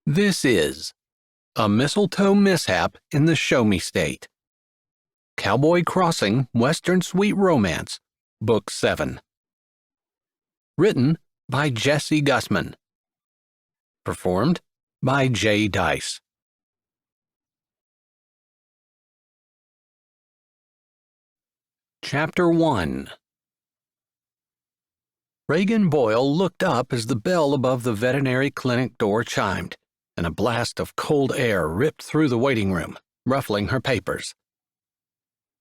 This is A Mistletoe Mishap in the Show-Me State. Cowboy Crossing Western Sweet Romance, Book 7. Written by Jessie Gussman. Performed by Jay Dyess. Chapter 1. Reagan Boyle looked up as the bell above the veterinary clinic door chimed, and a blast of cold air ripped through the waiting room, ruffling her papers.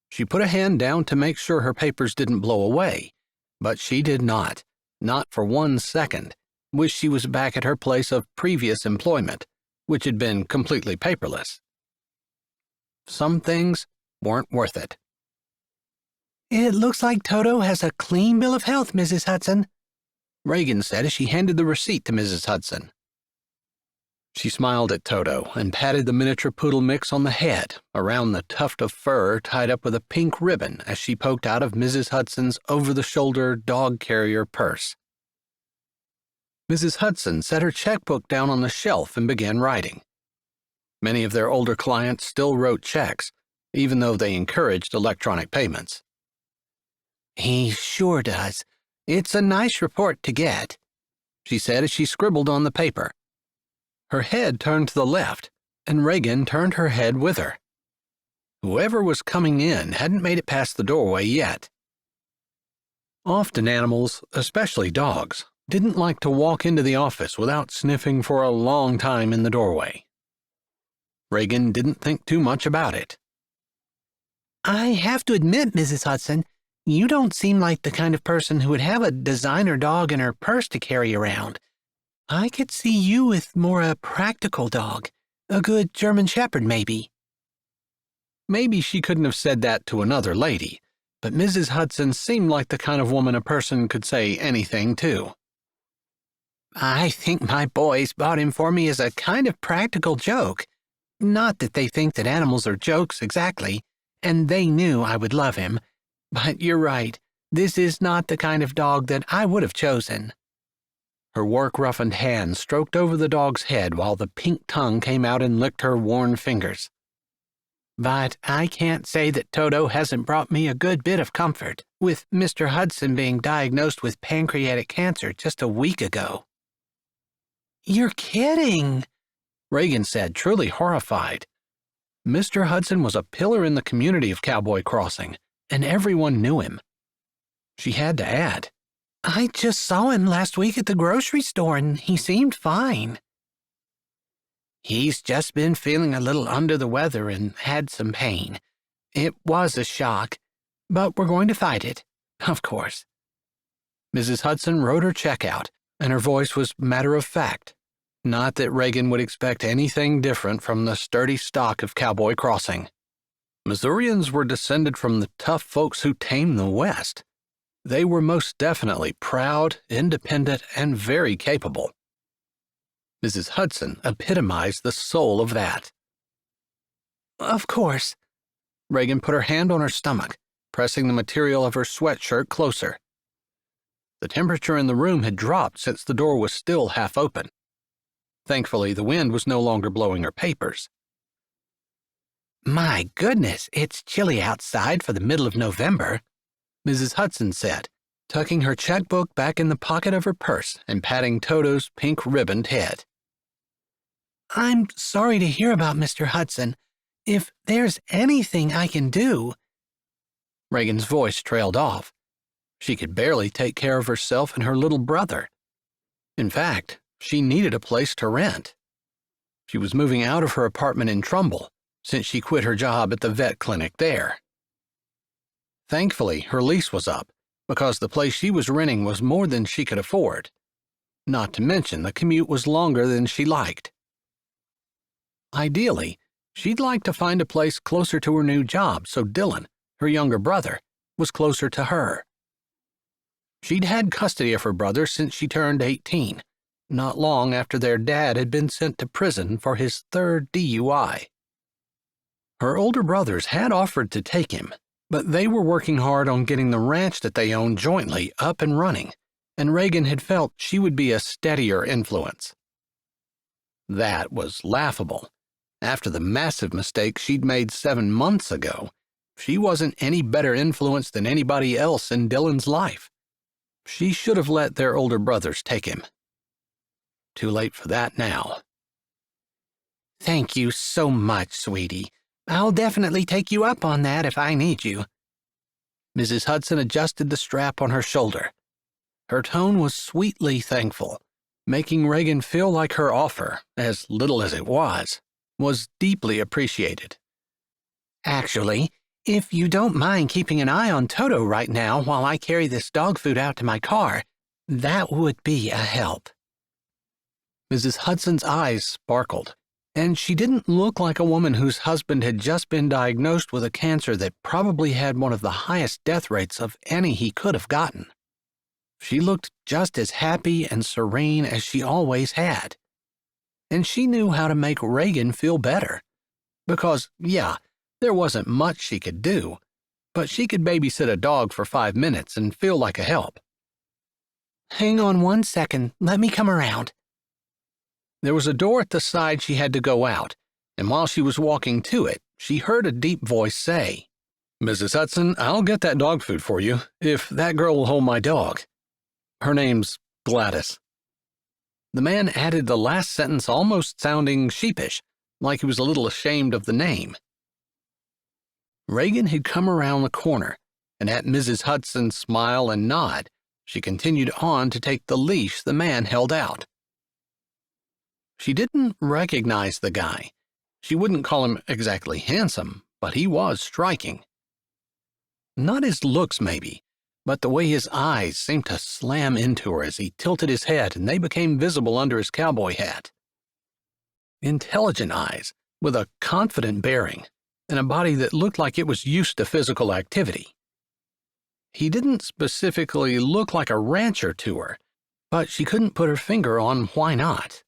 She put a hand down to make sure her papers didn't blow away, but she did not for 1 second, wish she was back at her place of previous employment, which had been completely paperless. Some things weren't worth it. "It looks like Toto has a clean bill of health, Mrs. Hudson," Reagan said as she handed the receipt to Mrs. Hudson. She smiled at Toto and patted the miniature poodle mix on the head, around the tuft of fur tied up with a pink ribbon as she poked out of Mrs. Hudson's over-the-shoulder dog carrier purse. Mrs. Hudson set her checkbook down on the shelf and began writing. Many of their older clients still wrote checks, even though they encouraged electronic payments. "He sure does. It's a nice report to get," she said as she scribbled on the paper. Her head turned to the left, and Reagan turned her head with her. Whoever was coming in hadn't made it past the doorway yet. Often animals, especially dogs, didn't like to walk into the office without sniffing for a long time in the doorway. Reagan didn't think too much about it. "I have to admit, Mrs. Hudson, you don't seem like the kind of person who would have a designer dog in her purse to carry around. I could see you with more a practical dog, a good German Shepherd maybe." Maybe she couldn't have said that to another lady, but Mrs. Hudson seemed like the kind of woman a person could say anything to. "I think my boys bought him for me as a kind of practical joke. Not that they think that animals are jokes exactly, and they knew I would love him. But you're right, this is not the kind of dog that I would have chosen." Her work-roughened hand stroked over the dog's head while the pink tongue came out and licked her worn fingers. "But I can't say that Toto hasn't brought me a good bit of comfort, with Mr. Hudson being diagnosed with pancreatic cancer just a week ago." "You're kidding," Reagan said, truly horrified. Mr. Hudson was a pillar in the community of Cowboy Crossing, and everyone knew him. She had to add, "I just saw him last week at the grocery store and he seemed fine." "He's just been feeling a little under the weather and had some pain. It was a shock, but we're going to fight it, of course." Mrs. Hudson wrote her check out, and her voice was matter-of-fact. Not that Reagan would expect anything different from the sturdy stock of Cowboy Crossing. Missourians were descended from the tough folks who tamed the West. They were most definitely proud, independent, and very capable. Mrs. Hudson epitomized the soul of that. "Of course." Reagan put her hand on her stomach, pressing the material of her sweatshirt closer. The temperature in the room had dropped since the door was still half open. Thankfully, the wind was no longer blowing her papers. "My goodness, it's chilly outside for the middle of November," Mrs. Hudson said, tucking her checkbook back in the pocket of her purse and patting Toto's pink ribboned head. "I'm sorry to hear about Mr. Hudson. If there's anything I can do—" Reagan's voice trailed off. She could barely take care of herself and her little brother. In fact, she needed a place to rent. She was moving out of her apartment in Trumbull, since she quit her job at the vet clinic there. Thankfully, her lease was up, because the place she was renting was more than she could afford. Not to mention the commute was longer than she liked. Ideally, she'd like to find a place closer to her new job so Dylan, her younger brother, was closer to her. She'd had custody of her brother since she turned 18, not long after their dad had been sent to prison for his 3rd DUI. Her older brothers had offered to take him, but they were working hard on getting the ranch that they owned jointly up and running, and Reagan had felt she would be a steadier influence. That was laughable. After the massive mistake she'd made 7 months ago, she wasn't any better influence than anybody else in Dylan's life. She should have let their older brothers take him. Too late for that now. Thank you so much, sweetie. I'll definitely take you up on that if I need you. Mrs. Hudson adjusted the strap on her shoulder. Her tone was sweetly thankful, making Reagan feel like her offer, as little as it was deeply appreciated. Actually, if you don't mind keeping an eye on Toto right now while I carry this dog food out to my car, that would be a help. Mrs. Hudson's eyes sparkled, and she didn't look like a woman whose husband had just been diagnosed with a cancer that probably had one of the highest death rates of any he could have gotten. She looked just as happy and serene as she always had. And she knew how to make Reagan feel better. Because, yeah, there wasn't much she could do, but she could babysit a dog for 5 minutes and feel like a help. Hang on 1 second, let me come around. There was a door at the side she had to go out, and while she was walking to it, she heard a deep voice say, "Mrs. Hudson, I'll get that dog food for you, if that girl will hold my dog. Her name's Gladys." The man added the last sentence almost sounding sheepish, like he was a little ashamed of the name. Reagan had come around the corner, and at Mrs. Hudson's smile and nod, she continued on to take the leash the man held out. She didn't recognize the guy. She wouldn't call him exactly handsome, but he was striking. Not his looks, maybe, but the way his eyes seemed to slam into her as he tilted his head and they became visible under his cowboy hat. Intelligent eyes, with a confident bearing, and a body that looked like it was used to physical activity. He didn't specifically look like a rancher to her, but she couldn't put her finger on why not.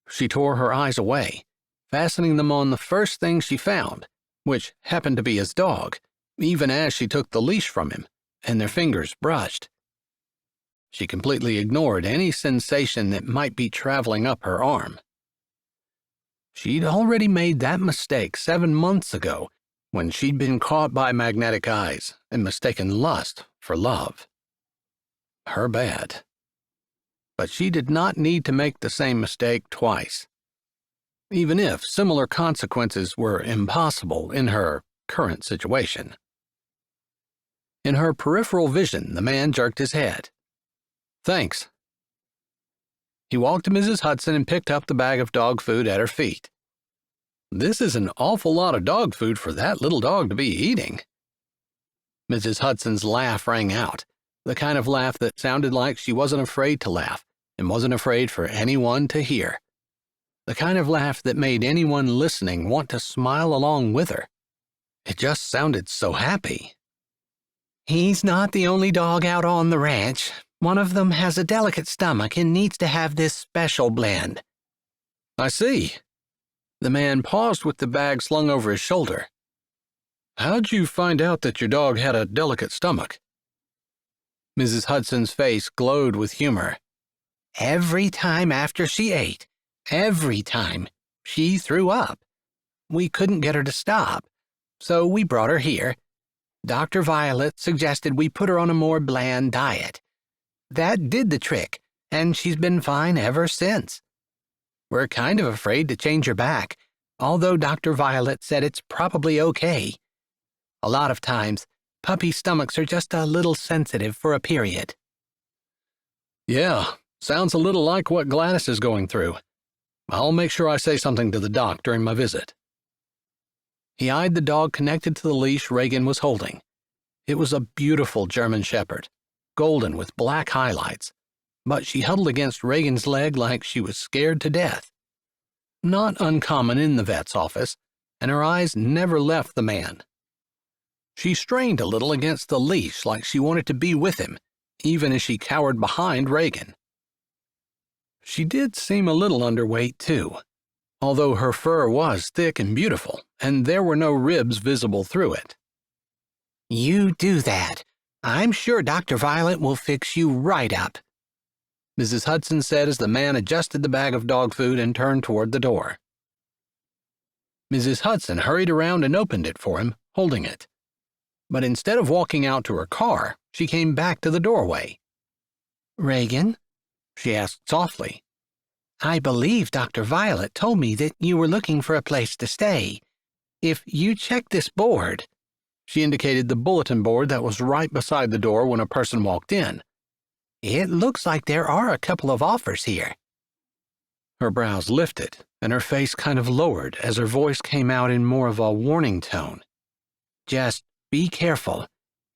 She tore her eyes away, fastening them on the first thing she found, which happened to be his dog, even as she took the leash from him, and their fingers brushed. She completely ignored any sensation that might be traveling up her arm. She'd already made that mistake 7 months ago when she'd been caught by magnetic eyes and mistaken lust for love. Her bad. But she did not need to make the same mistake twice, even if similar consequences were impossible in her current situation. In her peripheral vision, the man jerked his head. "Thanks." He walked to Mrs. Hudson and picked up the bag of dog food at her feet. "This is an awful lot of dog food for that little dog to be eating." Mrs. Hudson's laugh rang out, the kind of laugh that sounded like she wasn't afraid to laugh and wasn't afraid for anyone to hear. The kind of laugh that made anyone listening want to smile along with her. It just sounded so happy. He's not the only dog out on the ranch. One of them has a delicate stomach and needs to have this special blend. "I see." The man paused with the bag slung over his shoulder. "How'd you find out that your dog had a delicate stomach?" Mrs. Hudson's face glowed with humor. Every time after she ate, every time, she threw up. We couldn't get her to stop, so we brought her here. Dr. Violet suggested we put her on a more bland diet. That did the trick, and she's been fine ever since. We're kind of afraid to change her back, although Dr. Violet said it's probably okay. A lot of times, puppy stomachs are just a little sensitive for a period. "Yeah, sounds a little like what Gladys is going through. I'll make sure I say something to the doc during my visit." He eyed the dog connected to the leash Reagan was holding. It was a beautiful German Shepherd, golden with black highlights, but she huddled against Reagan's leg like she was scared to death. Not uncommon in the vet's office, and her eyes never left the man. She strained a little against the leash like she wanted to be with him, even as she cowered behind Reagan. She did seem a little underweight, too, although her fur was thick and beautiful, and there were no ribs visible through it. You do that. I'm sure Dr. Violet will fix you right up. Mrs. Hudson said as the man adjusted the bag of dog food and turned toward the door. Mrs. Hudson hurried around and opened it for him, holding it. But instead of walking out to her car, she came back to the doorway. "Reagan?" she asked softly. "I believe Dr. Violet told me that you were looking for a place to stay. If you check this board," she indicated the bulletin board that was right beside the door when a person walked in, "it looks like there are a couple of offers here." Her brows lifted, and her face kind of lowered as her voice came out in more of a warning tone. "Just be careful.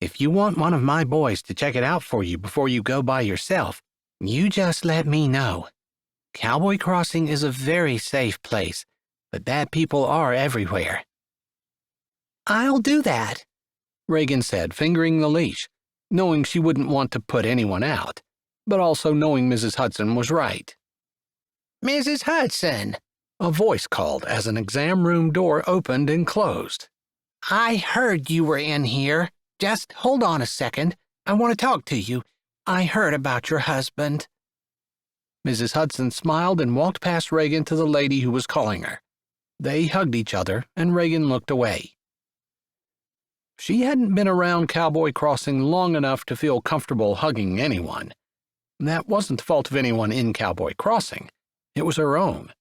If you want one of my boys to check it out for you before you go by yourself, you just let me know. Cowboy Crossing is a very safe place, but bad people are everywhere." "I'll do that," Reagan said, fingering the leash, knowing she wouldn't want to put anyone out, but also knowing Mrs. Hudson was right. "Mrs. Hudson," a voice called as an exam room door opened and closed. "I heard you were in here. Just hold on a second. I want to talk to you. I heard about your husband." Mrs. Hudson smiled and walked past Reagan to the lady who was calling her. They hugged each other, and Reagan looked away. She hadn't been around Cowboy Crossing long enough to feel comfortable hugging anyone. That wasn't the fault of anyone in Cowboy Crossing. It was her own.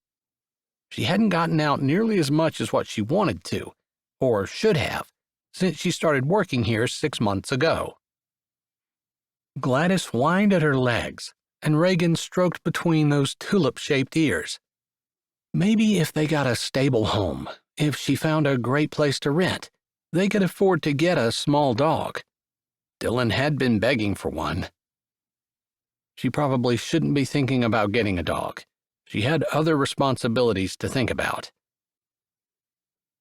She hadn't gotten out nearly as much as what she wanted to, or should have, since she started working here 6 months ago. Gladys whined at her legs, and Reagan stroked between those tulip-shaped ears. Maybe if they got a stable home, if she found a great place to rent, they could afford to get a small dog. Dylan had been begging for one. She probably shouldn't be thinking about getting a dog. She had other responsibilities to think about.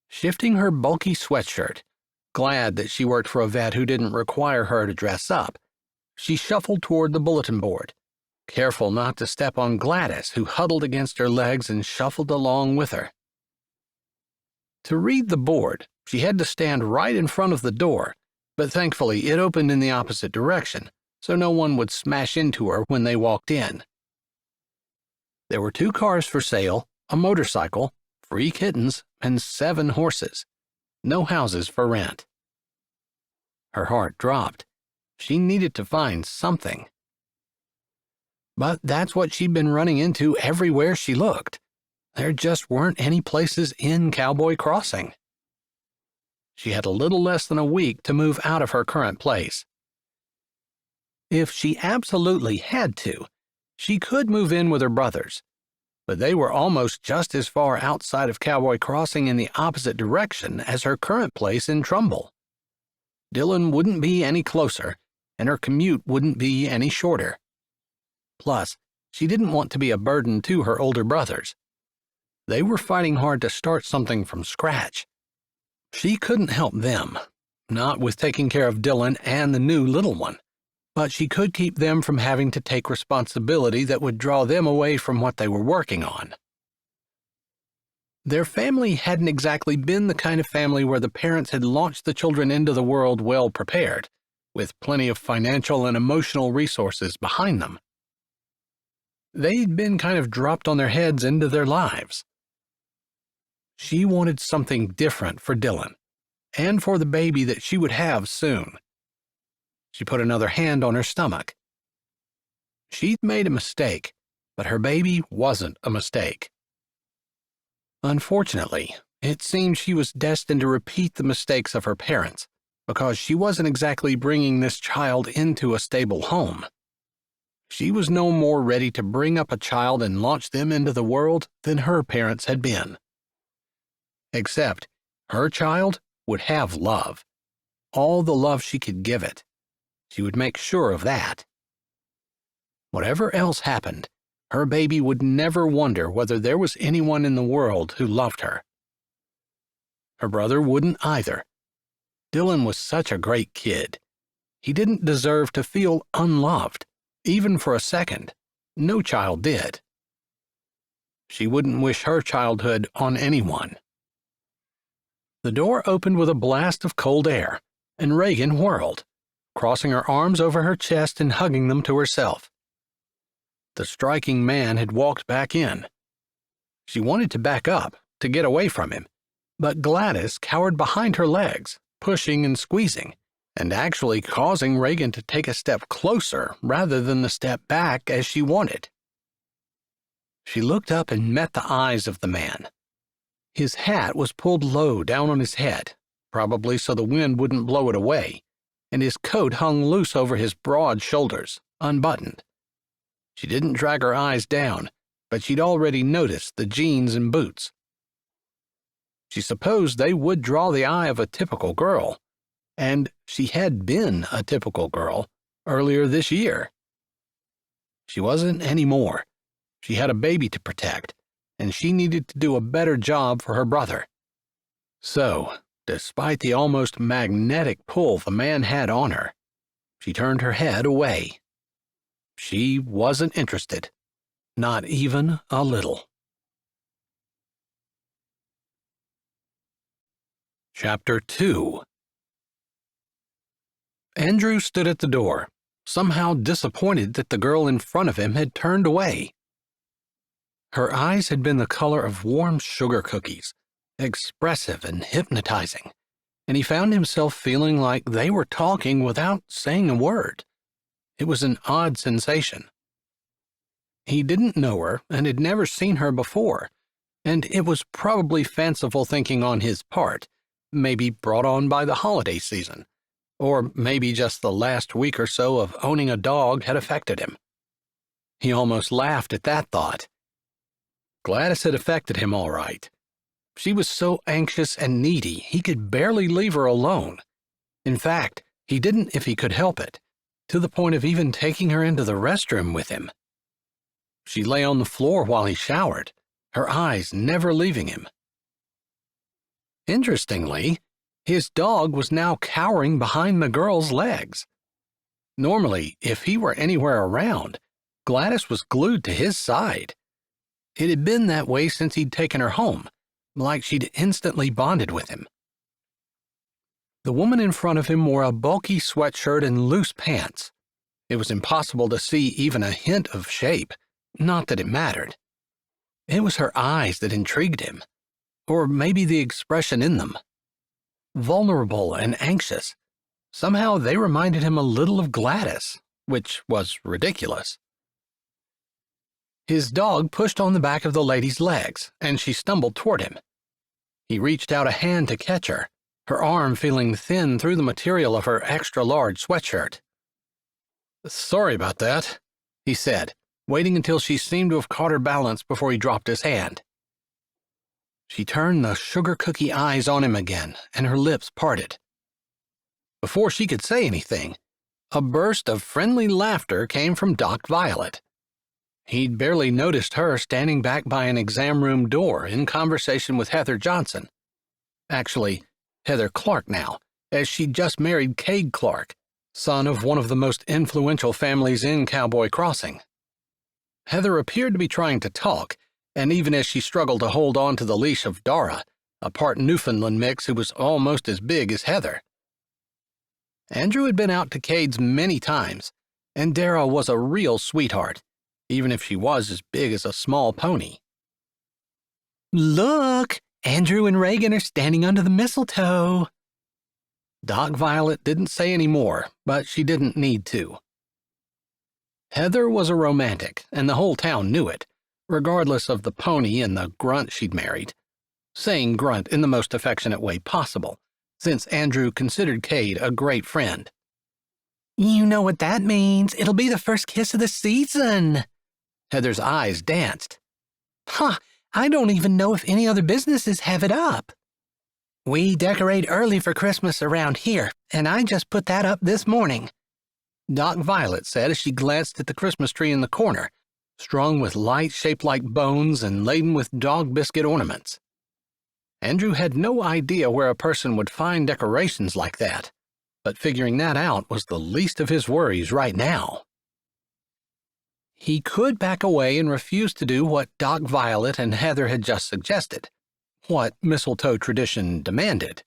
Shifting her bulky sweatshirt, glad that she worked for a vet who didn't require her to dress up, she shuffled toward the bulletin board, careful not to step on Gladys, who huddled against her legs and shuffled along with her. To read the board, she had to stand right in front of the door, but thankfully it opened in the opposite direction, so no one would smash into her when they walked in. There were 2 cars for sale, a motorcycle, 3 kittens, and 7 horses. No houses for rent. Her heart dropped. She needed to find something. But that's what she'd been running into everywhere she looked. There just weren't any places in Cowboy Crossing. She had a little less than a week to move out of her current place. If she absolutely had to, she could move in with her brothers, but they were almost just as far outside of Cowboy Crossing in the opposite direction as her current place in Trumbull. Dylan wouldn't be any closer, and her commute wouldn't be any shorter. Plus, she didn't want to be a burden to her older brothers. They were fighting hard to start something from scratch. She couldn't help them, not with taking care of Dylan and the new little one, but she could keep them from having to take responsibility that would draw them away from what they were working on. Their family hadn't exactly been the kind of family where the parents had launched the children into the world well prepared, with plenty of financial and emotional resources behind them. They'd been kind of dropped on their heads into their lives. She wanted something different for Dylan, and for the baby that she would have soon. She put another hand on her stomach. She'd made a mistake, but her baby wasn't a mistake. Unfortunately, it seemed she was destined to repeat the mistakes of her parents, because she wasn't exactly bringing this child into a stable home. She was no more ready to bring up a child and launch them into the world than her parents had been. Except, her child would have love. All the love she could give it. She would make sure of that. Whatever else happened, her baby would never wonder whether there was anyone in the world who loved her. Her brother wouldn't either. Dylan was such a great kid. He didn't deserve to feel unloved, even for a second. No child did. She wouldn't wish her childhood on anyone. The door opened with a blast of cold air, and Reagan whirled, crossing her arms over her chest and hugging them to herself. the striking man had walked back in. She wanted to back up, to get away from him, but Gladys cowered behind her legs, pushing and squeezing, and actually causing Reagan to take a step closer rather than the step back as she wanted. She looked up and met the eyes of the man. His hat was pulled low down on his head, probably so the wind wouldn't blow it away, and his coat hung loose over his broad shoulders, unbuttoned. She didn't drag her eyes down, but she'd already noticed the jeans and boots. She supposed they would draw the eye of a typical girl, and she had been a typical girl earlier this year. She wasn't anymore. She had a baby to protect, and she needed to do a better job for her brother. So, despite the almost magnetic pull the man had on her, she turned her head away. She wasn't interested, not even a little. Chapter 2. Andrew stood at the door, somehow disappointed that the girl in front of him had turned away. Her eyes had been the color of warm sugar cookies, expressive and hypnotizing, and he found himself feeling like they were talking without saying a word. It was an odd sensation. He didn't know her and had never seen her before, and it was probably fanciful thinking on his part, maybe brought on by the holiday season, or maybe just the last week or so of owning a dog had affected him. He almost laughed at that thought. Gladys had affected him all right. She was so anxious and needy he could barely leave her alone. In fact, he didn't if he could help it, to the point of even taking her into the restroom with him. She lay on the floor while he showered, her eyes never leaving him. Interestingly, his dog was now cowering behind the girl's legs. Normally, if he were anywhere around, Gladys was glued to his side. It had been that way since he'd taken her home, like she'd instantly bonded with him. The woman in front of him wore a bulky sweatshirt and loose pants. It was impossible to see even a hint of shape, not that it mattered. It was her eyes that intrigued him, or maybe the expression in them. Vulnerable and anxious. Somehow they reminded him a little of Gladys, which was ridiculous. His dog pushed on the back of the lady's legs, and she stumbled toward him. He reached out a hand to catch her, her arm feeling thin through the material of her extra-large sweatshirt. "Sorry about that," he said, waiting until she seemed to have caught her balance before he dropped his hand. She turned the sugar cookie eyes on him again, and her lips parted. Before she could say anything, a burst of friendly laughter came from Doc Violet. He'd barely noticed her standing back by an exam room door in conversation with Heather Johnson. Actually, Heather Clark now, as she'd just married Cade Clark, son of one of the most influential families in Cowboy Crossing. Heather appeared to be trying to talk, and even as she struggled to hold on to the leash of Dara, a part Newfoundland mix who was almost as big as Heather. Andrew had been out to Cade's many times, and Dara was a real sweetheart, even if she was as big as a small pony. "Look, Andrew and Reagan are standing under the mistletoe." Doc Violet didn't say any more, but she didn't need to. Heather was a romantic, and the whole town knew it, regardless of the pony and the grunt she'd married. Saying grunt in the most affectionate way possible, since Andrew considered Cade a great friend. "You know what that means. It'll be the first kiss of the season." Heather's eyes danced. "Huh, I don't even know if any other businesses have it up. We decorate early for Christmas around here, and I just put that up this morning," Doc Violet said as she glanced at the Christmas tree in the corner, strung with lights shaped like bones and laden with dog biscuit ornaments. Andrew had no idea where a person would find decorations like that, but figuring that out was the least of his worries right now. He could back away and refuse to do what Doc Violet and Heather had just suggested, what mistletoe tradition demanded,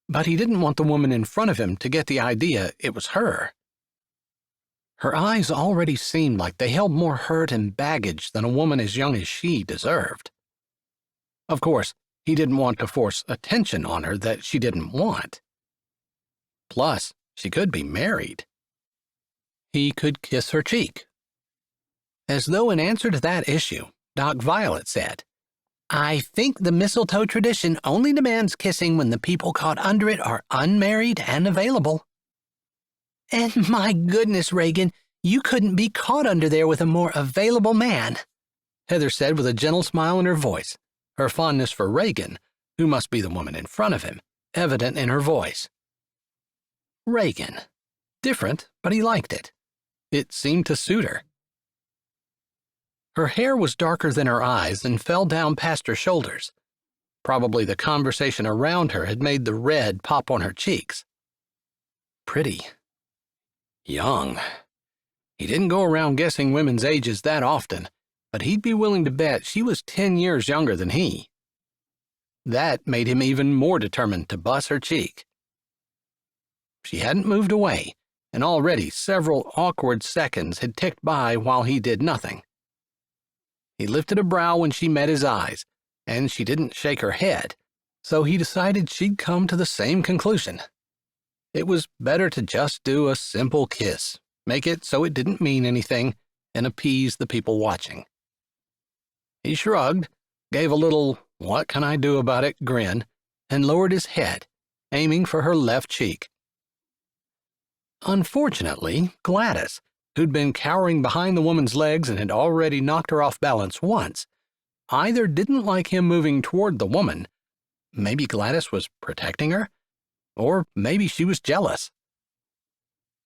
but he didn't want the woman in front of him to get the idea it was her. Her eyes already seemed like they held more hurt and baggage than a woman as young as she deserved. Of course, he didn't want to force attention on her that she didn't want. Plus, she could be married. He could kiss her cheek. As though in answer to that issue, Doc Violet said, "I think the mistletoe tradition only demands kissing when the people caught under it are unmarried and available." "And my goodness, Reagan, you couldn't be caught under there with a more available man," Heather said with a gentle smile in her voice, her fondness for Reagan, who must be the woman in front of him, evident in her voice. Reagan. Different, but he liked it. It seemed to suit her. Her hair was darker than her eyes and fell down past her shoulders. Probably the conversation around her had made the red pop on her cheeks. Pretty. Young. He didn't go around guessing women's ages that often, but he'd be willing to bet she was 10 years younger than he. That made him even more determined to buss her cheek. She hadn't moved away, and already several awkward seconds had ticked by while he did nothing. He lifted a brow when she met his eyes, and she didn't shake her head, so he decided she'd come to the same conclusion. It was better to just do a simple kiss, make it so it didn't mean anything, and appease the people watching. He shrugged, gave a little "what can I do about it" grin, and lowered his head, aiming for her left cheek. Unfortunately, Gladys, who'd been cowering behind the woman's legs and had already knocked her off balance once, either didn't like him moving toward the woman, maybe Gladys was protecting her, or maybe she was jealous.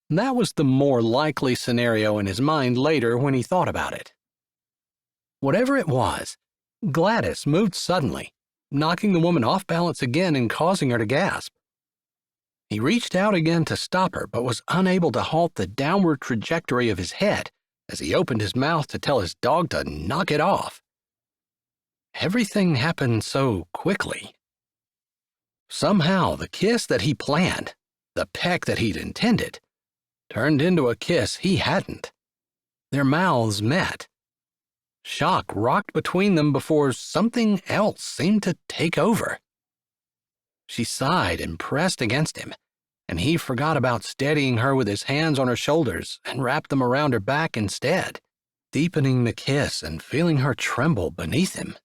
That was the more likely scenario in his mind later when he thought about it. Whatever it was, Gladys moved suddenly, knocking the woman off balance again and causing her to gasp. He reached out again to stop her, but was unable to halt the downward trajectory of his head as he opened his mouth to tell his dog to knock it off. Everything happened so quickly. Somehow, the kiss that he planned, the peck that he'd intended, turned into a kiss he hadn't. Their mouths met. Shock rocked between them before something else seemed to take over. She sighed and pressed against him, and he forgot about steadying her with his hands on her shoulders and wrapped them around her back instead, deepening the kiss and feeling her tremble beneath him.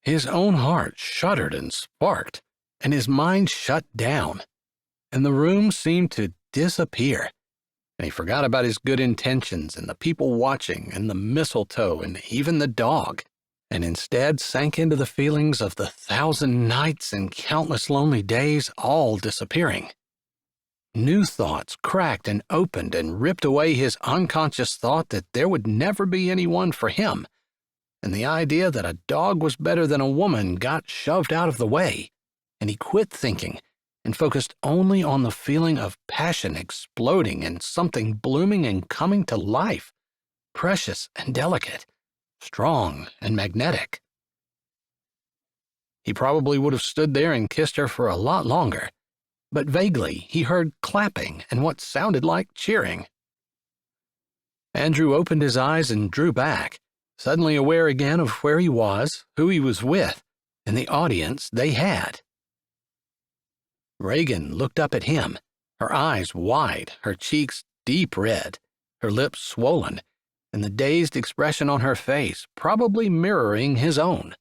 His own heart shuddered and sparked, and his mind shut down, and the room seemed to disappear, and he forgot about his good intentions and the people watching and the mistletoe and even the dog, and instead sank into the feelings of the 1,000 nights and countless lonely days all disappearing. New thoughts cracked and opened and ripped away his unconscious thought that there would never be anyone for him, and the idea that a dog was better than a woman got shoved out of the way, and he quit thinking and focused only on the feeling of passion exploding and something blooming and coming to life, precious and delicate, strong and magnetic. He probably would have stood there and kissed her for a lot longer, but vaguely he heard clapping and what sounded like cheering. Andrew opened his eyes and drew back, suddenly aware again of where he was, who he was with, and the audience they had. Reagan looked up at him, her eyes wide, her cheeks deep red, her lips swollen, and the dazed expression on her face probably mirroring his own.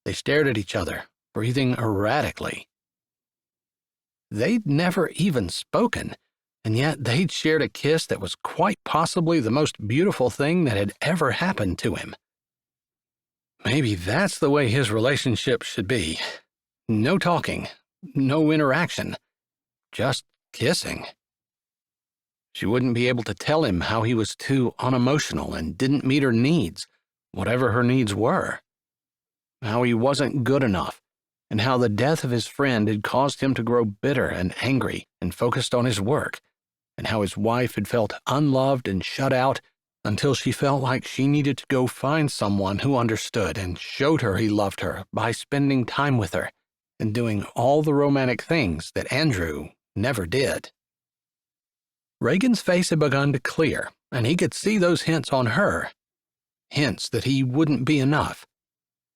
They stared at each other, breathing erratically. They'd never even spoken, and yet they'd shared a kiss that was quite possibly the most beautiful thing that had ever happened to him. Maybe that's the way his relationship should be. No talking, no interaction, just kissing. She wouldn't be able to tell him how he was too unemotional and didn't meet her needs, whatever her needs were. How he wasn't good enough, and how the death of his friend had caused him to grow bitter and angry and focused on his work, and how his wife had felt unloved and shut out until she felt like she needed to go find someone who understood and showed her he loved her by spending time with her and doing all the romantic things that Andrew never did. Reagan's face had begun to clear, and he could see those hints on her. Hints that he wouldn't be enough.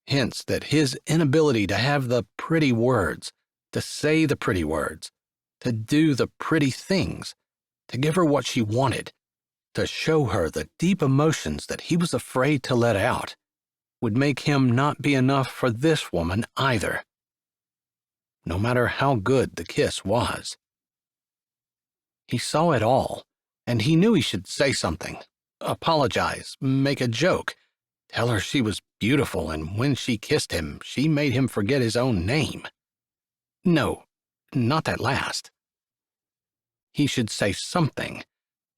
Hints that his inability to have the pretty words, to say the pretty words, to do the pretty things, to give her what she wanted, to show her the deep emotions that he was afraid to let out, would make him not be enough for this woman either. No matter how good the kiss was. He saw it all, and he knew he should say something, apologize, make a joke, tell her she was beautiful, and when she kissed him, she made him forget his own name. No, not that last. He should say something,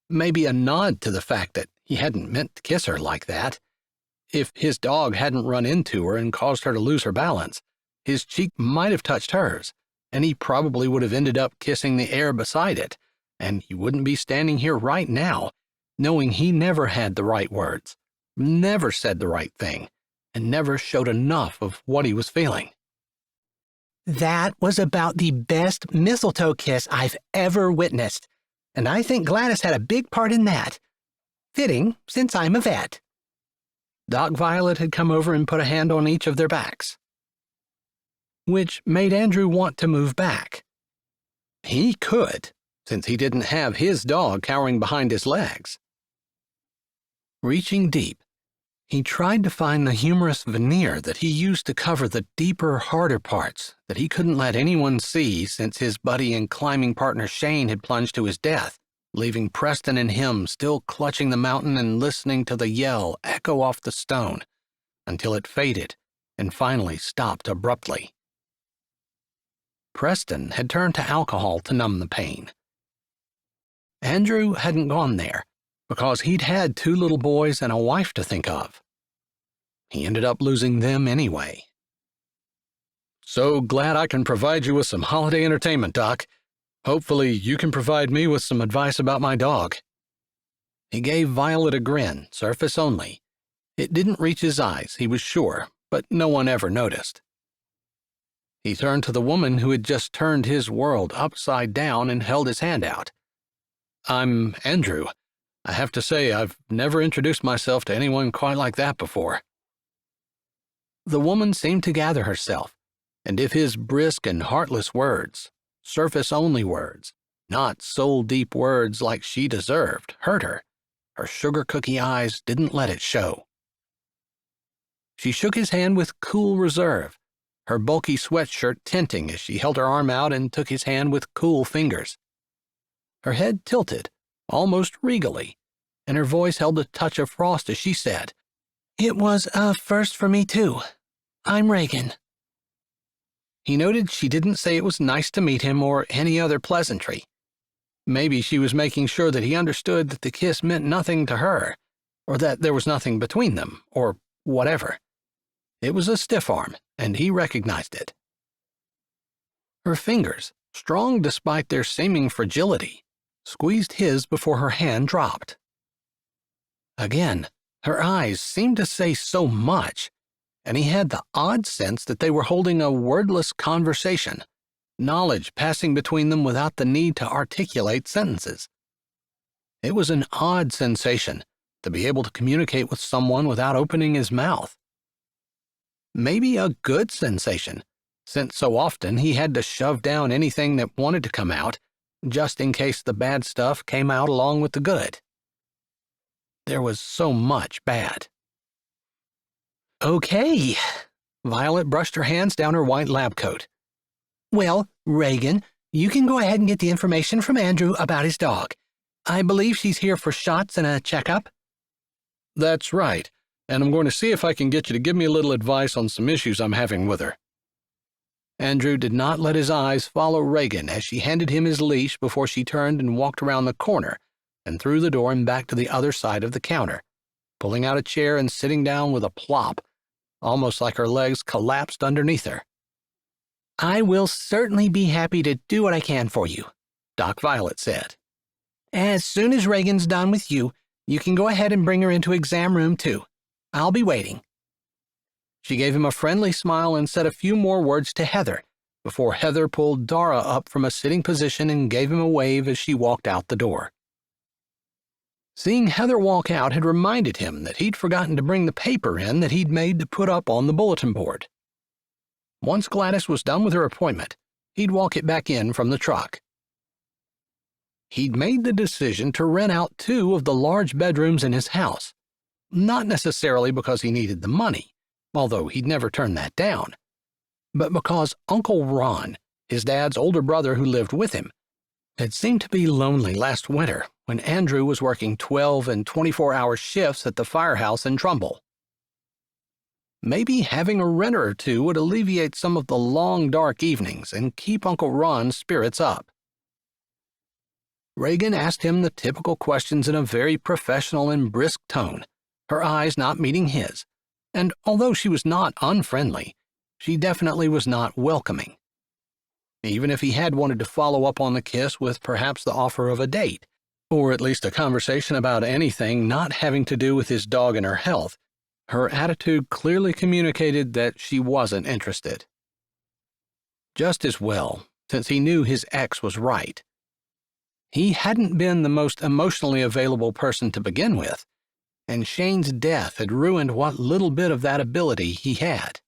maybe a nod to the fact that he hadn't meant to kiss her like that. If his dog hadn't run into her and caused her to lose her balance, his cheek might have touched hers, and he probably would have ended up kissing the air beside it, and he wouldn't be standing here right now, knowing he never had the right words, never said the right thing, and never showed enough of what he was feeling. That was about the best mistletoe kiss I've ever witnessed, and I think Gladys had a big part in that. Fitting, since I'm a vet. Doc Violet had come over and put a hand on each of their backs, which made Andrew want to move back. He could, since he didn't have his dog cowering behind his legs. Reaching deep, he tried to find the humorous veneer that he used to cover the deeper, harder parts that he couldn't let anyone see since his buddy and climbing partner Shane had plunged to his death, leaving Preston and him still clutching the mountain and listening to the yell echo off the stone until it faded and finally stopped abruptly. Preston had turned to alcohol to numb the pain. Andrew hadn't gone there, because he'd had 2 little boys and a wife to think of. He ended up losing them anyway. So glad I can provide you with some holiday entertainment, Doc. Hopefully you can provide me with some advice about my dog. He gave Violet a grin, surface only. It didn't reach his eyes, he was sure, but no one ever noticed. He turned to the woman who had just turned his world upside down and held his hand out. I'm Andrew. I have to say, I've never introduced myself to anyone quite like that before. The woman seemed to gather herself, and if his brisk and heartless words, surface-only words, not soul-deep words like she deserved, hurt her, her sugar cookie eyes didn't let it show. She shook his hand with cool reserve, her bulky sweatshirt tinting as she held her arm out and took his hand with cool fingers. Her head tilted, almost regally, and her voice held a touch of frost as she said, "It was a first for me, too. I'm Reagan." He noted she didn't say it was nice to meet him or any other pleasantry. Maybe she was making sure that he understood that the kiss meant nothing to her, or that there was nothing between them, or whatever. It was a stiff arm, and he recognized it. Her fingers, strong despite their seeming fragility, squeezed his before her hand dropped. Again, her eyes seemed to say so much, and he had the odd sense that they were holding a wordless conversation, knowledge passing between them without the need to articulate sentences. It was an odd sensation to be able to communicate with someone without opening his mouth. Maybe a good sensation, since so often he had to shove down anything that wanted to come out, just in case the bad stuff came out along with the good. There was so much bad. "Okay." Violet brushed her hands down her white lab coat. "Well, Reagan, you can go ahead and get the information from Andrew about his dog. I believe she's here for shots and a checkup." "That's right, and I'm going to see if I can get you to give me a little advice on some issues I'm having with her." Andrew did not let his eyes follow Reagan as she handed him his leash before she turned and walked around the corner and through the door and back to the other side of the counter, pulling out a chair and sitting down with a plop, almost like her legs collapsed underneath her. "I will certainly be happy to do what I can for you," Doc Violet said. "As soon as Reagan's done with you, you can go ahead and bring her into exam room too. I'll be waiting." She gave him a friendly smile and said a few more words to Heather, before Heather pulled Dara up from a sitting position and gave him a wave as she walked out the door. Seeing Heather walk out had reminded him that he'd forgotten to bring the paper in that he'd made to put up on the bulletin board. Once Gladys was done with her appointment, he'd walk it back in from the truck. He'd made the decision to rent out 2 of the large bedrooms in his house, not necessarily because he needed the money, although he'd never turn that down, but because Uncle Ron, his dad's older brother who lived with him, had seemed to be lonely last winter when Andrew was working 12 and 24-hour shifts at the firehouse in Trumbull. Maybe having a renter or 2 would alleviate some of the long, dark evenings and keep Uncle Ron's spirits up. Reagan asked him the typical questions in a very professional and brisk tone, her eyes not meeting his, and although she was not unfriendly, she definitely was not welcoming. Even if he had wanted to follow up on the kiss with perhaps the offer of a date, or at least a conversation about anything not having to do with his dog and her health, her attitude clearly communicated that she wasn't interested. Just as well, since he knew his ex was right. He hadn't been the most emotionally available person to begin with, and Shane's death had ruined what little bit of that ability he had.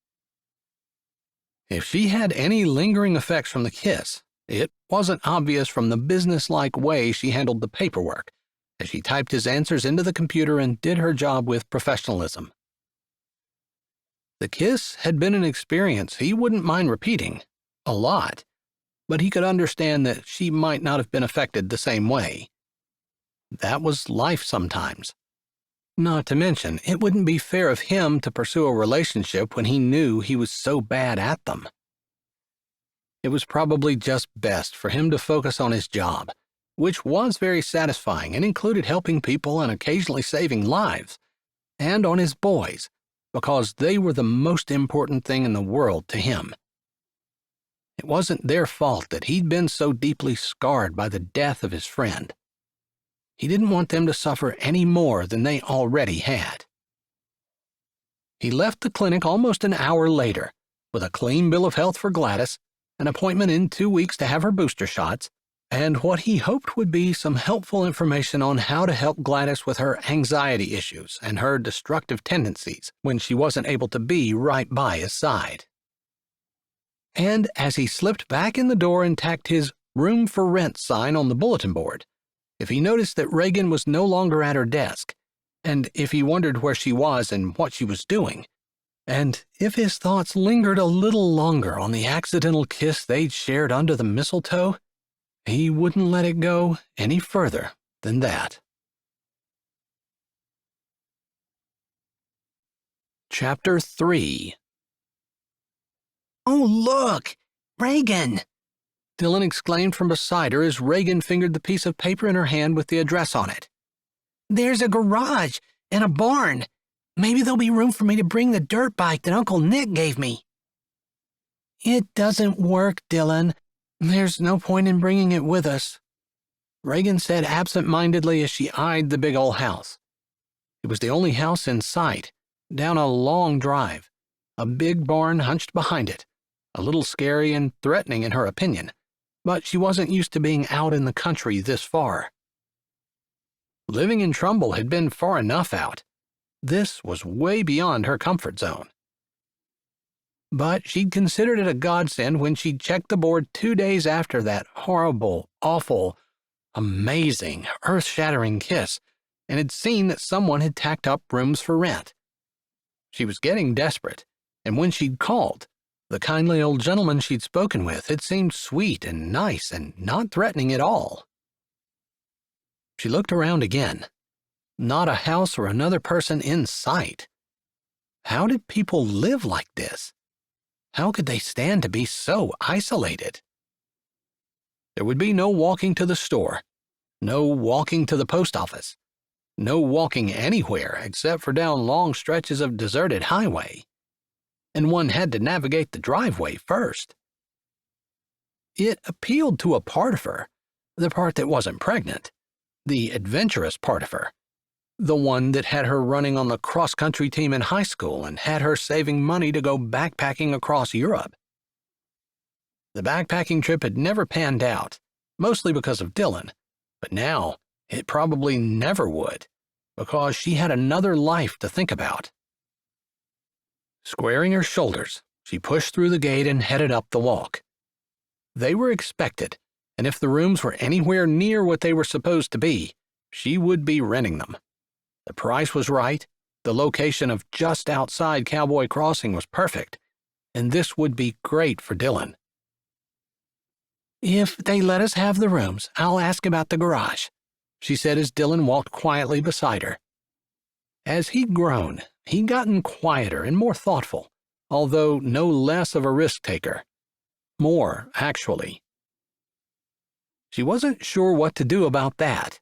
If she had any lingering effects from the kiss, it wasn't obvious from the businesslike way she handled the paperwork, as she typed his answers into the computer and did her job with professionalism. The kiss had been an experience he wouldn't mind repeating, a lot, but he could understand that she might not have been affected the same way. That was life sometimes. Not to mention, it wouldn't be fair of him to pursue a relationship when he knew he was so bad at them. It was probably just best for him to focus on his job, which was very satisfying and included helping people and occasionally saving lives, and on his boys, because they were the most important thing in the world to him. It wasn't their fault that he'd been so deeply scarred by the death of his friend. He didn't want them to suffer any more than they already had. He left the clinic almost an hour later, with a clean bill of health for Gladys, an appointment in 2 weeks to have her booster shots, and what he hoped would be some helpful information on how to help Gladys with her anxiety issues and her destructive tendencies when she wasn't able to be right by his side. And as he slipped back in the door and tacked his "Room for Rent" sign on the bulletin board, if he noticed that Reagan was no longer at her desk, and if he wondered where she was and what she was doing, and if his thoughts lingered a little longer on the accidental kiss they'd shared under the mistletoe, he wouldn't let it go any further than that. Chapter 3. "Oh, look! Reagan!" Dylan exclaimed from beside her as Reagan fingered the piece of paper in her hand with the address on it. "There's a garage and a barn. Maybe there'll be room for me to bring the dirt bike that Uncle Nick gave me." "It doesn't work, Dylan. There's no point in bringing it with us," Reagan said absent-mindedly as she eyed the big old house. It was the only house in sight, down a long drive, a big barn hunched behind it, a little scary and threatening in her opinion, but she wasn't used to being out in the country this far. Living in Trumbull had been far enough out. This was way beyond her comfort zone. But she'd considered it a godsend when she'd checked the board 2 days after that horrible, awful, amazing, earth-shattering kiss and had seen that someone had tacked up rooms for rent. She was getting desperate, and when she'd called, the kindly old gentleman she'd spoken with had seemed sweet and nice and not threatening at all. She looked around again. Not a house or another person in sight. How did people live like this? How could they stand to be so isolated? There would be no walking to the store, no walking to the post office, no walking anywhere except for down long stretches of deserted highway. And one had to navigate the driveway first. It appealed to a part of her, the part that wasn't pregnant, the adventurous part of her, the one that had her running on the cross-country team in high school and had her saving money to go backpacking across Europe. The backpacking trip had never panned out, mostly because of Dylan, but now It probably never would, because she had another life to think about. Squaring her shoulders, she pushed through the gate and headed up the walk. They were expected, and if the rooms were anywhere near what they were supposed to be, she would be renting them. The price was right, the location of just outside Cowboy Crossing was perfect, and this would be great for Dylan. "If they let us have the rooms, I'll ask about the garage," she said as Dylan walked quietly beside her. As he'd grown, he'd gotten quieter and more thoughtful, although no less of a risk-taker. More, actually. She wasn't sure what to do about that,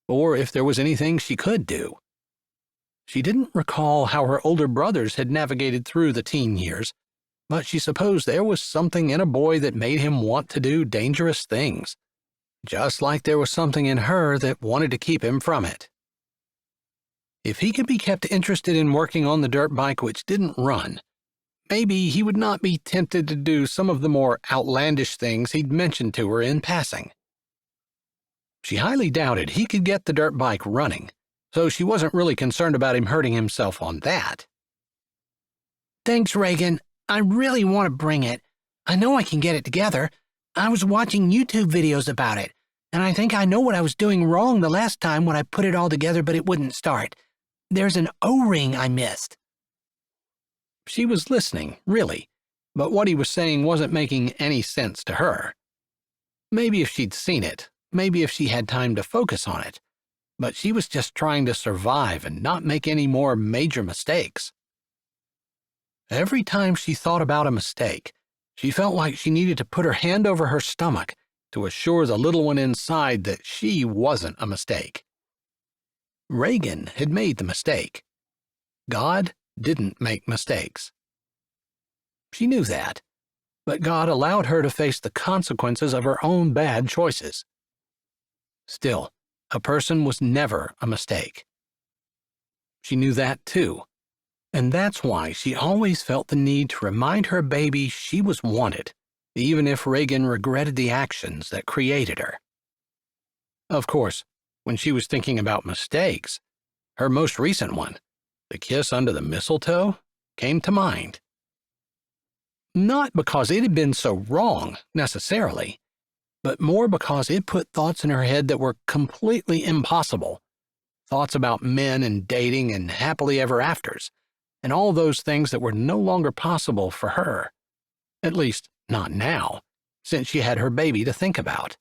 or if there was anything she could do. She didn't recall how her older brothers had navigated through the teen years, but she supposed there was something in a boy that made him want to do dangerous things, just like there was something in her that wanted to keep him from it. If he could be kept interested in working on the dirt bike which didn't run, maybe he would not be tempted to do some of the more outlandish things he'd mentioned to her in passing. She highly doubted he could get the dirt bike running, so she wasn't really concerned about him hurting himself on that. "Thanks, Reagan. I really want to bring it. I know I can get it together. I was watching YouTube videos about it, and I think I know what I was doing wrong the last time when I put it all together but it wouldn't start. There's an O-ring I missed." She was listening, really, but what he was saying wasn't making any sense to her. Maybe if she'd seen it, maybe if she had time to focus on it, but she was just trying to survive and not make any more major mistakes. Every time she thought about a mistake, she felt like she needed to put her hand over her stomach to assure the little one inside that she wasn't a mistake. Reagan had made the mistake. God didn't make mistakes. She knew that, but God allowed her to face the consequences of her own bad choices. Still, a person was never a mistake. She knew that too, and that's why she always felt the need to remind her baby she was wanted, even if Reagan regretted the actions that created her. Of course, when she was thinking about mistakes, her most recent one, the kiss under the mistletoe, came to mind. Not because it had been so wrong, necessarily, but more because it put thoughts in her head that were completely impossible. Thoughts about men and dating and happily ever afters, and all those things that were no longer possible for her. At least, not now, since she had her baby to think about.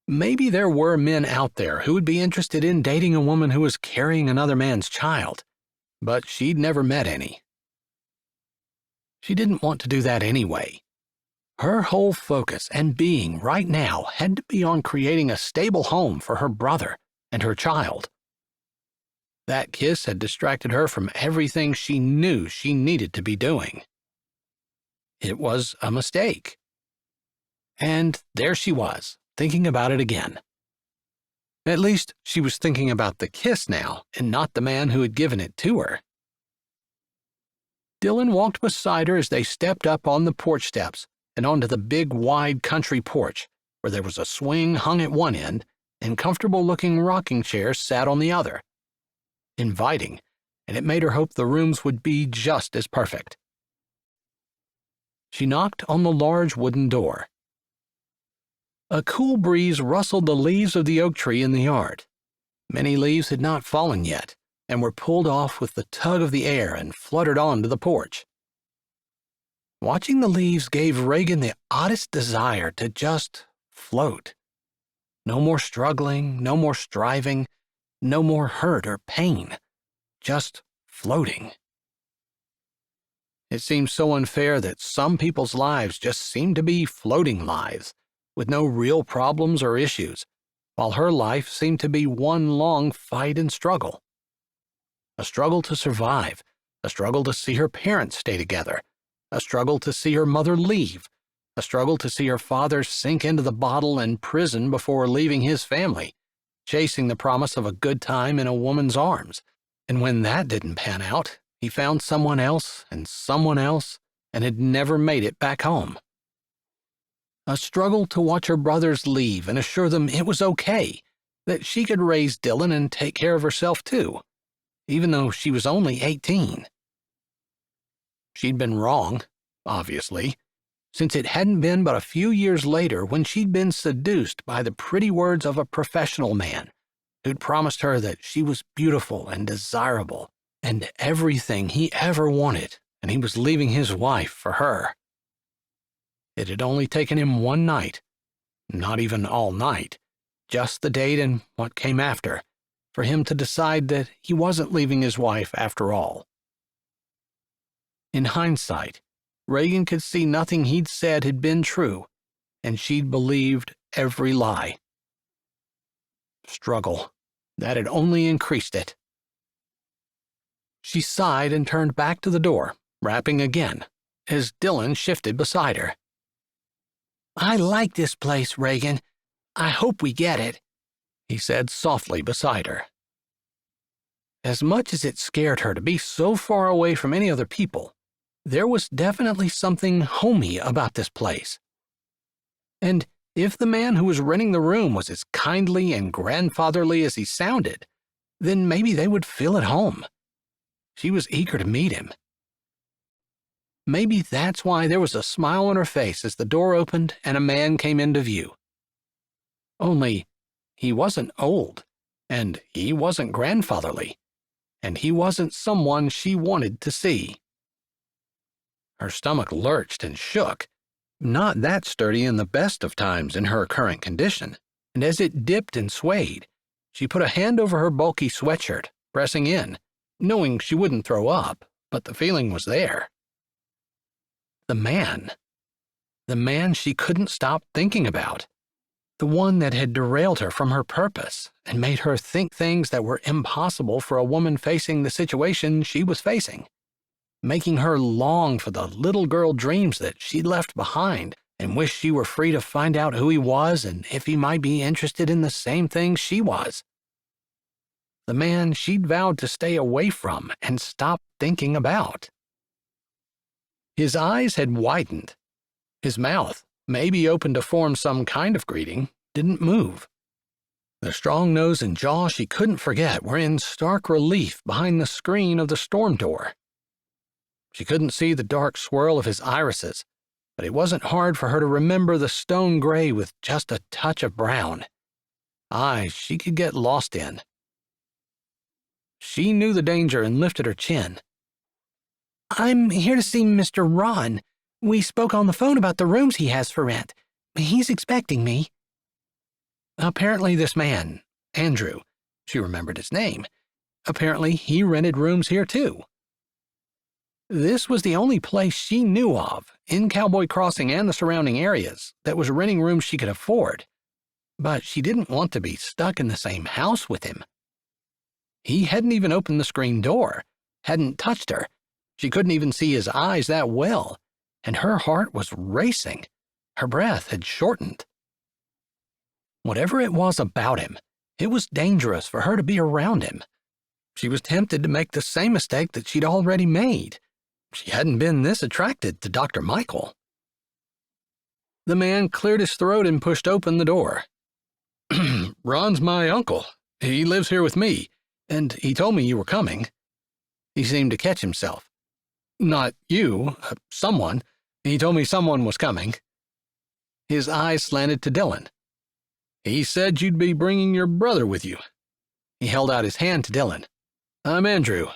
Maybe there were men out there who would be interested in dating a woman who was carrying another man's child, but she'd never met any. She didn't want to do that anyway. Her whole focus and being right now had to be on creating a stable home for her brother and her child. That kiss had distracted her from everything she knew she needed to be doing. It was a mistake. And there she was, thinking about it again. At least she was thinking about the kiss now, and not the man who had given it to her. Dylan walked beside her as they stepped up on the porch steps and onto the big, wide country porch, where there was a swing hung at one end and comfortable-looking rocking chairs sat on the other. Inviting, and it made her hope the rooms would be just as perfect. She knocked on the large wooden door. A cool breeze rustled the leaves of the oak tree in the yard. Many leaves had not fallen yet, and were pulled off with the tug of the air and fluttered onto the porch. Watching the leaves gave Reagan the oddest desire to just float. No more struggling, no more striving, no more hurt or pain, just floating. It seemed so unfair that some people's lives just seemed to be floating lives, with no real problems or issues, while her life seemed to be one long fight and struggle. A struggle to survive, a struggle to see her parents stay together, a struggle to see her mother leave, a struggle to see her father sink into the bottle and prison before leaving his family, chasing the promise of a good time in a woman's arms. And when that didn't pan out, he found someone else, and had never made it back home. A struggle to watch her brothers leave and assure them it was okay, that she could raise Dylan and take care of herself too, even though she was only 18. She'd been wrong, obviously, since it hadn't been but a few years later when she'd been seduced by the pretty words of a professional man who'd promised her that she was beautiful and desirable and everything he ever wanted, and he was leaving his wife for her. It had only taken him one night, not even all night, just the date and what came after, for him to decide that he wasn't leaving his wife after all. In hindsight, Reagan could see nothing he'd said had been true, and she'd believed every lie. Struggle. That had only increased it. She sighed and turned back to the door, rapping again, as Dylan shifted beside her. "I like this place, Reagan. I hope we get it," he said softly beside her. As much as it scared her to be so far away from any other people, there was definitely something homey about this place. And if the man who was renting the room was as kindly and grandfatherly as he sounded, then maybe they would feel at home. She was eager to meet him. Maybe that's why there was a smile on her face as the door opened and a man came into view. Only, he wasn't old, and he wasn't grandfatherly, and he wasn't someone she wanted to see. Her stomach lurched and shook, not that sturdy in the best of times in her current condition, and as it dipped and swayed, she put a hand over her bulky sweatshirt, pressing in, knowing she wouldn't throw up, but the feeling was there. The man she couldn't stop thinking about, the one that had derailed her from her purpose and made her think things that were impossible for a woman facing the situation she was facing, making her long for the little girl dreams that she'd left behind and wish she were free to find out who he was and if he might be interested in the same things she was. The man she'd vowed to stay away from and stop thinking about. His eyes had widened. His mouth, maybe open to form some kind of greeting, didn't move. The strong nose and jaw she couldn't forget were in stark relief behind the screen of the storm door. She couldn't see the dark swirl of his irises, but it wasn't hard for her to remember the stone gray with just a touch of brown. Eyes she could get lost in. She knew the danger and lifted her chin. "I'm here to see Mr. Ron. We spoke on the phone about the rooms he has for rent. He's expecting me." Apparently this man, Andrew, she remembered his name, apparently he rented rooms here too. This was the only place she knew of, in Cowboy Crossing and the surrounding areas, that was renting rooms she could afford. But she didn't want to be stuck in the same house with him. He hadn't even opened the screen door, hadn't touched her. She couldn't even see his eyes that well, and her heart was racing. Her breath had shortened. Whatever it was about him, it was dangerous for her to be around him. She was tempted to make the same mistake that she'd already made. She hadn't been this attracted to Dr. Michael. The man cleared his throat and pushed open the door. "Ron's my uncle. He lives here with me, and he told me you were coming." He seemed to catch himself. "Not you, someone. He told me someone was coming." His eyes slanted to Dylan. "He said you'd be bringing your brother with you." He held out his hand to Dylan. "I'm Andrew."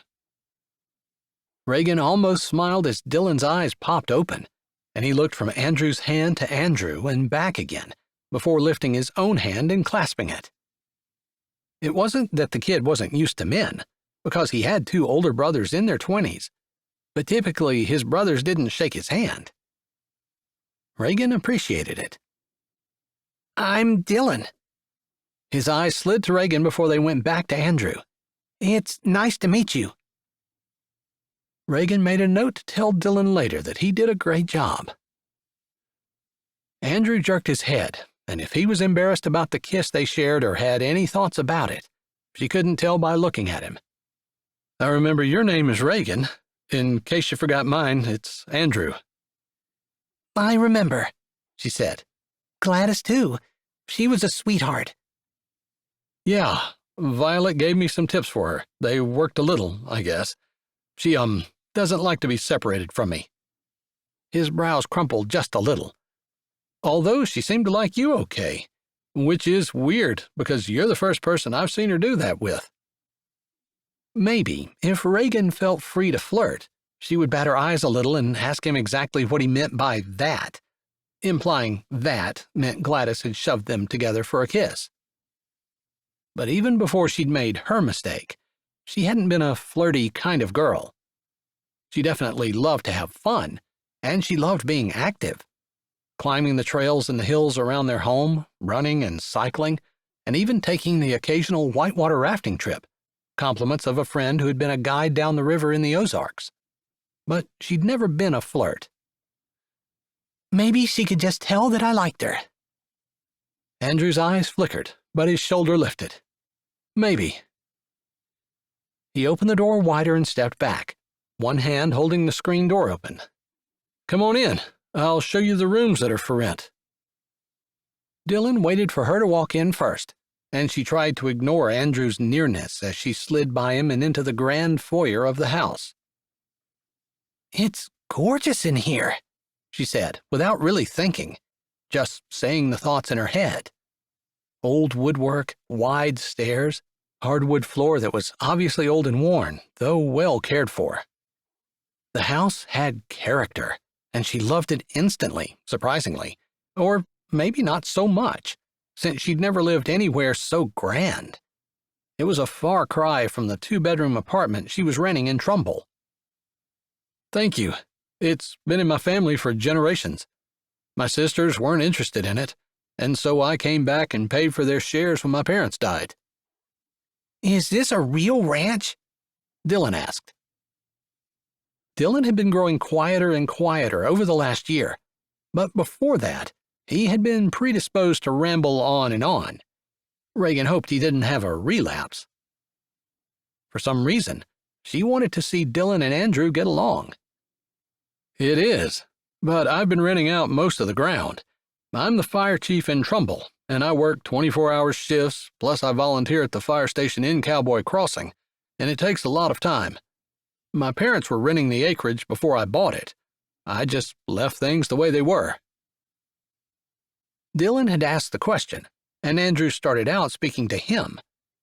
Reagan almost smiled as Dylan's eyes popped open, and he looked from Andrew's hand to Andrew and back again, before lifting his own hand and clasping it. It wasn't that the kid wasn't used to men, because he had two older brothers in their 20s, but typically his brothers didn't shake his hand. Reagan appreciated it. "I'm Dylan." His eyes slid to Reagan before they went back to Andrew. "It's nice to meet you." Reagan made a note to tell Dylan later that he did a great job. Andrew jerked his head, and if he was embarrassed about the kiss they shared or had any thoughts about it, she couldn't tell by looking at him. "I remember your name is Reagan. In case you forgot mine, it's Andrew." "I remember," she said. "Gladys, too. She was a sweetheart." Yeah, Violet gave me some tips for her. They worked a little, I guess. She, doesn't like to be separated from me." His brows crumpled just a little. "Although she seemed to like you okay, which is weird because you're the first person I've seen her do that with." Maybe, if Reagan felt free to flirt, she would bat her eyes a little and ask him exactly what he meant by that, implying that meant Gladys had shoved them together for a kiss. But even before she'd made her mistake, she hadn't been a flirty kind of girl. She definitely loved to have fun, and she loved being active, climbing the trails and the hills around their home, running and cycling, and even taking the occasional whitewater rafting trip, compliments of a friend who had been a guide down the river in the Ozarks. But she'd never been a flirt. "Maybe she could just tell that I liked her." Andrew's eyes flickered, but his shoulder lifted. "Maybe." He opened the door wider and stepped back, one hand holding the screen door open. "Come on in. I'll show you the rooms that are for rent." Dylan waited for her to walk in first, and she tried to ignore Andrew's nearness as she slid by him and into the grand foyer of the house. "It's gorgeous in here," she said, without really thinking, just saying the thoughts in her head. Old woodwork, wide stairs, hardwood floor that was obviously old and worn, though well cared for. The house had character, and she loved it instantly, surprisingly, or maybe not so much, since she'd never lived anywhere so grand. It was a far cry from the two-bedroom apartment she was renting in Trumbull. "Thank you. It's been in my family for generations. My sisters weren't interested in it, and so I came back and paid for their shares when my parents died." "Is this a real ranch?" Dylan asked. Dylan had been growing quieter and quieter over the last year, but before that, he had been predisposed to ramble on and on. Reagan hoped he didn't have a relapse. For some reason, she wanted to see Dylan and Andrew get along. "It is, but I've been renting out most of the ground. I'm the fire chief in Trumbull, and I work 24-hour shifts, plus I volunteer at the fire station in Cowboy Crossing, and it takes a lot of time. My parents were renting the acreage before I bought it. I just left things the way they were." Dylan had asked the question, and Andrew started out speaking to him,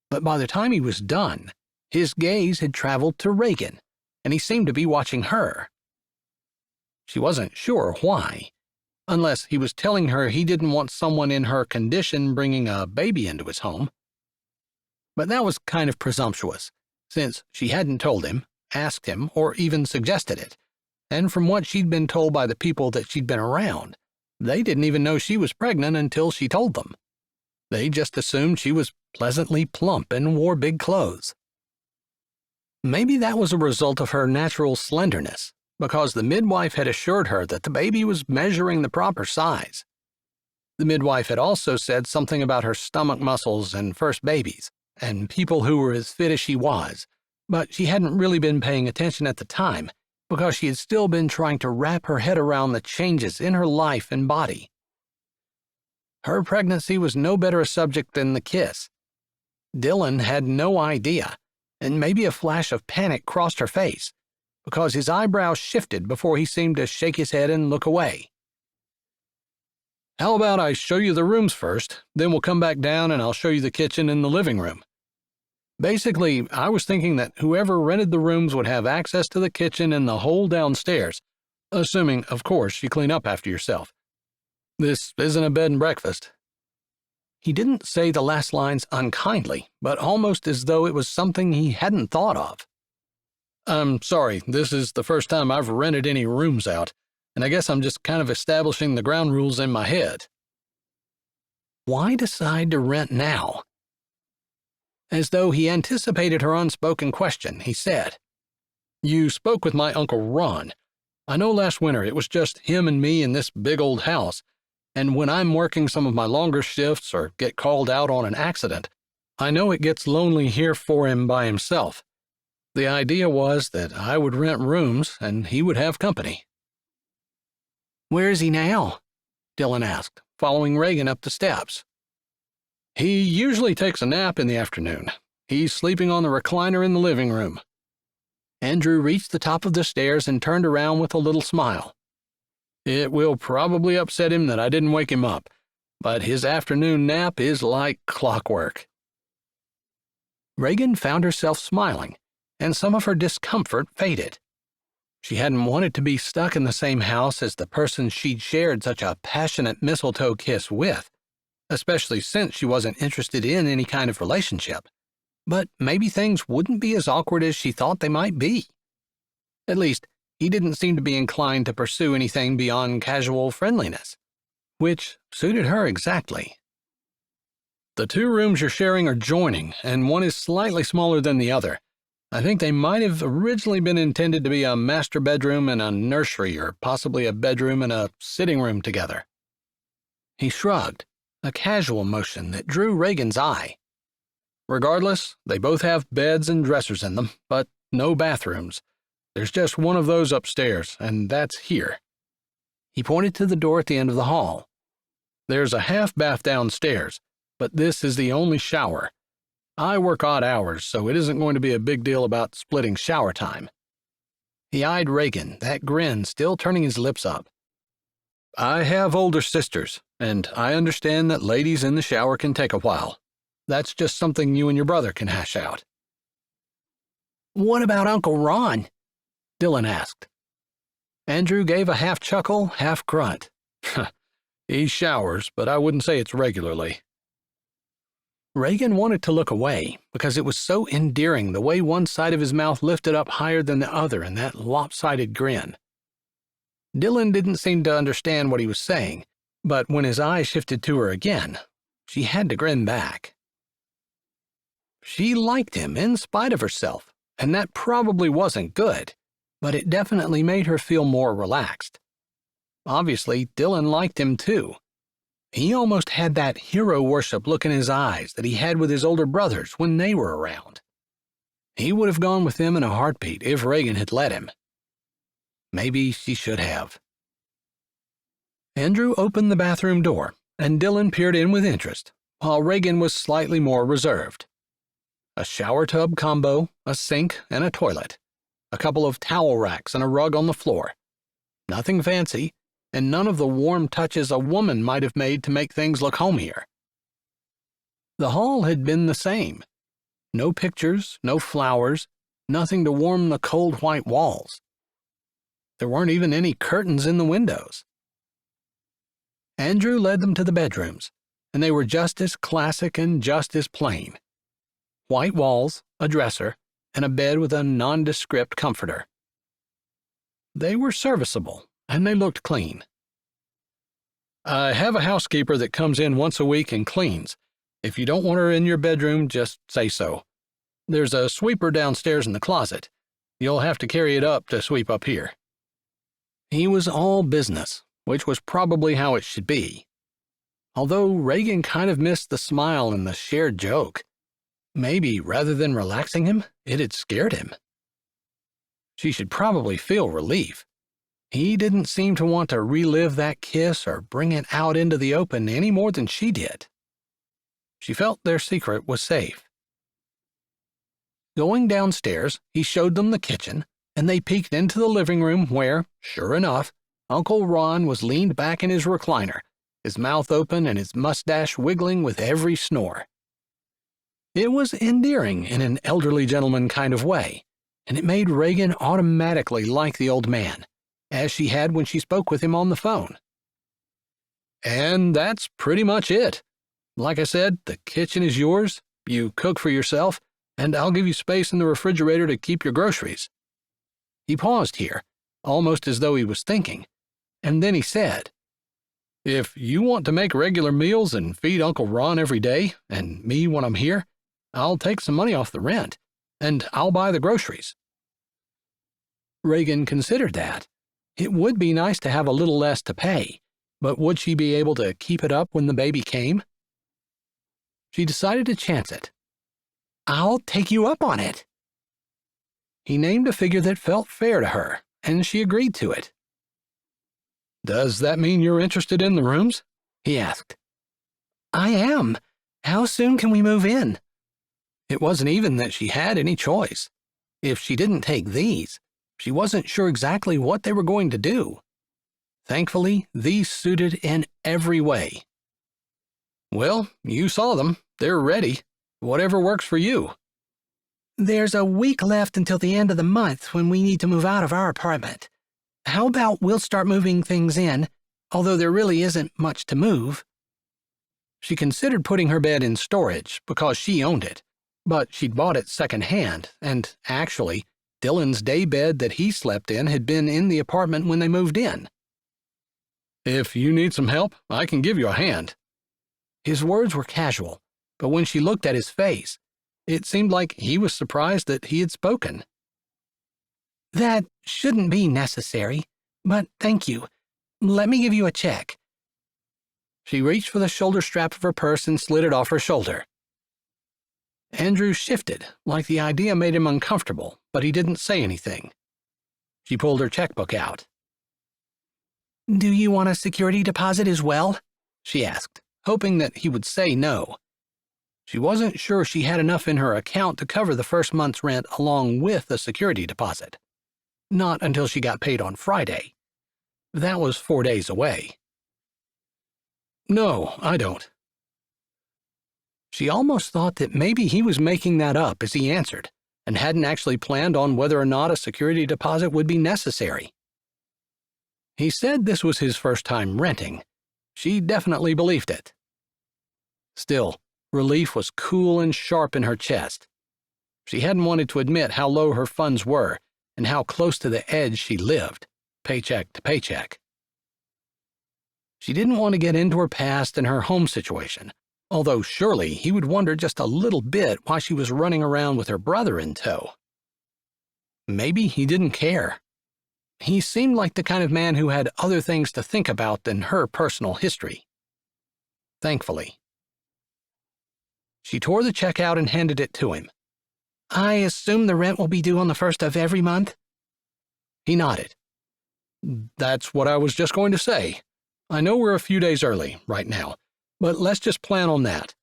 but by the time he was done, his gaze had traveled to Reagan, and he seemed to be watching her. She wasn't sure why, unless he was telling her he didn't want someone in her condition bringing a baby into his home. But that was kind of presumptuous, since she hadn't told him, asked him, or even suggested it, and from what she'd been told by the people that she'd been around, they didn't even know she was pregnant until she told them. They just assumed she was pleasantly plump and wore big clothes. Maybe that was a result of her natural slenderness, because the midwife had assured her that the baby was measuring the proper size. The midwife had also said something about her stomach muscles and first babies, and people who were as fit as she was, but she hadn't really been paying attention at the time, because she had still been trying to wrap her head around the changes in her life and body. Her pregnancy was no better a subject than the kiss. Dylan had no idea, and maybe a flash of panic crossed her face, because his eyebrows shifted before he seemed to shake his head and look away. "How about I show you the rooms first, then we'll come back down and I'll show you the kitchen and the living room. Basically, I was thinking that whoever rented the rooms would have access to the kitchen and the whole downstairs, assuming, of course, you clean up after yourself. This isn't a bed and breakfast." He didn't say the last lines unkindly, but almost as though it was something he hadn't thought of. "I'm sorry, this is the first time I've rented any rooms out, and I guess I'm just kind of establishing the ground rules in my head." Why decide to rent now? As though he anticipated her unspoken question, he said, "You spoke with my Uncle Ron. I know last winter it was just him and me in this big old house, and when I'm working some of my longer shifts or get called out on an accident, I know it gets lonely here for him by himself. The idea was that I would rent rooms and he would have company." "Where is he now?" Dylan asked, following Reagan up the steps. He usually takes a nap in the afternoon. He's sleeping on the recliner in the living room. Andrew reached the top of the stairs and turned around with a little smile. It will probably upset him that I didn't wake him up, but his afternoon nap is like clockwork. Reagan found herself smiling, and some of her discomfort faded. She hadn't wanted to be stuck in the same house as the person she'd shared such a passionate mistletoe kiss with, especially since she wasn't interested in any kind of relationship. But maybe things wouldn't be as awkward as she thought they might be. At least, he didn't seem to be inclined to pursue anything beyond casual friendliness, which suited her exactly. The two rooms you're sharing are joining, and one is slightly smaller than the other. I think they might have originally been intended to be a master bedroom and a nursery, or possibly a bedroom and a sitting room together. He shrugged, a casual motion that drew Reagan's eye. Regardless, they both have beds and dressers in them, but no bathrooms. There's just one of those upstairs, and that's here. He pointed to the door at the end of the hall. There's a half bath downstairs, but this is the only shower. I work odd hours, so it isn't going to be a big deal about splitting shower time. He eyed Reagan, that grin still turning his lips up. I have older sisters, and I understand that ladies in the shower can take a while. That's just something you and your brother can hash out. What about Uncle Ron? Dylan asked. Andrew gave a half chuckle, half grunt. He showers, but I wouldn't say it's regularly. Reagan wanted to look away because it was so endearing the way one side of his mouth lifted up higher than the other in that lopsided grin. Dylan didn't seem to understand what he was saying, but when his eyes shifted to her again, she had to grin back. She liked him in spite of herself, and that probably wasn't good, but it definitely made her feel more relaxed. Obviously, Dylan liked him too. He almost had that hero worship look in his eyes that he had with his older brothers when they were around. He would have gone with them in a heartbeat if Reagan had let him. Maybe she should have. Andrew opened the bathroom door, and Dylan peered in with interest, while Reagan was slightly more reserved. A shower tub combo, a sink, and a toilet. A couple of towel racks and a rug on the floor. Nothing fancy, and none of the warm touches a woman might have made to make things look homier. The hall had been the same. No pictures, no flowers, nothing to warm the cold white walls. There weren't even any curtains in the windows. Andrew led them to the bedrooms, and they were just as classic and just as plain. White walls, a dresser, and a bed with a nondescript comforter. They were serviceable, and they looked clean. I have a housekeeper that comes in once a week and cleans. If you don't want her in your bedroom, just say so. There's a sweeper downstairs in the closet. You'll have to carry it up to sweep up here. He was all business, which was probably how it should be. Although Reagan kind of missed the smile and the shared joke. Maybe, rather than relaxing him, it had scared him. She should probably feel relief. He didn't seem to want to relive that kiss or bring it out into the open any more than she did. She felt their secret was safe. Going downstairs, he showed them the kitchen, and they peeked into the living room where, sure enough, Uncle Ron was leaned back in his recliner, his mouth open and his mustache wiggling with every snore. It was endearing in an elderly gentleman kind of way, and it made Reagan automatically like the old man, as she had when she spoke with him on the phone. And that's pretty much it. Like I said, the kitchen is yours, you cook for yourself, and I'll give you space in the refrigerator to keep your groceries. He paused here, almost as though he was thinking, and then he said, If you want to make regular meals and feed Uncle Ron every day, and me when I'm here, I'll take some money off the rent, and I'll buy the groceries. Reagan considered that. It would be nice to have a little less to pay, but would she be able to keep it up when the baby came? She decided to chance it. I'll take you up on it. He named a figure that felt fair to her, and she agreed to it. Does that mean you're interested in the rooms? He asked. I am. How soon can we move in? It wasn't even that she had any choice. If she didn't take these, she wasn't sure exactly what they were going to do. Thankfully, these suited in every way. Well, you saw them. They're ready. Whatever works for you. There's a week left until the end of the month when we need to move out of our apartment. How about we'll start moving things in, although there really isn't much to move? She considered putting her bed in storage because she owned it, but she'd bought it secondhand, and actually, Dylan's day bed that he slept in had been in the apartment when they moved in. If you need some help, I can give you a hand. His words were casual, but when she looked at his face, it seemed like he was surprised that he had spoken. That shouldn't be necessary, but thank you. Let me give you a check. She reached for the shoulder strap of her purse and slid it off her shoulder. Andrew shifted, like the idea made him uncomfortable, but he didn't say anything. She pulled her checkbook out. Do you want a security deposit as well? She asked, hoping that he would say no. She wasn't sure she had enough in her account to cover the first month's rent along with a security deposit. Not until she got paid on Friday. That was 4 days away. No, I don't. She almost thought that maybe he was making that up as he answered, and hadn't actually planned on whether or not a security deposit would be necessary. He said this was his first time renting. She definitely believed it. Still, relief was cool and sharp in her chest. She hadn't wanted to admit how low her funds were and how close to the edge she lived, paycheck to paycheck. She didn't want to get into her past and her home situation, although surely he would wonder just a little bit why she was running around with her brother in tow. Maybe he didn't care. He seemed like the kind of man who had other things to think about than her personal history. Thankfully. She tore the check out and handed it to him. I assume the rent will be due on the 1st of every month? He nodded. That's what I was just going to say. I know we're a few days early right now, but let's just plan on that.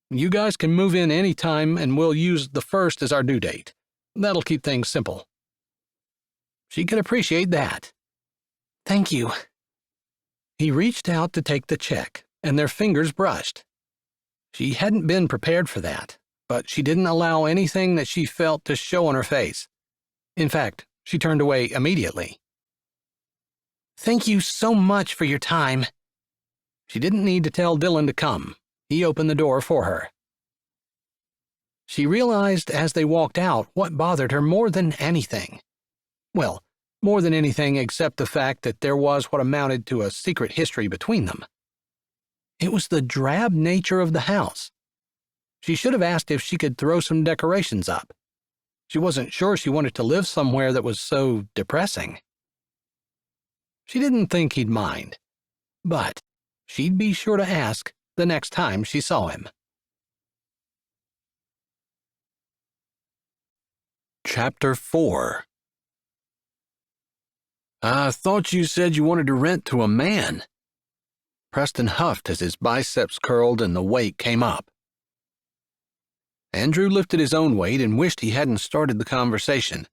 You guys can move in any time and we'll use the 1st as our due date. That'll keep things simple. She could appreciate that. Thank you. He reached out to take the check, and their fingers brushed. She hadn't been prepared for that, but she didn't allow anything that she felt to show on her face. In fact, she turned away immediately. Thank you so much for your time. She didn't need to tell Dylan to come. He opened the door for her. She realized as they walked out what bothered her more than anything. Well, more than anything except the fact that there was what amounted to a secret history between them. It was the drab nature of the house. She should have asked if she could throw some decorations up. She wasn't sure she wanted to live somewhere that was so depressing. She didn't think he'd mind, but she'd be sure to ask the next time she saw him. Chapter 4. I thought you said you wanted to rent to a man. Preston huffed as his biceps curled and the weight came up. Andrew lifted his own weight and wished he hadn't started the conversation.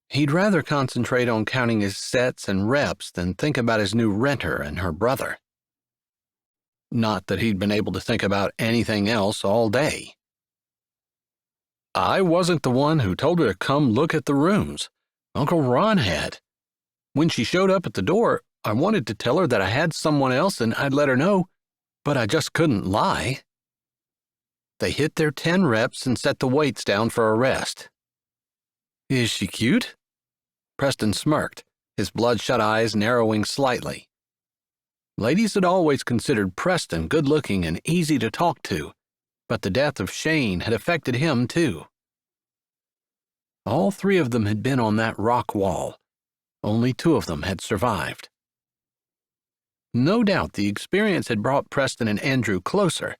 He'd rather concentrate on counting his sets and reps than think about his new renter and her brother. Not that he'd been able to think about anything else all day. I wasn't the one who told her to come look at the rooms. Uncle Ron had. When she showed up at the door, I wanted to tell her that I had someone else and I'd let her know, but I just couldn't lie. They hit their 10 reps and set the weights down for a rest. Is she cute? Preston smirked, his bloodshot eyes narrowing slightly. Ladies had always considered Preston good-looking and easy to talk to, but the death of Shane had affected him too. All 3 of them had been on that rock wall. Only 2 of them had survived. No doubt the experience had brought Preston and Andrew closer,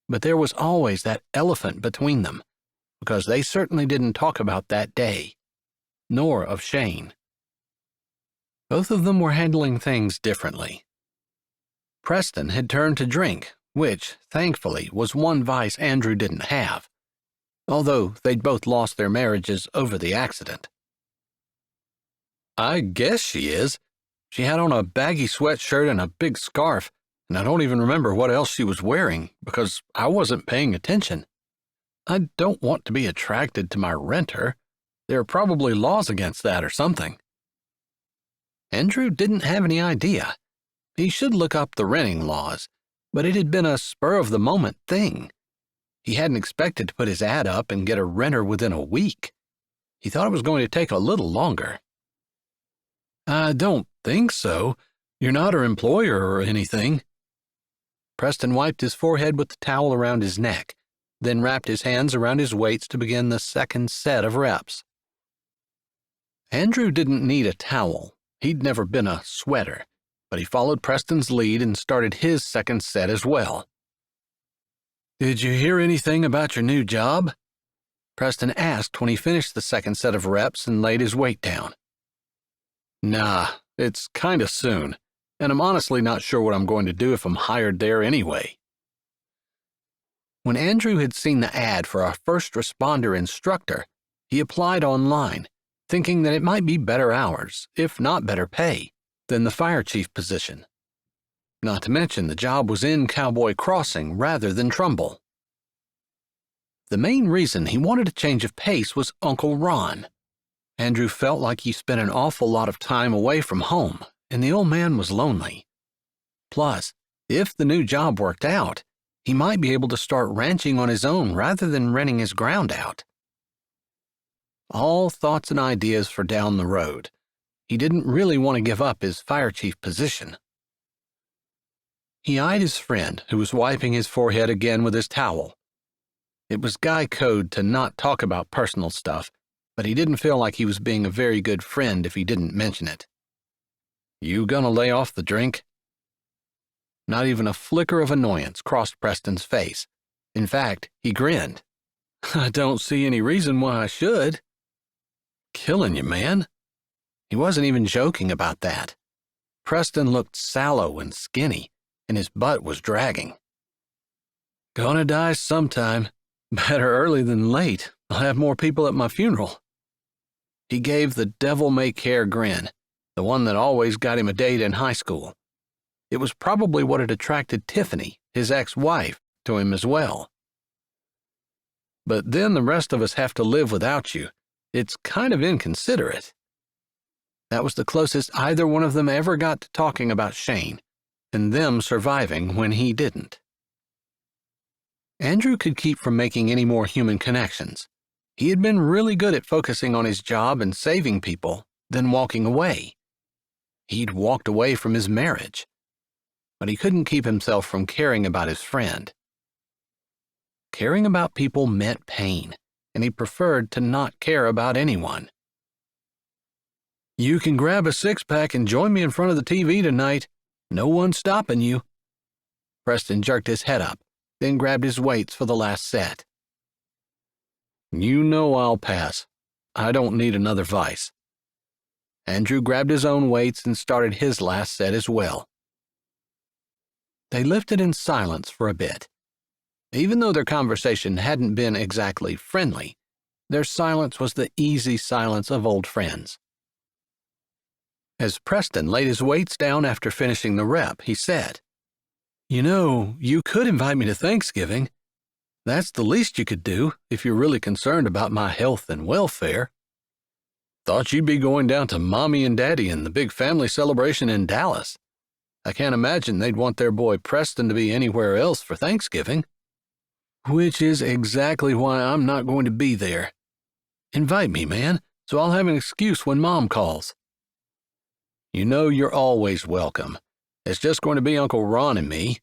but there was always that elephant between them, because they certainly didn't talk about that day, nor of Shane. Both of them were handling things differently. Preston had turned to drink, which, thankfully, was one vice Andrew didn't have, although they'd both lost their marriages over the accident. I guess she is. She had on a baggy sweatshirt and a big scarf, and I don't even remember what else she was wearing because I wasn't paying attention. I don't want to be attracted to my renter. There are probably laws against that or something. Andrew didn't have any idea. He should look up the renting laws, but it had been a spur-of-the-moment thing. He hadn't expected to put his ad up and get a renter within a week. He thought it was going to take a little longer. I don't think so. You're not her employer or anything. Preston wiped his forehead with the towel around his neck, then wrapped his hands around his weights to begin the second set of reps. Andrew didn't need a towel. He'd never been a sweater, but he followed Preston's lead and started his second set as well. Did you hear anything about your new job? Preston asked when he finished the second set of reps and laid his weight down. Nah, it's kinda soon, and I'm honestly not sure what I'm going to do if I'm hired there anyway. When Andrew had seen the ad for a first responder instructor, he applied online, thinking that it might be better hours, if not better pay, than the fire chief position. Not to mention the job was in Cowboy Crossing rather than Trumbull. The main reason he wanted a change of pace was Uncle Ron. Andrew felt like he spent an awful lot of time away from home, and the old man was lonely. Plus, if the new job worked out, he might be able to start ranching on his own rather than renting his ground out. All thoughts and ideas for down the road. He didn't really want to give up his fire chief position. He eyed his friend, who was wiping his forehead again with his towel. It was guy code to not talk about personal stuff, but he didn't feel like he was being a very good friend if he didn't mention it. You gonna lay off the drink? Not even a flicker of annoyance crossed Preston's face. In fact, he grinned. I don't see any reason why I should. Killing you, man. He wasn't even joking about that. Preston looked sallow and skinny, and his butt was dragging. Gonna die sometime. Better early than late. I'll have more people at my funeral. He gave the devil-may-care grin, the one that always got him a date in high school. It was probably what had attracted Tiffany, his ex-wife, to him as well. But then the rest of us have to live without you. It's kind of inconsiderate. That was the closest either one of them ever got to talking about Shane, and them surviving when he didn't. Andrew could keep from making any more human connections. He had been really good at focusing on his job and saving people, then walking away. He'd walked away from his marriage, but he couldn't keep himself from caring about his friend. Caring about people meant pain, and he preferred to not care about anyone. You can grab a six-pack and join me in front of the TV tonight. No one's stopping you. Preston jerked his head up, then grabbed his weights for the last set. You know I'll pass. I don't need another vice. Andrew grabbed his own weights and started his last set as well. They lifted in silence for a bit. Even though their conversation hadn't been exactly friendly, their silence was the easy silence of old friends. As Preston laid his weights down after finishing the rep, he said, You know, you could invite me to Thanksgiving. That's the least you could do if you're really concerned about my health and welfare. Thought you'd be going down to Mommy and Daddy and the big family celebration in Dallas. I can't imagine they'd want their boy Preston to be anywhere else for Thanksgiving. Which is exactly why I'm not going to be there. Invite me, man, so I'll have an excuse when Mom calls. You know you're always welcome. It's just going to be Uncle Ron and me.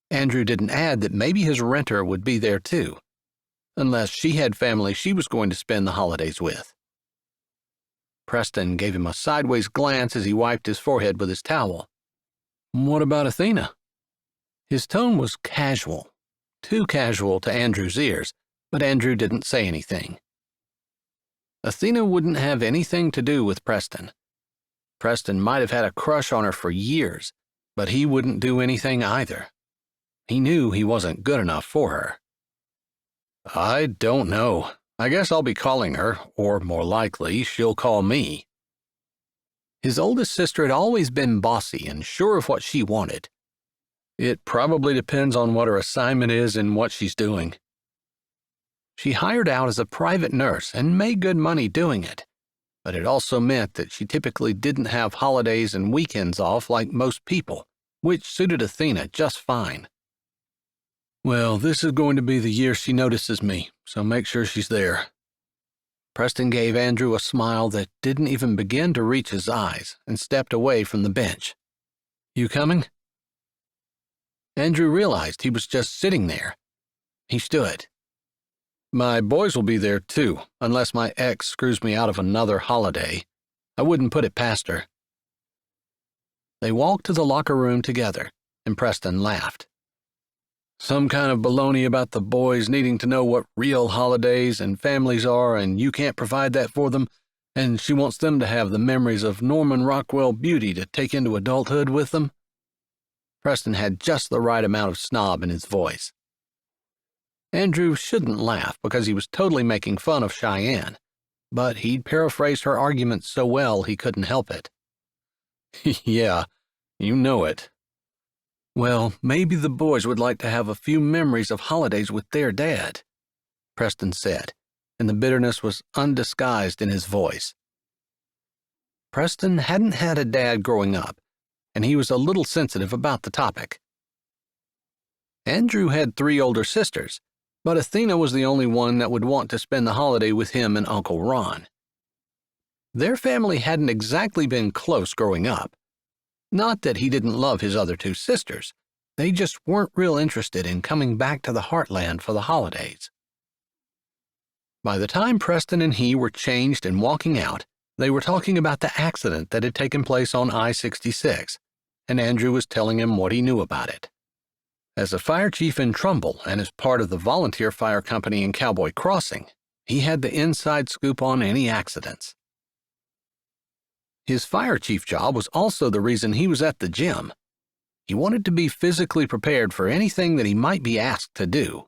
Andrew didn't add that maybe his renter would be there too, unless she had family she was going to spend the holidays with. Preston gave him a sideways glance as he wiped his forehead with his towel. What about Athena? His tone was casual, too casual to Andrew's ears, but Andrew didn't say anything. Athena wouldn't have anything to do with Preston. Preston might have had a crush on her for years, but he wouldn't do anything either. He knew he wasn't good enough for her. I don't know. I guess I'll be calling her, or more likely, she'll call me. His oldest sister had always been bossy and sure of what she wanted. It probably depends on what her assignment is and what she's doing. She hired out as a private nurse and made good money doing it, but it also meant that she typically didn't have holidays and weekends off like most people, which suited Athena just fine. Well, this is going to be the year she notices me, so make sure she's there. Preston gave Andrew a smile that didn't even begin to reach his eyes and stepped away from the bench. You coming? Andrew realized he was just sitting there. He stood. My boys will be there too, unless my ex screws me out of another holiday. I wouldn't put it past her. They walked to the locker room together, and Preston laughed. Some kind of baloney about the boys needing to know what real holidays and families are, and you can't provide that for them, and she wants them to have the memories of Norman Rockwell beauty to take into adulthood with them. Preston had just the right amount of snob in his voice. Andrew shouldn't laugh because he was totally making fun of Cheyenne, but he'd paraphrased her argument so well he couldn't help it. Yeah, you know it. Well, maybe the boys would like to have a few memories of holidays with their dad, Preston said, and the bitterness was undisguised in his voice. Preston hadn't had a dad growing up, and he was a little sensitive about the topic. Andrew had 3 older sisters, but Athena was the only one that would want to spend the holiday with him and Uncle Ron. Their family hadn't exactly been close growing up. Not that he didn't love his other 2 sisters, they just weren't real interested in coming back to the heartland for the holidays. By the time Preston and he were changed and walking out, they were talking about the accident that had taken place on I-66, and Andrew was telling him what he knew about it. As a fire chief in Trumbull and as part of the volunteer fire company in Cowboy Crossing, he had the inside scoop on any accidents. His fire chief job was also the reason he was at the gym. He wanted to be physically prepared for anything that he might be asked to do.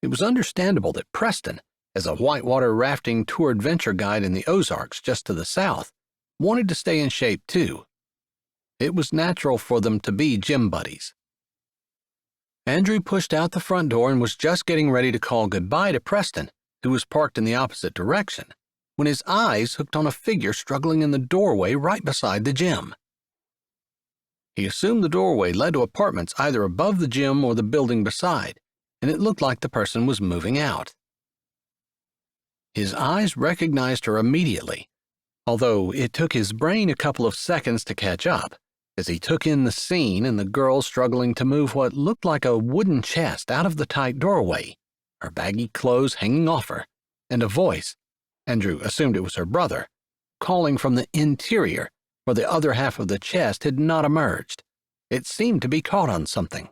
It was understandable that Preston, as a whitewater rafting tour adventure guide in the Ozarks just to the south, wanted to stay in shape too. It was natural for them to be gym buddies. Andrew pushed out the front door and was just getting ready to call goodbye to Preston, who was parked in the opposite direction, when his eyes hooked on a figure struggling in the doorway right beside the gym. He assumed the doorway led to apartments either above the gym or the building beside, and it looked like the person was moving out. His eyes recognized her immediately, although it took his brain a couple of seconds to catch up, as he took in the scene and the girl struggling to move what looked like a wooden chest out of the tight doorway, her baggy clothes hanging off her, and a voice, Andrew assumed it was her brother, calling from the interior where the other half of the chest had not emerged. It seemed to be caught on something.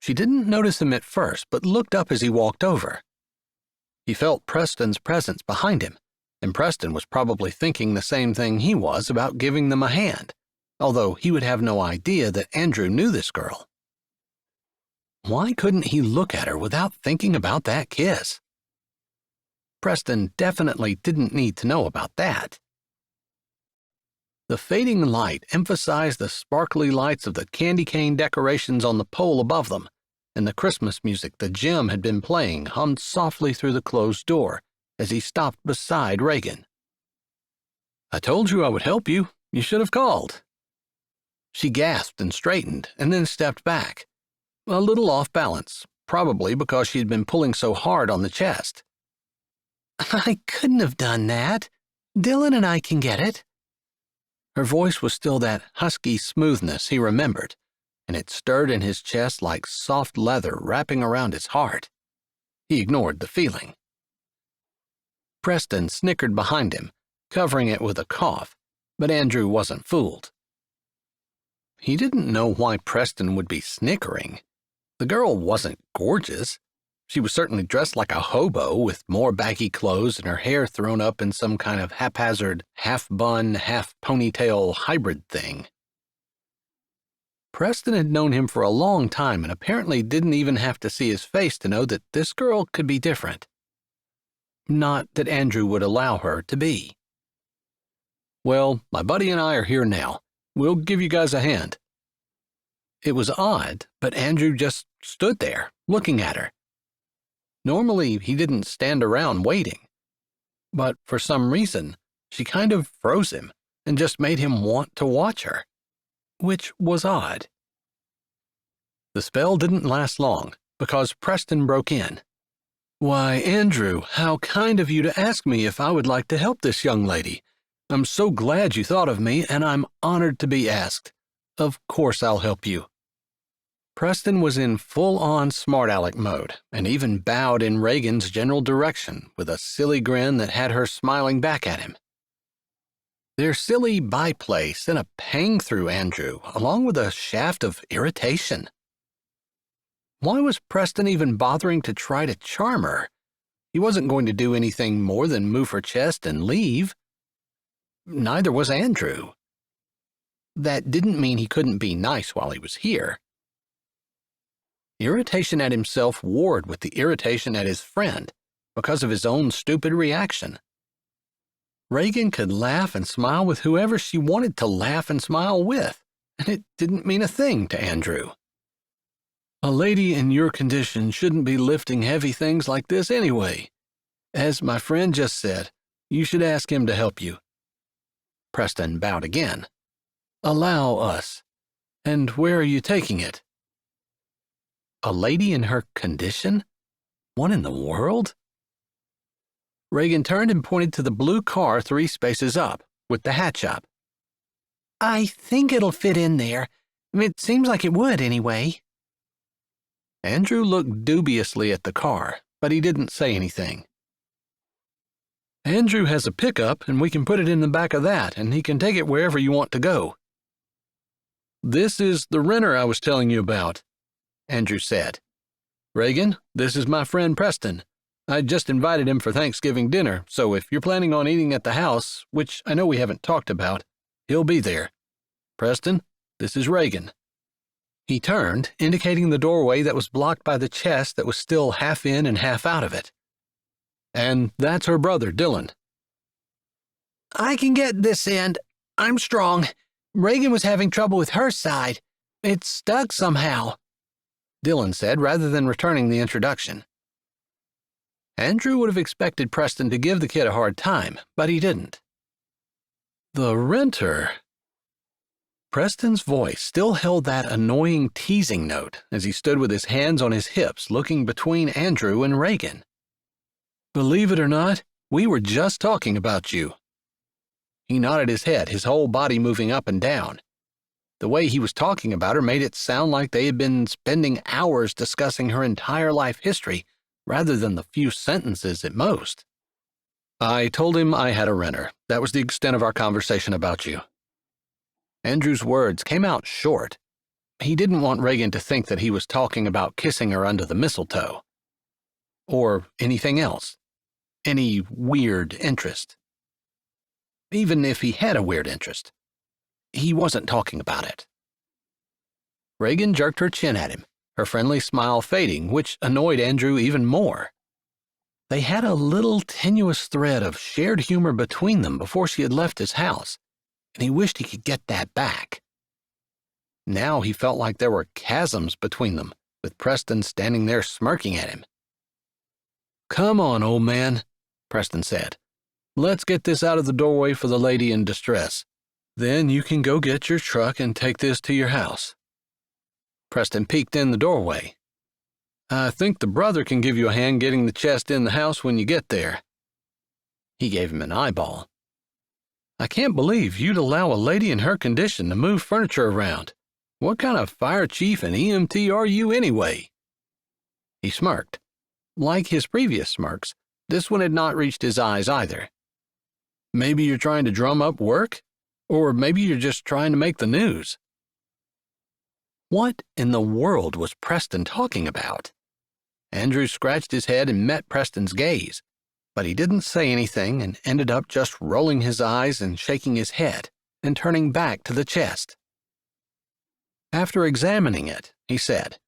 She didn't notice him at first, but looked up as he walked over. He felt Preston's presence behind him, and Preston was probably thinking the same thing he was about giving them a hand, although he would have no idea that Andrew knew this girl. Why couldn't he look at her without thinking about that kiss? Preston definitely didn't need to know about that. The fading light emphasized the sparkly lights of the candy cane decorations on the pole above them, and the Christmas music the gym had been playing hummed softly through the closed door as he stopped beside Reagan. I told you I would help you. You should have called. She gasped and straightened, and then stepped back, a little off balance, probably because she had been pulling so hard on the chest. I couldn't have done that. Dylan and I can get it. Her voice was still that husky smoothness he remembered, and it stirred in his chest like soft leather wrapping around his heart. He ignored the feeling. Preston snickered behind him, covering it with a cough, but Andrew wasn't fooled. He didn't know why Preston would be snickering. The girl wasn't gorgeous. She was certainly dressed like a hobo with more baggy clothes and her hair thrown up in some kind of haphazard, half-bun, half-ponytail hybrid thing. Preston had known him for a long time and apparently didn't even have to see his face to know that this girl could be different. Not that Andrew would allow her to be. "Well, my buddy and I are here now. We'll give you guys a hand." It was odd, but Andrew just stood there, looking at her. Normally, he didn't stand around waiting. But for some reason, she kind of froze him and just made him want to watch her, which was odd. The spell didn't last long, because Preston broke in. "Why, Andrew, how kind of you to ask me if I would like to help this young lady. I'm so glad you thought of me, and I'm honored to be asked. Of course I'll help you." Preston was in full-on smart-aleck mode, and even bowed in Reagan's general direction with a silly grin that had her smiling back at him. Their silly byplay sent a pang through Andrew, along with a shaft of irritation. Why was Preston even bothering to try to charm her? He wasn't going to do anything more than move her chest and leave. Neither was Andrew. That didn't mean he couldn't be nice while he was here. Irritation at himself warred with the irritation at his friend because of his own stupid reaction. Reagan could laugh and smile with whoever she wanted to laugh and smile with, and it didn't mean a thing to Andrew. "A lady in your condition shouldn't be lifting heavy things like this anyway. As my friend just said, you should ask him to help you." Preston bowed again. "Allow us. And where are you taking it?" A lady in her condition? What in the world? Reagan turned and pointed to the blue car 3 spaces up, with the hatch up. "I think it'll fit in there. It seems like it would, anyway." Andrew looked dubiously at the car, but he didn't say anything. "Andrew has a pickup, and we can put it in the back of that, and he can take it wherever you want to go." "This is the renter I was telling you about," Andrew said. "Reagan, this is my friend Preston. I just invited him for Thanksgiving dinner, so if you're planning on eating at the house, which I know we haven't talked about, he'll be there. Preston, this is Reagan." He turned, indicating the doorway that was blocked by the chest that was still half in and half out of it. "And that's her brother, Dylan." "I can get this end. I'm strong. Reagan was having trouble with her side. It's stuck somehow," Dylan said, rather than returning the introduction. Andrew would have expected Preston to give the kid a hard time, but he didn't. "The renter." Preston's voice still held that annoying teasing note as he stood with his hands on his hips looking between Andrew and Reagan. "Believe it or not, we were just talking about you." He nodded his head, his whole body moving up and down. The way he was talking about her made it sound like they had been spending hours discussing her entire life history, rather than the few sentences at most. "I told him I had a renter. That was the extent of our conversation about you." Andrew's words came out short. He didn't want Reagan to think that he was talking about kissing her under the mistletoe. Or anything else. Any weird interest. Even if he had a weird interest. He wasn't talking about it. Reagan jerked her chin at him, her friendly smile fading, which annoyed Andrew even more. They had a little tenuous thread of shared humor between them before she had left his house, and he wished he could get that back. Now he felt like there were chasms between them, with Preston standing there smirking at him. "Come on, old man," Preston said. "Let's get this out of the doorway for the lady in distress. Then you can go get your truck and take this to your house." Preston peeked in the doorway. "I think the brother can give you a hand getting the chest in the house when you get there." He gave him an eyeball. "I can't believe you'd allow a lady in her condition to move furniture around. What kind of fire chief and EMT are you anyway?" He smirked. Like his previous smirks, this one had not reached his eyes either. "Maybe you're trying to drum up work? Or maybe you're just trying to make the news." What in the world was Preston talking about? Andrew scratched his head and met Preston's gaze, but he didn't say anything and ended up just rolling his eyes and shaking his head and turning back to the chest. After examining it, he said,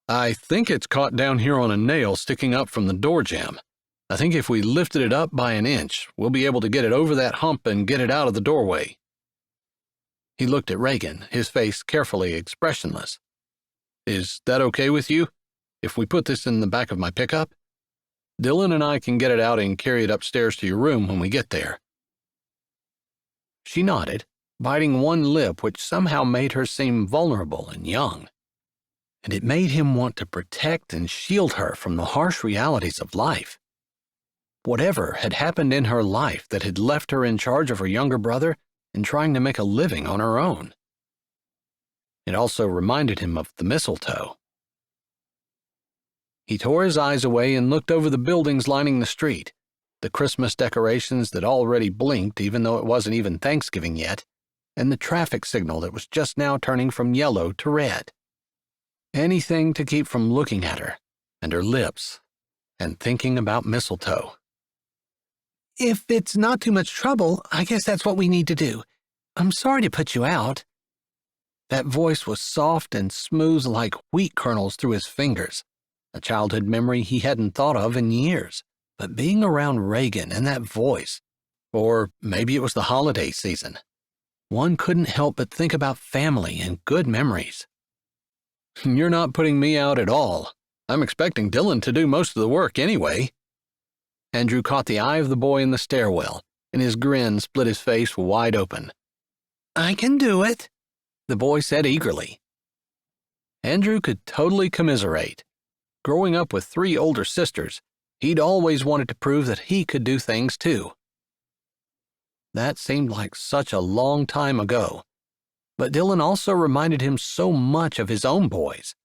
"I think it's caught down here on a nail sticking up from the door jamb. I think if we lifted it up by an inch, we'll be able to get it over that hump and get it out of the doorway." He looked at Reagan, his face carefully expressionless. "Is that okay with you? If we put this in the back of my pickup? Dylan and I can get it out and carry it upstairs to your room when we get there." She nodded, biting one lip which somehow made her seem vulnerable and young. And it made him want to protect and shield her from the harsh realities of life. Whatever had happened in her life that had left her in charge of her younger brother and trying to make a living on her own. It also reminded him of the mistletoe. He tore his eyes away and looked over the buildings lining the street, the Christmas decorations that already blinked even though it wasn't even Thanksgiving yet, and the traffic signal that was just now turning from yellow to red. Anything to keep from looking at her, and her lips, and thinking about mistletoe. "If it's not too much trouble, I guess that's what we need to do. I'm sorry to put you out." That voice was soft and smooth like wheat kernels through his fingers, a childhood memory he hadn't thought of in years. But being around Reagan and that voice, or maybe it was the holiday season, one couldn't help but think about family and good memories. "You're not putting me out at all. I'm expecting Dylan to do most of the work anyway." Andrew caught the eye of the boy in the stairwell, and his grin split his face wide open. "I can do it," the boy said eagerly. Andrew could totally commiserate. Growing up with 3 older sisters, he'd always wanted to prove that he could do things too. That seemed like such a long time ago, but Dylan also reminded him so much of his own boys.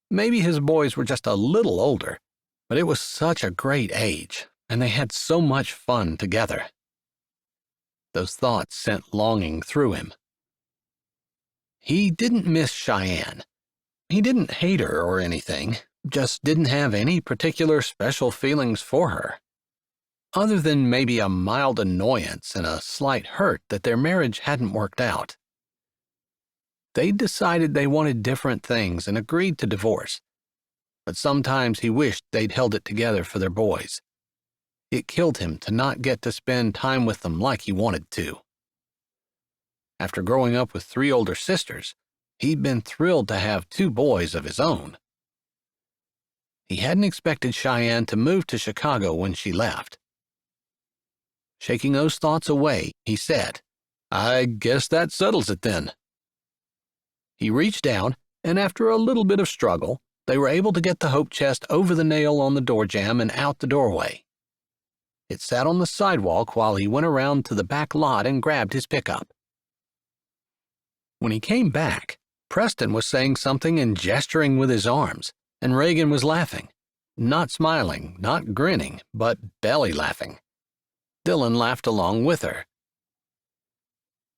Maybe his boys were just a little older, but it was such a great age, and they had so much fun together. Those thoughts sent longing through him. He didn't miss Cheyenne. He didn't hate her or anything, just didn't have any particular special feelings for her, other than maybe a mild annoyance and a slight hurt that their marriage hadn't worked out. They'd decided they wanted different things and agreed to divorce, but sometimes he wished they'd held it together for their boys. It killed him to not get to spend time with them like he wanted to. After growing up with 3 older sisters, he'd been thrilled to have 2 boys of his own. He hadn't expected Cheyenne to move to Chicago when she left. Shaking those thoughts away, he said, "I guess that settles it then." He reached down, and after a little bit of struggle, they were able to get the hope chest over the nail on the door jamb and out the doorway. It sat on the sidewalk while he went around to the back lot and grabbed his pickup. When he came back, Preston was saying something and gesturing with his arms, and Reagan was laughing. Not smiling, not grinning, but belly laughing. Dylan laughed along with her.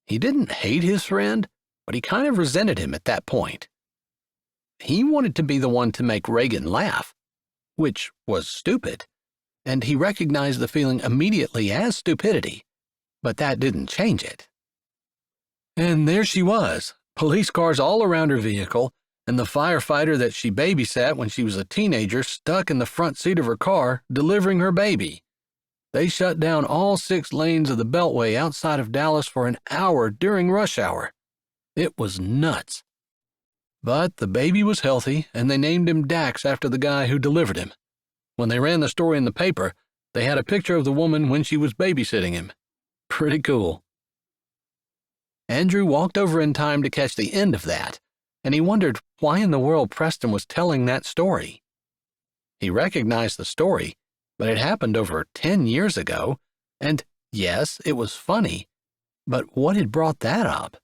He didn't hate his friend, but he kind of resented him at that point. He wanted to be the one to make Reagan laugh, which was stupid, and he recognized the feeling immediately as stupidity, but that didn't change it. And there she was, police cars all around her vehicle, and the firefighter that she babysat when she was a teenager stuck in the front seat of her car delivering her baby. They shut down all 6 lanes of the Beltway outside of Dallas for an hour during rush hour. It was nuts. But the baby was healthy, and they named him Dax after the guy who delivered him. When they ran the story in the paper, they had a picture of the woman when she was babysitting him. Pretty cool. Andrew walked over in time to catch the end of that, and he wondered why in the world Preston was telling that story. He recognized the story, but it happened over 10 years ago, and yes, it was funny, but what had brought that up?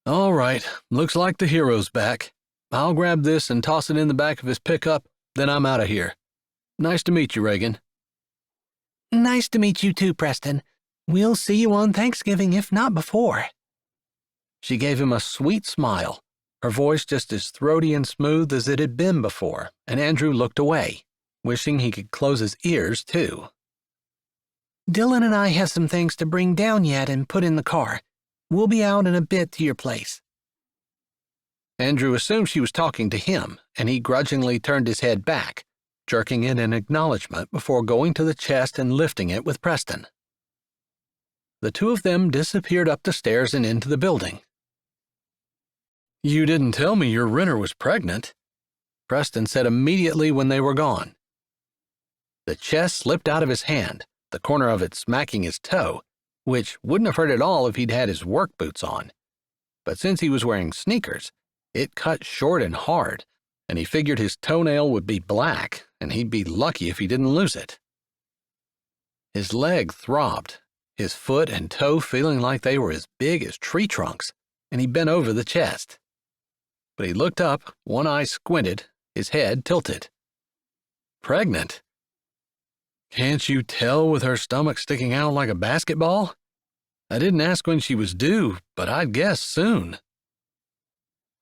All right, looks like the hero's back. I'll grab this and toss it in the back of his pickup, then I'm out of here. Nice to meet you, Reagan. "Nice to meet you too, Preston. We'll see you on Thanksgiving, if not before." She gave him a sweet smile, her voice just as throaty and smooth as it had been before, and Andrew looked away, wishing he could close his ears too. "Dylan and I have some things to bring down yet and put in the car. We'll be out in a bit to your place." Andrew assumed she was talking to him, and he grudgingly turned his head back, jerking it in acknowledgement before going to the chest and lifting it with Preston. The two of them disappeared up the stairs and into the building. "You didn't tell me your renter was pregnant," Preston said immediately when they were gone. The chest slipped out of his hand, the corner of it smacking his toe, which wouldn't have hurt at all if he'd had his work boots on. But since he was wearing sneakers, it cut short and hard, and he figured his toenail would be black, and he'd be lucky if he didn't lose it. His leg throbbed, his foot and toe feeling like they were as big as tree trunks, and he bent over the chest. But he looked up, one eye squinted, his head tilted. "Pregnant? Can't you tell with her stomach sticking out like a basketball? I didn't ask when she was due, but I'd guess soon."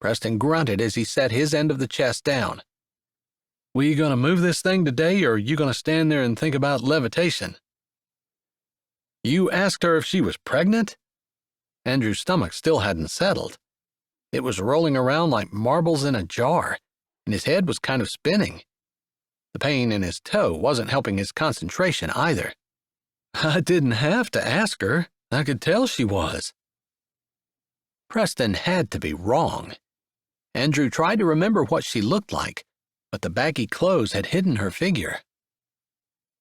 Preston grunted as he set his end of the chest down. "We gonna move this thing today, or you gonna stand there and think about levitation?" "You asked her if she was pregnant?" Andrew's stomach still hadn't settled. It was rolling around like marbles in a jar, and his head was kind of spinning. The pain in his toe wasn't helping his concentration either. "I didn't have to ask her. I could tell she was." Preston had to be wrong. Andrew tried to remember what she looked like, but the baggy clothes had hidden her figure.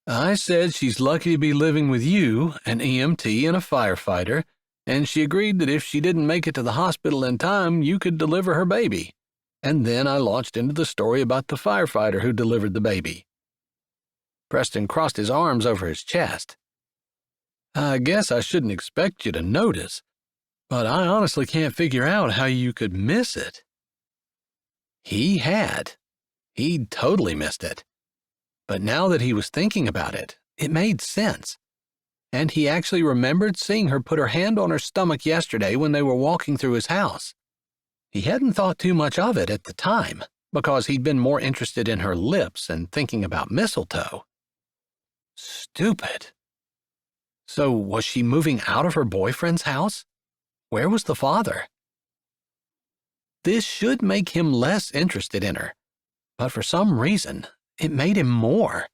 "I said she's lucky to be living with you, an EMT and a firefighter, and she agreed that if she didn't make it to the hospital in time, you could deliver her baby. And then I launched into the story about the firefighter who delivered the baby." Preston crossed his arms over his chest. "I guess I shouldn't expect you to notice, but I honestly can't figure out how you could miss it." He had. He'd totally missed it. But now that he was thinking about it, it made sense. And he actually remembered seeing her put her hand on her stomach yesterday when they were walking through his house. He hadn't thought too much of it at the time, because he'd been more interested in her lips and thinking about mistletoe. Stupid. So was she moving out of her boyfriend's house? Where was the father? This should make him less interested in her, but for some reason, it made him more.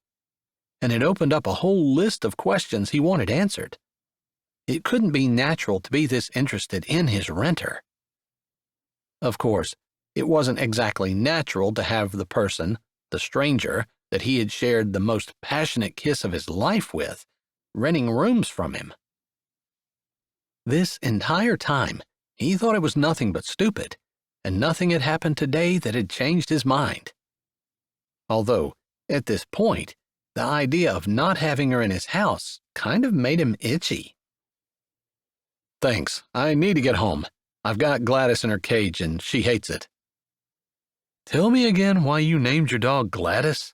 And it opened up a whole list of questions he wanted answered. It couldn't be natural to be this interested in his renter. Of course, it wasn't exactly natural to have the person, the stranger, that he had shared the most passionate kiss of his life with, renting rooms from him. This entire time, he thought it was nothing but stupid, and nothing had happened today that had changed his mind. Although, at this point, the idea of not having her in his house kind of made him itchy. "Thanks, I need to get home. I've got Gladys in her cage and she hates it." "Tell me again why you named your dog Gladys?"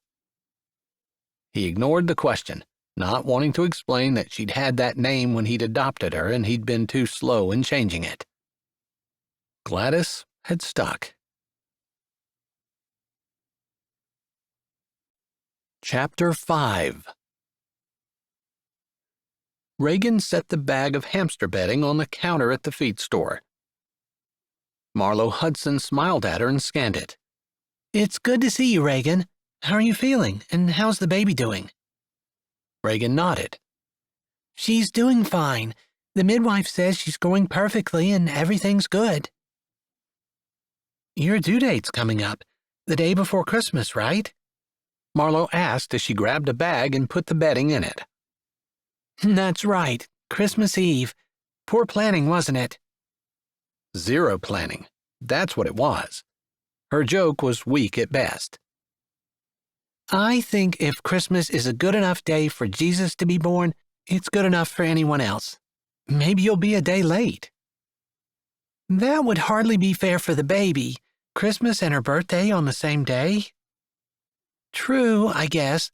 He ignored the question, not wanting to explain that she'd had that name when he'd adopted her and he'd been too slow in changing it. Gladys had stuck. Chapter 5. Reagan set the bag of hamster bedding on the counter at the feed store. Marlo Hudson smiled at her and scanned it. "It's good to see you, Reagan. How are you feeling, and how's the baby doing?" Reagan nodded. "She's doing fine. The midwife says she's growing perfectly and everything's good." "Your due date's coming up, the day before Christmas, right?" Marlo asked as she grabbed a bag and put the bedding in it. "That's right, Christmas Eve. Poor planning, wasn't it?" Zero planning. That's what it was. Her joke was weak at best. "I think if Christmas is a good enough day for Jesus to be born, it's good enough for anyone else. Maybe you'll be a day late." "That would hardly be fair for the baby. Christmas and her birthday on the same day." "True, I guess.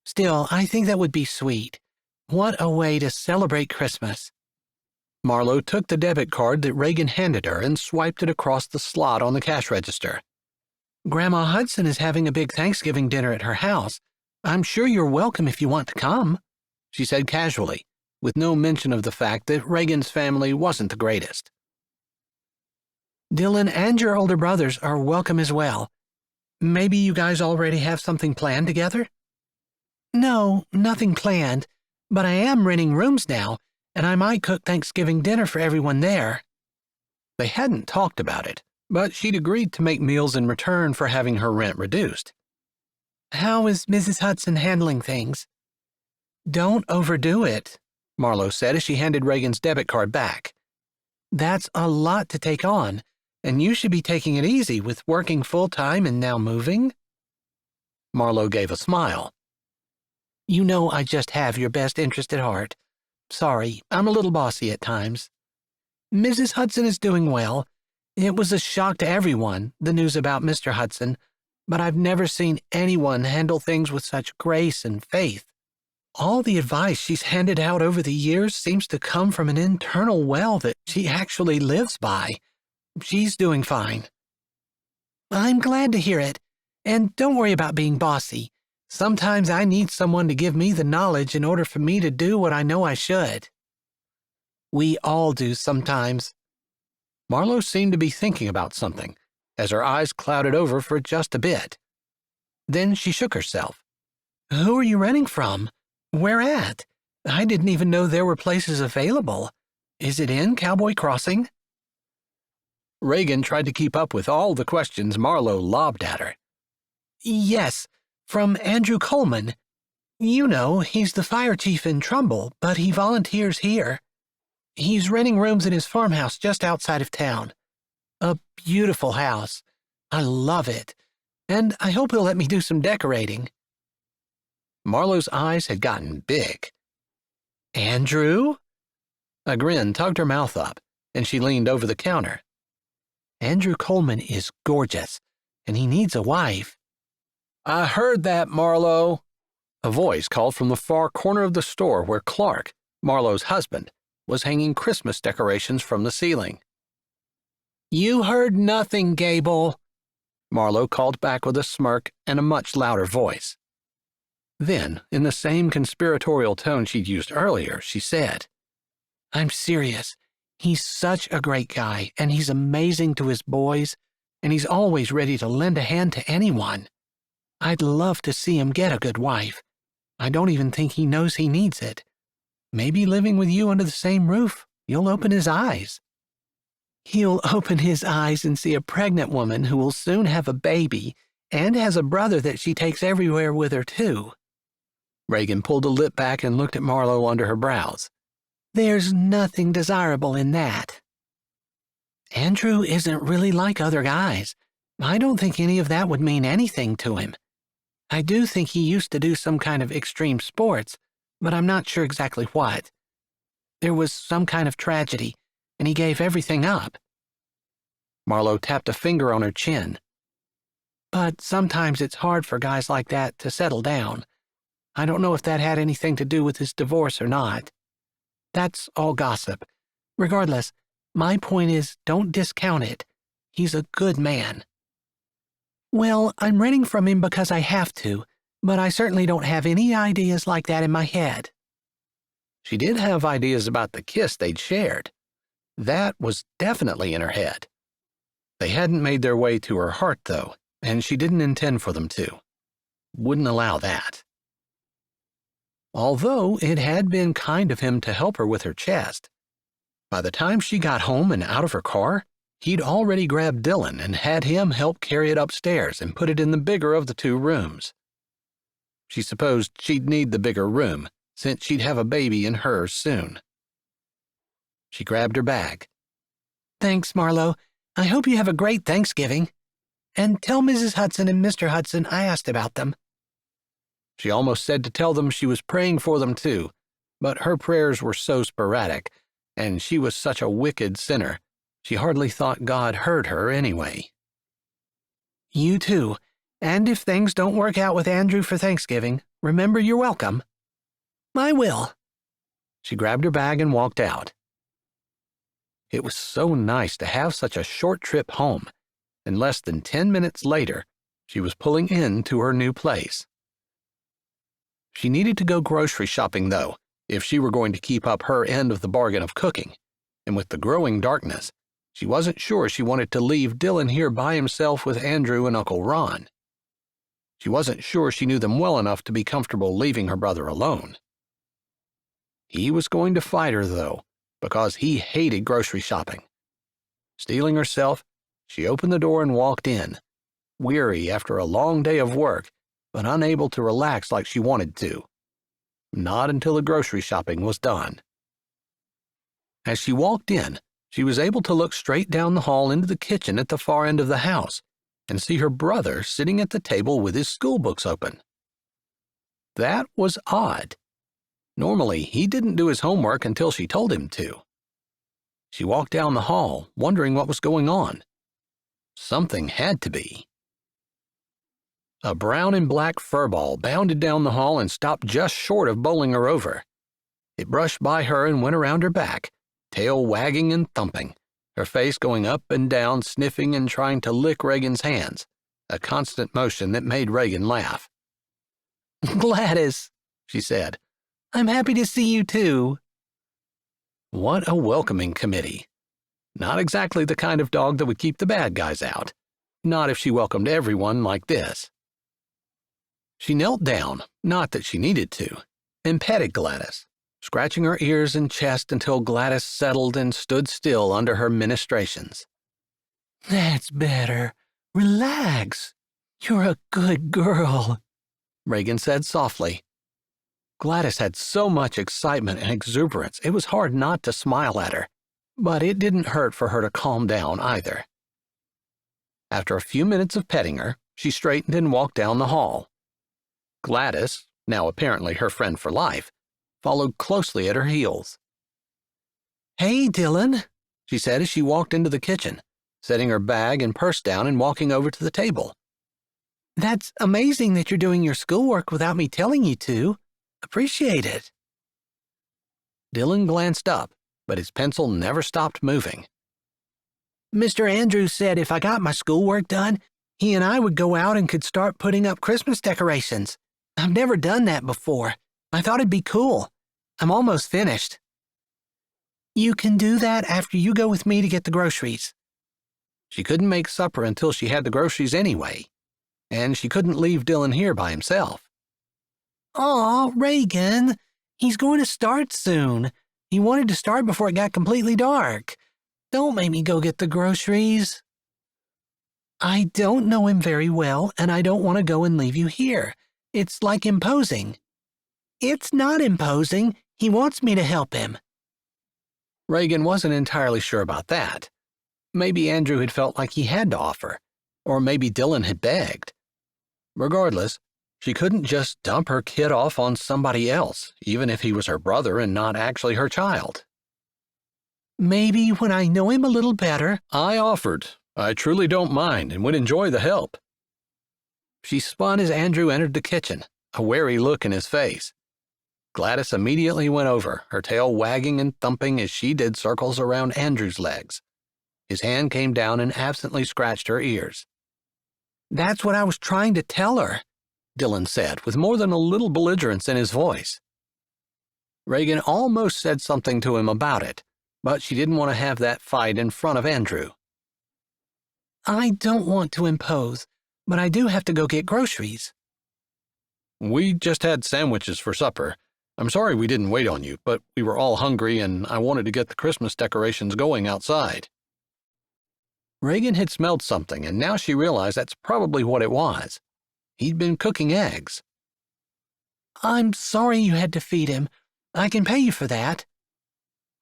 Still, I think that would be sweet. What a way to celebrate Christmas." Marlo took the debit card that Reagan handed her and swiped it across the slot on the cash register. "Grandma Hudson is having a big Thanksgiving dinner at her house. I'm sure you're welcome if you want to come," she said casually, with no mention of the fact that Reagan's family wasn't the greatest. Dylan and your older brothers are welcome as well. Maybe you guys already have something planned together? No, nothing planned, but I am renting rooms now, and I might cook Thanksgiving dinner for everyone there. They hadn't talked about it, but she'd agreed to make meals in return for having her rent reduced. How is Mrs. Hudson handling things? Don't overdo it, Marlowe said as she handed Reagan's debit card back. That's a lot to take on, and you should be taking it easy with working full-time and now moving. Marlowe gave a smile. You know I just have your best interest at heart. Sorry, I'm a little bossy at times. Mrs. Hudson is doing well. It was a shock to everyone, the news about Mr. Hudson, but I've never seen anyone handle things with such grace and faith. All the advice she's handed out over the years seems to come from an internal well that she actually lives by. She's doing fine. I'm glad to hear it, and don't worry about being bossy. Sometimes I need someone to give me the knowledge in order for me to do what I know I should. We all do sometimes. Marlowe seemed to be thinking about something, as her eyes clouded over for just a bit. Then she shook herself. Who are you renting from? Where at? I didn't even know there were places available. Is it in Cowboy Crossing? Reagan tried to keep up with all the questions Marlowe lobbed at her. Yes, from Andrew Coleman. You know, he's the fire chief in Trumbull, but he volunteers here. He's renting rooms in his farmhouse just outside of town. A beautiful house. I love it. And I hope he'll let me do some decorating. Marlowe's eyes had gotten big. Andrew? A grin tugged her mouth up, and she leaned over the counter. Andrew Coleman is gorgeous, and he needs a wife. I heard that, Marlowe. A voice called from the far corner of the store where Clark, Marlowe's husband, was hanging Christmas decorations from the ceiling. You heard nothing, Gable, Marlowe called back with a smirk and a much louder voice. Then, in the same conspiratorial tone she'd used earlier, she said, I'm serious. He's such a great guy, and he's amazing to his boys, and he's always ready to lend a hand to anyone. I'd love to see him get a good wife. I don't even think he knows he needs it. Maybe living with you under the same roof, you'll open his eyes. He'll open his eyes and see a pregnant woman who will soon have a baby and has a brother that she takes everywhere with her, too. Reagan pulled a lip back and looked at Marlowe under her brows. There's nothing desirable in that. Andrew isn't really like other guys. I don't think any of that would mean anything to him. I do think he used to do some kind of extreme sports, but I'm not sure exactly what. There was some kind of tragedy, and he gave everything up. Marlowe tapped a finger on her chin. But sometimes it's hard for guys like that to settle down. I don't know if that had anything to do with his divorce or not. That's all gossip. Regardless, my point is don't discount it. He's a good man. Well, I'm renting from him because I have to, but I certainly don't have any ideas like that in my head. She did have ideas about the kiss they'd shared. That was definitely in her head. They hadn't made their way to her heart, though, and she didn't intend for them to. Wouldn't allow that. Although it had been kind of him to help her with her chest. By the time she got home and out of her car, he'd already grabbed Dylan and had him help carry it upstairs and put it in the bigger of the two rooms. She supposed she'd need the bigger room, since she'd have a baby in hers soon. She grabbed her bag. Thanks, Marlowe. I hope you have a great Thanksgiving. And tell Mrs. Hudson and Mr. Hudson I asked about them. She almost said to tell them she was praying for them too, but her prayers were so sporadic, and she was such a wicked sinner, she hardly thought God heard her anyway. You too, and if things don't work out with Andrew for Thanksgiving, remember you're welcome. I will. She grabbed her bag and walked out. It was so nice to have such a short trip home, and less than 10 minutes later, she was pulling into her new place. She needed to go grocery shopping, though, if she were going to keep up her end of the bargain of cooking, and with the growing darkness, She wasn't sure she wanted to leave Dylan here by himself with Andrew and Uncle Ron. She wasn't sure she knew them well enough to be comfortable leaving her brother alone. He was going to fight her, though, because he hated grocery shopping. Steeling herself, she opened the door and walked in, weary after a long day of work, but unable to relax like she wanted to. Not until the grocery shopping was done. As she walked in, she was able to look straight down the hall into the kitchen at the far end of the house and see her brother sitting at the table with his school books open. That was odd. Normally, he didn't do his homework until she told him to. She walked down the hall, wondering what was going on. Something had to be. A brown and black furball bounded down the hall and stopped just short of bowling her over. It brushed by her and went around her back, tail wagging and thumping, her face going up and down, sniffing and trying to lick Reagan's hands, a constant motion that made Reagan laugh. "Gladys," she said, "I'm happy to see you too." What a welcoming committee. Not exactly the kind of dog that would keep the bad guys out. Not if she welcomed everyone like this. She knelt down, not that she needed to, and petted Gladys, scratching her ears and chest until Gladys settled and stood still under her ministrations. "That's better. Relax. You're a good girl," Reagan said softly. Gladys had so much excitement and exuberance it was hard not to smile at her, but it didn't hurt for her to calm down either. After a few minutes of petting her, she straightened and walked down the hall. Gladys, now apparently her friend for life, followed closely at her heels. "Hey, Dylan," she said as she walked into the kitchen, setting her bag and purse down and walking over to the table. "That's amazing that you're doing your schoolwork without me telling you to. Appreciate it." Dylan glanced up, but his pencil never stopped moving. "Mr. Andrews said if I got my schoolwork done, he and I would go out and could start putting up Christmas decorations. I've never done that before. I thought it'd be cool. I'm almost finished." "You can do that after you go with me to get the groceries." She couldn't make supper until she had the groceries anyway, and she couldn't leave Dylan here by himself. "Aw, Reagan, he's going to start soon. He wanted to start before it got completely dark. Don't make me go get the groceries." "I don't know him very well, and I don't want to go and leave you here. It's like imposing." "It's not imposing. He wants me to help him." Reagan wasn't entirely sure about that. Maybe Andrew had felt like he had to offer, or maybe Dylan had begged. Regardless, she couldn't just dump her kid off on somebody else, even if he was her brother and not actually her child. "Maybe when I know him a little better." "I offered. I truly don't mind and would enjoy the help." She spun as Andrew entered the kitchen, a wary look in his face. Gladys immediately went over, her tail wagging and thumping as she did circles around Andrew's legs. His hand came down and absently scratched her ears. "That's what I was trying to tell her," Dylan said, with more than a little belligerence in his voice. Reagan almost said something to him about it, but she didn't want to have that fight in front of Andrew. "I don't want to impose, but I do have to go get groceries." "We just had sandwiches for supper. I'm sorry we didn't wait on you, but we were all hungry and I wanted to get the Christmas decorations going outside." Reagan had smelled something, and now she realized that's probably what it was. He'd been cooking eggs. "I'm sorry you had to feed him. I can pay you for that."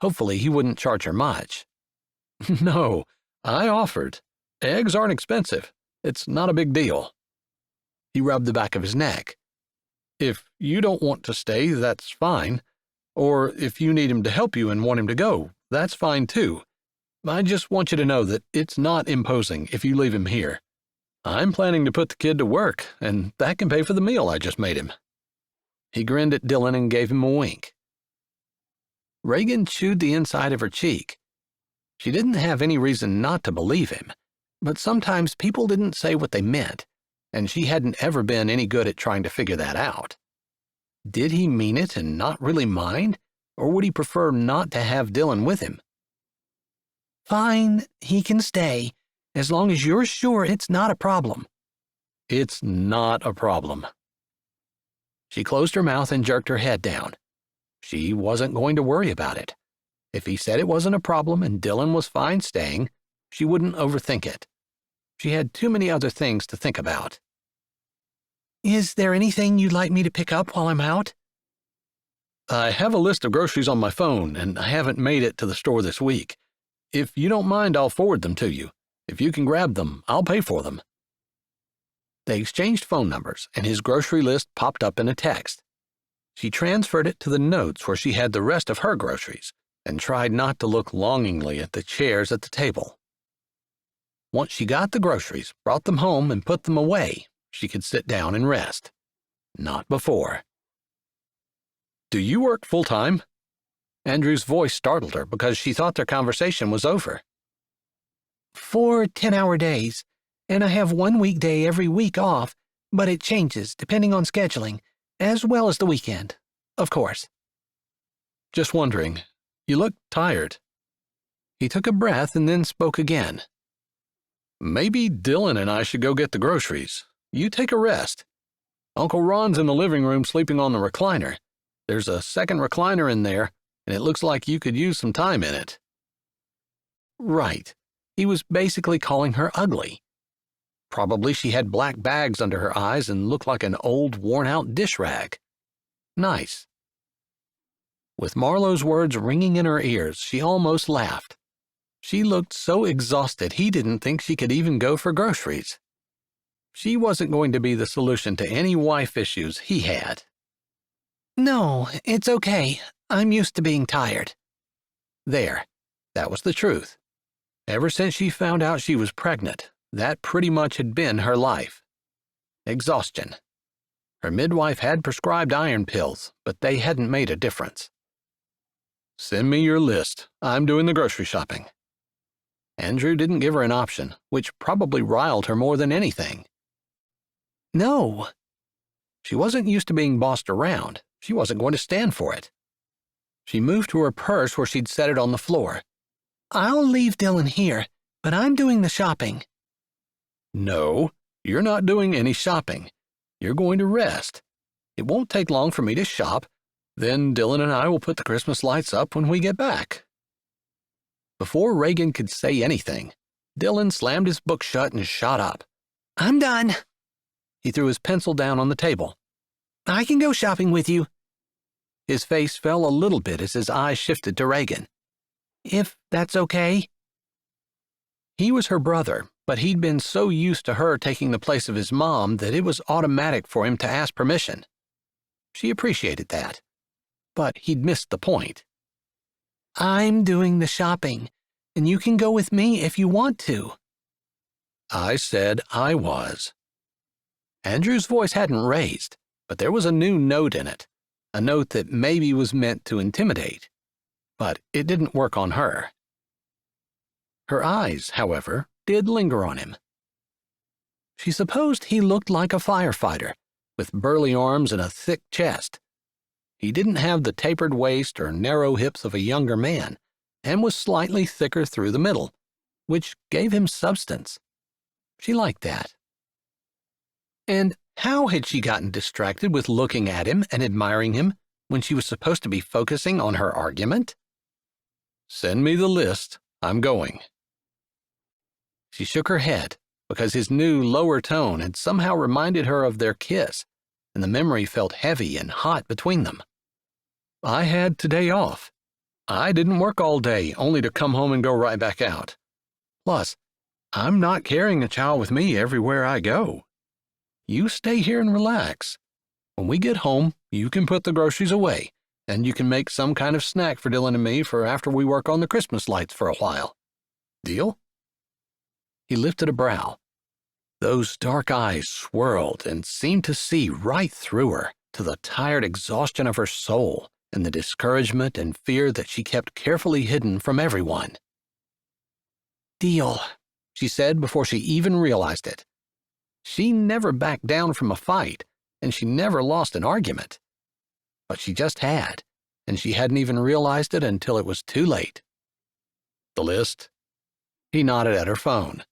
Hopefully he wouldn't charge her much. "No, I offered. Eggs aren't expensive. It's not a big deal." He rubbed the back of his neck. "If you don't want to stay, that's fine. Or if you need him to help you and want him to go, that's fine too. I just want you to know that it's not imposing if you leave him here. I'm planning to put the kid to work, and that can pay for the meal I just made him." He grinned at Dylan and gave him a wink. Reagan chewed the inside of her cheek. She didn't have any reason not to believe him, but sometimes people didn't say what they meant, and she hadn't ever been any good at trying to figure that out. Did he mean it and not really mind, or would he prefer not to have Dylan with him? Fine, he can stay, as long as you're sure it's not a problem. It's not a problem. She closed her mouth and jerked her head down. She wasn't going to worry about it. If he said it wasn't a problem and Dylan was fine staying, she wouldn't overthink it. She had too many other things to think about. Is there anything you'd like me to pick up while I'm out? I have a list of groceries on my phone, and I haven't made it to the store this week. If you don't mind, I'll forward them to you. If you can grab them, I'll pay for them. They exchanged phone numbers, and his grocery list popped up in a text. She transferred it to the notes where she had the rest of her groceries, and tried not to look longingly at the chairs at the table. Once she got the groceries, brought them home, and put them away, she could sit down and rest. Not before. Do you work full-time? Andrew's voice startled her because she thought their conversation was over. 4 10-hour days, and I have 1 weekday every week off, but it changes depending on scheduling, as well as the weekend, of course. Just wondering. You look tired. He took a breath and then spoke again. Maybe Dylan and I should go get the groceries. You take a rest. Uncle Ron's in the living room sleeping on the recliner. There's a second recliner in there, and it looks like you could use some time in it. Right. He was basically calling her ugly. Probably she had black bags under her eyes and looked like an old, worn-out dish rag. Nice. With Marlowe's words ringing in her ears, she almost laughed. She looked so exhausted he didn't think she could even go for groceries. She wasn't going to be the solution to any wife issues he had. No, it's okay. I'm used to being tired. There. That was the truth. Ever since she found out she was pregnant, that pretty much had been her life. Exhaustion. Her midwife had prescribed iron pills, but they hadn't made a difference. Send me your list. I'm doing the grocery shopping. Andrew didn't give her an option, which probably riled her more than anything. No. She wasn't used to being bossed around. She wasn't going to stand for it. She moved to her purse where she'd set it on the floor. I'll leave Dylan here, but I'm doing the shopping. No, you're not doing any shopping. You're going to rest. It won't take long for me to shop. Then Dylan and I will put the Christmas lights up when we get back. Before Reagan could say anything, Dylan slammed his book shut and shot up. I'm done. He threw his pencil down on the table. I can go shopping with you. His face fell a little bit as his eyes shifted to Reagan. If that's okay. He was her brother, but he'd been so used to her taking the place of his mom that it was automatic for him to ask permission. She appreciated that, but he'd missed the point. I'm doing the shopping, and you can go with me if you want to. I said I was. Andrew's voice hadn't raised, but there was a new note in it, a note that maybe was meant to intimidate, but it didn't work on her. Her eyes, however, did linger on him. She supposed he looked like a firefighter, with burly arms and a thick chest. He didn't have the tapered waist or narrow hips of a younger man, and was slightly thicker through the middle, which gave him substance. She liked that. And how had she gotten distracted with looking at him and admiring him when she was supposed to be focusing on her argument? Send me the list. I'm going. She shook her head because his new, lower tone had somehow reminded her of their kiss, and the memory felt heavy and hot between them. I had today off. I didn't work all day only to come home and go right back out. Plus, I'm not carrying a child with me everywhere I go. You stay here and relax. When we get home, you can put the groceries away, and you can make some kind of snack for Dylan and me for after we work on the Christmas lights for a while. Deal? He lifted a brow. Those dark eyes swirled and seemed to see right through her to the tired exhaustion of her soul and the discouragement and fear that she kept carefully hidden from everyone. Deal, she said before she even realized it. She never backed down from a fight, and she never lost an argument. But she just had, and she hadn't even realized it until it was too late. The list? He nodded at her phone.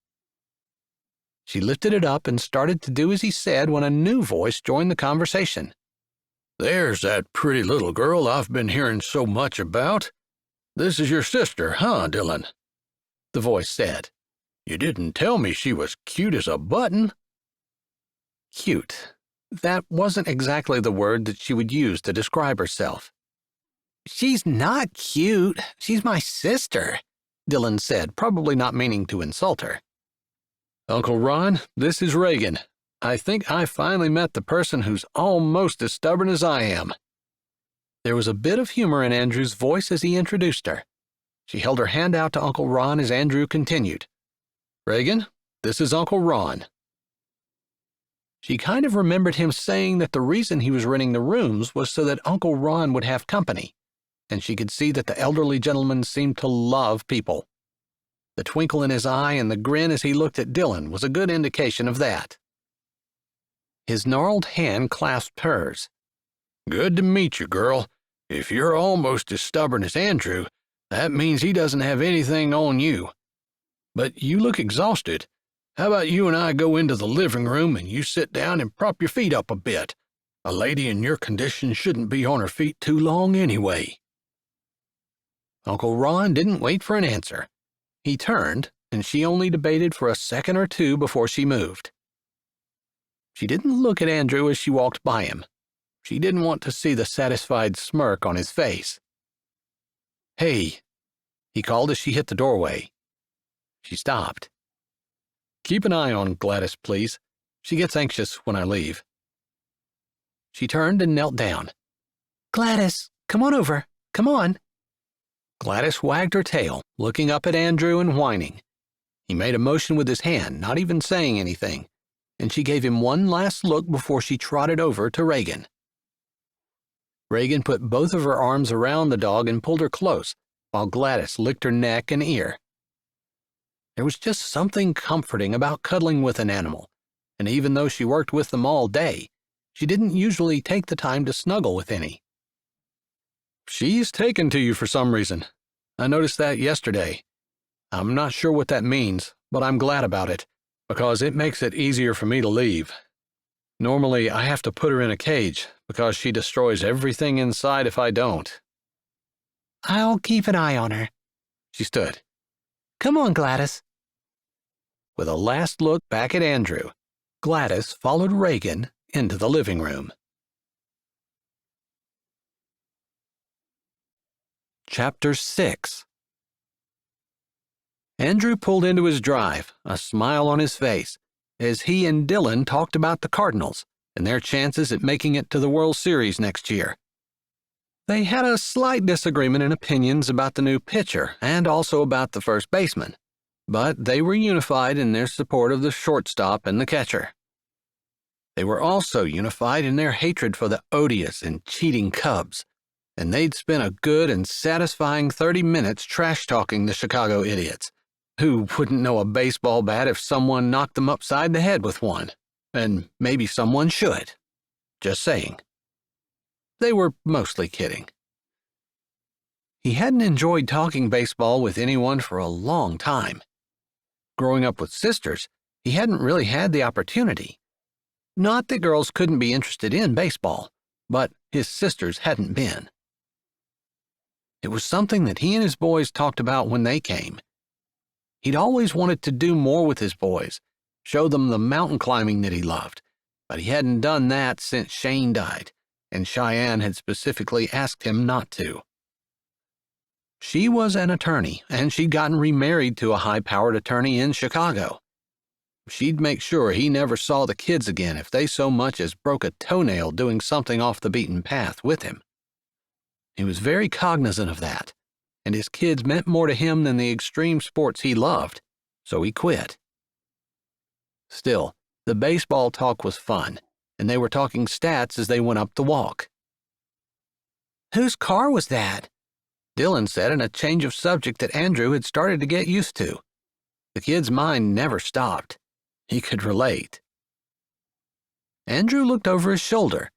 She lifted it up and started to do as he said when a new voice joined the conversation. "There's that pretty little girl I've been hearing so much about. This is your sister, huh, Dylan?" The voice said. "You didn't tell me she was cute as a button." Cute. That wasn't exactly the word that she would use to describe herself. "She's not cute. She's my sister," Dylan said, probably not meaning to insult her. "Uncle Ron, this is Reagan. I think I finally met the person who's almost as stubborn as I am." There was a bit of humor in Andrew's voice as he introduced her. She held her hand out to Uncle Ron as Andrew continued. "Reagan, this is Uncle Ron." She kind of remembered him saying that the reason he was renting the rooms was so that Uncle Ron would have company, and she could see that the elderly gentleman seemed to love people. The twinkle in his eye and the grin as he looked at Dylan was a good indication of that. His gnarled hand clasped hers. "Good to meet you, girl. If you're almost as stubborn as Andrew, that means he doesn't have anything on you. But you look exhausted. How about you and I go into the living room and you sit down and prop your feet up a bit? A lady in your condition shouldn't be on her feet too long anyway." Uncle Ron didn't wait for an answer. He turned, and she only debated for a second or two before she moved. She didn't look at Andrew as she walked by him. She didn't want to see the satisfied smirk on his face. "Hey," he called as she hit the doorway. She stopped. "Keep an eye on Gladys, please. She gets anxious when I leave." She turned and knelt down. "Gladys, come on over. Come on." Gladys wagged her tail, looking up at Andrew and whining. He made a motion with his hand, not even saying anything, and she gave him one last look before she trotted over to Reagan. Reagan put both of her arms around the dog and pulled her close, while Gladys licked her neck and ear. There was just something comforting about cuddling with an animal, and even though she worked with them all day, she didn't usually take the time to snuggle with any. "She's taken to you for some reason. I noticed that yesterday. I'm not sure what that means, but I'm glad about it, because it makes it easier for me to leave. Normally, I have to put her in a cage, because she destroys everything inside if I don't." "I'll keep an eye on her." She stood. "Come on, Gladys." With a last look back at Andrew, Gladys followed Reagan into the living room. Chapter 6. Andrew pulled into his drive, a smile on his face, as he and Dylan talked about the Cardinals and their chances at making it to the World Series next year. They had a slight disagreement in opinions about the new pitcher and also about the first baseman, but they were unified in their support of the shortstop and the catcher. They were also unified in their hatred for the odious and cheating Cubs, and they'd spent a good and satisfying 30 minutes trash-talking the Chicago idiots, who wouldn't know a baseball bat if someone knocked them upside the head with one, and maybe someone should. Just saying. They were mostly kidding. He hadn't enjoyed talking baseball with anyone for a long time. Growing up with sisters, he hadn't really had the opportunity. Not that girls couldn't be interested in baseball, but his sisters hadn't been. It was something that he and his boys talked about when they came. He'd always wanted to do more with his boys, show them the mountain climbing that he loved, but he hadn't done that since Shane died, and Cheyenne had specifically asked him not to. She was an attorney, and she'd gotten remarried to a high-powered attorney in Chicago. She'd make sure he never saw the kids again if they so much as broke a toenail doing something off the beaten path with him. He was very cognizant of that, and his kids meant more to him than the extreme sports he loved, so he quit. Still, the baseball talk was fun, and they were talking stats as they went up the walk. "Whose car was that?" Dylan said in a change of subject that Andrew had started to get used to. The kid's mind never stopped. He could relate. Andrew looked over his shoulder.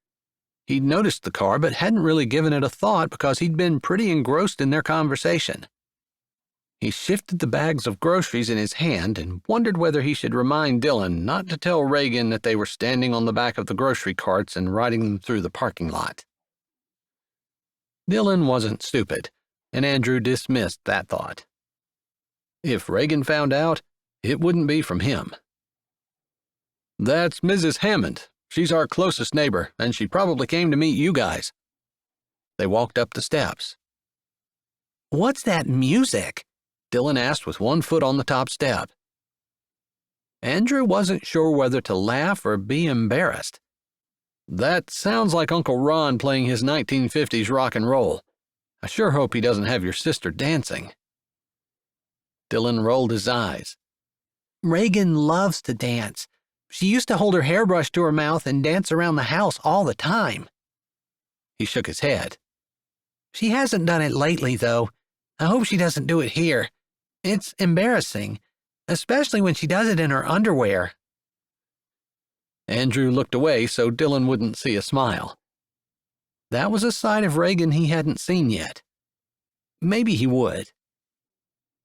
He'd noticed the car but hadn't really given it a thought because he'd been pretty engrossed in their conversation. He shifted the bags of groceries in his hand and wondered whether he should remind Dylan not to tell Reagan that they were standing on the back of the grocery carts and riding them through the parking lot. Dylan wasn't stupid, and Andrew dismissed that thought. If Reagan found out, it wouldn't be from him. "That's Mrs. Hammond. She's our closest neighbor, and she probably came to meet you guys." They walked up the steps. "What's that music?" Dylan asked with one foot on the top step. Andrew wasn't sure whether to laugh or be embarrassed. "That sounds like Uncle Ron playing his 1950s rock and roll. I sure hope he doesn't have your sister dancing." Dylan rolled his eyes. "Reagan loves to dance. She used to hold her hairbrush to her mouth and dance around the house all the time." He shook his head. "She hasn't done it lately, though. I hope she doesn't do it here. It's embarrassing, especially when she does it in her underwear." Andrew looked away so Dylan wouldn't see a smile. That was a side of Reagan he hadn't seen yet. Maybe he would.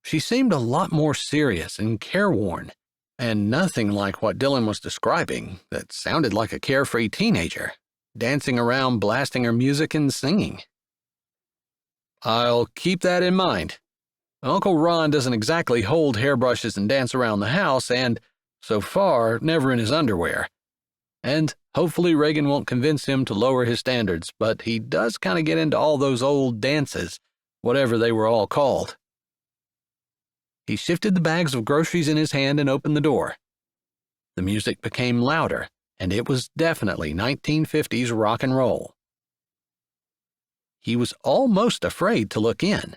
She seemed a lot more serious and careworn, and nothing like what Dylan was describing that sounded like a carefree teenager, dancing around blasting her music and singing. "I'll keep that in mind. Uncle Ron doesn't exactly hold hairbrushes and dance around the house, and, so far, never in his underwear. And hopefully Reagan won't convince him to lower his standards, but he does kind of get into all those old dances, whatever they were all called." He shifted the bags of groceries in his hand and opened the door. The music became louder, and it was definitely 1950s rock and roll. He was almost afraid to look in.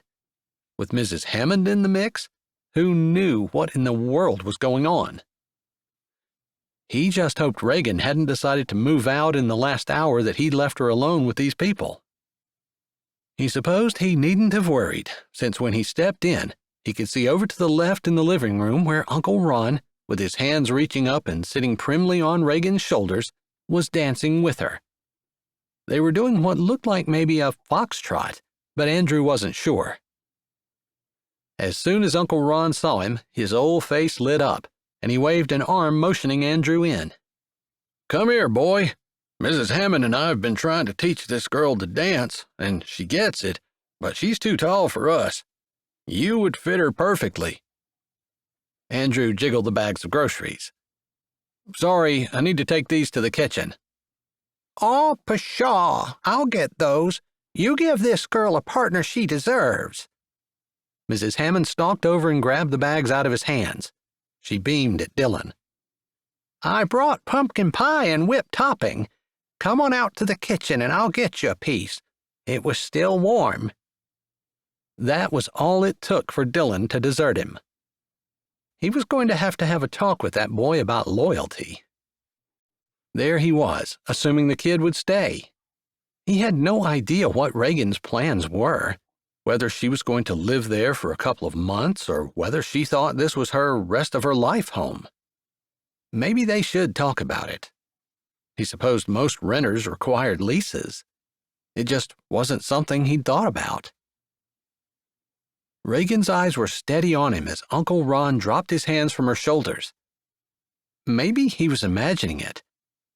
With Mrs. Hammond in the mix, who knew what in the world was going on? He just hoped Reagan hadn't decided to move out in the last hour that he'd left her alone with these people. He supposed he needn't have worried, since when he stepped in, he could see over to the left in the living room where Uncle Ron, with his hands reaching up and sitting primly on Reagan's shoulders, was dancing with her. They were doing what looked like maybe a foxtrot, but Andrew wasn't sure. As soon as Uncle Ron saw him, his old face lit up, and he waved an arm motioning Andrew in. "Come here, boy. Mrs. Hammond and I have been trying to teach this girl to dance, and she gets it, but she's too tall for us. You would fit her perfectly." Andrew jiggled the bags of groceries. "Sorry, I need to take these to the kitchen." "Oh, pshaw, I'll get those. You give this girl a partner she deserves." Mrs. Hammond stalked over and grabbed the bags out of his hands. She beamed at Dylan. "I brought pumpkin pie and whipped topping. Come on out to the kitchen and I'll get you a piece. It was still warm." That was all it took for Dylan to desert him. He was going to have a talk with that boy about loyalty. There he was, assuming the kid would stay. He had no idea what Reagan's plans were, whether she was going to live there for a couple of months or whether she thought this was her rest of her life home. Maybe they should talk about it. He supposed most renters required leases. It just wasn't something he'd thought about. Reagan's eyes were steady on him as Uncle Ron dropped his hands from her shoulders. Maybe he was imagining it,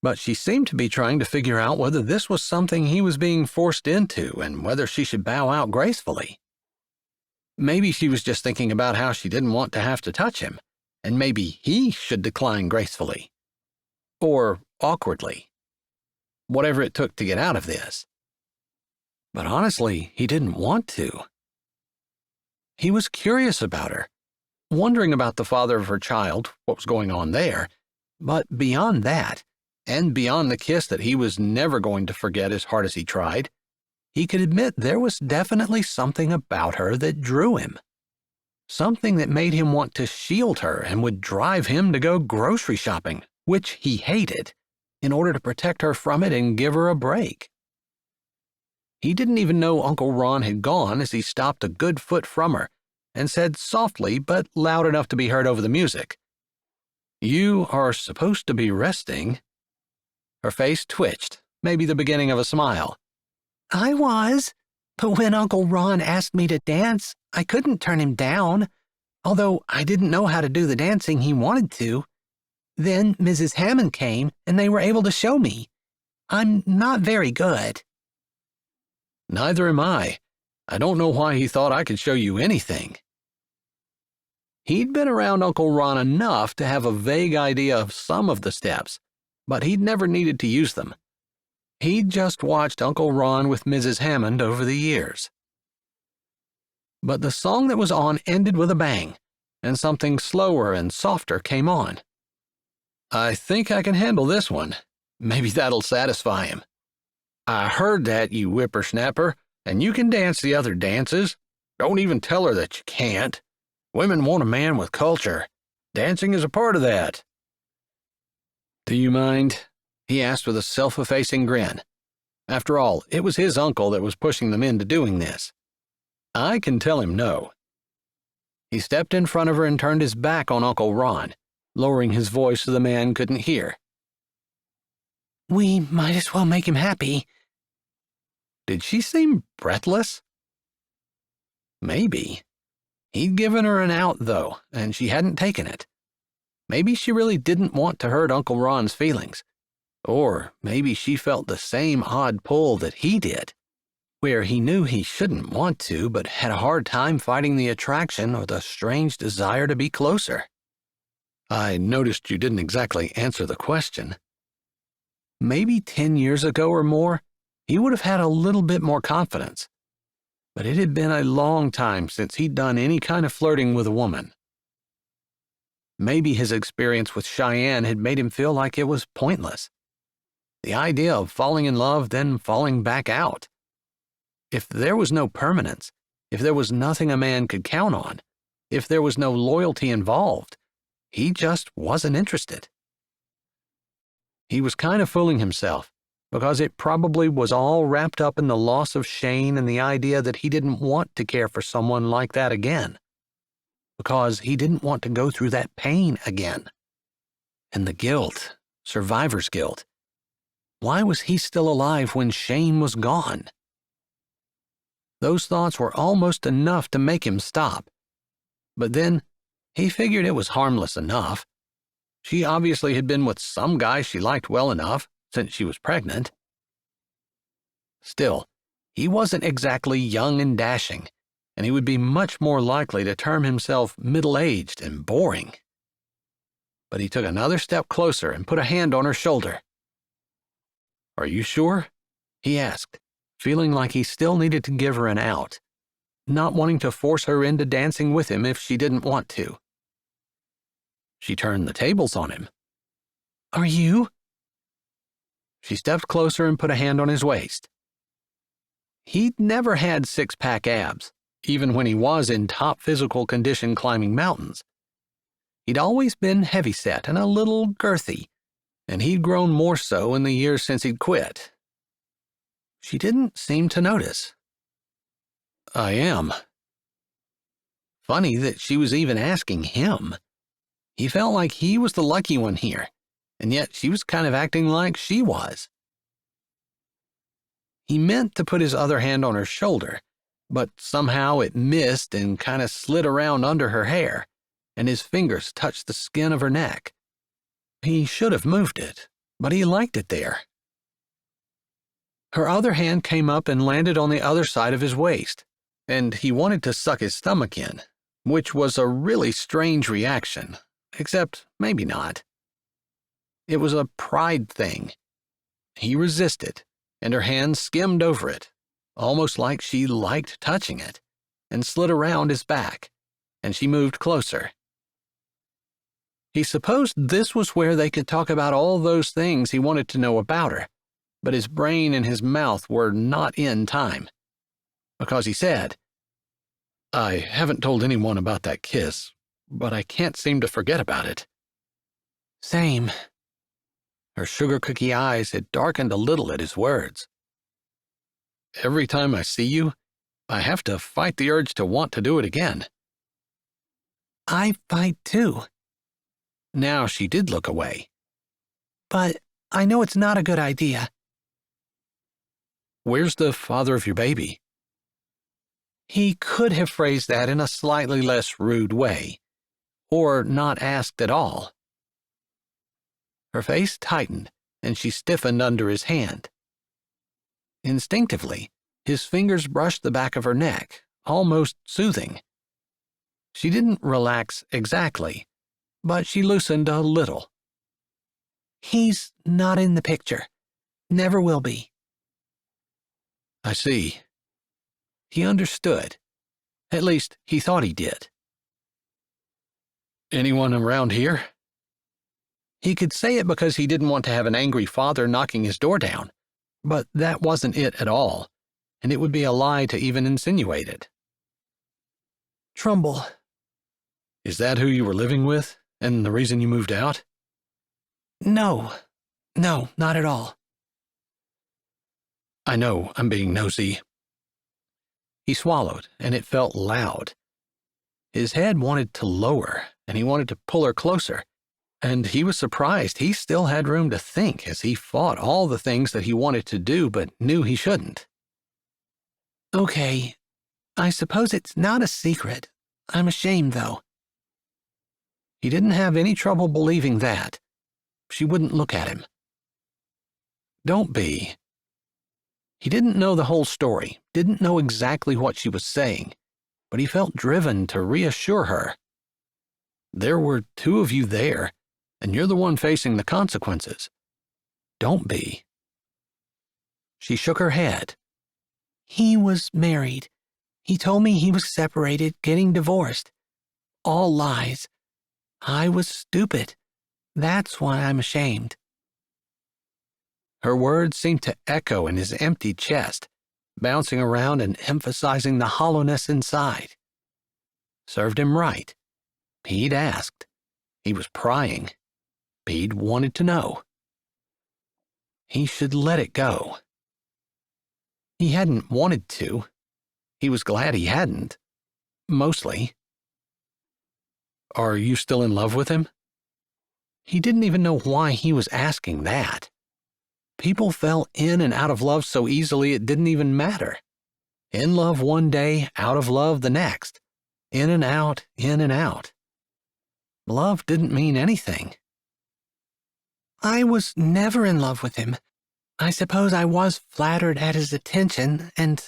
but she seemed to be trying to figure out whether this was something he was being forced into and whether she should bow out gracefully. Maybe she was just thinking about how she didn't want to have to touch him, and maybe he should decline gracefully. Or awkwardly. Whatever it took to get out of this. But honestly, he didn't want to. He was curious about her, wondering about the father of her child, what was going on there, but beyond that, and beyond the kiss that he was never going to forget as hard as he tried, he could admit there was definitely something about her that drew him. Something that made him want to shield her and would drive him to go grocery shopping, which he hated, in order to protect her from it and give her a break. He didn't even know Uncle Ron had gone as he stopped a good foot from her and said softly but loud enough to be heard over the music, "You are supposed to be resting." Her face twitched, maybe the beginning of a smile. "I was, but when Uncle Ron asked me to dance, I couldn't turn him down, although I didn't know how to do the dancing he wanted to. Then Mrs. Hammond came, and they were able to show me. I'm not very good." "Neither am I. I don't know why he thought I could show you anything." He'd been around Uncle Ron enough to have a vague idea of some of the steps, but he'd never needed to use them. He'd just watched Uncle Ron with Mrs. Hammond over the years. But the song that was on ended with a bang, and something slower and softer came on. "I think I can handle this one. Maybe that'll satisfy him. I heard that, you whippersnapper, and you can dance the other dances. Don't even tell her that you can't. Women want a man with culture. Dancing is a part of that." "Do you mind?" he asked with a self-effacing grin. After all, it was his uncle that was pushing them into doing this. I can tell him no. He stepped in front of her and turned his back on Uncle Ron, lowering his voice so the man couldn't hear. "We might as well make him happy." Did she seem breathless? Maybe. He'd given her an out, though, and she hadn't taken it. Maybe she really didn't want to hurt Uncle Ron's feelings. Or maybe she felt the same odd pull that he did, where he knew he shouldn't want to, but had a hard time fighting the attraction or the strange desire to be closer. "I noticed you didn't exactly answer the question." Maybe 10 years ago or more, he would have had a little bit more confidence. But it had been a long time since he'd done any kind of flirting with a woman. Maybe his experience with Cheyenne had made him feel like it was pointless. The idea of falling in love, then falling back out. If there was no permanence, if there was nothing a man could count on, if there was no loyalty involved, he just wasn't interested. He was kind of fooling himself, because it probably was all wrapped up in the loss of Shane and the idea that he didn't want to care for someone like that again. Because he didn't want to go through that pain again. And the guilt, survivor's guilt. Why was he still alive when Shane was gone? Those thoughts were almost enough to make him stop. But then, he figured it was harmless enough. She obviously had been with some guy she liked well enough, since she was pregnant. Still, he wasn't exactly young and dashing, and he would be much more likely to term himself middle-aged and boring. But he took another step closer and put a hand on her shoulder. "Are you sure?" he asked, feeling like he still needed to give her an out, not wanting to force her into dancing with him if she didn't want to. She turned the tables on him. "Are you?" She stepped closer and put a hand on his waist. He'd never had six-pack abs, even when he was in top physical condition climbing mountains. He'd always been heavyset and a little girthy, and he'd grown more so in the years since he'd quit. She didn't seem to notice. "I am." Funny that she was even asking him. He felt like he was the lucky one here, and yet she was kind of acting like she was. He meant to put his other hand on her shoulder, but somehow it missed and kind of slid around under her hair, and his fingers touched the skin of her neck. He should have moved it, but he liked it there. Her other hand came up and landed on the other side of his waist, and he wanted to suck his stomach in, which was a really strange reaction, except maybe not. It was a pride thing. He resisted, and her hand skimmed over it, almost like she liked touching it, and slid around his back, and she moved closer. He supposed this was where they could talk about all those things he wanted to know about her, but his brain and his mouth were not in time. Because he said, "I haven't told anyone about that kiss, but I can't seem to forget about it." "Same." Her sugar cookie eyes had darkened a little at his words. "Every time I see you, I have to fight the urge to want to do it again." "I fight too." Now she did look away. "But I know it's not a good idea." "Where's the father of your baby?" He could have phrased that in a slightly less rude way, or not asked at all. Her face tightened, and she stiffened under his hand. Instinctively, his fingers brushed the back of her neck, almost soothing. She didn't relax exactly, but she loosened a little. He's not in the picture. Never will be. I see. He understood. At least, he thought he did. Anyone around here? He could say it because he didn't want to have an angry father knocking his door down, but that wasn't it at all, and it would be a lie to even insinuate it. Trumbull. Is that who you were living with, and the reason you moved out? No, not at all. I know I'm being nosy. He swallowed, and it felt loud. His head wanted to lower, and he wanted to pull her closer, and he was surprised he still had room to think as he fought all the things that he wanted to do but knew he shouldn't. Okay, I suppose it's not a secret. I'm ashamed, though. He didn't have any trouble believing that. She wouldn't look at him. Don't be. He didn't know the whole story, didn't know exactly what she was saying, but he felt driven to reassure her. There were two of you there, and you're the one facing the consequences. Don't be. She shook her head. He was married. He told me he was separated, getting divorced. All lies. I was stupid. That's why I'm ashamed. Her words seemed to echo in his empty chest, bouncing around and emphasizing the hollowness inside. Served him right. He'd asked. He was prying. He'd wanted to know. He should let it go. He hadn't wanted to. He was glad he hadn't. Mostly. Are you still in love with him? He didn't even know why he was asking that. People fell in and out of love so easily it didn't even matter. In love one day, out of love the next. In and out, in and out. Love didn't mean anything. I was never in love with him. I suppose I was flattered at his attention, and,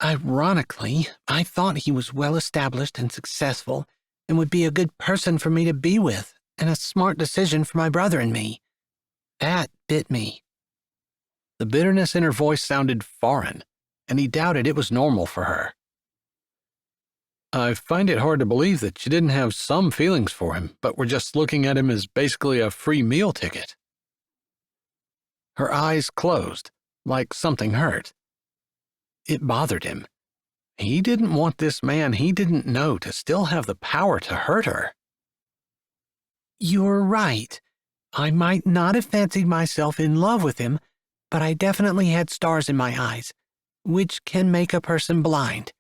ironically, I thought he was well established and successful, and would be a good person for me to be with, and a smart decision for my brother and me. That bit me. The bitterness in her voice sounded foreign, and he doubted it was normal for her. I find it hard to believe that you didn't have some feelings for him, but were just looking at him as basically a free meal ticket. Her eyes closed, like something hurt. It bothered him. He didn't want this man he didn't know to still have the power to hurt her. You're right. I might not have fancied myself in love with him, but I definitely had stars in my eyes, which can make a person blind.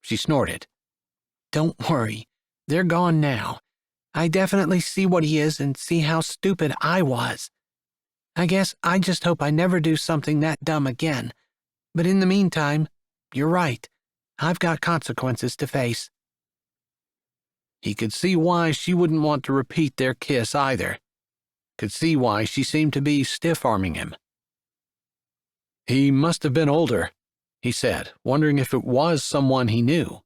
She snorted. Don't worry. They're gone now. I definitely see what he is and see how stupid I was. I guess I just hope I never do something that dumb again. But in the meantime, you're right. I've got consequences to face. He could see why she wouldn't want to repeat their kiss either. Could see why she seemed to be stiff-arming him. He must have been older, he said, wondering if it was someone he knew.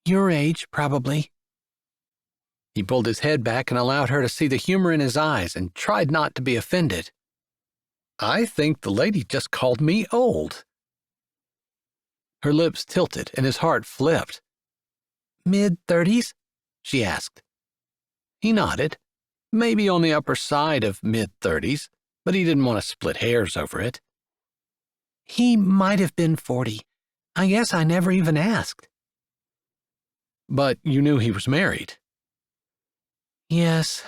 Your age, probably. He pulled his head back and allowed her to see the humor in his eyes and tried not to be offended. I think the lady just called me old. Her lips tilted and his heart flipped. Mid-30s? She asked. He nodded, maybe on the upper side of mid-30s, but he didn't want to split hairs over it. He might have been 40. I guess I never even asked. But you knew he was married. Yes,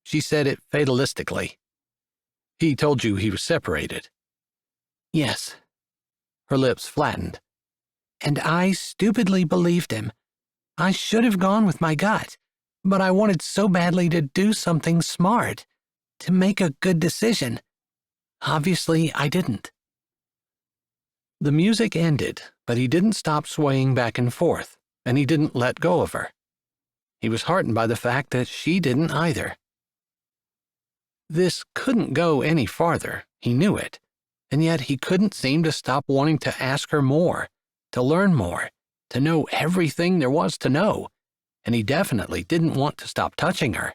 she said it fatalistically. He told you he was separated. Yes. Her lips flattened. And I stupidly believed him. I should have gone with my gut, but I wanted so badly to do something smart, to make a good decision. Obviously, I didn't. The music ended, But he didn't stop swaying back and forth, and he didn't let go of her. He was heartened by the fact that she didn't either. This couldn't go any farther, he knew it, and yet he couldn't seem to stop wanting to ask her more, to learn more, to know everything there was to know, and he definitely didn't want to stop touching her.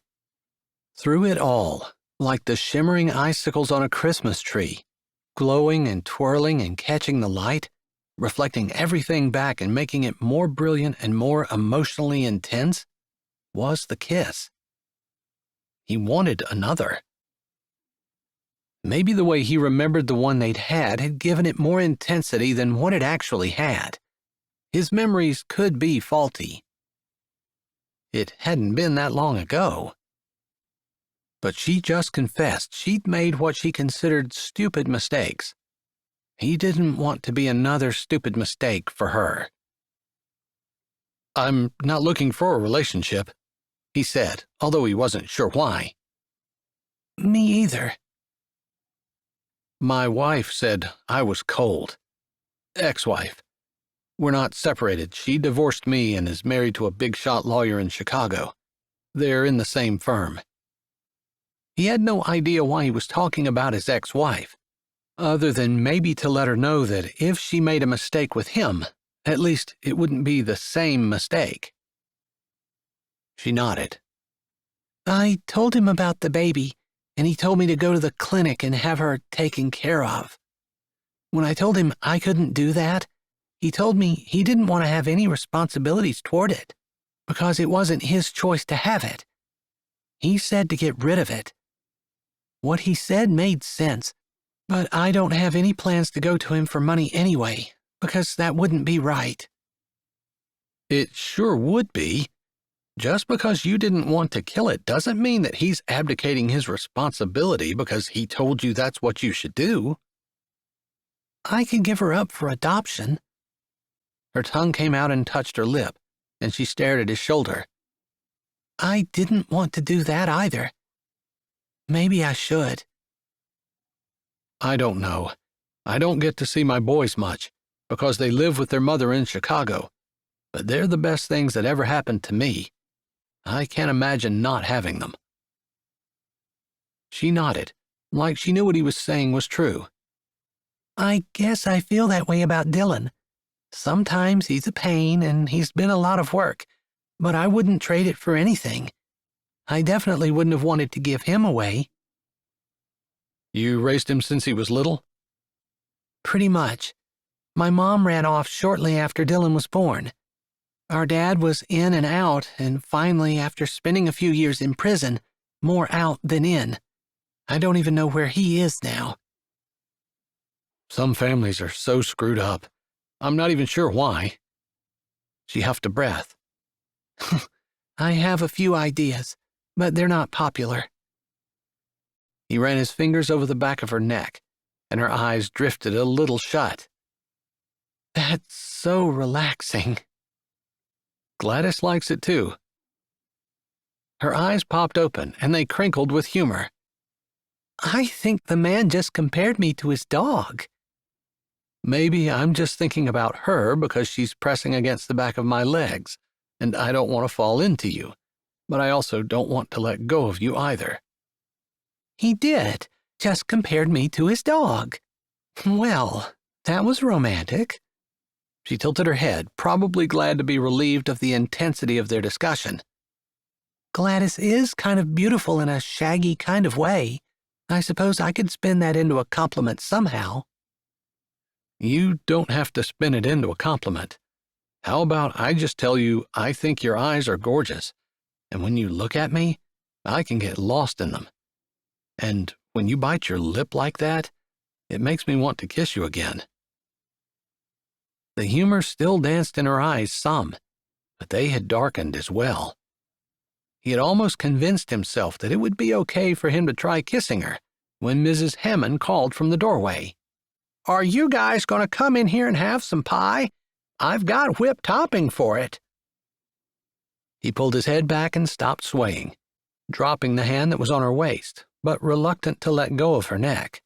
Through it all, like the shimmering icicles on a Christmas tree, glowing and twirling and catching the light, reflecting everything back and making it more brilliant and more emotionally intense, was the kiss. He wanted another. Maybe the way he remembered the one they'd had given it more intensity than what it actually had. His memories could be faulty. It hadn't been that long ago. But she just confessed she'd made what she considered stupid mistakes. He didn't want to be another stupid mistake for her. "I'm not looking for a relationship," he said, although he wasn't sure why. Me either. My wife said I was cold. Ex-wife. We're not separated. She divorced me and is married to a big-shot lawyer in Chicago. They're in the same firm. He had no idea why he was talking about his ex-wife, other than maybe to let her know that if she made a mistake with him, at least it wouldn't be the same mistake. She nodded. I told him about the baby, and he told me to go to the clinic and have her taken care of. When I told him I couldn't do that, he told me he didn't want to have any responsibilities toward it, because it wasn't his choice to have it. He said to get rid of it. What he said made sense, but I don't have any plans to go to him for money anyway, because that wouldn't be right. It sure would be. Just because you didn't want to kill it doesn't mean that he's abdicating his responsibility because he told you that's what you should do. I could give her up for adoption. Her tongue came out and touched her lip, and she stared at his shoulder. I didn't want to do that either. Maybe I should. I don't know. I don't get to see my boys much, because they live with their mother in Chicago, but they're the best things that ever happened to me. I can't imagine not having them. She nodded, like she knew what he was saying was true. I guess I feel that way about Dylan. Sometimes he's a pain and he's been a lot of work, but I wouldn't trade it for anything. I definitely wouldn't have wanted to give him away. You raised him since he was little? Pretty much. My mom ran off shortly after Dylan was born. Our dad was in and out, and finally, after spending a few years in prison, more out than in. I don't even know where he is now. Some families are so screwed up. I'm not even sure why. She huffed a breath. I have a few ideas, but they're not popular. He ran his fingers over the back of her neck, and her eyes drifted a little shut. That's so relaxing. Gladys likes it too. Her eyes popped open, and they crinkled with humor. I think the man just compared me to his dog. Maybe I'm just thinking about her because she's pressing against the back of my legs, and I don't want to fall into you, but I also don't want to let go of you either. He did, just compared me to his dog. Well, that was romantic. She tilted her head, probably glad to be relieved of the intensity of their discussion. Gladys is kind of beautiful in a shaggy kind of way. I suppose I could spin that into a compliment somehow. You don't have to spin it into a compliment. How about I just tell you I think your eyes are gorgeous, and when you look at me, I can get lost in them. And when you bite your lip like that, it makes me want to kiss you again. The humor still danced in her eyes some, but they had darkened as well. He had almost convinced himself that it would be okay for him to try kissing her when Mrs. Hammond called from the doorway. "Are you guys going to come in here and have some pie? I've got whipped topping for it." He pulled his head back and stopped swaying, dropping the hand that was on her waist, but reluctant to let go of her neck.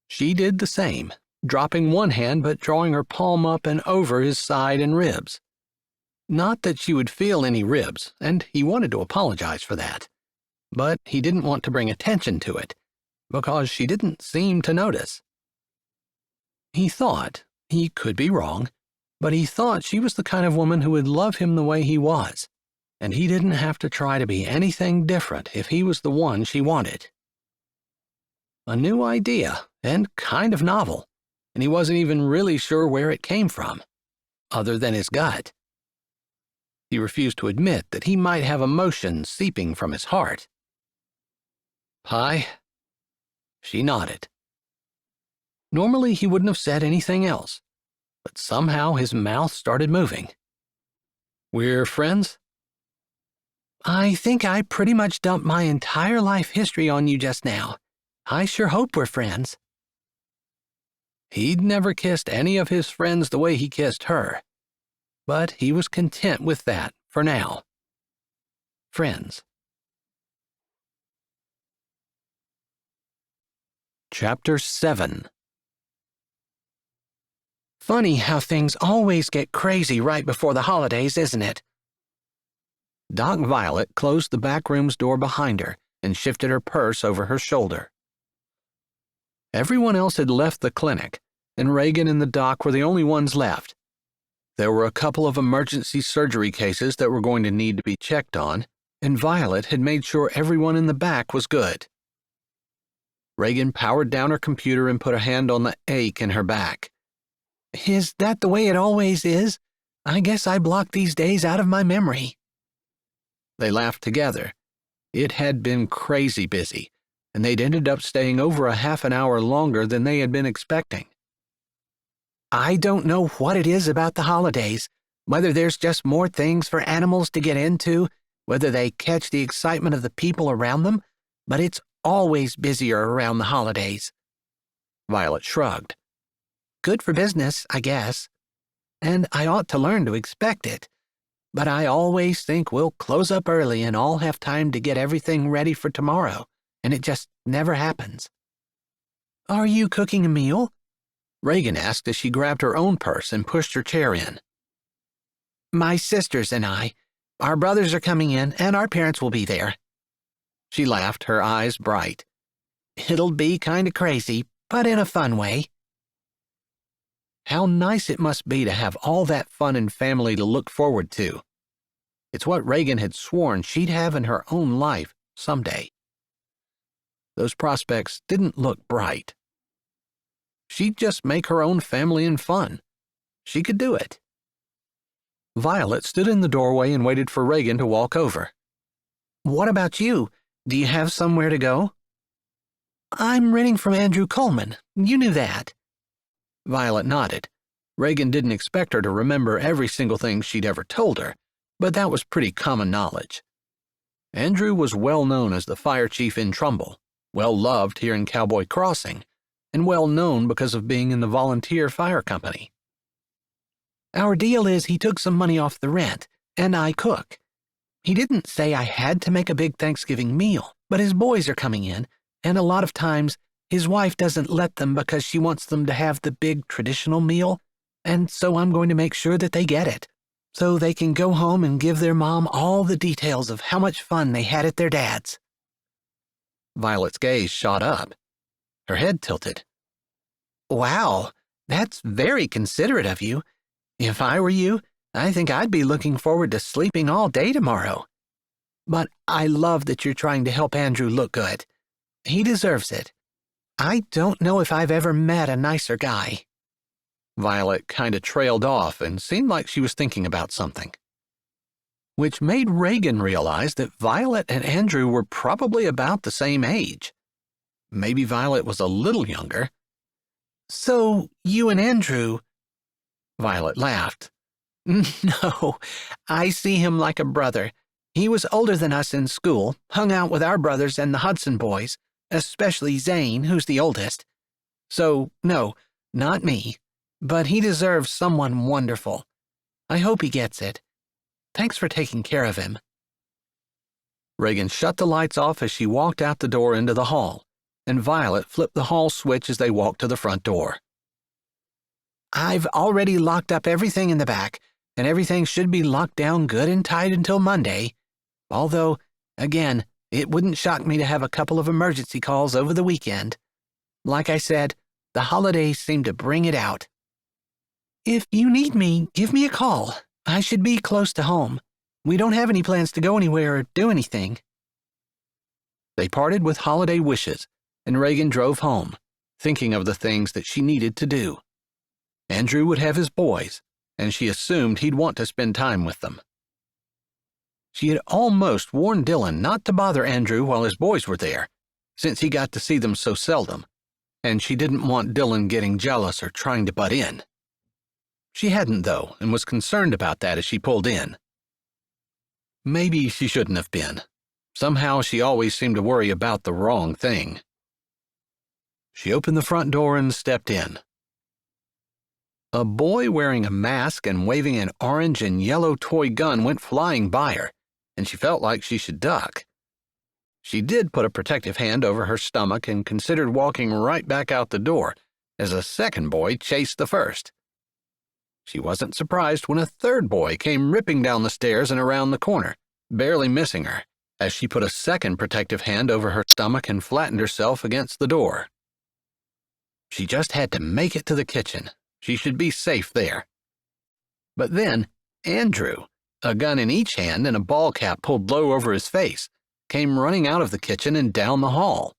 She did the same, dropping one hand but drawing her palm up and over his side and ribs. Not that she would feel any ribs, and he wanted to apologize for that. But he didn't want to bring attention to it, because she didn't seem to notice. He thought, he could be wrong, but he thought she was the kind of woman who would love him the way he was, and he didn't have to try to be anything different if he was the one she wanted. A new idea, and kind of novel, and he wasn't even really sure where it came from, other than his gut. He refused to admit that he might have emotions seeping from his heart. "Hi?" She nodded. Normally he wouldn't have said anything else, but somehow his mouth started moving. "We're friends?" I think I pretty much dumped my entire life history on you just now. I sure hope we're friends." He'd never kissed any of his friends the way he kissed her, but he was content with that for now. Friends. Chapter 7. Funny how things always get crazy right before the holidays, isn't it? Doc Violet closed the back room's door behind her and shifted her purse over her shoulder. Everyone else had left the clinic, and Reagan and the doc were the only ones left. There were a couple of emergency surgery cases that were going to need to be checked on, and Violet had made sure everyone in the back was good. Reagan powered down her computer and put a hand on the ache in her back. Is that the way it always is? I guess I blocked these days out of my memory. They laughed together. It had been crazy busy, and they'd ended up staying over a half an hour longer than they had been expecting. I don't know what it is about the holidays, whether there's just more things for animals to get into, whether they catch the excitement of the people around them, but it's always busier around the holidays. Violet shrugged. Good for business, I guess. And I ought to learn to expect it. But I always think we'll close up early and all have time to get everything ready for tomorrow, and it just never happens. Are you cooking a meal? Reagan asked as she grabbed her own purse and pushed her chair in. My sisters and I. Our brothers are coming in, and our parents will be there. She laughed, her eyes bright. It'll be kind of crazy, but in a fun way. How nice it must be to have all that fun and family to look forward to. It's what Reagan had sworn she'd have in her own life someday. Those prospects didn't look bright. She'd just make her own family and fun. She could do it. Violet stood in the doorway and waited for Reagan to walk over. What about you? Do you have somewhere to go? I'm renting from Andrew Coleman. You knew that. Violet nodded. Reagan didn't expect her to remember every single thing she'd ever told her, but that was pretty common knowledge. Andrew was well known as the fire chief in Trumbull, well loved here in Cowboy Crossing, and well known because of being in the volunteer fire company. Our deal is he took some money off the rent, and I cook. He didn't say I had to make a big Thanksgiving meal, but his boys are coming in, and a lot of times his wife doesn't let them because she wants them to have the big traditional meal, and so I'm going to make sure that they get it, so they can go home and give their mom all the details of how much fun they had at their dad's. Violet's gaze shot up. Her head tilted. Wow, that's very considerate of you. If I were you, I think I'd be looking forward to sleeping all day tomorrow. But I love that you're trying to help Andrew look good. He deserves it. I don't know if I've ever met a nicer guy. Violet kind of trailed off and seemed like she was thinking about something, which made Reagan realize that Violet and Andrew were probably about the same age. Maybe Violet was a little younger. So, you and Andrew... Violet laughed. No, I see him like a brother. He was older than us in school, hung out with our brothers and the Hudson boys, especially Zane, who's the oldest. So, no, not me. But he deserves someone wonderful. I hope he gets it. Thanks for taking care of him. Reagan shut the lights off as she walked out the door into the hall, and Violet flipped the hall switch as they walked to the front door. I've already locked up everything in the back, and everything should be locked down good and tight until Monday. Although, again, it wouldn't shock me to have a couple of emergency calls over the weekend. Like I said, the holidays seem to bring it out. If you need me, give me a call. I should be close to home. We don't have any plans to go anywhere or do anything. They parted with holiday wishes, and Reagan drove home, thinking of the things that she needed to do. Andrew would have his boys, and she assumed he'd want to spend time with them. She had almost warned Dylan not to bother Andrew while his boys were there, since he got to see them so seldom, and she didn't want Dylan getting jealous or trying to butt in. She hadn't, though, and was concerned about that as she pulled in. Maybe she shouldn't have been. Somehow she always seemed to worry about the wrong thing. She opened the front door and stepped in. A boy wearing a mask and waving an orange and yellow toy gun went flying by her, and she felt like she should duck. She did put a protective hand over her stomach and considered walking right back out the door as a second boy chased the first. She wasn't surprised when a third boy came ripping down the stairs and around the corner, barely missing her, as she put a second protective hand over her stomach and flattened herself against the door. She just had to make it to the kitchen. She should be safe there. But then, Andrew, a gun in each hand and a ball cap pulled low over his face, came running out of the kitchen and down the hall.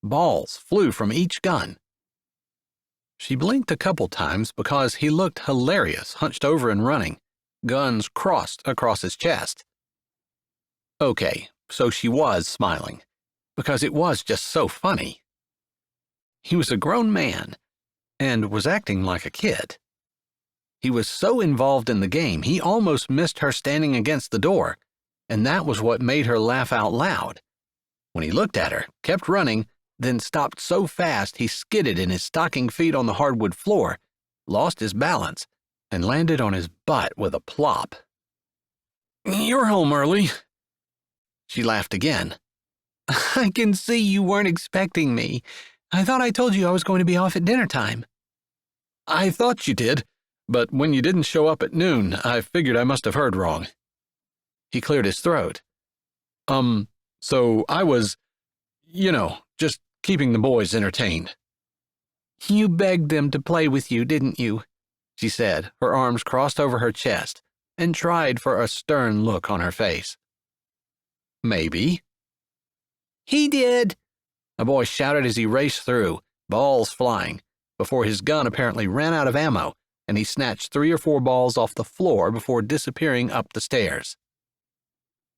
Balls flew from each gun. She blinked a couple times because he looked hilarious, hunched over and running, guns crossed across his chest. Okay, so she was smiling, because it was just so funny. He was a grown man, and was acting like a kid. He was so involved in the game, he almost missed her standing against the door, and that was what made her laugh out loud. When he looked at her, kept running, then stopped so fast he skidded in his stocking feet on the hardwood floor, lost his balance, and landed on his butt with a plop. "You're home early." She laughed again. "I can see you weren't expecting me. I thought I told you I was going to be off at dinner time." "I thought you did, but when you didn't show up at noon, I figured I must have heard wrong." He cleared his throat. So I was, just keeping the boys entertained." "You begged them to play with you, didn't you?" she said, her arms crossed over her chest, and tried for a stern look on her face. "Maybe." "He did," a boy shouted as he raced through, balls flying, before his gun apparently ran out of ammo, and he snatched 3 or 4 balls off the floor before disappearing up the stairs.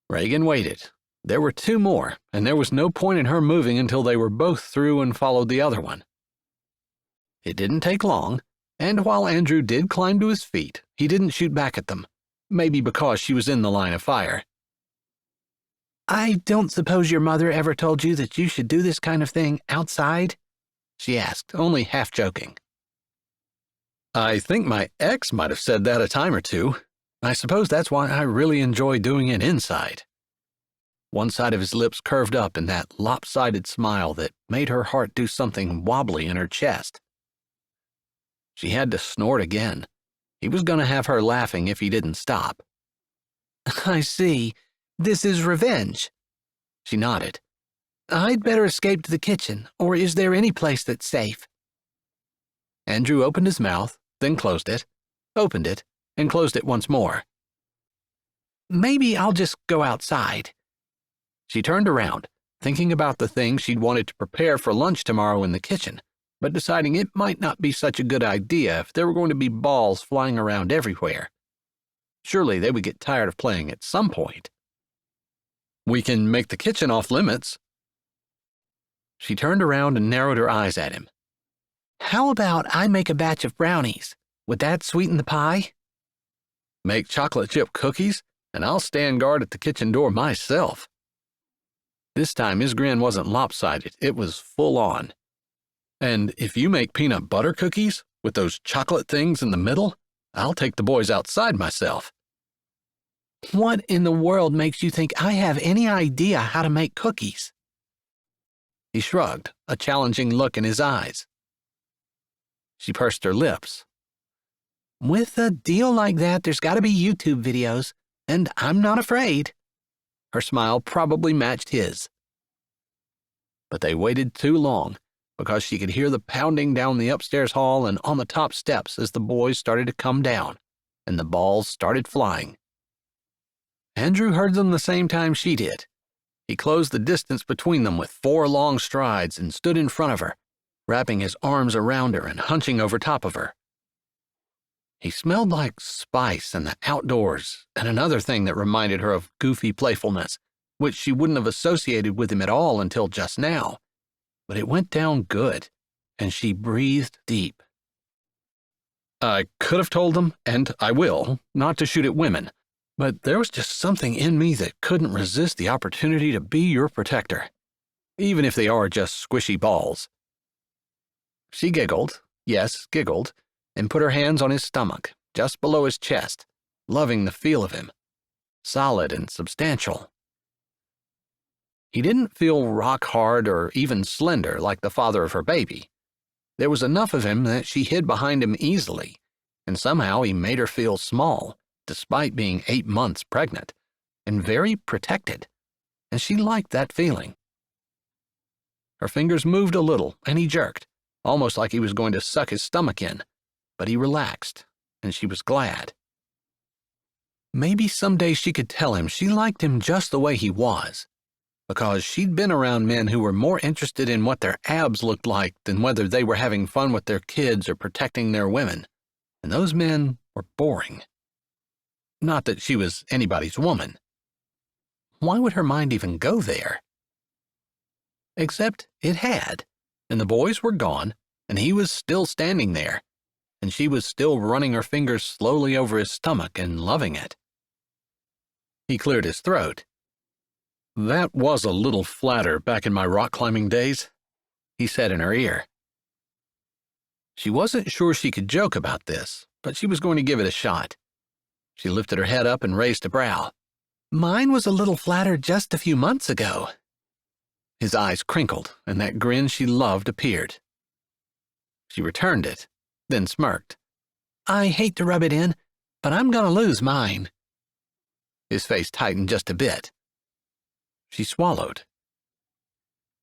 Reagan waited. There were 2 more, and there was no point in her moving until they were both through and followed the other one. It didn't take long, and while Andrew did climb to his feet, he didn't shoot back at them, maybe because she was in the line of fire. "I don't suppose your mother ever told you that you should do this kind of thing outside?" she asked, only half joking. "I think my ex might have said that a time or two. I suppose that's why I really enjoy doing it inside." One side of his lips curved up in that lopsided smile that made her heart do something wobbly in her chest. She had to snort again. He was going to have her laughing if he didn't stop. "I see. This is revenge." She nodded. "I'd better escape to the kitchen, or is there any place that's safe?" Andrew opened his mouth, then closed it, opened it, and closed it once more. "Maybe I'll just go outside." She turned around, thinking about the things she'd wanted to prepare for lunch tomorrow in the kitchen, but deciding it might not be such a good idea if there were going to be balls flying around everywhere. Surely they would get tired of playing at some point. "We can make the kitchen off limits." She turned around and narrowed her eyes at him. "How about I make a batch of brownies? Would that sweeten the pie?" "Make chocolate chip cookies, and I'll stand guard at the kitchen door myself." This time his grin wasn't lopsided, it was full on. "And if you make peanut butter cookies with those chocolate things in the middle, I'll take the boys outside myself." "What in the world makes you think I have any idea how to make cookies?" He shrugged, a challenging look in his eyes. She pursed her lips. With a deal like that, there's got to be YouTube videos, and I'm not afraid. Her smile probably matched his. But they waited too long, because she could hear the pounding down the upstairs hall and on the top steps as the boys started to come down, and the balls started flying. Andrew heard them the same time she did. He closed the distance between them with 4 long strides and stood in front of her, wrapping his arms around her and hunching over top of her. He smelled like spice and the outdoors and another thing that reminded her of goofy playfulness, which she wouldn't have associated with him at all until just now. But it went down good, and she breathed deep. I could have told them, and I will, not to shoot at women, but there was just something in me that couldn't resist the opportunity to be your protector, even if they are just squishy balls. She giggled, yes, giggled, and put her hands on his stomach, just below his chest, loving the feel of him, solid and substantial. He didn't feel rock-hard or even slender like the father of her baby. There was enough of him that she hid behind him easily, and somehow he made her feel small, despite being 8 months pregnant, and very protected, and she liked that feeling. Her fingers moved a little, and he jerked, almost like he was going to suck his stomach in, but he relaxed, and she was glad. Maybe someday she could tell him she liked him just the way he was, because she'd been around men who were more interested in what their abs looked like than whether they were having fun with their kids or protecting their women, and those men were boring. Not that she was anybody's woman. Why would her mind even go there? Except it had, and the boys were gone, and he was still standing there, and she was still running her fingers slowly over his stomach and loving it. He cleared his throat. That was a little flatter back in my rock climbing days, he said in her ear. She wasn't sure she could joke about this, but she was going to give it a shot. She lifted her head up and raised a brow. Mine was a little flatter just a few months ago. His eyes crinkled, and that grin she loved appeared. She returned it, then smirked. I hate to rub it in, but I'm going to lose mine. His face tightened just a bit. She swallowed.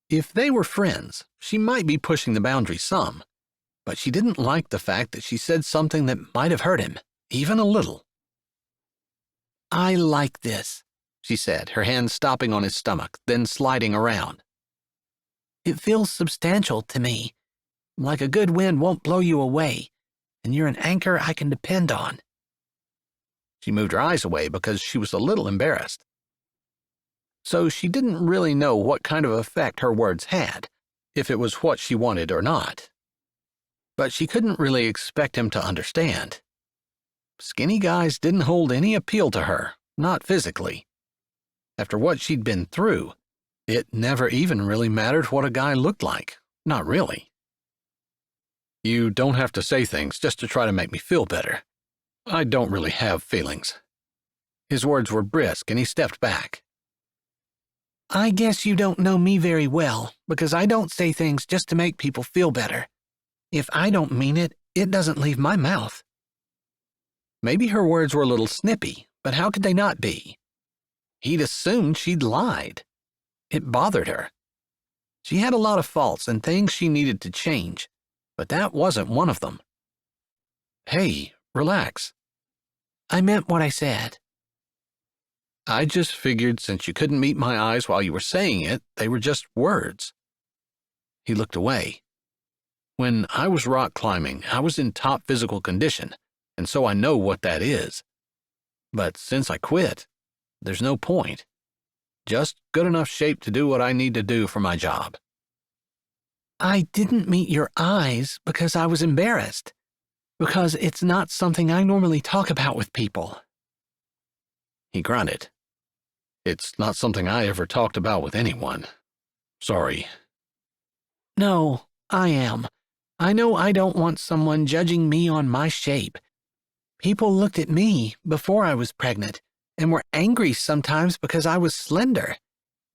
If they were friends, she might be pushing the boundary some, but she didn't like the fact that she said something that might have hurt him, even a little. I like this, she said, her hand stopping on his stomach, then sliding around. It feels substantial to me, like a good wind won't blow you away, and you're an anchor I can depend on. She moved her eyes away because she was a little embarrassed. So she didn't really know what kind of effect her words had, if it was what she wanted or not. But she couldn't really expect him to understand. Skinny guys didn't hold any appeal to her, not physically. After what she'd been through, it never even really mattered what a guy looked like, not really. You don't have to say things just to try to make me feel better. I don't really have feelings. His words were brisk and he stepped back. I guess you don't know me very well, because I don't say things just to make people feel better. If I don't mean it, it doesn't leave my mouth. Maybe her words were a little snippy, but how could they not be? He'd assumed she'd lied. It bothered her. She had a lot of faults and things she needed to change, but that wasn't one of them. Hey, relax. I meant what I said. I just figured since you couldn't meet my eyes while you were saying it, they were just words. He looked away. When I was rock climbing, I was in top physical condition, and so I know what that is. But since I quit, there's no point. Just good enough shape to do what I need to do for my job. I didn't meet your eyes because I was embarrassed, because it's not something I normally talk about with people. He grunted. It's not something I ever talked about with anyone. Sorry. No, I am. I know I don't want someone judging me on my shape. People looked at me before I was pregnant and were angry sometimes because I was slender,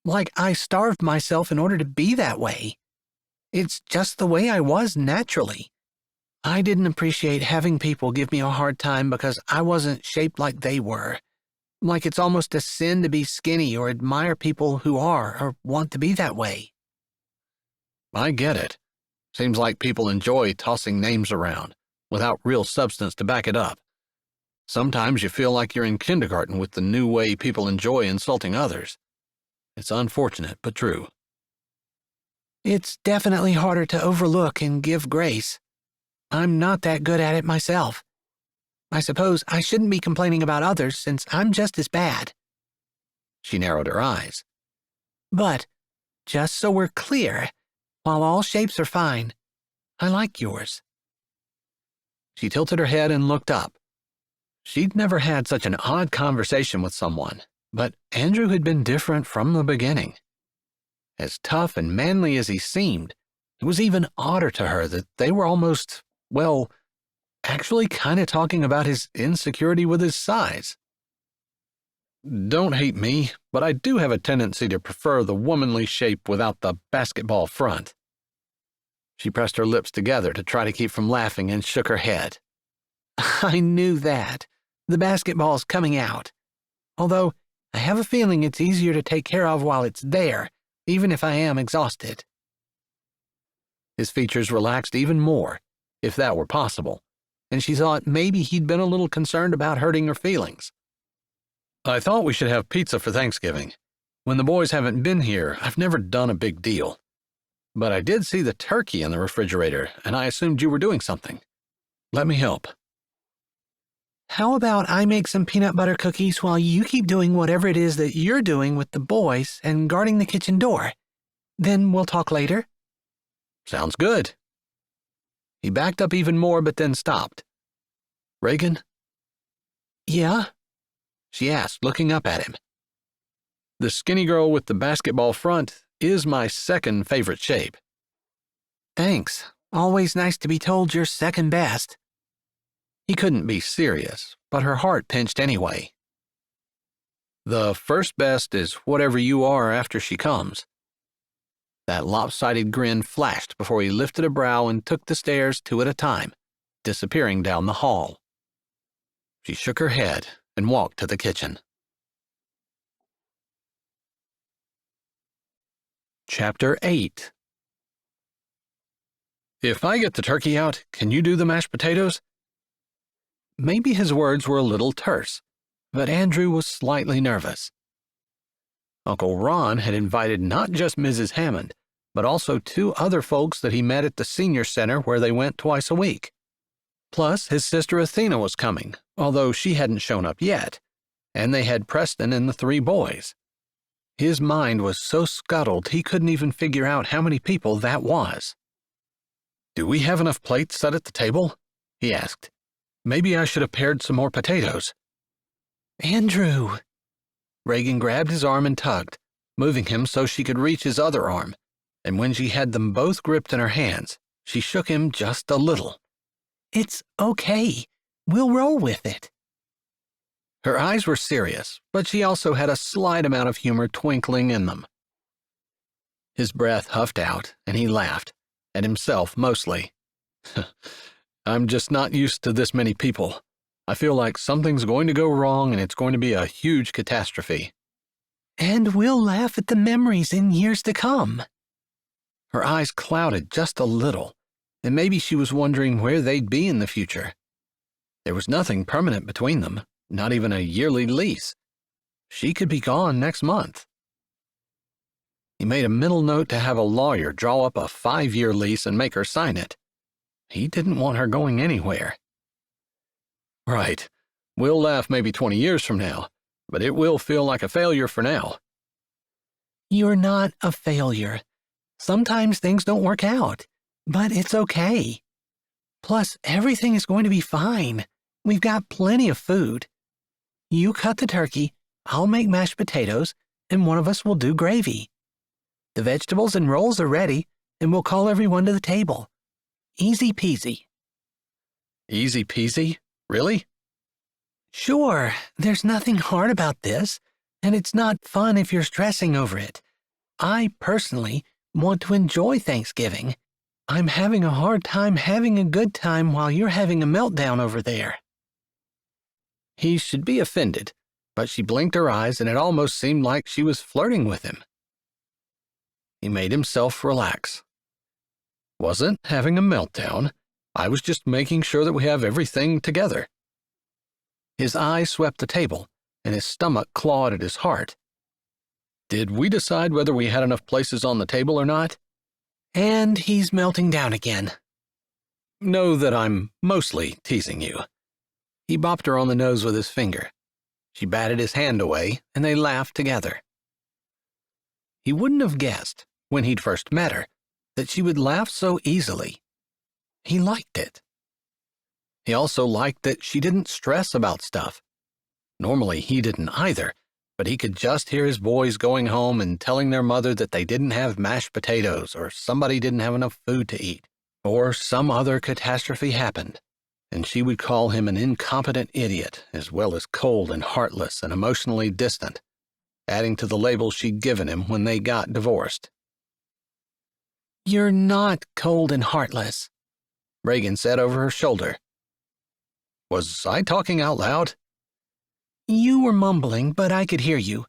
like I starved myself in order to be that way. It's just the way I was naturally. I didn't appreciate having people give me a hard time because I wasn't shaped like they were. Like it's almost a sin to be skinny or admire people who are or want to be that way. I get it. Seems like people enjoy tossing names around, without real substance to back it up. Sometimes you feel like you're in kindergarten with the new way people enjoy insulting others. It's unfortunate, but true. It's definitely harder to overlook and give grace. I'm not that good at it myself. I suppose I shouldn't be complaining about others since I'm just as bad. She narrowed her eyes. But, just so we're clear, while all shapes are fine, I like yours. She tilted her head and looked up. She'd never had such an odd conversation with someone, but Andrew had been different from the beginning. As tough and manly as he seemed, it was even odder to her that they were almost, well, actually kind of talking about his insecurity with his size. Don't hate me, but I do have a tendency to prefer the womanly shape without the basketball front. She pressed her lips together to try to keep from laughing and shook her head. I knew that. The basketball's coming out. Although, I have a feeling it's easier to take care of while it's there, even if I am exhausted. His features relaxed even more, if that were possible, and she thought maybe he'd been a little concerned about hurting her feelings. I thought we should have pizza for Thanksgiving. When the boys haven't been here, I've never done a big deal. But I did see the turkey in the refrigerator, and I assumed you were doing something. Let me help. How about I make some peanut butter cookies while you keep doing whatever it is that you're doing with the boys and guarding the kitchen door? Then we'll talk later. Sounds good. He backed up even more but then stopped. Reagan? Yeah? She asked, looking up at him. The skinny girl with the basketball front is my second favorite shape. Thanks. Always nice to be told you're second best. He couldn't be serious, but her heart pinched anyway. The first best is whatever you are after she comes. That lopsided grin flashed before he lifted a brow and took the stairs 2 at a time, disappearing down the hall. She shook her head and walked to the kitchen. Chapter 8. If I get the turkey out, can you do the mashed potatoes? Maybe his words were a little terse, but Andrew was slightly nervous. Uncle Ron had invited not just Mrs. Hammond, but also 2 other folks that he met at the senior center where they went twice a week. Plus, his sister Athena was coming, although she hadn't shown up yet, and they had Preston and the 3 boys. His mind was so scuttled he couldn't even figure out how many people that was. Do we have enough plates set at the table? He asked. Maybe I should have pared some more potatoes. Andrew! Reagan grabbed his arm and tugged, moving him so she could reach his other arm, and when she had them both gripped in her hands, she shook him just a little. It's okay. We'll roll with it. Her eyes were serious, but she also had a slight amount of humor twinkling in them. His breath huffed out, and he laughed, at himself mostly. I'm just not used to this many people. I feel like something's going to go wrong and it's going to be a huge catastrophe. And we'll laugh at the memories in years to come. Her eyes clouded just a little, and maybe she was wondering where they'd be in the future. There was nothing permanent between them, not even a yearly lease. She could be gone next month. He made a mental note to have a lawyer draw up a 5-year lease and make her sign it. He didn't want her going anywhere. Right. We'll laugh maybe 20 years from now, but it will feel like a failure for now. You're not a failure. Sometimes things don't work out, but it's okay. Plus, everything is going to be fine. We've got plenty of food. You cut the turkey, I'll make mashed potatoes, and one of us will do gravy. The vegetables and rolls are ready, and we'll call everyone to the table. Easy peasy. Easy peasy? Really? Sure, there's nothing hard about this, and it's not fun if you're stressing over it. I, personally, want to enjoy Thanksgiving. I'm having a hard time having a good time while you're having a meltdown over there. He should be offended, but she blinked her eyes and it almost seemed like she was flirting with him. He made himself relax. Wasn't having a meltdown. I was just making sure that we have everything together. His eyes swept the table, and his stomach clawed at his heart. Did we decide whether we had enough places on the table or not? And he's melting down again. Know that I'm mostly teasing you. He bopped her on the nose with his finger. She batted his hand away, and they laughed together. He wouldn't have guessed, when he'd first met her, that she would laugh so easily. He liked it. He also liked that she didn't stress about stuff. Normally he didn't either, but he could just hear his boys going home and telling their mother that they didn't have mashed potatoes or somebody didn't have enough food to eat, or some other catastrophe happened, and she would call him an incompetent idiot as well as cold and heartless and emotionally distant, adding to the label she'd given him when they got divorced. You're not cold and heartless, Reagan said over her shoulder. Was I talking out loud? You were mumbling, but I could hear you.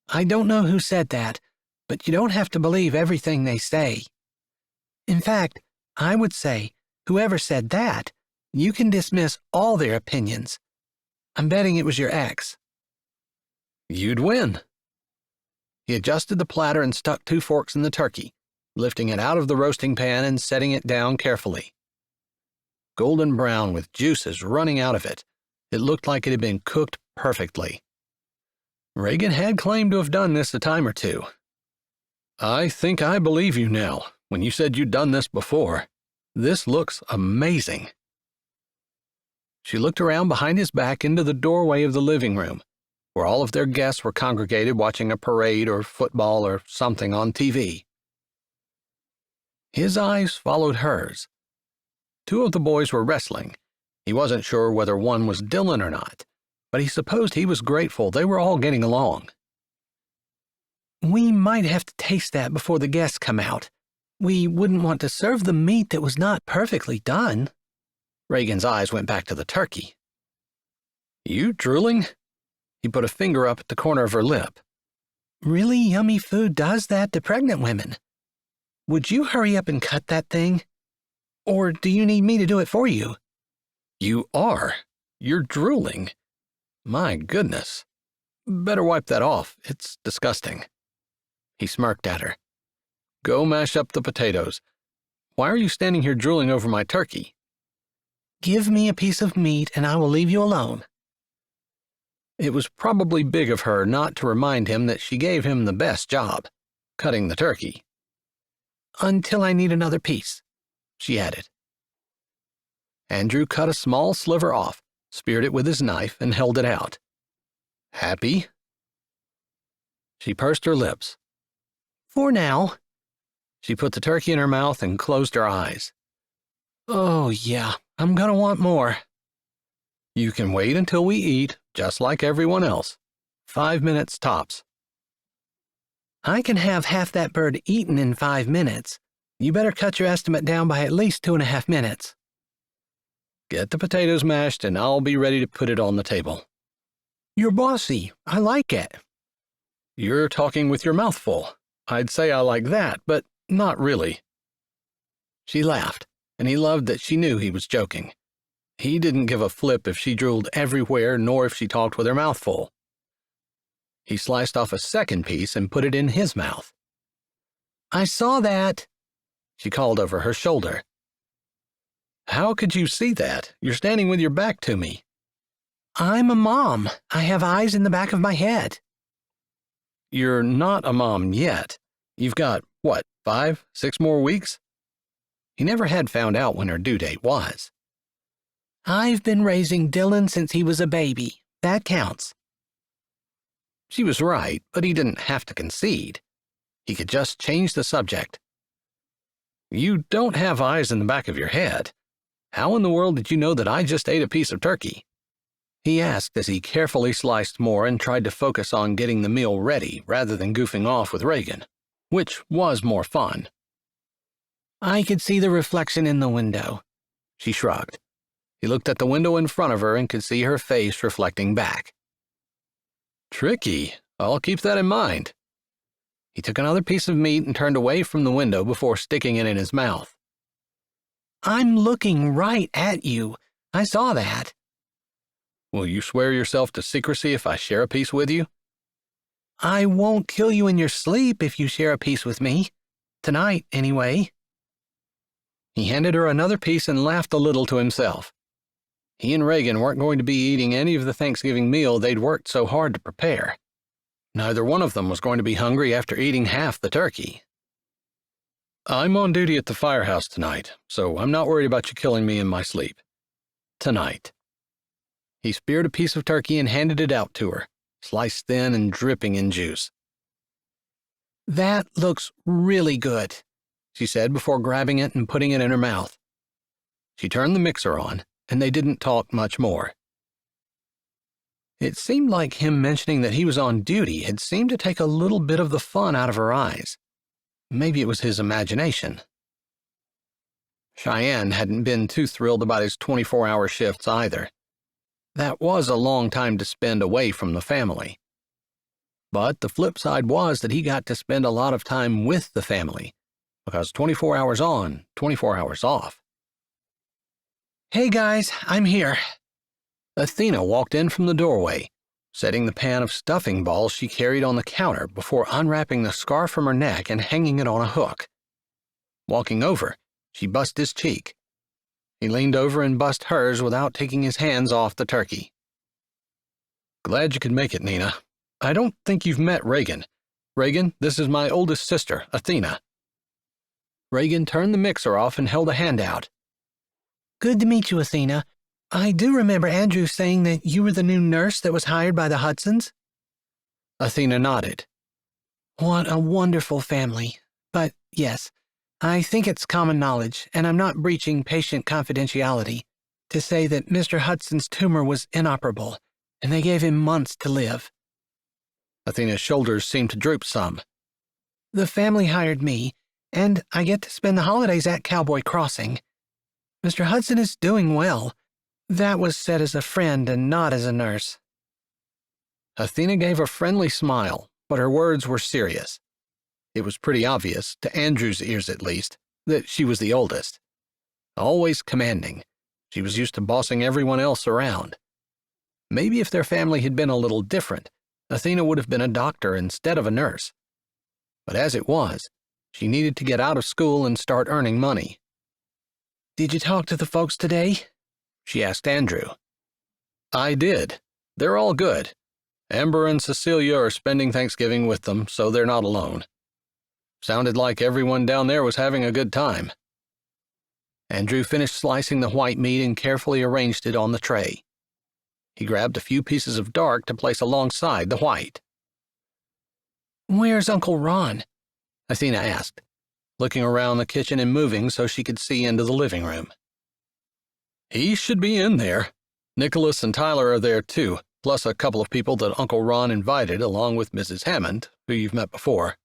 I don't know who said that, but you don't have to believe everything they say. In fact, I would say, whoever said that, you can dismiss all their opinions. I'm betting it was your ex. You'd win. He adjusted the platter and stuck 2 forks in the turkey, lifting it out of the roasting pan and setting it down carefully. Golden brown with juices running out of it, it looked like it had been cooked perfectly. Reagan had claimed to have done this a time or two. I think I believe you now, when you said you'd done this before. This looks amazing. She looked around behind his back into the doorway of the living room, where all of their guests were congregated watching a parade or football or something on TV. His eyes followed hers. 2 of the boys were wrestling. He wasn't sure whether one was Dylan or not, but he supposed he was grateful they were all getting along. We might have to taste that before the guests come out. We wouldn't want to serve the meat that was not perfectly done. Reagan's eyes went back to the turkey. You drooling? He put a finger up at the corner of her lip. Really yummy food does that to pregnant women. Would you hurry up and cut that thing? Or do you need me to do it for you? You are. You're drooling. My goodness. Better wipe that off. It's disgusting. He smirked at her. Go mash up the potatoes. Why are you standing here drooling over my turkey? Give me a piece of meat and I will leave you alone. It was probably big of her not to remind him that she gave him the best job, cutting the turkey. Until I need another piece, she added. Andrew cut a small sliver off, speared it with his knife, and held it out. Happy? She pursed her lips. For now. She put the turkey in her mouth and closed her eyes. Oh, yeah, I'm gonna want more. You can wait until we eat, just like everyone else. 5 minutes tops. I can have half that bird eaten in 5 minutes. You better cut your estimate down by at least 2.5 minutes. Get the potatoes mashed and I'll be ready to put it on the table. You're bossy. I like it. You're talking with your mouth full. I'd say I like that, but not really. She laughed, and he loved that she knew he was joking. He didn't give a flip if she drooled everywhere nor if she talked with her mouth full. He sliced off a second piece and put it in his mouth. I saw that, she called over her shoulder. How could you see that? You're standing with your back to me. I'm a mom. I have eyes in the back of my head. You're not a mom yet. You've got, 5, 6 more weeks? He never had found out when her due date was. I've been raising Dylan since he was a baby. That counts. She was right, but he didn't have to concede. He could just change the subject. You don't have eyes in the back of your head. How in the world did you know that I just ate a piece of turkey? He asked as he carefully sliced more and tried to focus on getting the meal ready rather than goofing off with Reagan, which was more fun. I could see the reflection in the window. She shrugged. He looked at the window in front of her and could see her face reflecting back. Tricky. I'll keep that in mind. He took another piece of meat and turned away from the window before sticking it in his mouth. I'm looking right at you. I saw that. Will you swear yourself to secrecy if I share a piece with you? I won't kill you in your sleep if you share a piece with me. Tonight, anyway. He handed her another piece and laughed a little to himself. He and Reagan weren't going to be eating any of the Thanksgiving meal they'd worked so hard to prepare. Neither one of them was going to be hungry after eating half the turkey. I'm on duty at the firehouse tonight, so I'm not worried about you killing me in my sleep. Tonight. He speared a piece of turkey and handed it out to her, sliced thin and dripping in juice. That looks really good, she said before grabbing it and putting it in her mouth. She turned the mixer on, and they didn't talk much more. It seemed like him mentioning that he was on duty had seemed to take a little bit of the fun out of her eyes. Maybe it was his imagination. Cheyenne hadn't been too thrilled about his 24-hour shifts either. That was a long time to spend away from the family. But the flip side was that he got to spend a lot of time with the family, because 24 hours on, 24 hours off. Hey guys, I'm here. Athena walked in from the doorway, setting the pan of stuffing balls she carried on the counter before unwrapping the scarf from her neck and hanging it on a hook. Walking over, she bussed his cheek. He leaned over and bussed hers without taking his hands off the turkey. Glad you could make it, Nina. I don't think you've met Reagan. Reagan, this is my oldest sister, Athena. Reagan turned the mixer off and held a hand out. Good to meet you, Athena. I do remember Andrew saying that you were the new nurse that was hired by the Hudsons. Athena nodded. What a wonderful family. But yes, I think it's common knowledge, and I'm not breaching patient confidentiality, to say that Mr. Hudson's tumor was inoperable, and they gave him months to live. Athena's shoulders seemed to droop some. The family hired me, and I get to spend the holidays at Cowboy Crossing. Mr. Hudson is doing well. That was said as a friend and not as a nurse. Athena gave a friendly smile, but her words were serious. It was pretty obvious, to Andrew's ears at least, that she was the oldest. Always commanding, she was used to bossing everyone else around. Maybe if their family had been a little different, Athena would have been a doctor instead of a nurse. But as it was, she needed to get out of school and start earning money. Did you talk to the folks today? She asked Andrew. I did. They're all good. Amber and Cecilia are spending Thanksgiving with them, so they're not alone. Sounded like everyone down there was having a good time. Andrew finished slicing the white meat and carefully arranged it on the tray. He grabbed a few pieces of dark to place alongside the white. Where's Uncle Ron? Athena asked, looking around the kitchen and moving so she could see into the living room. He should be in there. Nicholas and Tyler are there too, plus a couple of people that Uncle Ron invited along with Mrs. Hammond, who you've met before.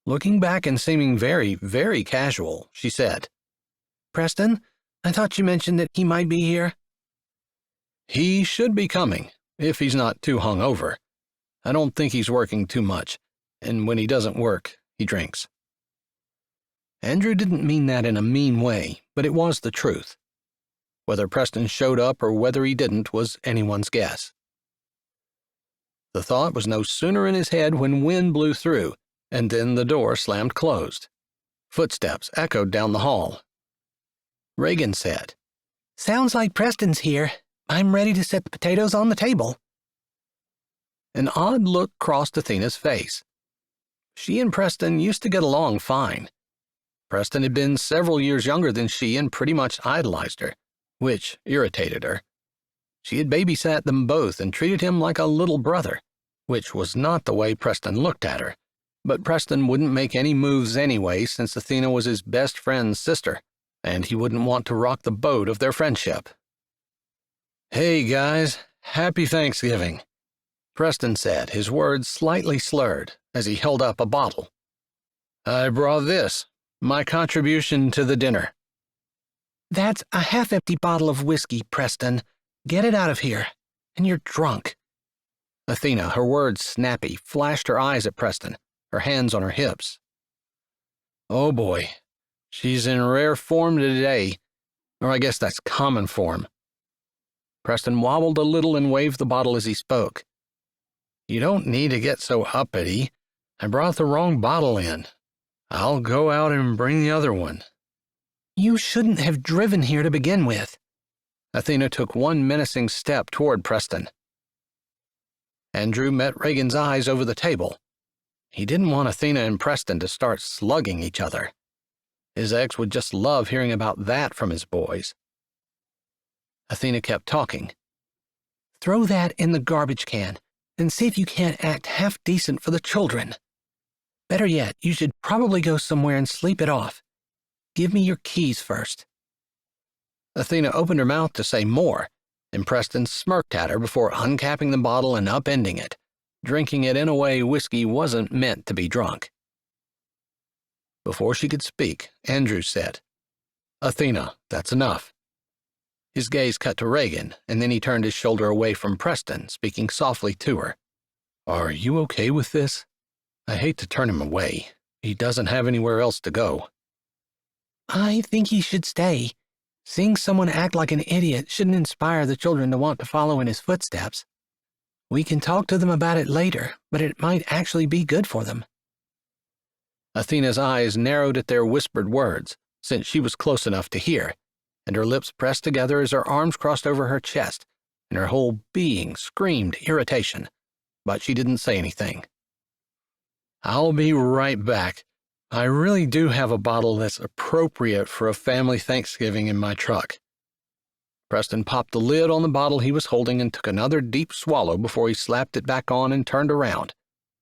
Looking back and seeming very, very casual, she said, Preston, I thought you mentioned that he might be here. He should be coming, if he's not too hungover. I don't think he's working too much, and when he doesn't work, he drinks. Andrew didn't mean that in a mean way, but it was the truth. Whether Preston showed up or whether he didn't was anyone's guess. The thought was no sooner in his head when wind blew through, and then the door slammed closed. Footsteps echoed down the hall. Reagan said, Sounds like Preston's here. I'm ready to set the potatoes on the table. An odd look crossed Athena's face. She and Preston used to get along fine. Preston had been several years younger than she and pretty much idolized her, which irritated her. She had babysat them both and treated him like a little brother, which was not the way Preston looked at her. But Preston wouldn't make any moves anyway since Athena was his best friend's sister, and he wouldn't want to rock the boat of their friendship. Hey guys, happy Thanksgiving, Preston said, his words slightly slurred as he held up a bottle. I brought this, my contribution to the dinner. That's a half-empty bottle of whiskey, Preston. Get it out of here. And you're drunk. Athena, her words snappy, flashed her eyes at Preston, her hands on her hips. Oh boy, she's in rare form today, or I guess that's common form. Preston wobbled a little and waved the bottle as he spoke. You don't need to get so uppity. I brought the wrong bottle in. I'll go out and bring the other one. You shouldn't have driven here to begin with. Athena took one menacing step toward Preston. Andrew met Reagan's eyes over the table. He didn't want Athena and Preston to start slugging each other. His ex would just love hearing about that from his boys. Athena kept talking. Throw that in the garbage can and see if you can't act half decent for the children. Better yet, you should probably go somewhere and sleep it off. Give me your keys first. Athena opened her mouth to say more, and Preston smirked at her before uncapping the bottle and upending it, drinking it in a way whiskey wasn't meant to be drunk. Before she could speak, Andrew said, Athena, that's enough. His gaze cut to Reagan, and then he turned his shoulder away from Preston, speaking softly to her. Are you okay with this? I hate to turn him away. He doesn't have anywhere else to go. I think he should stay. Seeing someone act like an idiot shouldn't inspire the children to want to follow in his footsteps. We can talk to them about it later, but it might actually be good for them. Athena's eyes narrowed at their whispered words, since she was close enough to hear, and her lips pressed together as her arms crossed over her chest, and her whole being screamed irritation, but she didn't say anything. I'll be right back. I really do have a bottle that's appropriate for a family Thanksgiving in my truck. Preston popped the lid on the bottle he was holding and took another deep swallow before he slapped it back on and turned around,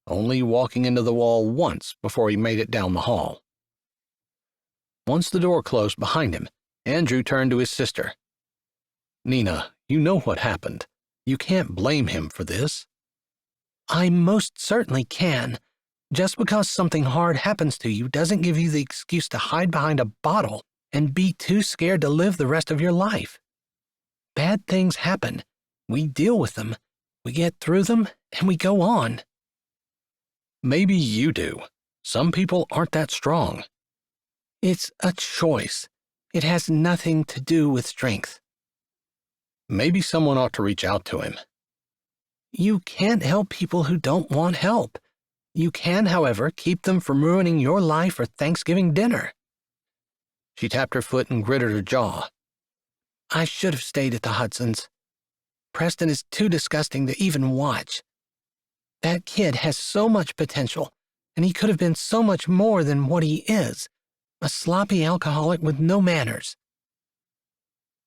only walking into the wall once before he made it down the hall. Once the door closed behind him, Andrew turned to his sister. Nina, you know what happened. You can't blame him for this. I most certainly can. Just because something hard happens to you doesn't give you the excuse to hide behind a bottle and be too scared to live the rest of your life. Bad things happen. We deal with them. We get through them, and we go on. Maybe you do. Some people aren't that strong. It's a choice. It has nothing to do with strength. Maybe someone ought to reach out to him. You can't help people who don't want help. You can, however, keep them from ruining your life or Thanksgiving dinner. She tapped her foot and gritted her jaw. I should have stayed at the Hudsons. Preston is too disgusting to even watch. That kid has so much potential, and he could have been so much more than what he is, a sloppy alcoholic with no manners.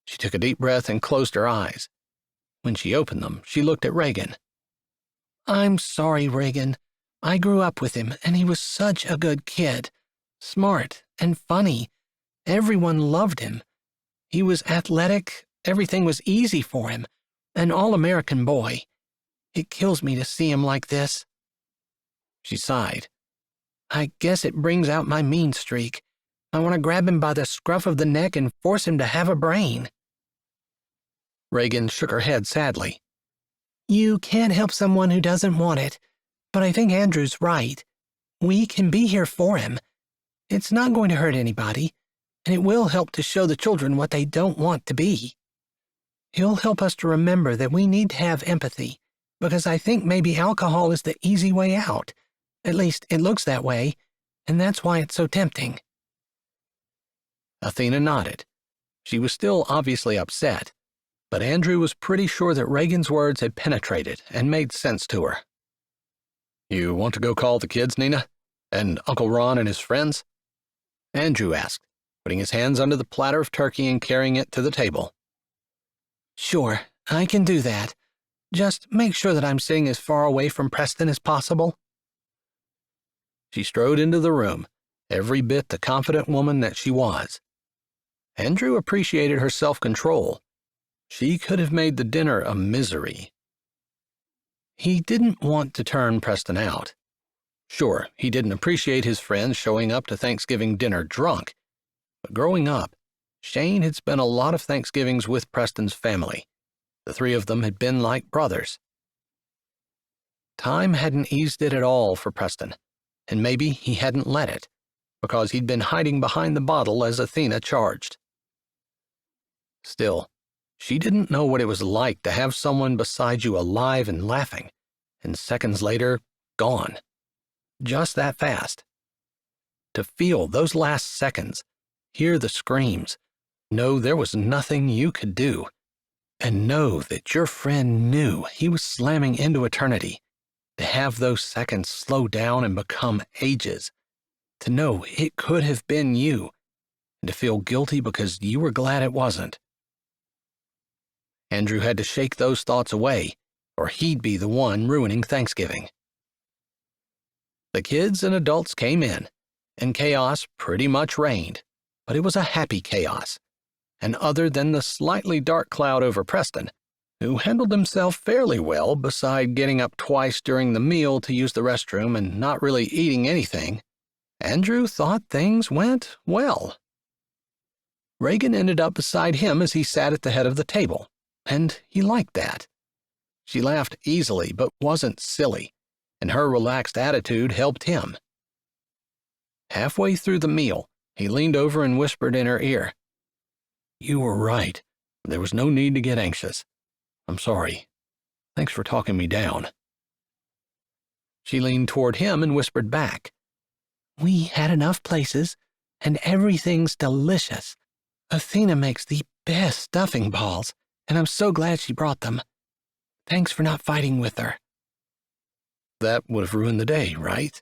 She took a deep breath and closed her eyes. When she opened them, she looked at Reagan. I'm sorry, Reagan. I grew up with him, and he was such a good kid. Smart and funny. Everyone loved him. He was athletic. Everything was easy for him. An all-American boy. It kills me to see him like this. She sighed. I guess it brings out my mean streak. I want to grab him by the scruff of the neck and force him to have a brain. Reagan shook her head sadly. You can't help someone who doesn't want it. But I think Andrew's right. We can be here for him. It's not going to hurt anybody, and it will help to show the children what they don't want to be. He'll help us to remember that we need to have empathy, because I think maybe alcohol is the easy way out. At least it looks that way, and that's why it's so tempting. Athena nodded. She was still obviously upset, but Andrew was pretty sure that Reagan's words had penetrated and made sense to her. You want to go call the kids, Nina? And Uncle Ron and his friends? Andrew asked, putting his hands under the platter of turkey and carrying it to the table. Sure, I can do that. Just make sure that I'm sitting as far away from Preston as possible. She strode into the room, every bit the confident woman that she was. Andrew appreciated her self-control. She could have made the dinner a misery. He didn't want to turn Preston out. Sure, he didn't appreciate his friends showing up to Thanksgiving dinner drunk, but growing up, Shane had spent a lot of Thanksgivings with Preston's family. The three of them had been like brothers. Time hadn't eased it at all for Preston, and maybe he hadn't let it, because he'd been hiding behind the bottle as Athena charged. Still, she didn't know what it was like to have someone beside you alive and laughing, and seconds later, gone. Just that fast. To feel those last seconds, hear the screams, know there was nothing you could do, and know that your friend knew he was slamming into eternity, to have those seconds slow down and become ages, to know it could have been you, and to feel guilty because you were glad it wasn't. Andrew had to shake those thoughts away, or he'd be the one ruining Thanksgiving. The kids and adults came in, and chaos pretty much reigned, but it was a happy chaos. And other than the slightly dark cloud over Preston, who handled himself fairly well beside getting up twice during the meal to use the restroom and not really eating anything, Andrew thought things went well. Reagan ended up beside him as he sat at the head of the table, and he liked that. She laughed easily but wasn't silly, and her relaxed attitude helped him. Halfway through the meal, he leaned over and whispered in her ear, "You were right. There was no need to get anxious. I'm sorry. Thanks for talking me down." She leaned toward him and whispered back, "We had enough places, and everything's delicious. Athena makes the best stuffing balls, and I'm so glad she brought them. Thanks for not fighting with her." That would have ruined the day, right?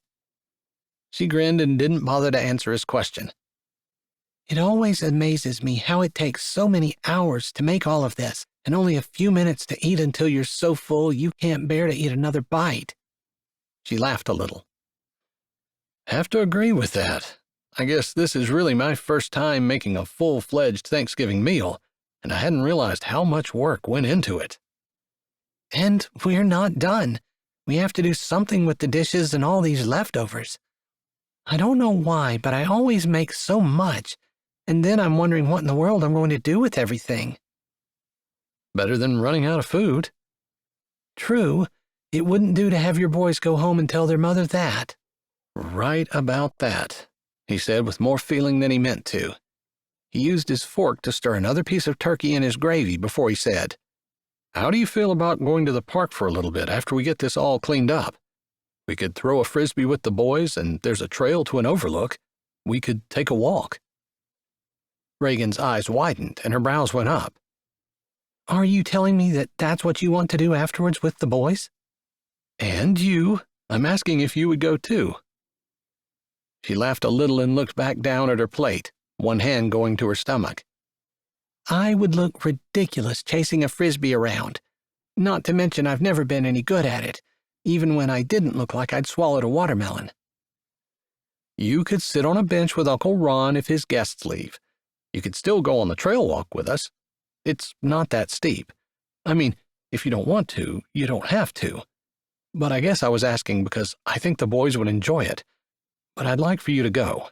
She grinned and didn't bother to answer his question. "It always amazes me how it takes so many hours to make all of this, and only a few minutes to eat until you're so full you can't bear to eat another bite." She laughed a little. "Have to agree with that. I guess this is really my first time making a full-fledged Thanksgiving meal, and I hadn't realized how much work went into it." "And we're not done. We have to do something with the dishes and all these leftovers. I don't know why, but I always make so much, and then I'm wondering what in the world I'm going to do with everything." "Better than running out of food." "True. It wouldn't do to have your boys go home and tell their mother that." "Right about that," he said with more feeling than he meant to. He used his fork to stir another piece of turkey in his gravy before he said, "How do you feel about going to the park for a little bit after we get this all cleaned up? We could throw a frisbee with the boys, and there's a trail to an overlook. We could take a walk." Reagan's eyes widened and her brows went up. "Are you telling me that that's what you want to do afterwards with the boys?" "And you. I'm asking if you would go too." She laughed a little and looked back down at her plate, one hand going to her stomach. "I would look ridiculous chasing a frisbee around. Not to mention I've never been any good at it, even when I didn't look like I'd swallowed a watermelon." "You could sit on a bench with Uncle Ron if his guests leave. You could still go on the trail walk with us. It's not that steep. I mean, if you don't want to, you don't have to. But I guess I was asking because I think the boys would enjoy it. But I'd like for you to go."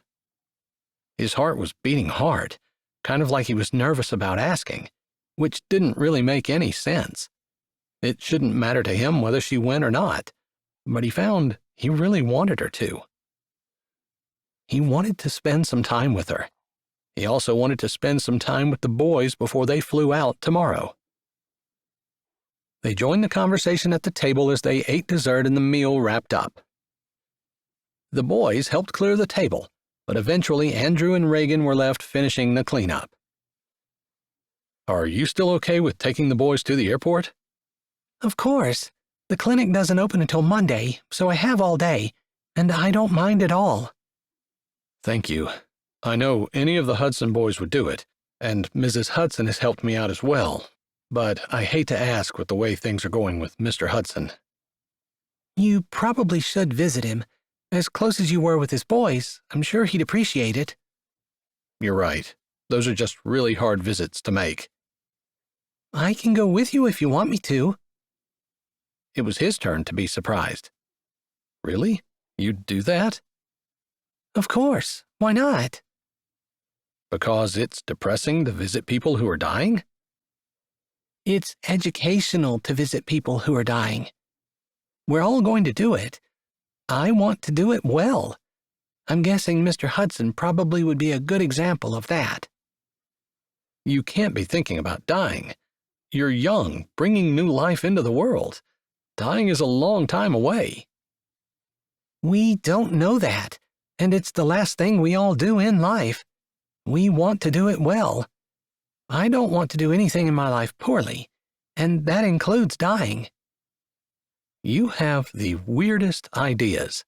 His heart was beating hard, kind of like he was nervous about asking, which didn't really make any sense. It shouldn't matter to him whether she went or not, but he found he really wanted her to. He wanted to spend some time with her. He also wanted to spend some time with the boys before they flew out tomorrow. They joined the conversation at the table as they ate dessert and the meal wrapped up. The boys helped clear the table, but eventually Andrew and Reagan were left finishing the cleanup. "Are you still okay with taking the boys to the airport?" "Of course. The clinic doesn't open until Monday, so I have all day, and I don't mind at all." "Thank you. I know any of the Hudson boys would do it, and Mrs. Hudson has helped me out as well, but I hate to ask with the way things are going with Mr. Hudson." "You probably should visit him. As close as you were with his boys, I'm sure he'd appreciate it." "You're right. Those are just really hard visits to make." "I can go with you if you want me to." It was his turn to be surprised. "Really? You'd do that? Of course. Why not? Because it's depressing to visit people who are dying? It's educational to visit people who are dying. We're all going to do it. I want to do it well. I'm guessing Mr. Hudson probably would be a good example of that. You can't be thinking about dying. You're young, bringing new life into the world. Dying is a long time away. We don't know that, and it's the last thing we all do in life. We want to do it well. I don't want to do anything in my life poorly, and that includes dying. You have the weirdest ideas.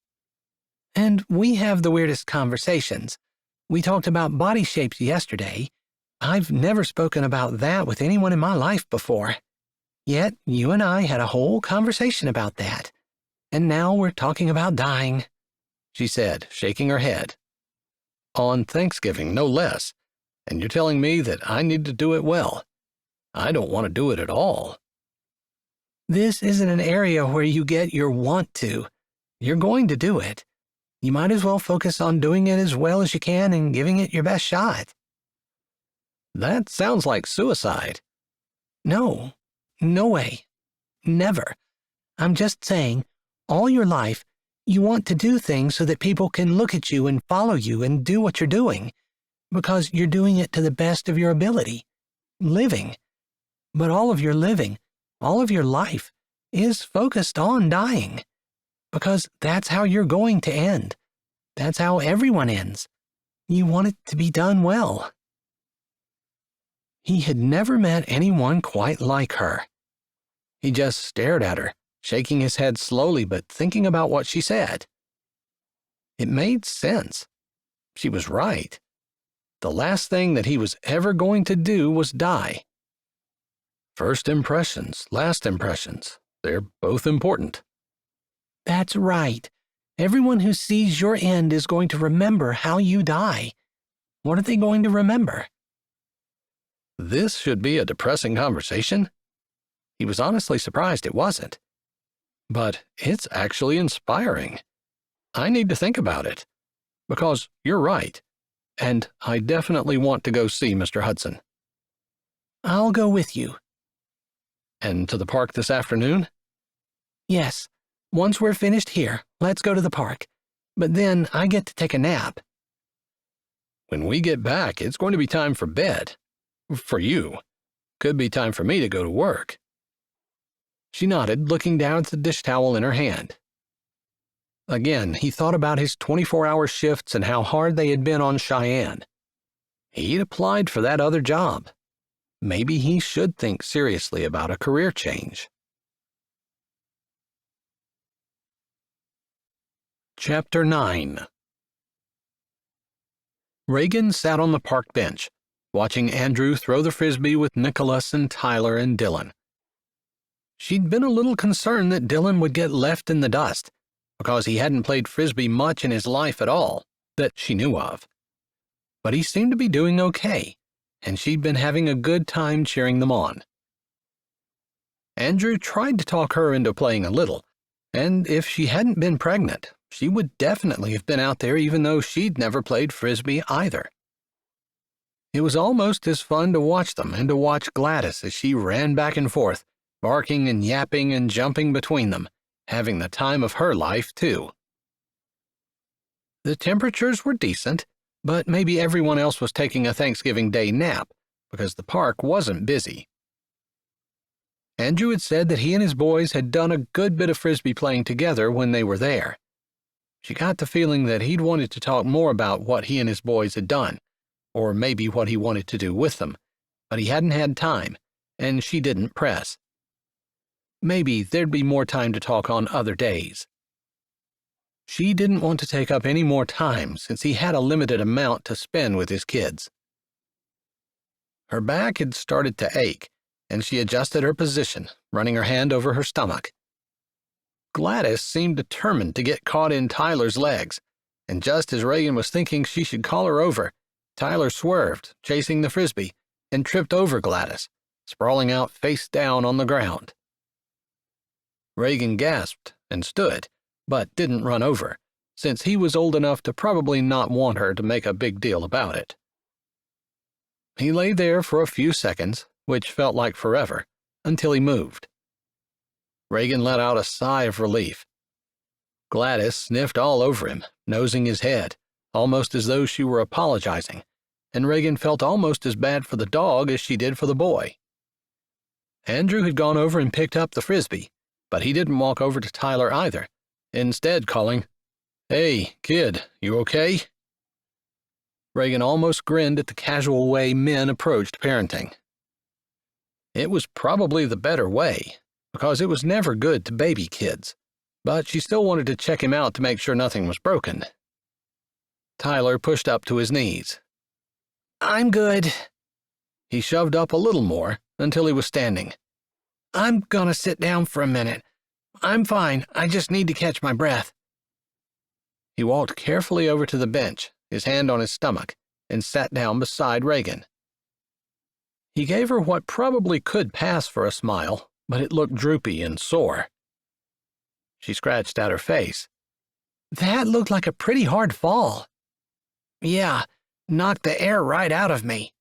And we have the weirdest conversations. We talked about body shapes yesterday. I've never spoken about that with anyone in my life before. Yet you and I had a whole conversation about that. And now we're talking about dying, she said, shaking her head. On Thanksgiving, no less. And you're telling me that I need to do it well. I don't want to do it at all. This isn't an area where you get your want to. You're going to do it. You might as well focus on doing it as well as you can and giving it your best shot. That sounds like suicide. No way. Never. I'm just saying, all your life, you want to do things so that people can look at you and follow you and do what you're doing, because you're doing it to the best of your ability. Living. But all of your living, all of your life, is focused on dying. Because that's how you're going to end. That's how everyone ends. You want it to be done well. He had never met anyone quite like her. He just stared at her, shaking his head slowly but thinking about what she said. It made sense. She was right. The last thing that he was ever going to do was die. First impressions, last impressions, they're both important. That's right. Everyone who sees your end is going to remember how you die. What are they going to remember? This should be a depressing conversation. He was honestly surprised it wasn't. But it's actually inspiring. I need to think about it. Because you're right. And I definitely want to go see Mr. Hudson. I'll go with you. And to the park this afternoon? Yes. Once we're finished here, let's go to the park. But then I get to take a nap. When we get back, it's going to be time for bed. For you. Could be time for me to go to work. She nodded, looking down at the dish towel in her hand. Again, he thought about his 24-hour shifts and how hard they had been on Cheyenne. He'd applied for that other job. Maybe he should think seriously about a career change. Chapter 9. Reagan sat on the park bench, watching Andrew throw the frisbee with Nicholas and Tyler and Dylan. She'd been a little concerned that Dylan would get left in the dust, because he hadn't played frisbee much in his life at all, that she knew of. But he seemed to be doing okay, and she'd been having a good time cheering them on. Andrew tried to talk her into playing a little, and if she hadn't been pregnant, she would definitely have been out there even though she'd never played frisbee either. It was almost as fun to watch them and to watch Gladys as she ran back and forth, barking and yapping and jumping between them, having the time of her life, too. The temperatures were decent, but maybe everyone else was taking a Thanksgiving Day nap, because the park wasn't busy. Andrew had said that he and his boys had done a good bit of frisbee playing together when they were there. She got the feeling that he'd wanted to talk more about what he and his boys had done, or maybe what he wanted to do with them, but he hadn't had time, and she didn't press. Maybe there'd be more time to talk on other days. She didn't want to take up any more time since he had a limited amount to spend with his kids. Her back had started to ache, and she adjusted her position, running her hand over her stomach. Gladys seemed determined to get caught in Tyler's legs, and just as Reagan was thinking she should call her over, Tyler swerved, chasing the frisbee, and tripped over Gladys, sprawling out face down on the ground. Reagan gasped and stood, but didn't run over, since he was old enough to probably not want her to make a big deal about it. He lay there for a few seconds, which felt like forever, until he moved. Reagan let out a sigh of relief. Gladys sniffed all over him, nosing his head, almost as though she were apologizing, and Reagan felt almost as bad for the dog as she did for the boy. Andrew had gone over and picked up the frisbee, but he didn't walk over to Tyler either, instead calling, "Hey, kid, you okay?" Reagan almost grinned at the casual way men approached parenting. It was probably the better way, because it was never good to baby kids, but she still wanted to check him out to make sure nothing was broken. Tyler pushed up to his knees. "I'm good." He shoved up a little more until he was standing. "I'm gonna sit down for a minute. I'm fine, I just need to catch my breath." He walked carefully over to the bench, his hand on his stomach, and sat down beside Reagan. He gave her what probably could pass for a smile, but it looked droopy and sore. She scratched at her face. "That looked like a pretty hard fall." "Yeah, knocked the air right out of me."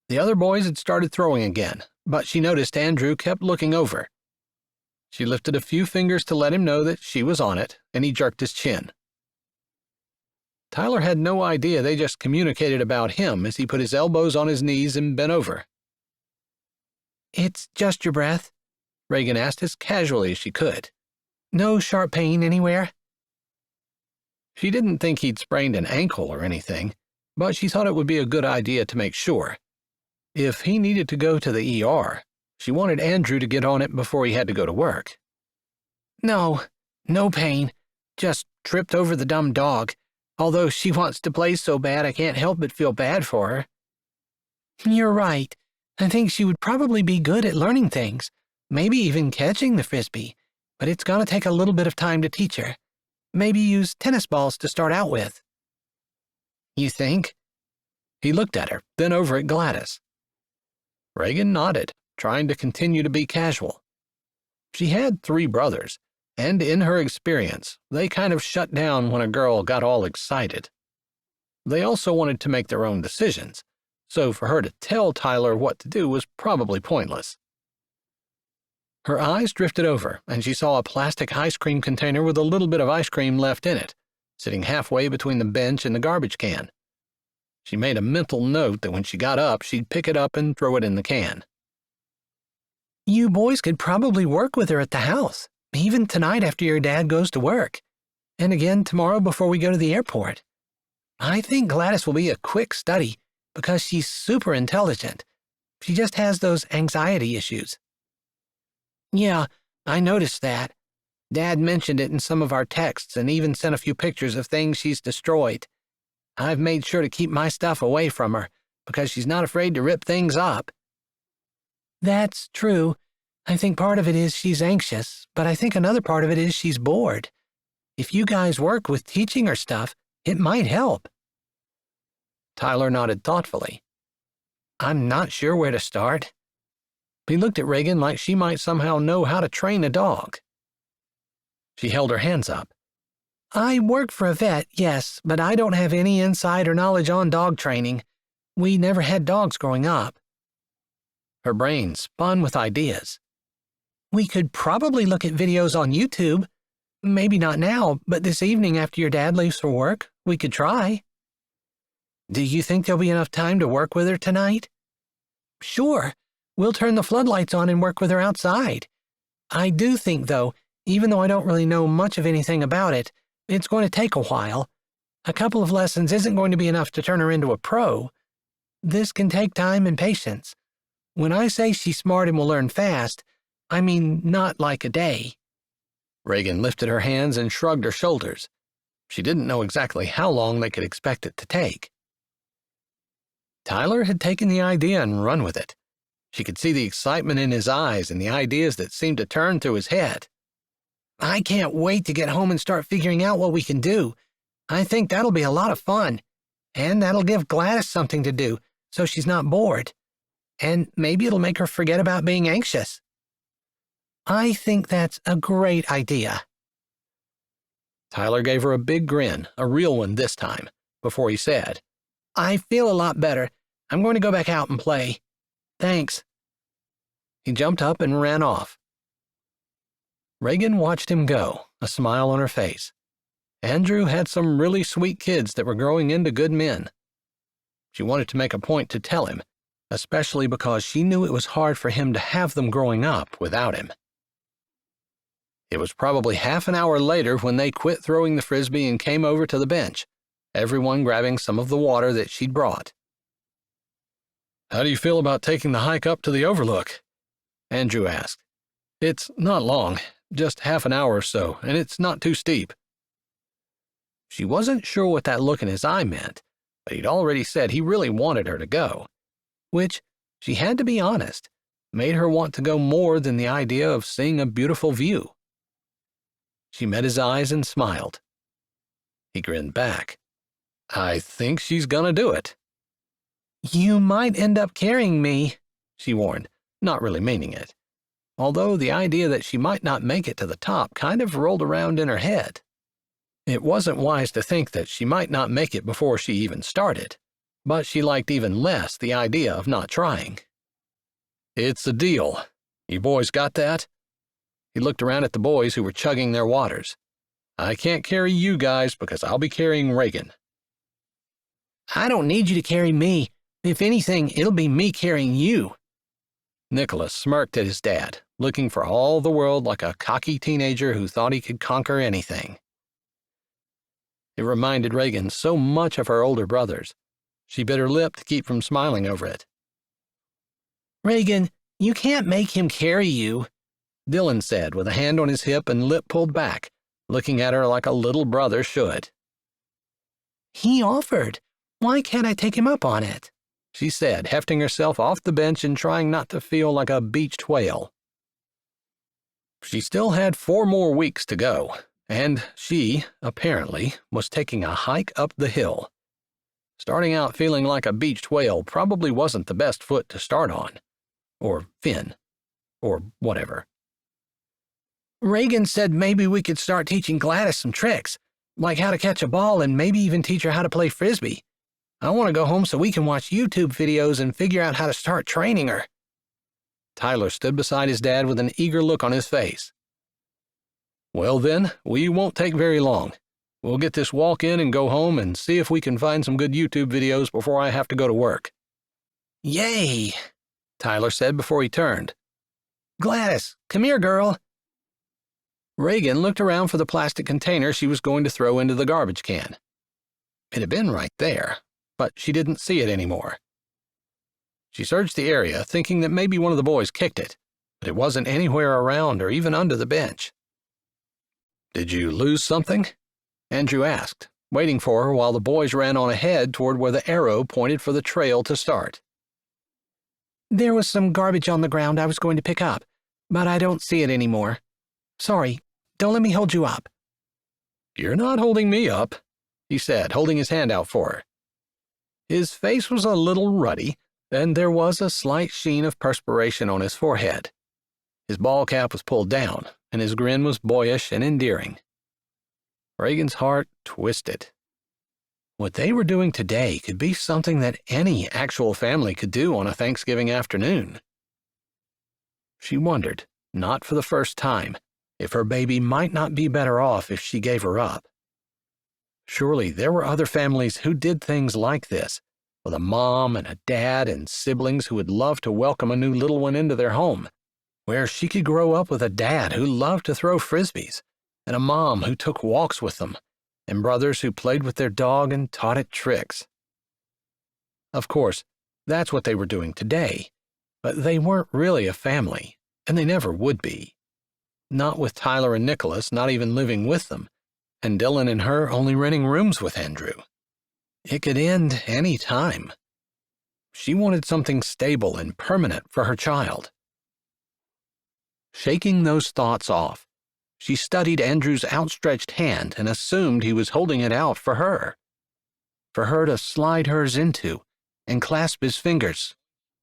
The other boys had started throwing again, but she noticed Andrew kept looking over. She lifted a few fingers to let him know that she was on it, and he jerked his chin. Tyler had no idea they just communicated about him as he put his elbows on his knees and bent over. "It's just your breath?" Reagan asked as casually as she could. "No sharp pain anywhere?" She didn't think he'd sprained an ankle or anything, but she thought it would be a good idea to make sure. If he needed to go to the ER, she wanted Andrew to get on it before he had to go to work. "No pain. Just tripped over the dumb dog. Although she wants to play so bad, I can't help but feel bad for her." "You're right. I think she would probably be good at learning things, maybe even catching the frisbee, but it's going to take a little bit of time to teach her. Maybe use tennis balls to start out with." "You think?" He looked at her, then over at Gladys. Reagan nodded, trying to continue to be casual. She had 3 brothers, and in her experience, they kind of shut down when a girl got all excited. They also wanted to make their own decisions, so for her to tell Tyler what to do was probably pointless. Her eyes drifted over, and she saw a plastic ice cream container with a little bit of ice cream left in it, sitting halfway between the bench and the garbage can. She made a mental note that when she got up, she'd pick it up and throw it in the can. "You boys could probably work with her at the house, even tonight after your dad goes to work, and again tomorrow before we go to the airport. I think Gladys will be a quick study because she's super intelligent. She just has those anxiety issues." "Yeah, I noticed that. Dad mentioned it in some of our texts and even sent a few pictures of things she's destroyed. I've made sure to keep my stuff away from her because she's not afraid to rip things up." "That's true. I think part of it is she's anxious, but I think another part of it is she's bored. If you guys work with teaching her stuff, it might help." Tyler nodded thoughtfully. "I'm not sure where to start." He looked at Reagan like she might somehow know how to train a dog. She held her hands up. "I work for a vet, yes, but I don't have any insight or knowledge on dog training. We never had dogs growing up." Her brain spun with ideas. "We could probably look at videos on YouTube. Maybe not now, but this evening after your dad leaves for work, we could try." "Do you think there'll be enough time to work with her tonight?" "Sure. We'll turn the floodlights on and work with her outside. I do think, though, even though I don't really know much of anything about it, it's going to take a while. A couple of lessons isn't going to be enough to turn her into a pro. This can take time and patience. When I say she's smart and will learn fast, I mean not like a day." Reagan lifted her hands and shrugged her shoulders. She didn't know exactly how long they could expect it to take. Tyler had taken the idea and run with it. She could see the excitement in his eyes and the ideas that seemed to turn through his head. "I can't wait to get home and start figuring out what we can do. I think that'll be a lot of fun. And that'll give Gladys something to do, so she's not bored. And maybe it'll make her forget about being anxious." "I think that's a great idea." Tyler gave her a big grin, a real one this time, before he said, I feel a lot better. I'm going to go back out and play. Thanks. He jumped up and ran off. Reagan watched him go, a smile on her face. Andrew had some really sweet kids that were growing into good men. She wanted to make a point to tell him, especially because she knew it was hard for him to have them growing up without him. It was probably half an hour later when they quit throwing the frisbee and came over to the bench, everyone grabbing some of the water that she'd brought. How do you feel about taking the hike up to the overlook? Andrew asked. It's not long, just half an hour or so, and it's not too steep. She wasn't sure what that look in his eye meant, but he'd already said he really wanted her to go, which, she had to be honest, made her want to go more than the idea of seeing a beautiful view. She met his eyes and smiled. He grinned back. I think she's gonna do it. You might end up carrying me, she warned, not really meaning it, although the idea that she might not make it to the top kind of rolled around in her head. It wasn't wise to think that she might not make it before she even started, but she liked even less the idea of not trying. It's a deal. You boys got that? He looked around at the boys who were chugging their waters. I can't carry you guys because I'll be carrying Reagan. I don't need you to carry me. If anything, it'll be me carrying you. Nicholas smirked at his dad, looking for all the world like a cocky teenager who thought he could conquer anything. It reminded Reagan so much of her older brothers. She bit her lip to keep from smiling over it. Reagan, you can't make him carry you, Dylan said with a hand on his hip and lip pulled back, looking at her like a little brother should. He offered. Why can't I take him up on it? She said, hefting herself off the bench and trying not to feel like a beached whale. She still had 4 more weeks to go, and she, apparently, was taking a hike up the hill. Starting out feeling like a beached whale probably wasn't the best foot to start on. Or fin. Or whatever. Reagan said maybe we could start teaching Gladys some tricks, like how to catch a ball and maybe even teach her how to play frisbee. I want to go home so we can watch YouTube videos and figure out how to start training her. Tyler stood beside his dad with an eager look on his face. Well then, we won't take very long. We'll get this walk in and go home and see if we can find some good YouTube videos before I have to go to work. Yay, Tyler said before he turned. Gladys, come here, girl. Reagan looked around for the plastic container she was going to throw into the garbage can. It had been right there, but she didn't see it anymore. She searched the area, thinking that maybe one of the boys kicked it, but it wasn't anywhere around or even under the bench. Did you lose something? Andrew asked, waiting for her while the boys ran on ahead toward where the arrow pointed for the trail to start. There was some garbage on the ground I was going to pick up, but I don't see it anymore. Sorry, don't let me hold you up. You're not holding me up, he said, holding his hand out for her. His face was a little ruddy, and there was a slight sheen of perspiration on his forehead. His ball cap was pulled down, and his grin was boyish and endearing. Reagan's heart twisted. What they were doing today could be something that any actual family could do on a Thanksgiving afternoon. She wondered, not for the first time, if her baby might not be better off if she gave her up. Surely there were other families who did things like this, with a mom and a dad and siblings who would love to welcome a new little one into their home, where she could grow up with a dad who loved to throw frisbees, and a mom who took walks with them, and brothers who played with their dog and taught it tricks. Of course, that's what they were doing today, but they weren't really a family, and they never would be. Not with Tyler and Nicholas not even living with them, and Dylan and her only renting rooms with Andrew. It could end any time. She wanted something stable and permanent for her child. Shaking those thoughts off, she studied Andrew's outstretched hand and assumed he was holding it out for her to slide hers into and clasp his fingers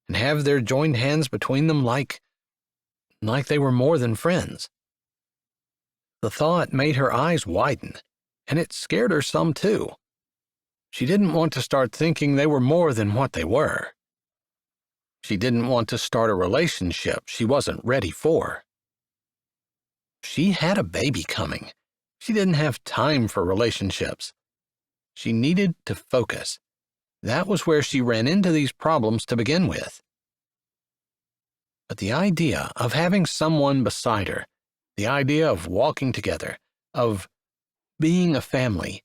and have their joined hands between them like they were more than friends. The thought made her eyes widen, and it scared her some too. She didn't want to start thinking they were more than what they were. She didn't want to start a relationship she wasn't ready for. She had a baby coming. She didn't have time for relationships. She needed to focus. That was where she ran into these problems to begin with. But the idea of having someone beside her, the idea of walking together, of being a family,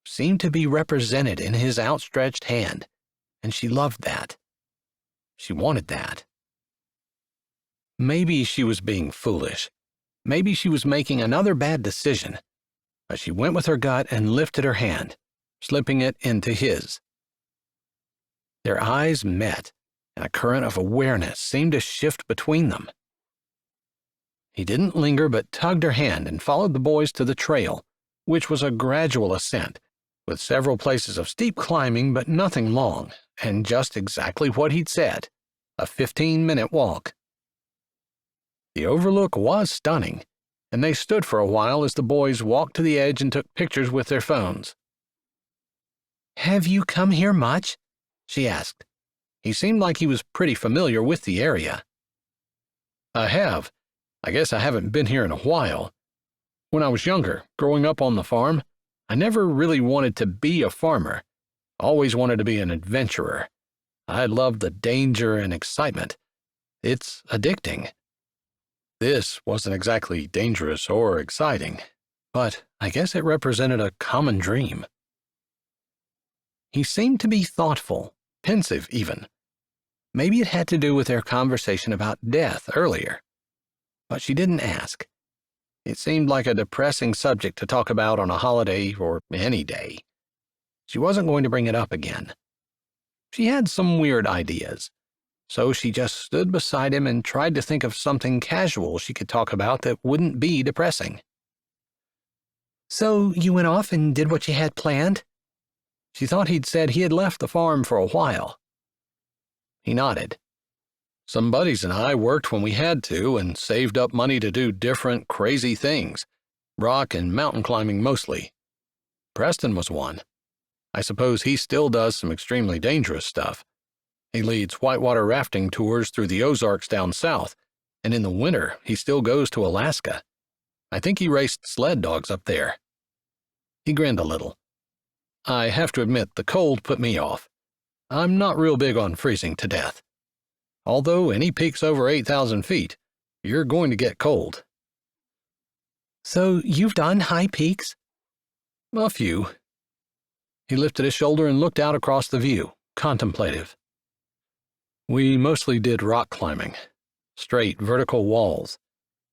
seemed to be represented in his outstretched hand, and she loved that. She wanted that. Maybe she was being foolish. Maybe she was making another bad decision, but she went with her gut and lifted her hand, slipping it into his. Their eyes met, and a current of awareness seemed to shift between them. He didn't linger but tugged her hand and followed the boys to the trail, which was a gradual ascent, with several places of steep climbing but nothing long, and just exactly what he'd said, a 15-minute walk. The overlook was stunning, and they stood for a while as the boys walked to the edge and took pictures with their phones. "Have you come here much?" she asked. He seemed like he was pretty familiar with the area. "I have. I guess I haven't been here in a while. When I was younger, growing up on the farm, I never really wanted to be a farmer. Always wanted to be an adventurer. I loved the danger and excitement. It's addicting. This wasn't exactly dangerous or exciting, but I guess it represented a common dream." He seemed to be thoughtful, pensive even. Maybe it had to do with their conversation about death earlier. But she didn't ask. It seemed like a depressing subject to talk about on a holiday or any day. She wasn't going to bring it up again. She had some weird ideas, so she just stood beside him and tried to think of something casual she could talk about that wouldn't be depressing. "So you went off and did what you had planned?" She thought he'd said he had left the farm for a while. He nodded. "Some buddies and I worked when we had to and saved up money to do different crazy things, rock and mountain climbing mostly. Preston was one. I suppose he still does some extremely dangerous stuff. He leads whitewater rafting tours through the Ozarks down south, and in the winter he still goes to Alaska. I think he raced sled dogs up there." He grinned a little. "I have to admit the cold put me off. I'm not real big on freezing to death. Although any peaks over 8,000 feet, you're going to get cold." "So you've done high peaks?" "A few." He lifted his shoulder and looked out across the view, contemplative. "We mostly did rock climbing, straight vertical walls,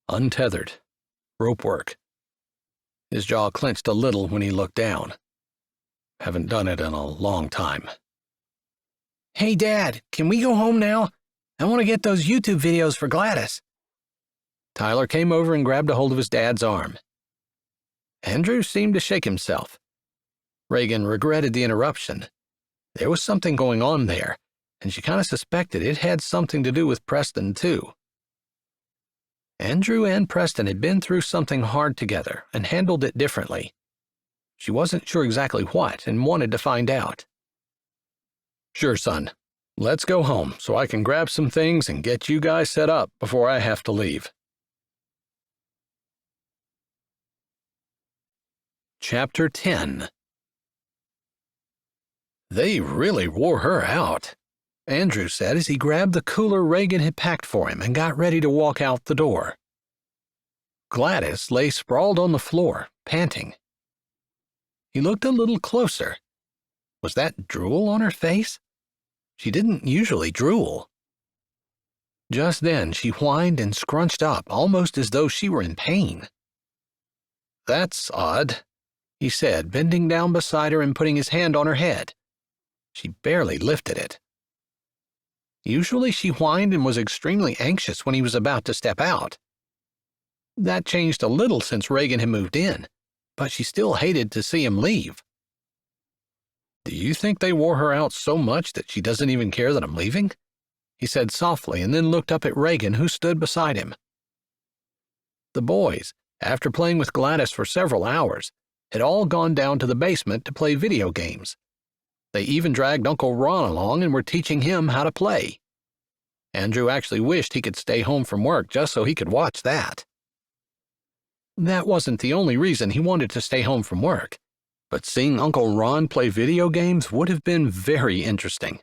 untethered, rope work." His jaw clenched a little when he looked down. "Haven't done it in a long time." "Hey, Dad, can we go home now? I want to get those YouTube videos for Gladys." Tyler came over and grabbed a hold of his dad's arm. Andrew seemed to shake himself. Reagan regretted the interruption. There was something going on there, and she kind of suspected it had something to do with Preston, too. Andrew and Preston had been through something hard together and handled it differently. She wasn't sure exactly what and wanted to find out. "Sure, son. Let's go home so I can grab some things and get you guys set up before I have to leave." Chapter 10. "They really wore her out," Andrew said as he grabbed the cooler Reagan had packed for him and got ready to walk out the door. Gladys lay sprawled on the floor, panting. He looked a little closer. Was that drool on her face? She didn't usually drool. Just then she whined and scrunched up, almost as though she were in pain. "That's odd," he said, bending down beside her and putting his hand on her head. She barely lifted it. Usually she whined and was extremely anxious when he was about to step out. That changed a little since Reagan had moved in, but she still hated to see him leave. "Do you think they wore her out so much that she doesn't even care that I'm leaving?" he said softly, and then looked up at Reagan, who stood beside him. The boys, after playing with Gladys for several hours, had all gone down to the basement to play video games. They even dragged Uncle Ron along and were teaching him how to play. Andrew actually wished he could stay home from work just so he could watch that. That wasn't the only reason he wanted to stay home from work, but seeing Uncle Ron play video games would have been very interesting.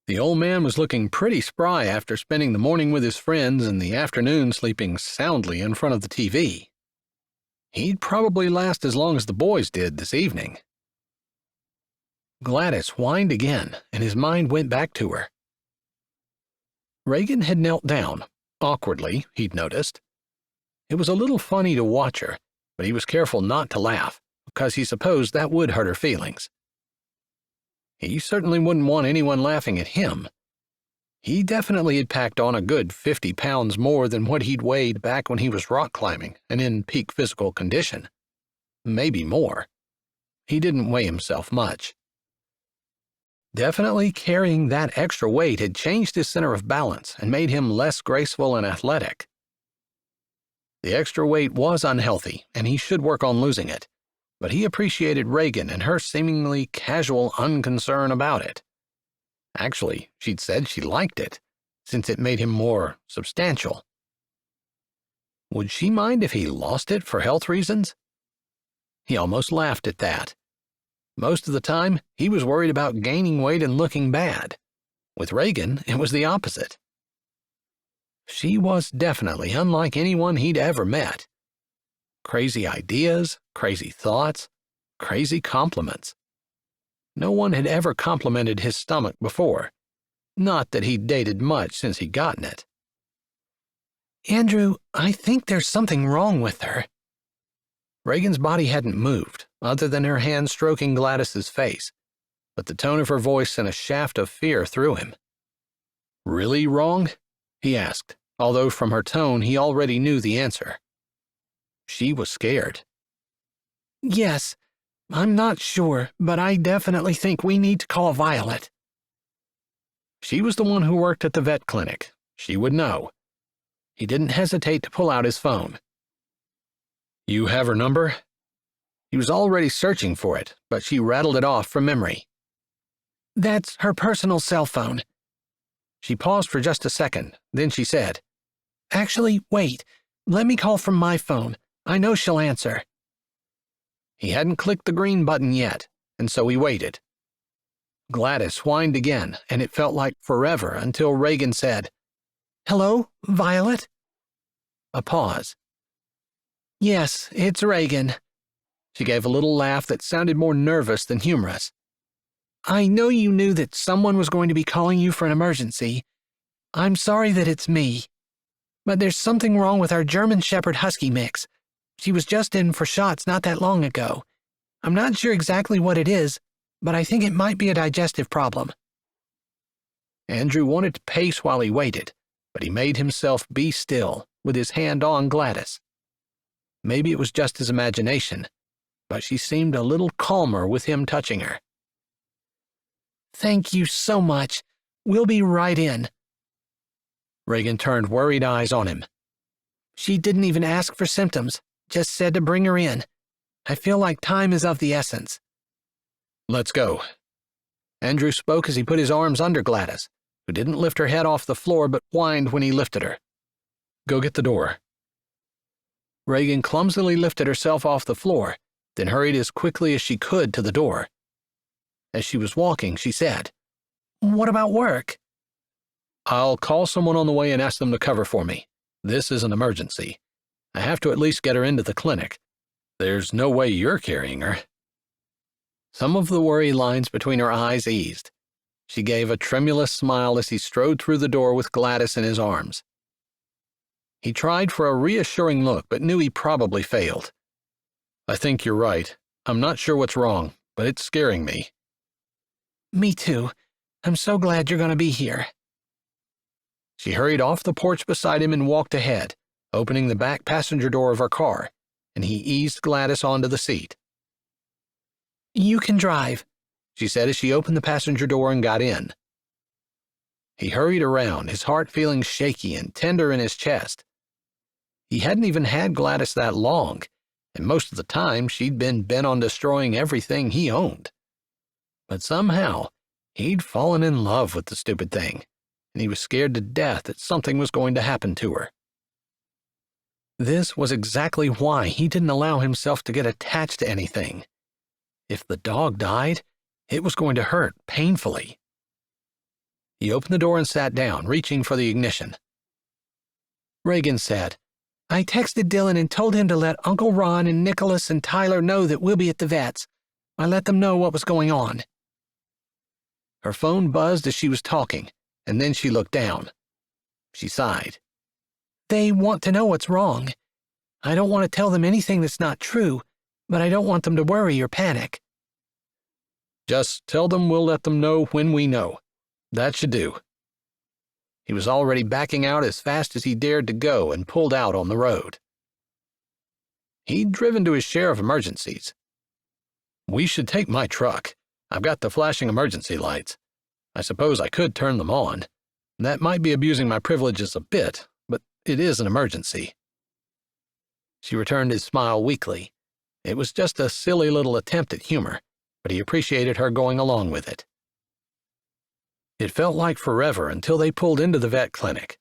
The old man was looking pretty spry after spending the morning with his friends and the afternoon sleeping soundly in front of the TV. He'd probably last as long as the boys did this evening. Gladys whined again, and his mind went back to her. Reagan had knelt down, awkwardly, he'd noticed. It was a little funny to watch her, but he was careful not to laugh, because he supposed that would hurt her feelings. He certainly wouldn't want anyone laughing at him. He definitely had packed on a good 50 pounds more than what he'd weighed back when he was rock climbing and in peak physical condition. Maybe more. He didn't weigh himself much. Definitely carrying that extra weight had changed his center of balance and made him less graceful and athletic. The extra weight was unhealthy, and he should work on losing it, but he appreciated Reagan and her seemingly casual unconcern about it. Actually, she'd said she liked it, since it made him more substantial. Would she mind if he lost it for health reasons? He almost laughed at that. Most of the time, he was worried about gaining weight and looking bad. With Reagan, it was the opposite. She was definitely unlike anyone he'd ever met. Crazy ideas, crazy thoughts, crazy compliments. No one had ever complimented his stomach before. Not that he'd dated much since he'd gotten it. "Andrew, I think there's something wrong with her." Reagan's body hadn't moved, other than her hand stroking Gladys's face, but the tone of her voice sent a shaft of fear through him. "Really wrong?" he asked, although from her tone he already knew the answer. She was scared. "Yes, I'm not sure, but I definitely think we need to call Violet." She was the one who worked at the vet clinic. She would know. He didn't hesitate to pull out his phone. "You have her number?" He was already searching for it, but she rattled it off from memory. "That's her personal cell phone." She paused for just a second, then she said, "Actually, wait. Let me call from my phone. I know she'll answer." He hadn't clicked the green button yet, and so he waited. Gladys whined again, and it felt like forever until Reagan said, "Hello, Violet?" A pause. "Yes, it's Reagan." She gave a little laugh that sounded more nervous than humorous. "I know you knew that someone was going to be calling you for an emergency. I'm sorry that it's me. But there's something wrong with our German Shepherd Husky mix. She was just in for shots not that long ago. I'm not sure exactly what it is, but I think it might be a digestive problem." Andrew wanted to pace while he waited, but he made himself be still, with his hand on Gladys. Maybe it was just his imagination, but she seemed a little calmer with him touching her. "Thank you so much. We'll be right in." Reagan turned worried eyes on him. "She didn't even ask for symptoms, just said to bring her in. I feel like time is of the essence." "Let's go." Andrew spoke as he put his arms under Gladys, who didn't lift her head off the floor but whined when he lifted her. "Go get the door." Reagan clumsily lifted herself off the floor, then hurried as quickly as she could to the door. As she was walking, she said, "What about work?" "I'll call someone on the way and ask them to cover for me. This is an emergency. I have to at least get her into the clinic. There's no way you're carrying her." Some of the worry lines between her eyes eased. She gave a tremulous smile as he strode through the door with Gladys in his arms. He tried for a reassuring look, but knew he probably failed. "I think you're right. I'm not sure what's wrong, but it's scaring me." "Me too. I'm so glad you're going to be here." She hurried off the porch beside him and walked ahead, opening the back passenger door of her car, and he eased Gladys onto the seat. "You can drive," she said as she opened the passenger door and got in. He hurried around, his heart feeling shaky and tender in his chest. He hadn't even had Gladys that long, and most of the time she'd been bent on destroying everything he owned. But somehow, he'd fallen in love with the stupid thing, and he was scared to death that something was going to happen to her. This was exactly why he didn't allow himself to get attached to anything. If the dog died, it was going to hurt painfully. He opened the door and sat down, reaching for the ignition. Reagan said, "I texted Dylan and told him to let Uncle Ron and Nicholas and Tyler know that we'll be at the vet's. I let them know what was going on." Her phone buzzed as she was talking, and then she looked down. She sighed. "They want to know what's wrong. I don't want to tell them anything that's not true, but I don't want them to worry or panic." "Just tell them we'll let them know when we know. That should do." He was already backing out as fast as he dared to go and pulled out on the road. He'd driven to his share of emergencies. "We should take my truck. I've got the flashing emergency lights. I suppose I could turn them on. That might be abusing my privileges a bit, but it is an emergency." She returned his smile weakly. It was just a silly little attempt at humor, but he appreciated her going along with it. It felt like forever until they pulled into the vet clinic.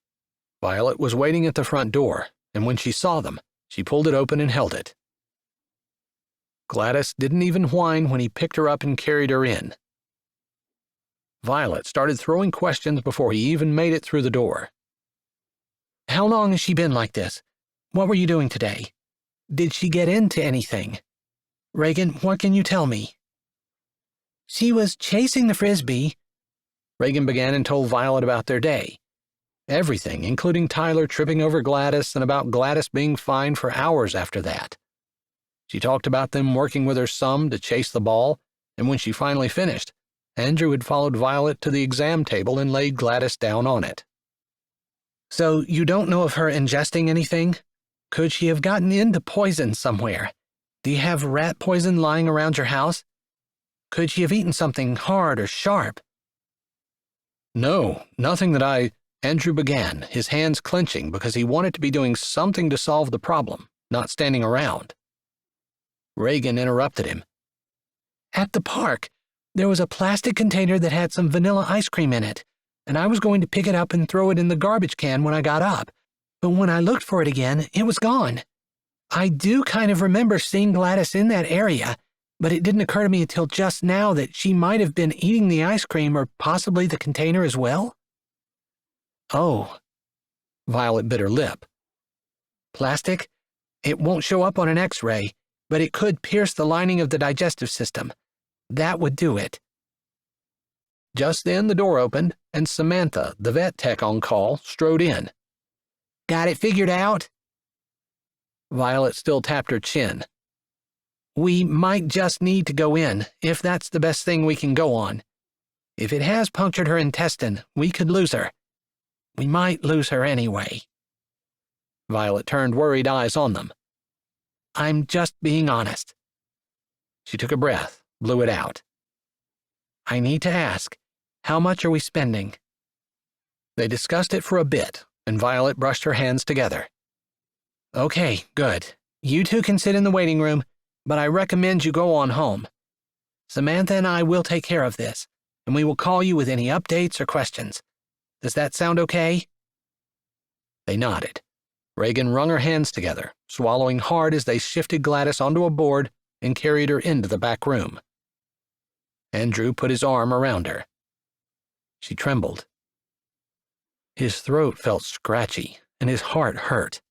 Violet was waiting at the front door, and when she saw them, she pulled it open and held it. Gladys didn't even whine when he picked her up and carried her in. Violet started throwing questions before he even made it through the door. "How long has she been like this? What were you doing today? Did she get into anything? Reagan, what can you tell me?" "She was chasing the frisbee." Reagan began and told Violet about their day. Everything, including Tyler tripping over Gladys and about Gladys being fined for hours after that. She talked about them working with her son to chase the ball, and when she finally finished, Andrew had followed Violet to the exam table and laid Gladys down on it. "So you don't know of her ingesting anything? Could she have gotten into poison somewhere? Do you have rat poison lying around your house? Could she have eaten something hard or sharp?" "No, nothing that I—" Andrew began, his hands clenching because he wanted to be doing something to solve the problem, not standing around. Reagan interrupted him. "At the park, there was a plastic container that had some vanilla ice cream in it, and I was going to pick it up and throw it in the garbage can when I got up, but when I looked for it again, it was gone. I do kind of remember seeing Gladys in that area, but it didn't occur to me until just now that she might have been eating the ice cream or possibly the container as well." "Oh." Violet bit her lip. "Plastic? It won't show up on an X-ray, but it could pierce the lining of the digestive system. That would do it." Just then the door opened, and Samantha, the vet tech on call, strode in. "Got it figured out?" Violet still tapped her chin. "We might just need to go in, if that's the best thing we can go on. If it has punctured her intestine, we could lose her. We might lose her anyway." Violet turned worried eyes on them. "I'm just being honest." She took a breath, blew it out. "I need to ask, how much are we spending?" They discussed it for a bit, and Violet brushed her hands together. "Okay, good. You two can sit in the waiting room, but I recommend you go on home. Samantha and I will take care of this, and we will call you with any updates or questions. Does that sound okay?" They nodded. Reagan wrung her hands together, swallowing hard as they shifted Gladys onto a board and carried her into the back room. Andrew put his arm around her. She trembled. His throat felt scratchy, and his heart hurt.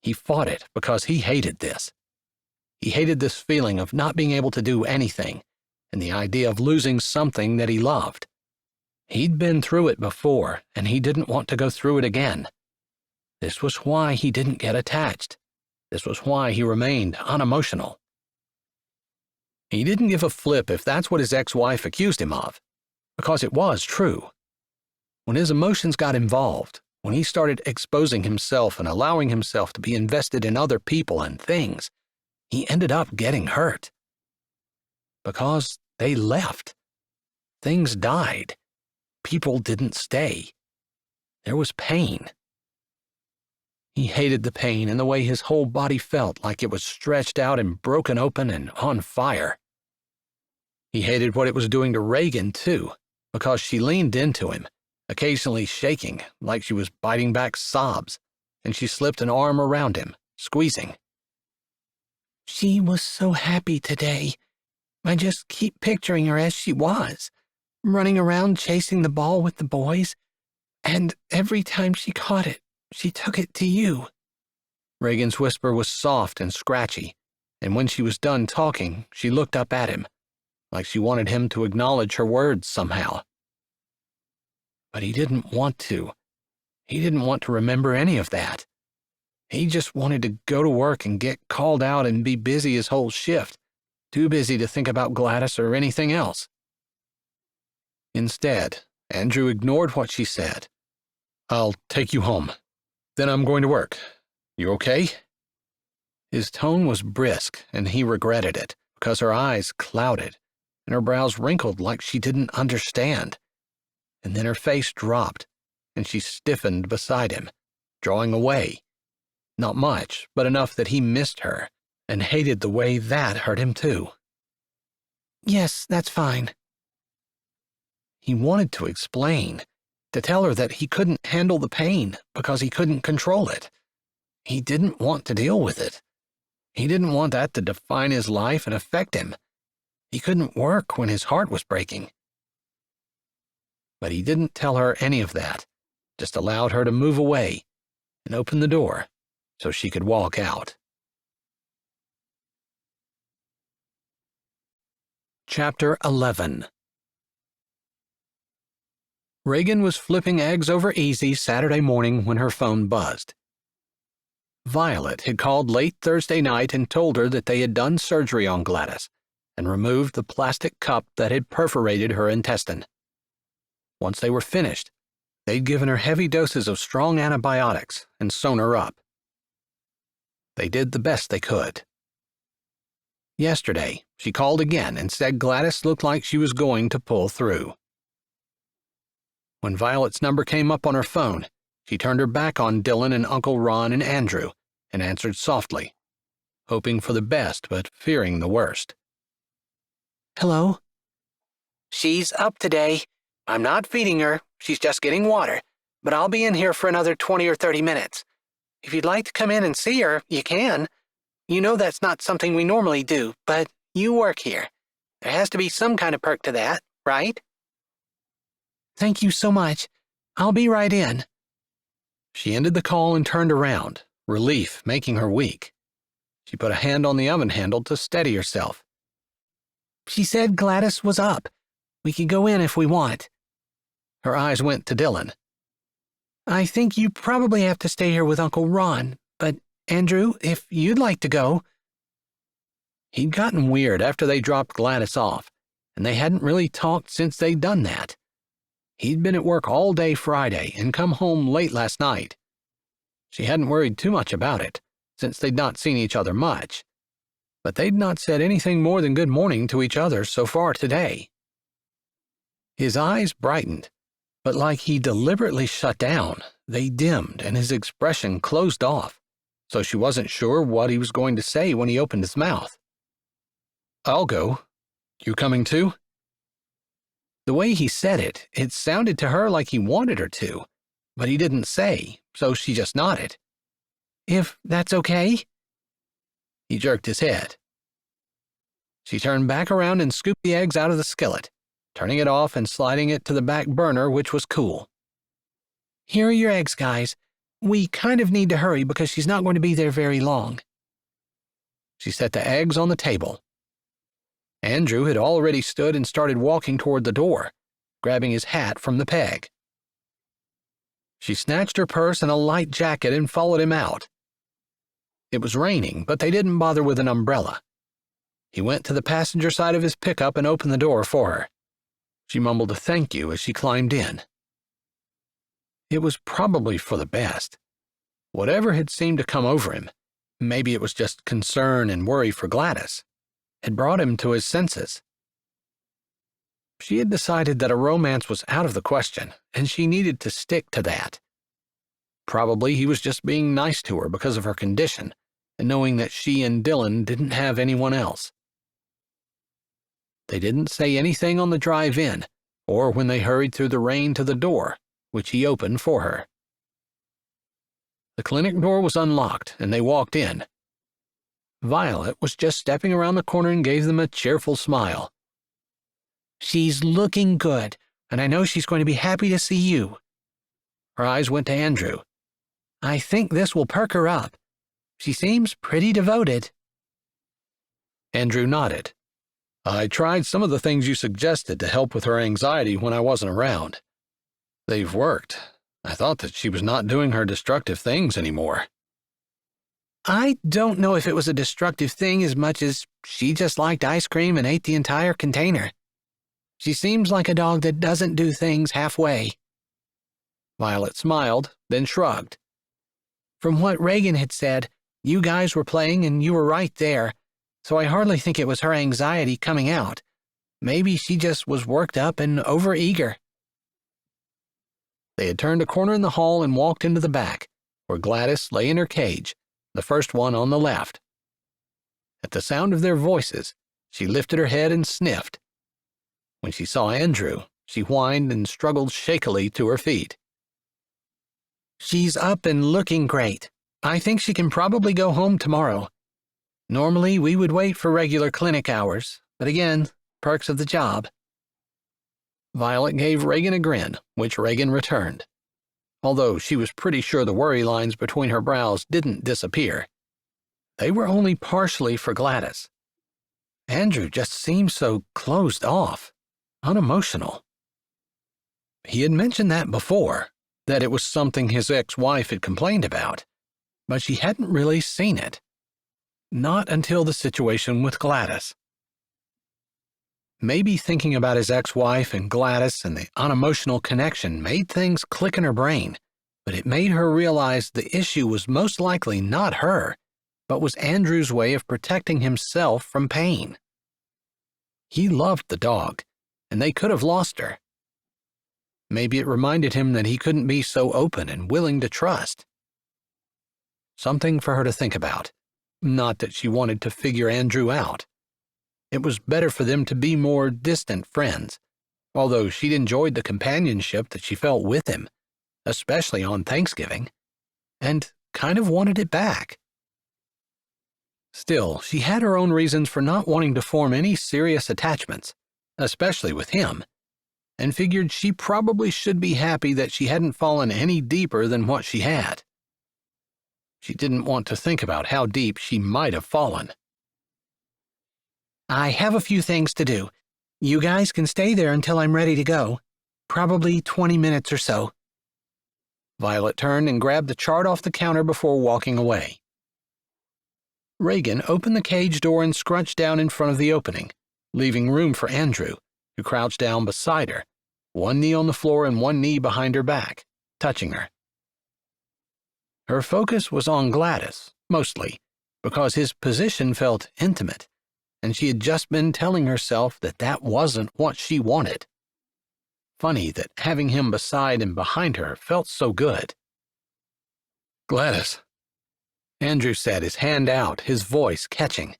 He fought it because he hated this. He hated this feeling of not being able to do anything, and the idea of losing something that he loved. He'd been through it before, and he didn't want to go through it again. This was why he didn't get attached. This was why he remained unemotional. He didn't give a flip if that's what his ex-wife accused him of, because it was true. When his emotions got involved, when he started exposing himself and allowing himself to be invested in other people and things, he ended up getting hurt. Because they left. Things died. People didn't stay. There was pain. He hated the pain and the way his whole body felt like it was stretched out and broken open and on fire. He hated what it was doing to Reagan, too, because she leaned into him, occasionally shaking like she was biting back sobs, and she slipped an arm around him, squeezing. She was so happy today. I just keep picturing her as she was, running around chasing the ball with the boys, and every time she caught it, she took it to you. Reagan's whisper was soft and scratchy, and when she was done talking, she looked up at him, like she wanted him to acknowledge her words somehow. But he didn't want to. He didn't want to remember any of that. He just wanted to go to work and get called out and be busy his whole shift, too busy to think about Gladys or anything else. Instead, Andrew ignored what she said. "I'll take you home. Then I'm going to work. You okay?" His tone was brisk, and he regretted it, because her eyes clouded, and her brows wrinkled like she didn't understand. And then her face dropped, and she stiffened beside him, drawing away. Not much, but enough that he missed her, and hated the way that hurt him too. "Yes, that's fine." He wanted to explain, to tell her that he couldn't handle the pain because he couldn't control it. He didn't want to deal with it. He didn't want that to define his life and affect him. He couldn't work when his heart was breaking. But he didn't tell her any of that, just allowed her to move away and open the door so she could walk out. Chapter 11. Reagan was flipping eggs over easy Saturday morning when her phone buzzed. Violet had called late Thursday night and told her that they had done surgery on Gladys and removed the plastic cup that had perforated her intestine. Once they were finished, they'd given her heavy doses of strong antibiotics and sewn her up. They did the best they could. Yesterday, she called again and said Gladys looked like she was going to pull through. When Violet's number came up on her phone, she turned her back on Dylan and Uncle Ron and Andrew and answered softly, hoping for the best but fearing the worst. "Hello?" "She's up today. I'm not feeding her. She's just getting water, but I'll be in here for another 20 or 30 minutes. If you'd like to come in and see her, you can. You know that's not something we normally do, but you work here. There has to be some kind of perk to that, right?" "Thank you so much. I'll be right in." She ended the call and turned around, relief making her weak. She put a hand on the oven handle to steady herself. "She said Gladys was up. We can go in if we want." Her eyes went to Dylan. "I think you probably have to stay here with Uncle Ron, but Andrew, if you'd like to go." He'd gotten weird after they dropped Gladys off, and they hadn't really talked since they'd done that. He'd been at work all day Friday and come home late last night. She hadn't worried too much about it, since they'd not seen each other much, but they'd not said anything more than good morning to each other so far today. His eyes brightened, but like he deliberately shut down, they dimmed and his expression closed off, so she wasn't sure what he was going to say when he opened his mouth. "I'll go. You coming too?" The way he said it, it sounded to her like he wanted her to, but he didn't say, so she just nodded. "If that's okay?" He jerked his head. She turned back around and scooped the eggs out of the skillet, turning it off and sliding it to the back burner, which was cool. "Here are your eggs, guys. We kind of need to hurry because she's not going to be there very long." She set the eggs on the table. Andrew had already stood and started walking toward the door, grabbing his hat from the peg. She snatched her purse and a light jacket and followed him out. It was raining, but they didn't bother with an umbrella. He went to the passenger side of his pickup and opened the door for her. She mumbled a thank you as she climbed in. It was probably for the best. Whatever had seemed to come over him, maybe it was just concern and worry for Gladys, had brought him to his senses. She had decided that a romance was out of the question, and she needed to stick to that. probably he was just being nice to her because of her condition, and knowing that she and Dylan didn't have anyone else. They didn't say anything on the drive in, or when they hurried through the rain to the door, which he opened for her. The clinic door was unlocked, and they walked in. Violet was just stepping around the corner and gave them a cheerful smile. "She's looking good, and I know she's going to be happy to see you." Her eyes went to Andrew. "I think this will perk her up. She seems pretty devoted." Andrew nodded. "I tried some of the things you suggested to help with her anxiety when I wasn't around. They've worked. I thought that she was not doing her destructive things anymore." "I don't know if it was a destructive thing as much as she just liked ice cream and ate the entire container. She seems like a dog that doesn't do things halfway." Violet smiled, then shrugged. "From what Reagan had said, you guys were playing and you were right there, so I hardly think it was her anxiety coming out. Maybe she just was worked up and overeager." They had turned a corner in the hall and walked into the back, where Gladys lay in her cage, the first one on the left. At the sound of their voices, she lifted her head and sniffed. When she saw Andrew, she whined and struggled shakily to her feet. "She's up and looking great. I think she can probably go home tomorrow. Normally, we would wait for regular clinic hours, but again, perks of the job." Violet gave Reagan a grin, which Reagan returned, although she was pretty sure the worry lines between her brows didn't disappear. They were only partially for Gladys. Andrew just seemed so closed off, unemotional. He had mentioned that before, that it was something his ex-wife had complained about, but she hadn't really seen it. Not until the situation with Gladys. Maybe thinking about his ex-wife and Gladys and the unemotional connection made things click in her brain, but it made her realize the issue was most likely not her, but was Andrew's way of protecting himself from pain. He loved the dog, and they could have lost her. Maybe it reminded him that he couldn't be so open and willing to trust. Something for her to think about, not that she wanted to figure Andrew out. It was better for them to be more distant friends, although she'd enjoyed the companionship that she felt with him, especially on Thanksgiving, and kind of wanted it back. Still, she had her own reasons for not wanting to form any serious attachments, especially with him, and figured she probably should be happy that she hadn't fallen any deeper than what she had. She didn't want to think about how deep she might have fallen. "I have a few things to do. You guys can stay there until I'm ready to go. Probably 20 minutes or so." Violet turned and grabbed the chart off the counter before walking away. Reagan opened the cage door and scrunched down in front of the opening, leaving room for Andrew, who crouched down beside her, one knee on the floor and one knee behind her back, touching her. Her focus was on Gladys, mostly, because his position felt intimate, and she had just been telling herself that that wasn't what she wanted. Funny that having him beside and behind her felt so good. "Gladys," Andrew said, his hand out, his voice catching.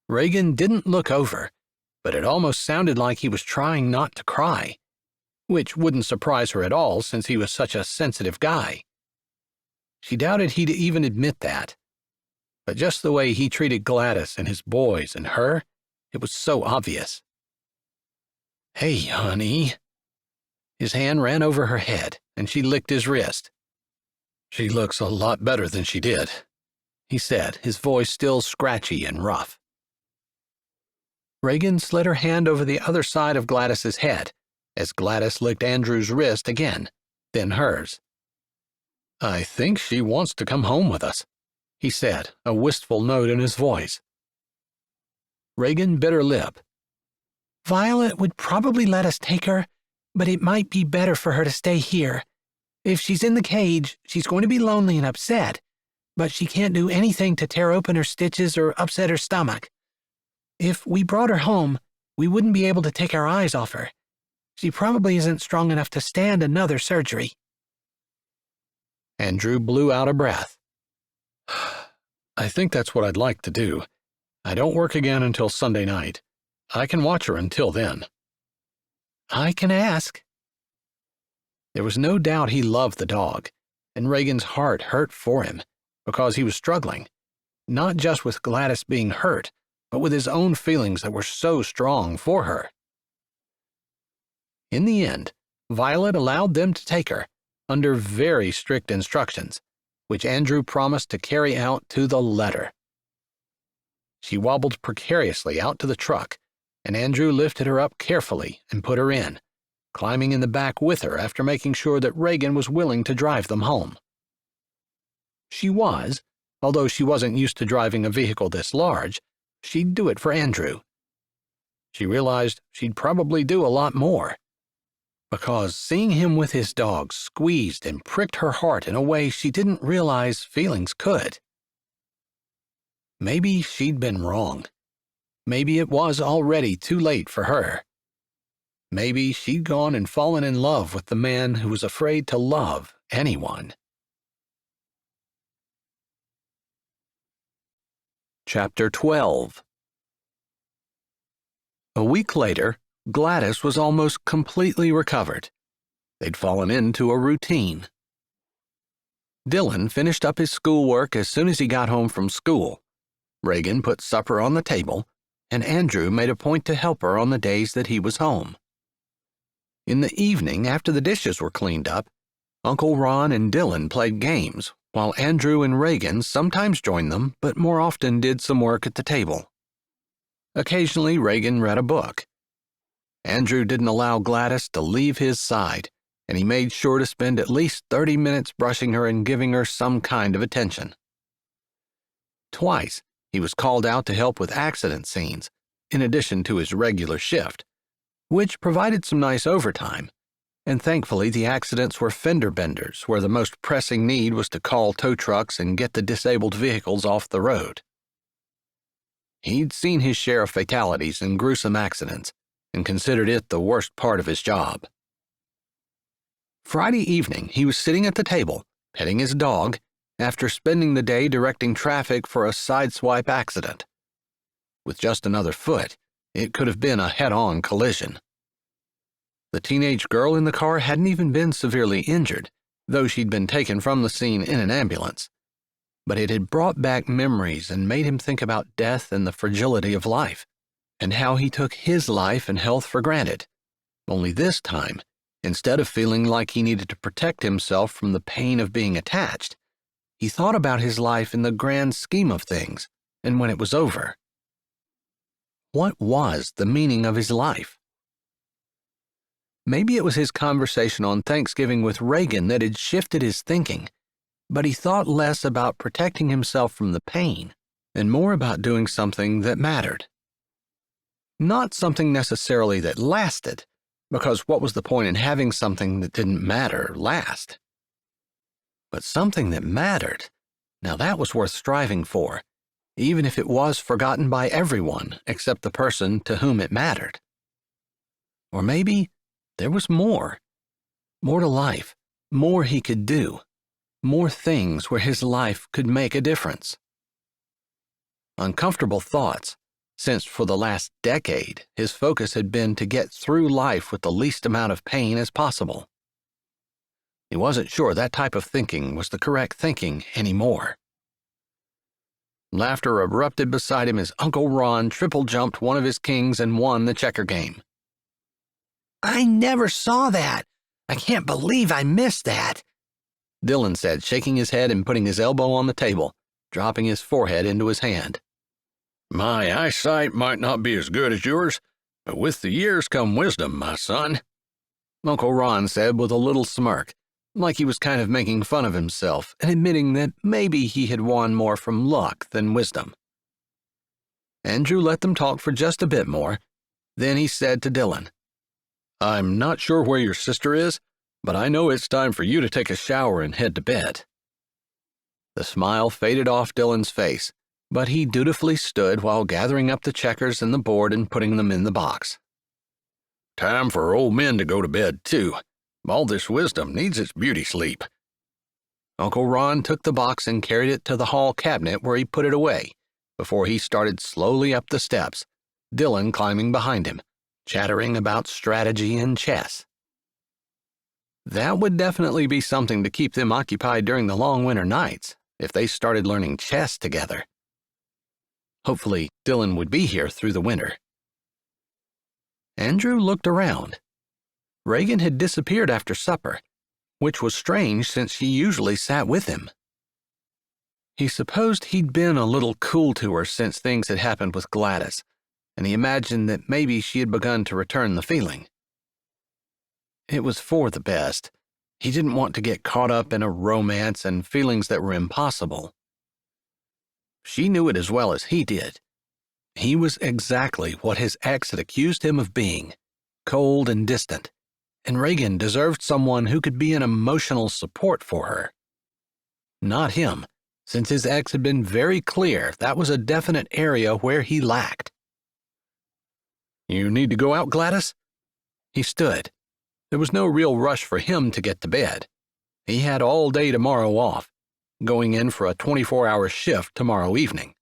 Reagan didn't look over, but it almost sounded like he was trying not to cry, which wouldn't surprise her at all since he was such a sensitive guy. She doubted he'd even admit that. But just the way he treated Gladys and his boys and her, it was so obvious. "Hey, honey." His hand ran over her head, and she licked his wrist. "She looks a lot better than she did," he said, his voice still scratchy and rough. Reagan slid her hand over the other side of Gladys's head, as Gladys licked Andrew's wrist again, then hers. "I think she wants to come home with us," he said, a wistful note in his voice. Reagan bit her lip. "Violet would probably let us take her, but it might be better for her to stay here. If she's in the cage, she's going to be lonely and upset, but she can't do anything to tear open her stitches or upset her stomach. If we brought her home, we wouldn't be able to take our eyes off her. She probably isn't strong enough to stand another surgery." Andrew blew out a breath. I think that's what I'd like to do. I don't work again until Sunday night. I can watch her until then. I can ask. There was no doubt he loved the dog, and Reagan's heart hurt for him because he was struggling, not just with Gladys being hurt, but with his own feelings that were so strong for her. In the end, Violet allowed them to take her, under very strict instructions, which Andrew promised to carry out to the letter. She wobbled precariously out to the truck, and Andrew lifted her up carefully and put her in, climbing in the back with her after making sure that Reagan was willing to drive them home. She was, although she wasn't used to driving a vehicle this large, she'd do it for Andrew. She realized she'd probably do a lot more, because seeing him with his dog squeezed and pricked her heart in a way she didn't realize feelings could. Maybe she'd been wrong. Maybe it was already too late for her. Maybe she'd gone and fallen in love with the man who was afraid to love anyone. Chapter 12. A week later, Gladys was almost completely recovered. They'd fallen into a routine. Dylan finished up his schoolwork as soon as he got home from school. Reagan put supper on the table, and Andrew made a point to help her on the days that he was home. In the evening, after the dishes were cleaned up, Uncle Ron and Dylan played games, while Andrew and Reagan sometimes joined them, but more often did some work at the table. Occasionally, Reagan read a book. Andrew didn't allow Gladys to leave his side, and he made sure to spend at least 30 minutes brushing her and giving her some kind of attention. Twice, he was called out to help with accident scenes, in addition to his regular shift, which provided some nice overtime, and thankfully the accidents were fender benders where the most pressing need was to call tow trucks and get the disabled vehicles off the road. He'd seen his share of fatalities and gruesome accidents, and considered it the worst part of his job. Friday evening, he was sitting at the table, petting his dog, after spending the day directing traffic for a sideswipe accident. With just another foot, it could have been a head-on collision. The teenage girl in the car hadn't even been severely injured, though she'd been taken from the scene in an ambulance. But it had brought back memories and made him think about death and the fragility of life, and how he took his life and health for granted. Only this time, instead of feeling like he needed to protect himself from the pain of being attached, he thought about his life in the grand scheme of things, and when it was over. What was the meaning of his life? Maybe it was his conversation on Thanksgiving with Reagan that had shifted his thinking, but he thought less about protecting himself from the pain and more about doing something that mattered. Not something necessarily that lasted, because what was the point in having something that didn't matter last? But something that mattered, now that was worth striving for, even if it was forgotten by everyone except the person to whom it mattered. Or maybe there was more to life, more he could do, more things where his life could make a difference. Uncomfortable thoughts, since for the last decade his focus had been to get through life with the least amount of pain as possible. He wasn't sure that type of thinking was the correct thinking anymore. Laughter erupted beside him as Uncle Ron triple-jumped one of his kings and won the checker game. I never saw that. I can't believe I missed that, Dylan said, shaking his head and putting his elbow on the table, dropping his forehead into his hand. My eyesight might not be as good as yours, but with the years come wisdom, my son, Uncle Ron said with a little smirk, like he was kind of making fun of himself and admitting that maybe he had won more from luck than wisdom. Andrew let them talk for just a bit more. Then he said to Dylan, I'm not sure where your sister is, but I know it's time for you to take a shower and head to bed. The smile faded off Dylan's face, but he dutifully stood while gathering up the checkers and the board and putting them in the box. Time for old men to go to bed, too. All this wisdom needs its beauty sleep. Uncle Ron took the box and carried it to the hall cabinet where he put it away before he started slowly up the steps, Dylan climbing behind him, chattering about strategy and chess. That would definitely be something to keep them occupied during the long winter nights if they started learning chess together. Hopefully, Dylan would be here through the winter. Andrew looked around. Reagan had disappeared after supper, which was strange since she usually sat with him. He supposed he'd been a little cool to her since things had happened with Gladys, and he imagined that maybe she had begun to return the feeling. It was for the best. He didn't want to get caught up in a romance and feelings that were impossible. She knew it as well as he did. He was exactly what his ex had accused him of being, cold and distant, and Reagan deserved someone who could be an emotional support for her. Not him, since his ex had been very clear that was a definite area where he lacked. "You need to go out, Gladys?" He stood. There was no real rush for him to get to bed. He had all day tomorrow off, going in for a 24-hour shift tomorrow evening.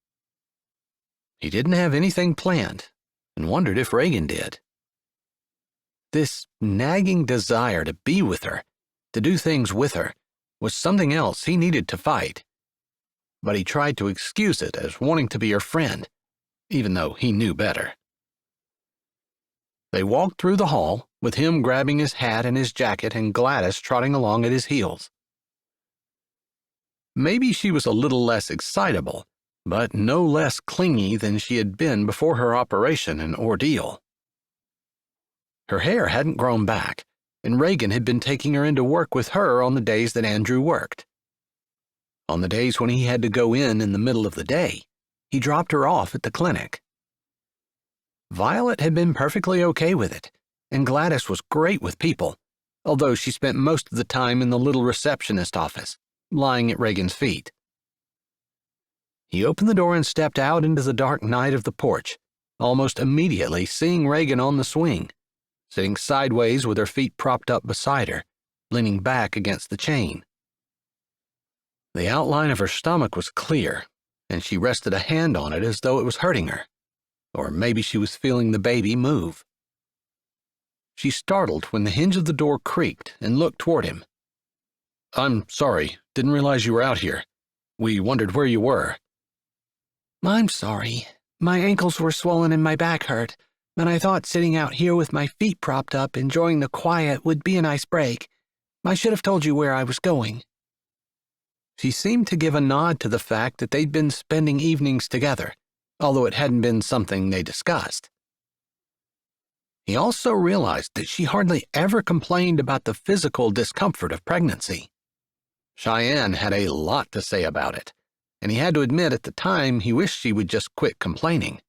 He didn't have anything planned and wondered if Reagan did. This nagging desire to be with her, to do things with her, was something else he needed to fight. But he tried to excuse it as wanting to be her friend, even though he knew better. They walked through the hall, with him grabbing his hat and his jacket and Gladys trotting along at his heels. Maybe she was a little less excitable, but no less clingy than she had been before her operation and ordeal. Her hair hadn't grown back, and Reagan had been taking her into work with her on the days that Andrew worked. On the days when he had to go in the middle of the day, he dropped her off at the clinic. Violet had been perfectly okay with it, and Gladys was great with people, although she spent most of the time in the little receptionist office, lying at Reagan's feet. He opened the door and stepped out into the dark night of the porch, almost immediately seeing Reagan on the swing, sitting sideways with her feet propped up beside her, leaning back against the chain. The outline of her stomach was clear, and she rested a hand on it as though it was hurting her, or maybe she was feeling the baby move. She startled when the hinge of the door creaked and looked toward him. "I'm sorry, didn't realize you were out here. We wondered where you were." "I'm sorry. My ankles were swollen and my back hurt, and I thought sitting out here with my feet propped up enjoying the quiet would be a nice break. I should have told you where I was going." She seemed to give a nod to the fact that they'd been spending evenings together, although it hadn't been something they discussed. He also realized that she hardly ever complained about the physical discomfort of pregnancy. Cheyenne had a lot to say about it, and he had to admit at the time he wished she would just quit complaining.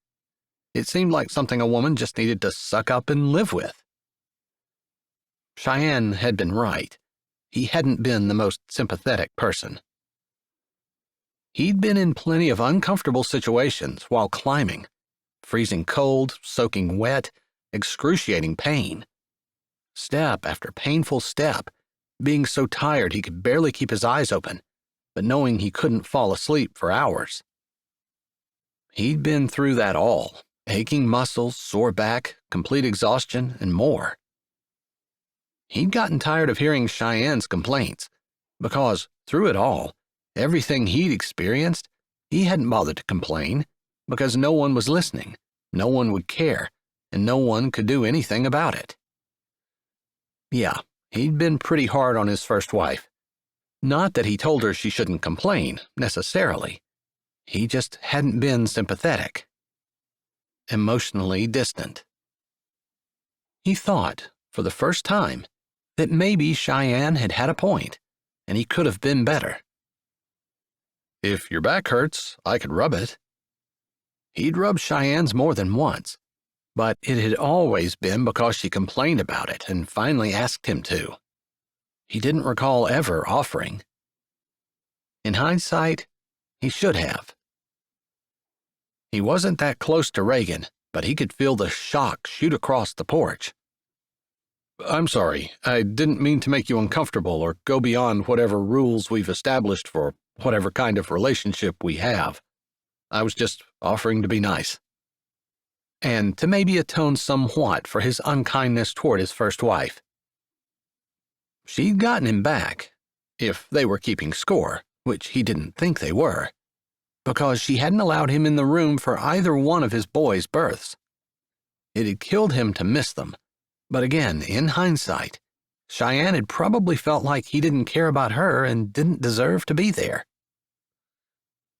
It seemed like something a woman just needed to suck up and live with. Cheyenne had been right. He hadn't been the most sympathetic person. He'd been in plenty of uncomfortable situations while climbing, freezing cold, soaking wet, excruciating pain. Step after painful step, being so tired he could barely keep his eyes open, but knowing he couldn't fall asleep for hours. He'd been through that all, aching muscles, sore back, complete exhaustion, and more. He'd gotten tired of hearing Cheyenne's complaints, because, through it all, everything he'd experienced, he hadn't bothered to complain, because no one was listening, no one would care, and no one could do anything about it. Yeah, he'd been pretty hard on his first wife. Not that he told her she shouldn't complain, necessarily. He just hadn't been sympathetic. Emotionally distant. He thought, for the first time, that maybe Cheyenne had had a point, and he could have been better. "If your back hurts, I could rub it." He'd rubbed Cheyenne's more than once, but it had always been because she complained about it and finally asked him to. He didn't recall ever offering. In hindsight, he should have. He wasn't that close to Reagan, but he could feel the shock shoot across the porch. I'm sorry. I didn't mean to make you uncomfortable or go beyond whatever rules we've established for whatever kind of relationship we have. I was just offering to be nice. And to maybe atone somewhat for his unkindness toward his first wife. She'd gotten him back, if they were keeping score, which he didn't think they were, because she hadn't allowed him in the room for either one of his boys' births. It had killed him to miss them, but again, in hindsight, Cheyenne had probably felt like he didn't care about her and didn't deserve to be there.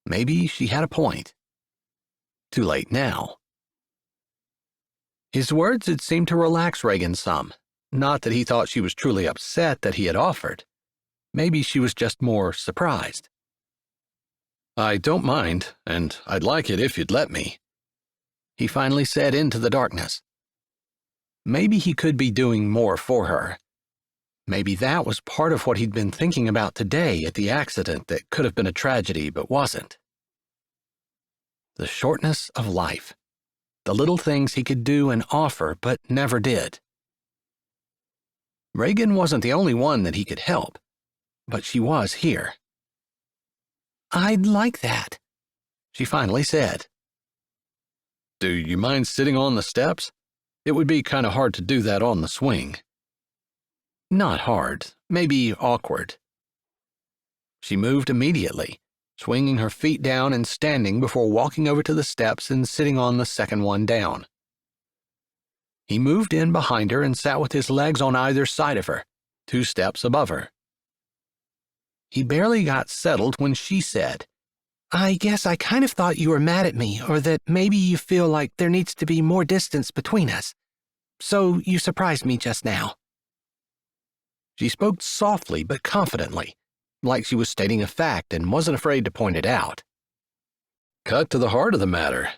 Maybe she had a point. Too late now. His words had seemed to relax Reagan some. Not that he thought she was truly upset that he had offered. Maybe she was just more surprised. I don't mind, and I'd like it if you'd let me, he finally said into the darkness. Maybe he could be doing more for her. Maybe that was part of what he'd been thinking about today at the accident that could have been a tragedy but wasn't. The shortness of life. The little things he could do and offer but never did. Reagan wasn't the only one that he could help, but she was here. I'd like that, she finally said. Do you mind sitting on the steps? It would be kind of hard to do that on the swing. Not hard, maybe awkward. She moved immediately, swinging her feet down and standing before walking over to the steps and sitting on the second one down. He moved in behind her and sat with his legs on either side of her, 2 steps above her. He barely got settled when she said, I guess I kind of thought you were mad at me, or that maybe you feel like there needs to be more distance between us. So you surprised me just now. She spoke softly but confidently, like she was stating a fact and wasn't afraid to point it out. Cut to the heart of the matter,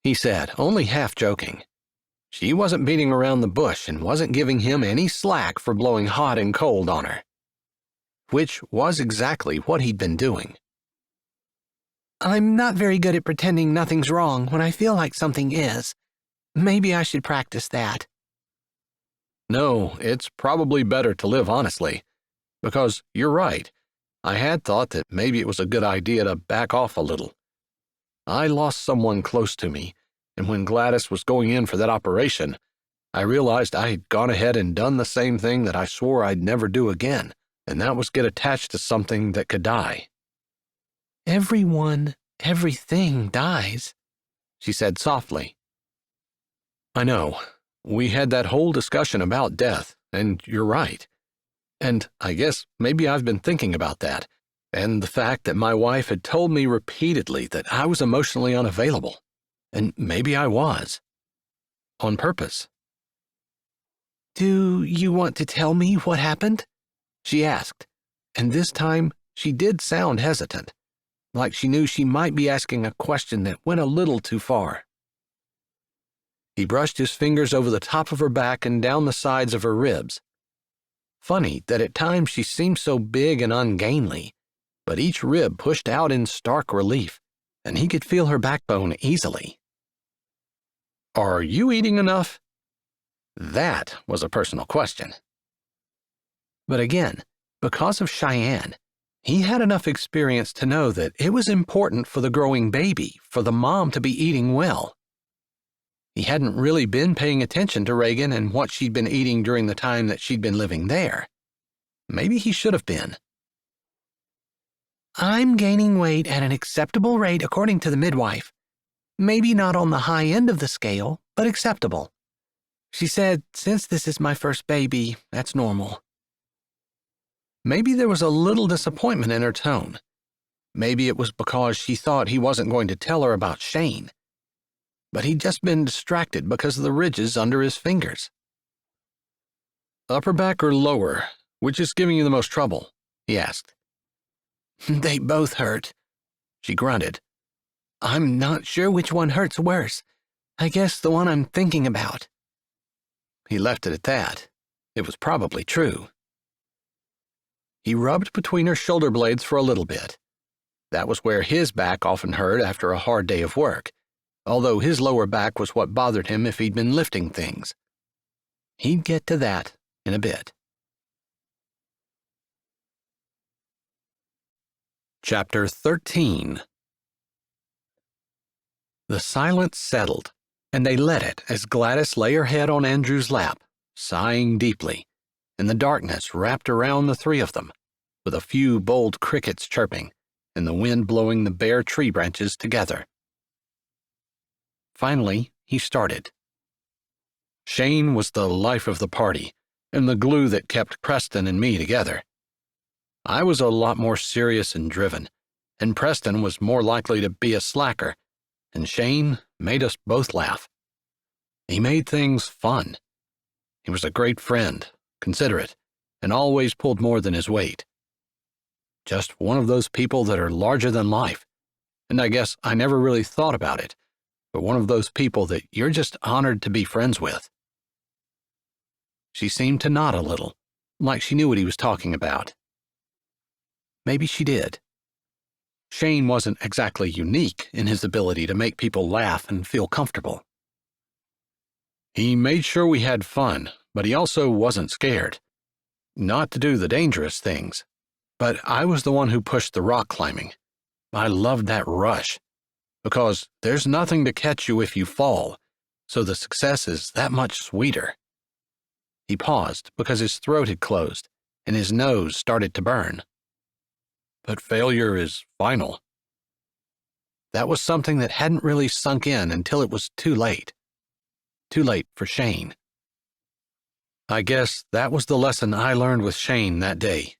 he said, only half joking. She wasn't beating around the bush and wasn't giving him any slack for blowing hot and cold on her. Which was exactly what he'd been doing. I'm not very good at pretending nothing's wrong when I feel like something is. Maybe I should practice that. No, it's probably better to live honestly, because you're right. I had thought that maybe it was a good idea to back off a little. I lost someone close to me, and when Gladys was going in for that operation, I realized I had gone ahead and done the same thing that I swore I'd never do again, and that was get attached to something that could die. Everyone, everything dies, she said softly. I know. We had that whole discussion about death, and you're right. And I guess maybe I've been thinking about that, and the fact that my wife had told me repeatedly that I was emotionally unavailable. And maybe I was. On purpose. Do you want to tell me what happened? She asked, and this time she did sound hesitant, like she knew she might be asking a question that went a little too far. He brushed his fingers over the top of her back and down the sides of her ribs. Funny that at times she seemed so big and ungainly, but each rib pushed out in stark relief, and he could feel her backbone easily. Are you eating enough? That was a personal question. But again, because of Cheyenne, he had enough experience to know that it was important for the growing baby for the mom to be eating well. He hadn't really been paying attention to Reagan and what she'd been eating during the time that she'd been living there. Maybe he should have been. I'm gaining weight at an acceptable rate according to the midwife. Maybe not on the high end of the scale, but acceptable. She said, since this is my first baby, that's normal. Maybe there was a little disappointment in her tone. Maybe it was because she thought he wasn't going to tell her about Shane. But he'd just been distracted because of the ridges under his fingers. Upper back or lower, which is giving you the most trouble? He asked. They both hurt, she grunted. I'm not sure which one hurts worse. I guess the one I'm thinking about. He left it at that. It was probably true. He rubbed between her shoulder blades for a little bit. That was where his back often hurt after a hard day of work, although his lower back was what bothered him if he'd been lifting things. He'd get to that in a bit. Chapter 13. The silence settled, and they let it as Gladys lay her head on Andrew's lap, sighing deeply, and the darkness wrapped around the three of them, with a few bold crickets chirping, and the wind blowing the bare tree branches together. Finally, he started. Shane was the life of the party, and the glue that kept Preston and me together. I was a lot more serious and driven, and Preston was more likely to be a slacker, and Shane made us both laugh. He made things fun. He was a great friend, considerate, and always pulled more than his weight. Just one of those people that are larger than life, and I guess I never really thought about it, but one of those people that you're just honored to be friends with. She seemed to nod a little, like she knew what he was talking about. Maybe she did. Shane wasn't exactly unique in his ability to make people laugh and feel comfortable. He made sure we had fun, but he also wasn't scared. Not to do the dangerous things, but I was the one who pushed the rock climbing. I loved that rush, because there's nothing to catch you if you fall, so the success is that much sweeter. He paused because his throat had closed and his nose started to burn. But failure is final. That was something that hadn't really sunk in until it was too late. Too late for Shane. I guess that was the lesson I learned with Shane that day.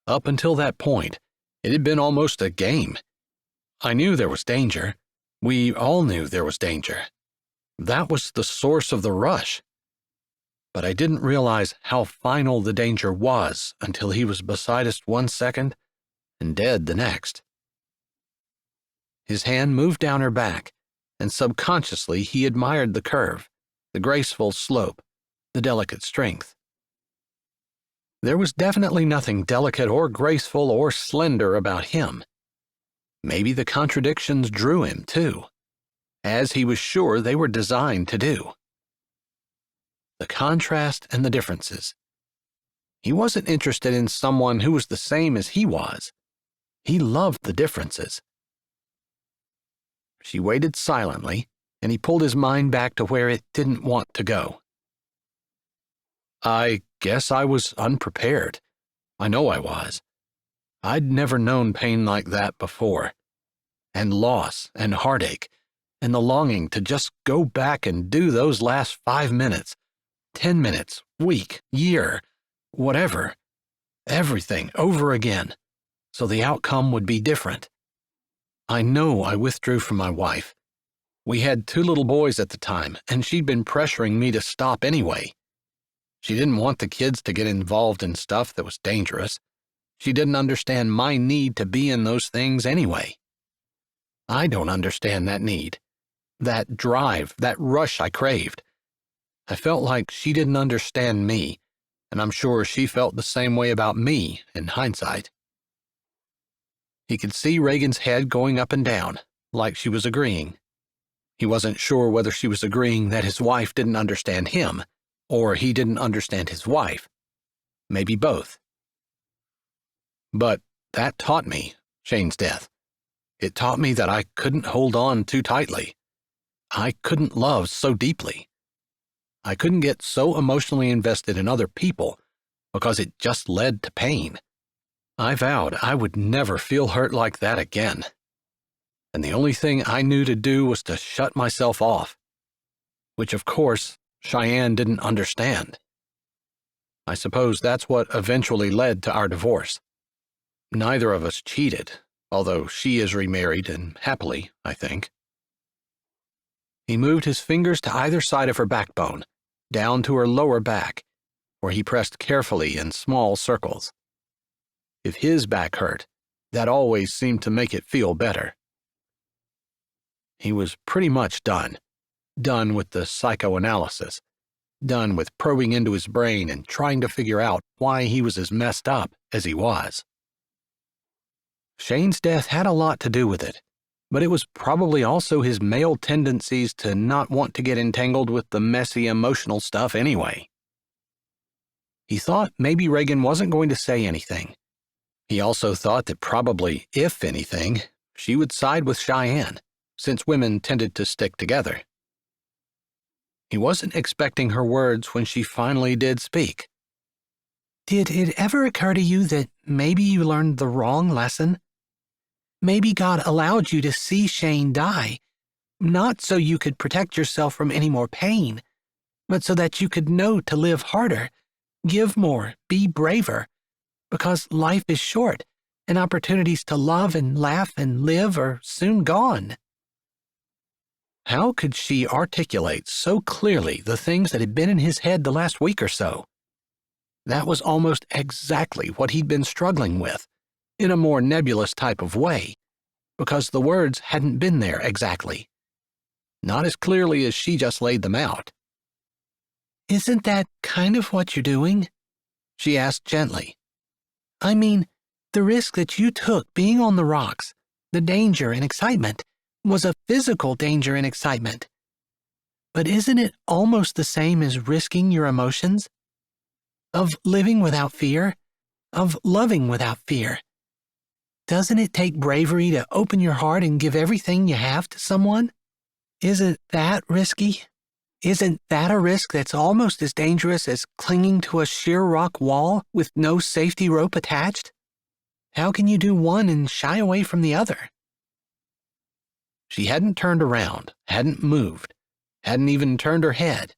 Up until that point, it had been almost a game. I knew there was danger. We all knew there was danger. That was the source of the rush. But I didn't realize how final the danger was until he was beside us 1 second and dead the next. His hand moved down her back, and subconsciously he admired the curve, the graceful slope, the delicate strength. There was definitely nothing delicate or graceful or slender about him. Maybe the contradictions drew him, too, as he was sure they were designed to do. The contrast and the differences. He wasn't interested in someone who was the same as he was. He loved the differences. She waited silently, and he pulled his mind back to where it didn't want to go. I guess I was unprepared. I know I was. I'd never known pain like that before, and loss and heartache, and the longing to just go back and do those last 5 minutes, 10 minutes, week, year, whatever, everything over again, so the outcome would be different. I know I withdrew from my wife. We had 2 little boys at the time, and she'd been pressuring me to stop anyway. She didn't want the kids to get involved in stuff that was dangerous. She didn't understand my need to be in those things anyway. I don't understand that need, that drive, that rush I craved. I felt like she didn't understand me, and I'm sure she felt the same way about me in hindsight. He could see Reagan's head going up and down, like she was agreeing. He wasn't sure whether she was agreeing that his wife didn't understand him, or he didn't understand his wife. Maybe both. But that taught me, Shane's death. It taught me that I couldn't hold on too tightly. I couldn't love so deeply. I couldn't get so emotionally invested in other people because it just led to pain. I vowed I would never feel hurt like that again. And the only thing I knew to do was to shut myself off, which of course Cheyenne didn't understand. I suppose that's what eventually led to our divorce. Neither of us cheated, although she is remarried and happily, I think. He moved his fingers to either side of her backbone, down to her lower back, where he pressed carefully in small circles. If his back hurt, that always seemed to make it feel better. He was pretty much done. Done with the psychoanalysis. Done with probing into his brain and trying to figure out why he was as messed up as he was. Shane's death had a lot to do with it, but it was probably also his male tendencies to not want to get entangled with the messy emotional stuff anyway. He thought maybe Reagan wasn't going to say anything. He also thought that probably, if anything, she would side with Cheyenne, since women tended to stick together. He wasn't expecting her words when she finally did speak. Did it ever occur to you that maybe you learned the wrong lesson? Maybe God allowed you to see Shane die, not so you could protect yourself from any more pain, but so that you could know to live harder, give more, be braver, because life is short and opportunities to love and laugh and live are soon gone. How could she articulate so clearly the things that had been in his head the last week or so? That was almost exactly what he'd been struggling with, in a more nebulous type of way, because the words hadn't been there exactly. Not as clearly as she just laid them out. Isn't that kind of what you're doing? She asked gently. I mean, the risk that you took being on the rocks, the danger and excitement, was a physical danger and excitement. But isn't it almost the same as risking your emotions? Of living without fear? Of loving without fear? Doesn't it take bravery to open your heart and give everything you have to someone? Isn't that risky? Isn't that a risk that's almost as dangerous as clinging to a sheer rock wall with no safety rope attached? How can you do one and shy away from the other? She hadn't turned around, hadn't moved, hadn't even turned her head.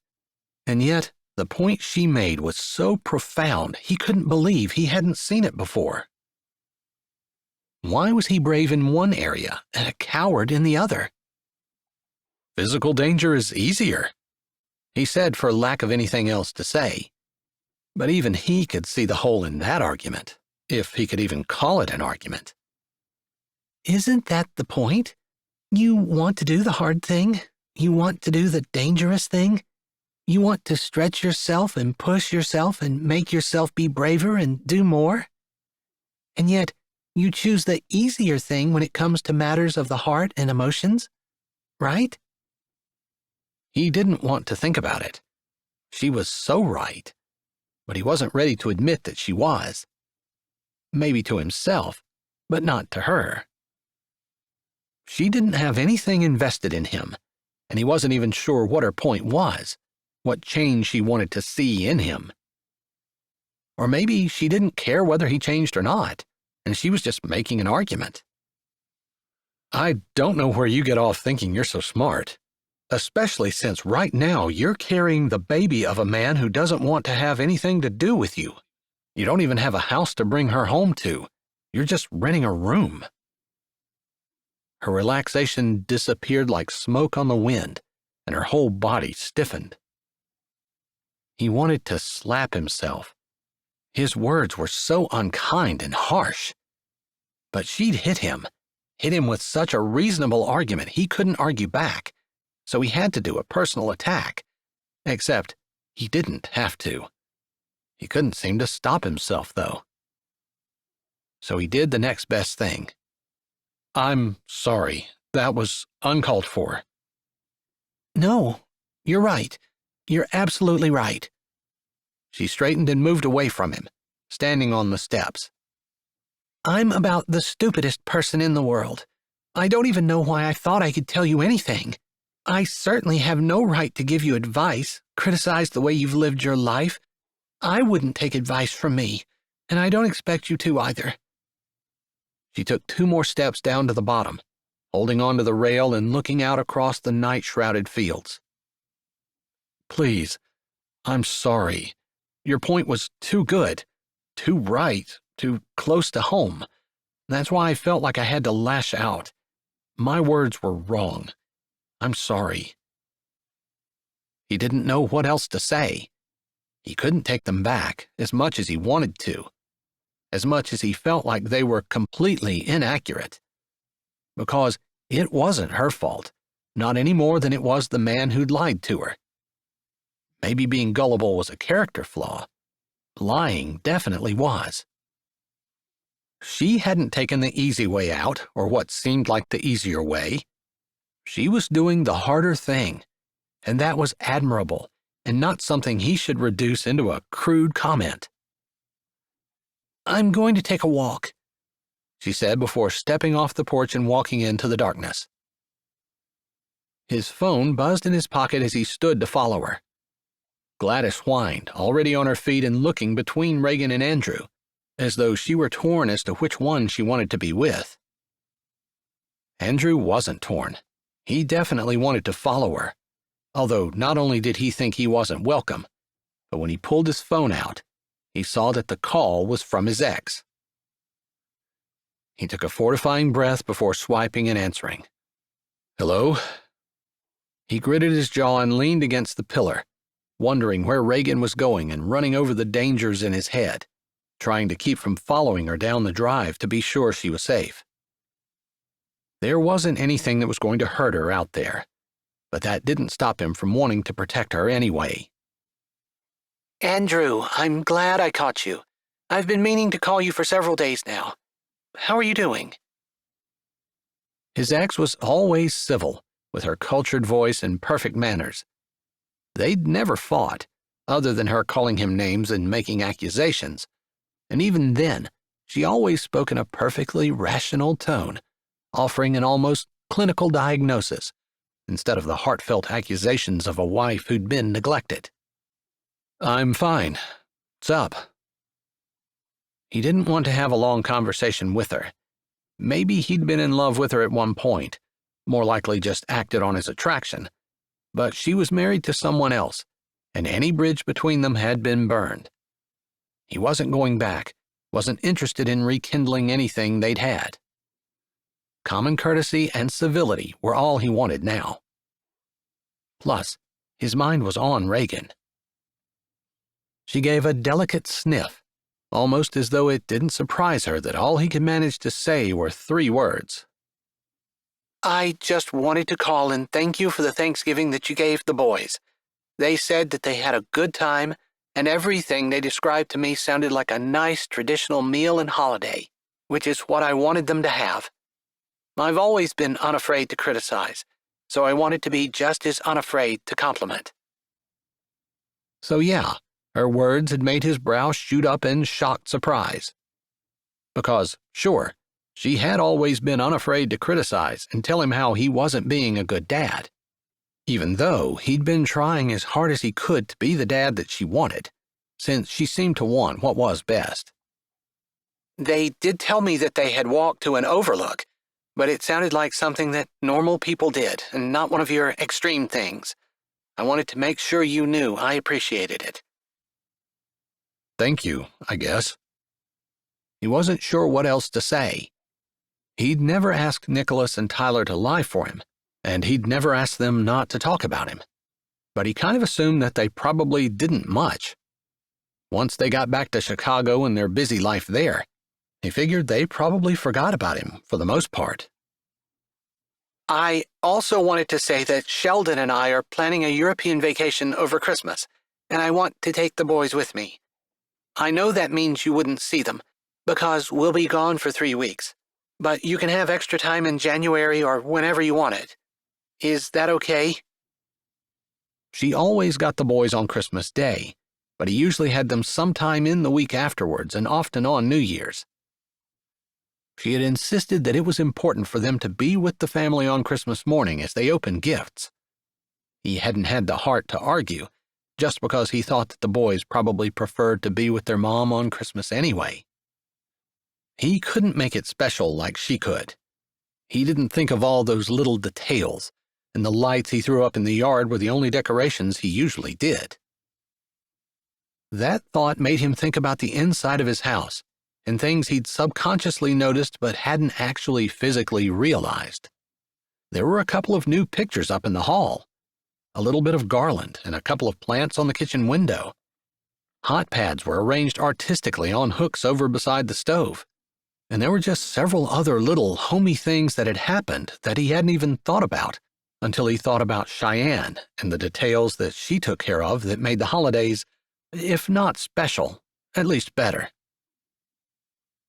And yet, the point she made was so profound he couldn't believe he hadn't seen it before. Why was he brave in one area and a coward in the other? Physical danger is easier, he said for lack of anything else to say. But even he could see the hole in that argument, if he could even call it an argument. Isn't that the point? You want to do the hard thing. You want to do the dangerous thing. You want to stretch yourself and push yourself and make yourself be braver and do more. And yet, you choose the easier thing when it comes to matters of the heart and emotions, right? He didn't want to think about it. She was so right, but he wasn't ready to admit that she was. Maybe to himself, but not to her. She didn't have anything invested in him, and he wasn't even sure what her point was, what change she wanted to see in him. Or maybe she didn't care whether he changed or not, and she was just making an argument. I don't know where you get off thinking you're so smart, especially since right now you're carrying the baby of a man who doesn't want to have anything to do with you. You don't even have a house to bring her home to. You're just renting a room. Her relaxation disappeared like smoke on the wind, and her whole body stiffened. He wanted to slap himself. His words were so unkind and harsh. But she'd hit him with such a reasonable argument he couldn't argue back, so he had to do a personal attack. Except he didn't have to. He couldn't seem to stop himself, though. So he did the next best thing. I'm sorry. That was uncalled for. No, you're right. You're absolutely right. She straightened and moved away from him, standing on the steps. I'm about the stupidest person in the world. I don't even know why I thought I could tell you anything. I certainly have no right to give you advice, criticize the way you've lived your life. I wouldn't take advice from me, and I don't expect you to either. She took 2 more steps down to the bottom, holding onto the rail and looking out across the night-shrouded fields. Please, I'm sorry. Your point was too good, too right, too close to home. That's why I felt like I had to lash out. My words were wrong. I'm sorry. He didn't know what else to say. He couldn't take them back, as much as he wanted to, as much as he felt like they were completely inaccurate. Because it wasn't her fault, not any more than it was the man who'd lied to her. Maybe being gullible was a character flaw. Lying definitely was. She hadn't taken the easy way out, or what seemed like the easier way. She was doing the harder thing, and that was admirable and not something he should reduce into a crude comment. "I'm going to take a walk," she said before stepping off the porch and walking into the darkness. His phone buzzed in his pocket as he stood to follow her. Gladys whined, already on her feet and looking between Reagan and Andrew, as though she were torn as to which one she wanted to be with. Andrew wasn't torn. He definitely wanted to follow her, although not only did he think he wasn't welcome, but when he pulled his phone out, he saw that the call was from his ex. He took a fortifying breath before swiping and answering. "Hello?" He gritted his jaw and leaned against the pillar, wondering where Reagan was going and running over the dangers in his head, trying to keep from following her down the drive to be sure she was safe. There wasn't anything that was going to hurt her out there, but that didn't stop him from wanting to protect her anyway. Andrew, I'm glad I caught you. I've been meaning to call you for several days now. How are you doing?" His ex was always civil, with her cultured voice and perfect manners. They'd never fought, other than her calling him names and making accusations, and even then, she always spoke in a perfectly rational tone, offering an almost clinical diagnosis, instead of the heartfelt accusations of a wife who'd been neglected. "I'm fine. What's up?" He didn't want to have a long conversation with her. Maybe he'd been in love with her at one point, more likely just acted on his attraction, but she was married to someone else, and any bridge between them had been burned. He wasn't going back, wasn't interested in rekindling anything they'd had. Common courtesy and civility were all he wanted now. Plus, his mind was on Reagan. She gave a delicate sniff, almost as though it didn't surprise her that all he could manage to say were 3 words. "I just wanted to call and thank you for the Thanksgiving that you gave the boys. They said that they had a good time, and everything they described to me sounded like a nice traditional meal and holiday, which is what I wanted them to have. I've always been unafraid to criticize, so I wanted to be just as unafraid to compliment." So yeah, her words had made his brow shoot up in shocked surprise. Because, sure, she had always been unafraid to criticize and tell him how he wasn't being a good dad, even though he'd been trying as hard as he could to be the dad that she wanted, since she seemed to want what was best. "They did tell me that they had walked to an overlook, but it sounded like something that normal people did, and not one of your extreme things. I wanted to make sure you knew I appreciated it." "Thank you, I guess." He wasn't sure what else to say. He'd never asked Nicholas and Tyler to lie for him, and he'd never asked them not to talk about him. But he kind of assumed that they probably didn't much. Once they got back to Chicago and their busy life there, he figured they probably forgot about him for the most part. "I also wanted to say that Sheldon and I are planning a European vacation over Christmas, and I want to take the boys with me. I know that means you wouldn't see them, because we'll be gone for 3 weeks, but you can have extra time in January or whenever you want it. Is that okay?" She always got the boys on Christmas Day, but he usually had them sometime in the week afterwards and often on New Year's. She had insisted that it was important for them to be with the family on Christmas morning as they opened gifts. He hadn't had the heart to argue, just because he thought that the boys probably preferred to be with their mom on Christmas anyway. He couldn't make it special like she could. He didn't think of all those little details, and the lights he threw up in the yard were the only decorations he usually did. That thought made him think about the inside of his house, and things he'd subconsciously noticed but hadn't actually physically realized. There were a couple of new pictures up in the hall, a little bit of garland, and a couple of plants on the kitchen window. Hot pads were arranged artistically on hooks over beside the stove, and there were just several other little homey things that had happened that he hadn't even thought about until he thought about Cheyenne and the details that she took care of that made the holidays, if not special, at least better.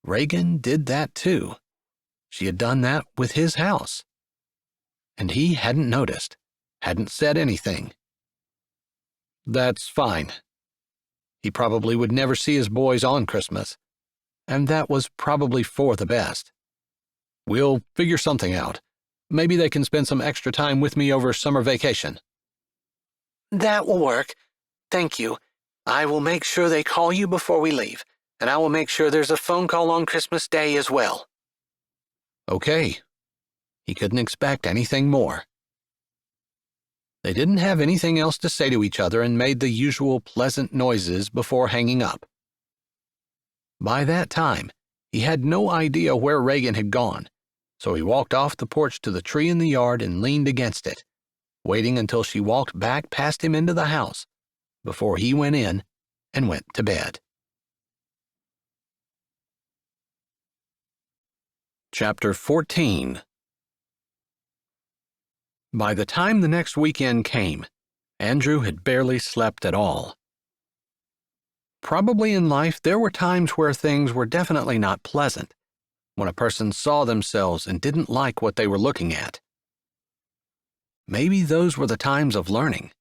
Reagan did that too. She had done that with his house. And he hadn't noticed, hadn't said anything. That's fine. He probably would never see his boys on Christmas, and that was probably for the best. We'll figure something out. Maybe they can spend some extra time with me over summer vacation. That will work. Thank you. I will make sure they call you before we leave, and I will make sure there's a phone call on Christmas Day as well. Okay. He couldn't expect anything more. They didn't have anything else to say to each other and made the usual pleasant noises before hanging up. By that time, he had no idea where Reagan had gone, so he walked off the porch to the tree in the yard and leaned against it, waiting until she walked back past him into the house before he went in and went to bed. Chapter 14. By the time the next weekend came, Andrew had barely slept at all. Probably in life there were times where things were definitely not pleasant, when a person saw themselves and didn't like what they were looking at. Maybe those were the times of learning.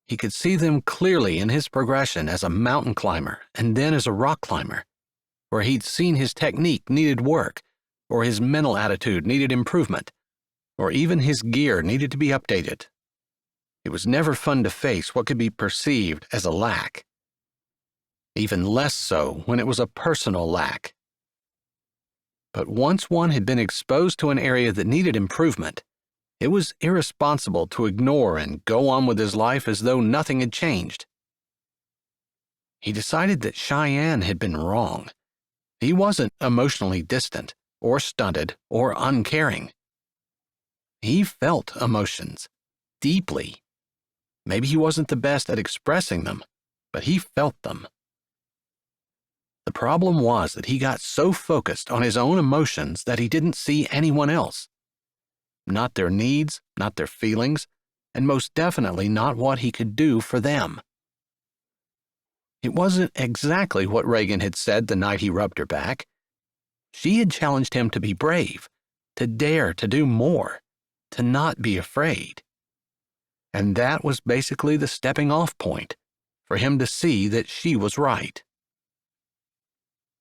He could see them clearly in his progression as a mountain climber and then as a rock climber, where he'd seen his technique needed work, or his mental attitude needed improvement, or even his gear needed to be updated. It was never fun to face what could be perceived as a lack. Even less so when it was a personal lack. But once one had been exposed to an area that needed improvement, it was irresponsible to ignore and go on with his life as though nothing had changed. He decided that Cheyenne had been wrong. He wasn't emotionally distant, or stunted, or uncaring. He felt emotions, deeply. Maybe he wasn't the best at expressing them, but he felt them. The problem was that he got so focused on his own emotions that he didn't see anyone else. Not their needs, not their feelings, and most definitely not what he could do for them. It wasn't exactly what Reagan had said the night he rubbed her back. She had challenged him to be brave, to dare to do more, to not be afraid. And that was basically the stepping-off point for him to see that she was right.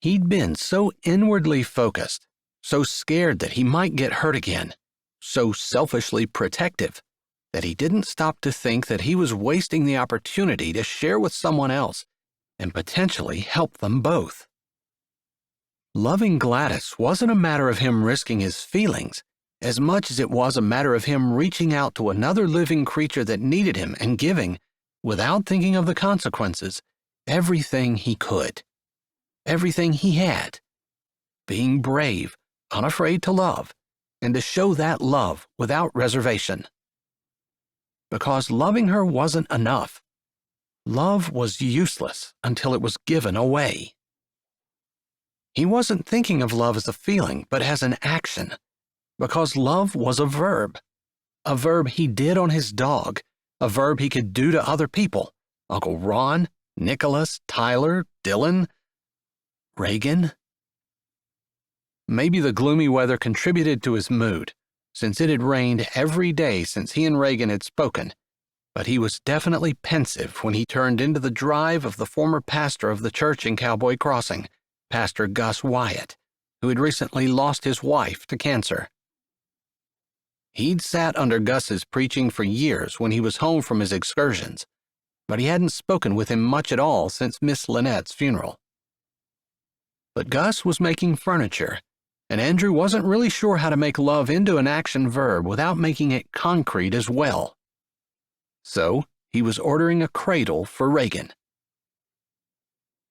He'd been so inwardly focused, so scared that he might get hurt again, so selfishly protective, that he didn't stop to think that he was wasting the opportunity to share with someone else and potentially help them both. Loving Gladys wasn't a matter of him risking his feelings, as much as it was a matter of him reaching out to another living creature that needed him and giving, without thinking of the consequences, everything he could. Everything he had. Being brave, unafraid to love, and to show that love without reservation. Because loving her wasn't enough. Love was useless until it was given away. He wasn't thinking of love as a feeling, but as an action. Because love was a verb he did on his dog, a verb he could do to other people, Uncle Ron, Nicholas, Tyler, Dylan, Reagan. Maybe the gloomy weather contributed to his mood, since it had rained every day since he and Reagan had spoken, but he was definitely pensive when he turned into the drive of the former pastor of the church in Cowboy Crossing, Pastor Gus Wyatt, who had recently lost his wife to cancer. He'd sat under Gus's preaching for years when he was home from his excursions, but he hadn't spoken with him much at all since Miss Lynette's funeral. But Gus was making furniture, and Andrew wasn't really sure how to make love into an action verb without making it concrete as well. So he was ordering a cradle for Reagan.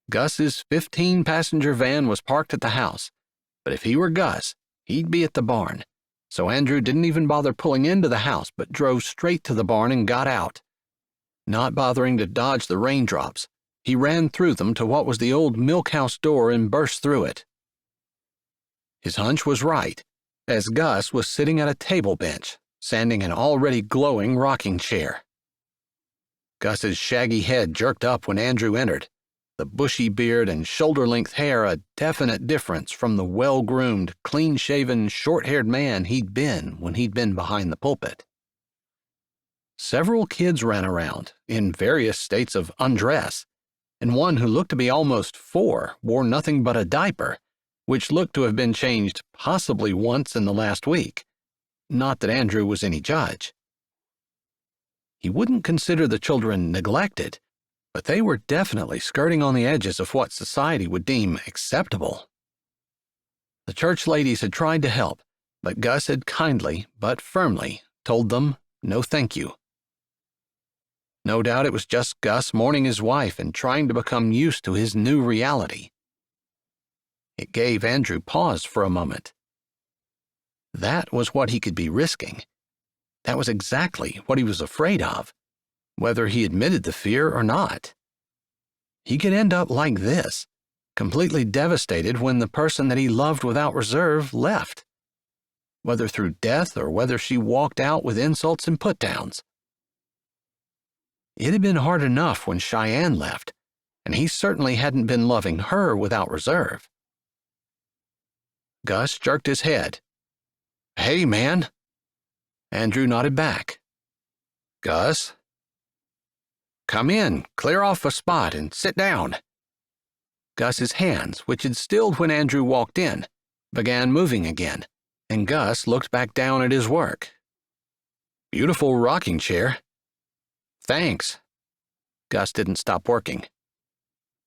Gus's 15-passenger van was parked at the house, but if he were Gus, he'd be at the barn. So Andrew didn't even bother pulling into the house, but drove straight to the barn and got out. Not bothering to dodge the raindrops, he ran through them to what was the old milkhouse door and burst through it. His hunch was right, as Gus was sitting at a table bench, sanding an already glowing rocking chair. Gus's shaggy head jerked up when Andrew entered, the bushy beard and shoulder-length hair a definite difference from the well-groomed, clean-shaven, short-haired man he'd been when he'd been behind the pulpit. Several kids ran around, in various states of undress, and one who looked to be almost 4 wore nothing but a diaper, which looked to have been changed possibly once in the last week. Not that Andrew was any judge. He wouldn't consider the children neglected, but they were definitely skirting on the edges of what society would deem acceptable. The church ladies had tried to help, but Gus had kindly but firmly told them no thank you. No doubt it was just Gus mourning his wife and trying to become used to his new reality. It gave Andrew pause for a moment. That was what he could be risking. That was exactly what he was afraid of, whether he admitted the fear or not. He could end up like this, completely devastated when the person that he loved without reserve left, whether through death or whether she walked out with insults and put-downs. It had been hard enough when Cheyenne left, and he certainly hadn't been loving her without reserve. Gus jerked his head. "Hey, man." Andrew nodded back. "Gus?" "Come in, clear off a spot, and sit down." Gus's hands, which had stilled when Andrew walked in, began moving again, and Gus looked back down at his work. "Beautiful rocking chair." "Thanks." Gus didn't stop working.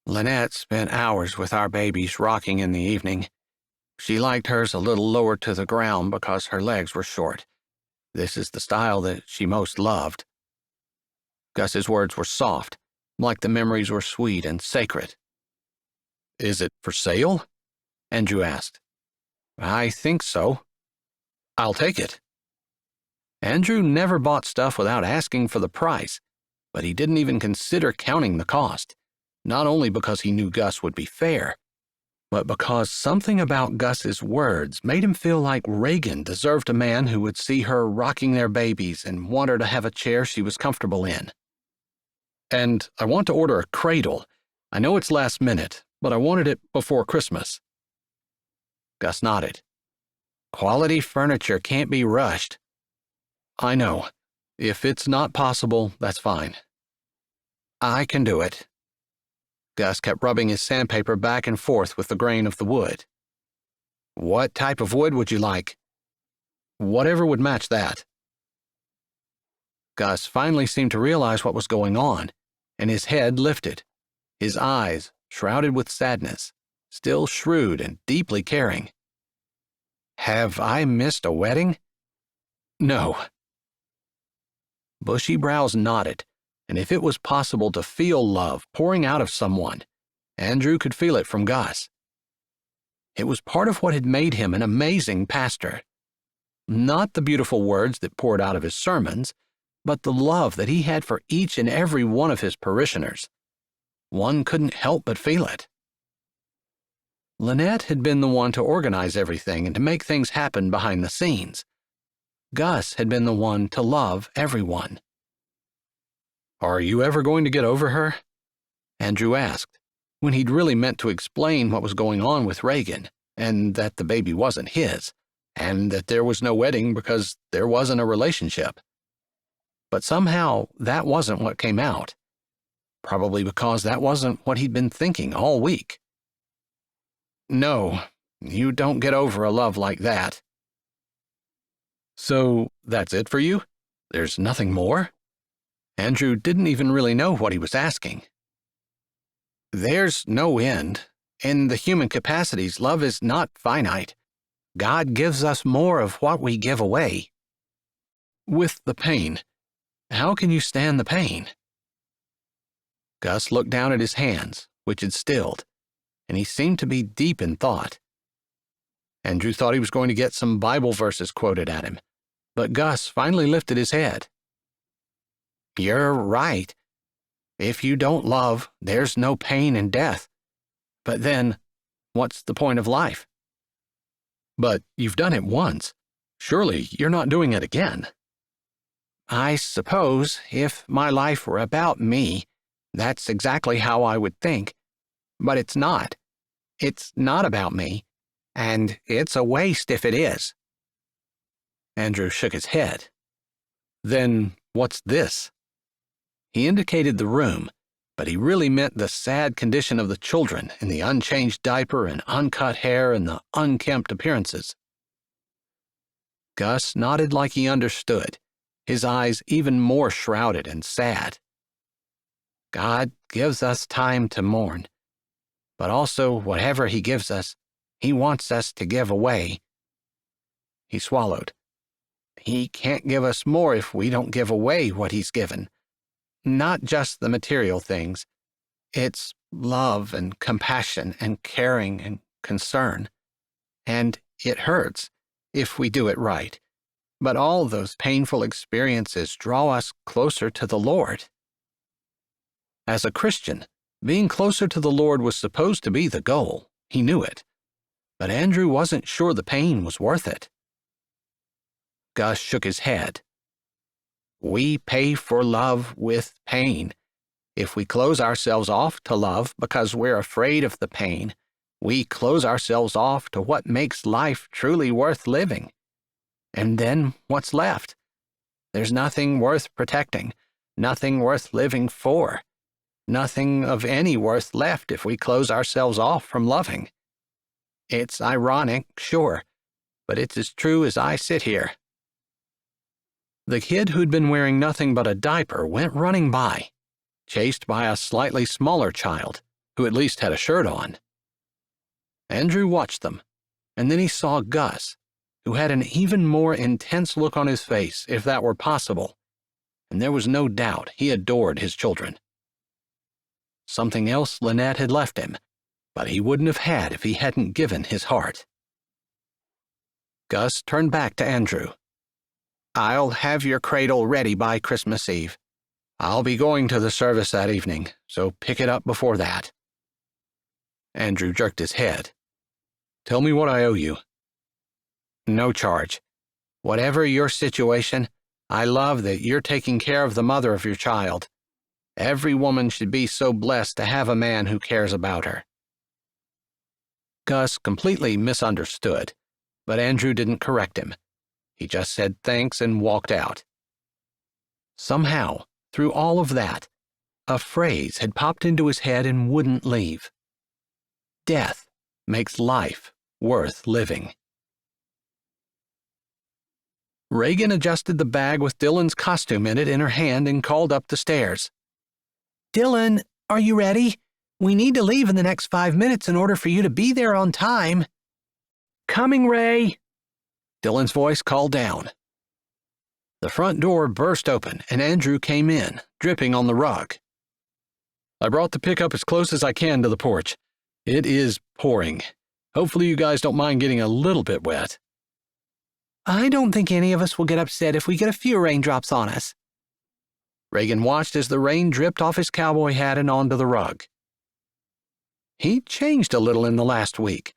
"Lynette spent hours with our babies rocking in the evening. She liked hers a little lower to the ground because her legs were short. This is the style that she most loved." Gus's words were soft, like the memories were sweet and sacred. "Is it for sale?" Andrew asked. "I think so." "I'll take it." Andrew never bought stuff without asking for the price, but he didn't even consider counting the cost, not only because he knew Gus would be fair, but because something about Gus's words made him feel like Reagan deserved a man who would see her rocking their babies and want her to have a chair she was comfortable in. "And I want to order a cradle. I know it's last minute, but I wanted it before Christmas." Gus nodded. "Quality furniture can't be rushed." "I know. If it's not possible, that's fine." "I can do it." Gus kept rubbing his sandpaper back and forth with the grain of the wood. "What type of wood would you like?" "Whatever would match that." Gus finally seemed to realize what was going on, and his head lifted, his eyes shrouded with sadness, still shrewd and deeply caring. "Have I missed a wedding?" "No." Bushy brows nodded, and if it was possible to feel love pouring out of someone, Andrew could feel it from Gus. It was part of what had made him an amazing pastor. Not the beautiful words that poured out of his sermons, but the love that he had for each and every one of his parishioners. One couldn't help but feel it. Lynette had been the one to organize everything and to make things happen behind the scenes. Gus had been the one to love everyone. "Are you ever going to get over her?" Andrew asked, when he'd really meant to explain what was going on with Reagan, and that the baby wasn't his, and that there was no wedding because there wasn't a relationship. But somehow that wasn't what came out, probably because that wasn't what he'd been thinking all week. "No, you don't get over a love like that." "So that's it for you? There's nothing more?" Andrew didn't even really know what he was asking. "There's no end. In the human capacities, love is not finite. God gives us more of what we give away." "With the pain, how can you stand the pain?" Gus looked down at his hands, which had stilled, and he seemed to be deep in thought. Andrew thought he was going to get some Bible verses quoted at him, but Gus finally lifted his head. "You're right. If you don't love, there's no pain in death. But then, what's the point of life?" "But you've done it once. Surely you're not doing it again." "I suppose if my life were about me, that's exactly how I would think. But it's not. It's not about me, and it's a waste if it is." Andrew shook his head. "Then What's this?" He indicated the room, but he really meant the sad condition of the children in the unchanged diaper and uncut hair and the unkempt appearances. Gus nodded like he understood, his eyes even more shrouded and sad. "God gives us time to mourn, but also whatever he gives us, he wants us to give away." He swallowed. "He can't give us more if we don't give away what he's given. Not just the material things. It's love and compassion and caring and concern. And it hurts if we do it right. But all those painful experiences draw us closer to the Lord." As a Christian, being closer to the Lord was supposed to be the goal. He knew it. But Andrew wasn't sure the pain was worth it. Gus shook his head. "We pay for love with pain. If we close ourselves off to love because we're afraid of the pain, we close ourselves off to what makes life truly worth living. And then what's left? There's nothing worth protecting, nothing worth living for, nothing of any worth left if we close ourselves off from loving. It's ironic, sure, but it's as true as I sit here." The kid who'd been wearing nothing but a diaper went running by, chased by a slightly smaller child, who at least had a shirt on. Andrew watched them, and then he saw Gus, who had an even more intense look on his face, if that were possible, and there was no doubt he adored his children. Something else Lynette had left him, but he wouldn't have had if he hadn't given his heart. Gus turned back to Andrew. "I'll have your cradle ready by Christmas Eve. I'll be going to the service that evening, so pick it up before that." Andrew jerked his head. "Tell me what I owe you." "No charge. Whatever your situation, I love that you're taking care of the mother of your child. Every woman should be so blessed to have a man who cares about her." Gus completely misunderstood, but Andrew didn't correct him. He just said thanks and walked out. Somehow, through all of that, a phrase had popped into his head and wouldn't leave. Death makes life worth living. Reagan adjusted the bag with Dylan's costume in it in her hand and called up the stairs. "Dylan, are you ready? We need to leave in the next 5 minutes in order for you to be there on time." "Coming, Ray," Dylan's voice called down. The front door burst open and Andrew came in, dripping on the rug. "I brought the pickup as close as I can to the porch. It is pouring. Hopefully you guys don't mind getting a little bit wet." "I don't think any of us will get upset if we get a few raindrops on us." Reagan watched as the rain dripped off his cowboy hat and onto the rug. He'd changed a little in the last week,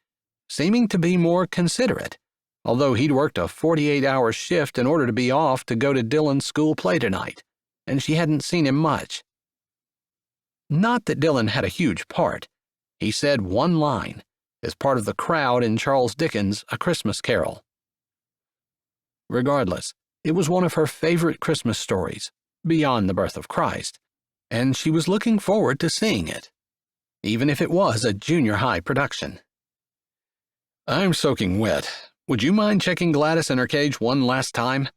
seeming to be more considerate, although he'd worked a 48-hour shift in order to be off to go to Dylan's school play tonight, and she hadn't seen him much. Not that Dylan had a huge part. He said one line, as part of the crowd in Charles Dickens' A Christmas Carol. Regardless, it was one of her favorite Christmas stories, beyond the birth of Christ, and she was looking forward to seeing it, even if it was a junior high production. "I'm soaking wet. Would you mind checking Gladys in her cage one last time?"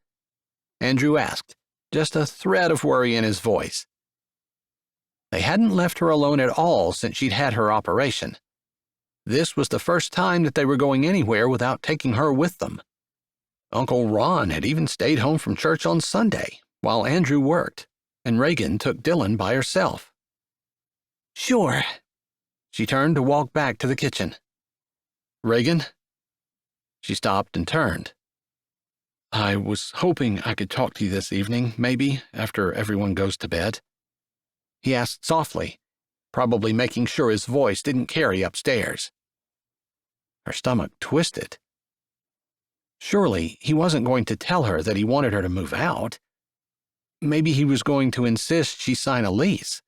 Andrew asked, just a thread of worry in his voice. They hadn't left her alone at all since she'd had her operation. This was the first time that they were going anywhere without taking her with them. Uncle Ron had even stayed home from church on Sunday, while Andrew worked, and Reagan took Dylan by herself. "Sure." She turned to walk back to the kitchen. "Reagan?" She stopped and turned. "I was hoping I could talk to you this evening, maybe, after everyone goes to bed," he asked softly, probably making sure his voice didn't carry upstairs. Her stomach twisted. Surely he wasn't going to tell her that he wanted her to move out. Maybe he was going to insist she sign a lease.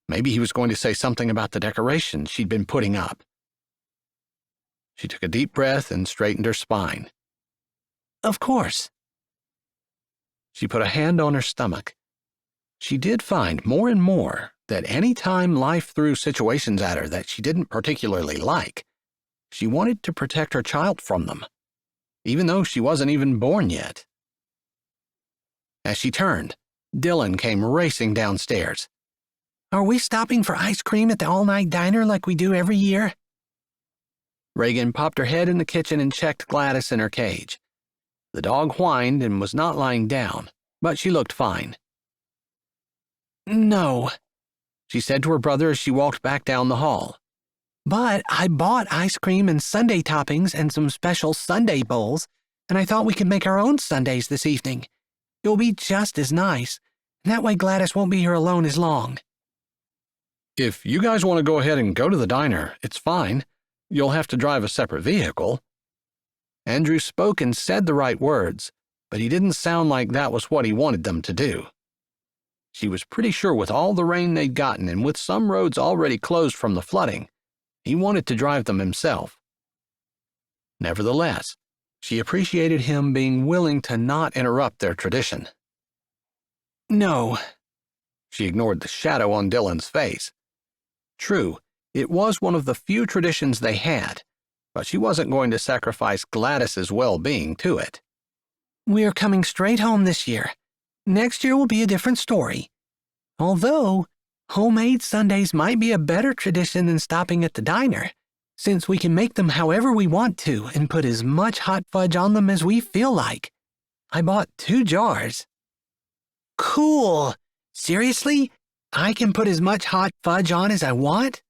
Maybe he was going to say something about the decorations she'd been putting up. She took a deep breath and straightened her spine. "Of course." She put a hand on her stomach. She did find more and more that any time life threw situations at her that she didn't particularly like, she wanted to protect her child from them, even though she wasn't even born yet. As she turned, Dylan came racing downstairs. Are we stopping for ice cream at the all-night diner like we do every year? Reagan popped her head in the kitchen and checked Gladys in her cage. The dog whined and was not lying down, but she looked fine. No, she said to her brother as she walked back down the hall. But I bought ice cream and sundae toppings and some special sundae bowls, and I thought we could make our own sundaes this evening. It will be just as nice, and that way Gladys won't be here alone as long. If you guys want to go ahead and go to the diner, it's fine. You'll have to drive a separate vehicle. Andrew spoke and said the right words, but he didn't sound like that was what he wanted them to do. She was pretty sure with all the rain they'd gotten and with some roads already closed from the flooding, he wanted to drive them himself. Nevertheless, she appreciated him being willing to not interrupt their tradition. No. She ignored the shadow on Dylan's face. True, it was one of the few traditions they had, but she wasn't going to sacrifice Gladys's well-being to it. We're coming straight home this year. Next year will be a different story. Although, homemade sundaes might be a better tradition than stopping at the diner, since we can make them however we want to and put as much hot fudge on them as we feel like. I bought 2 jars. Cool! Seriously? I can put as much hot fudge on as I want?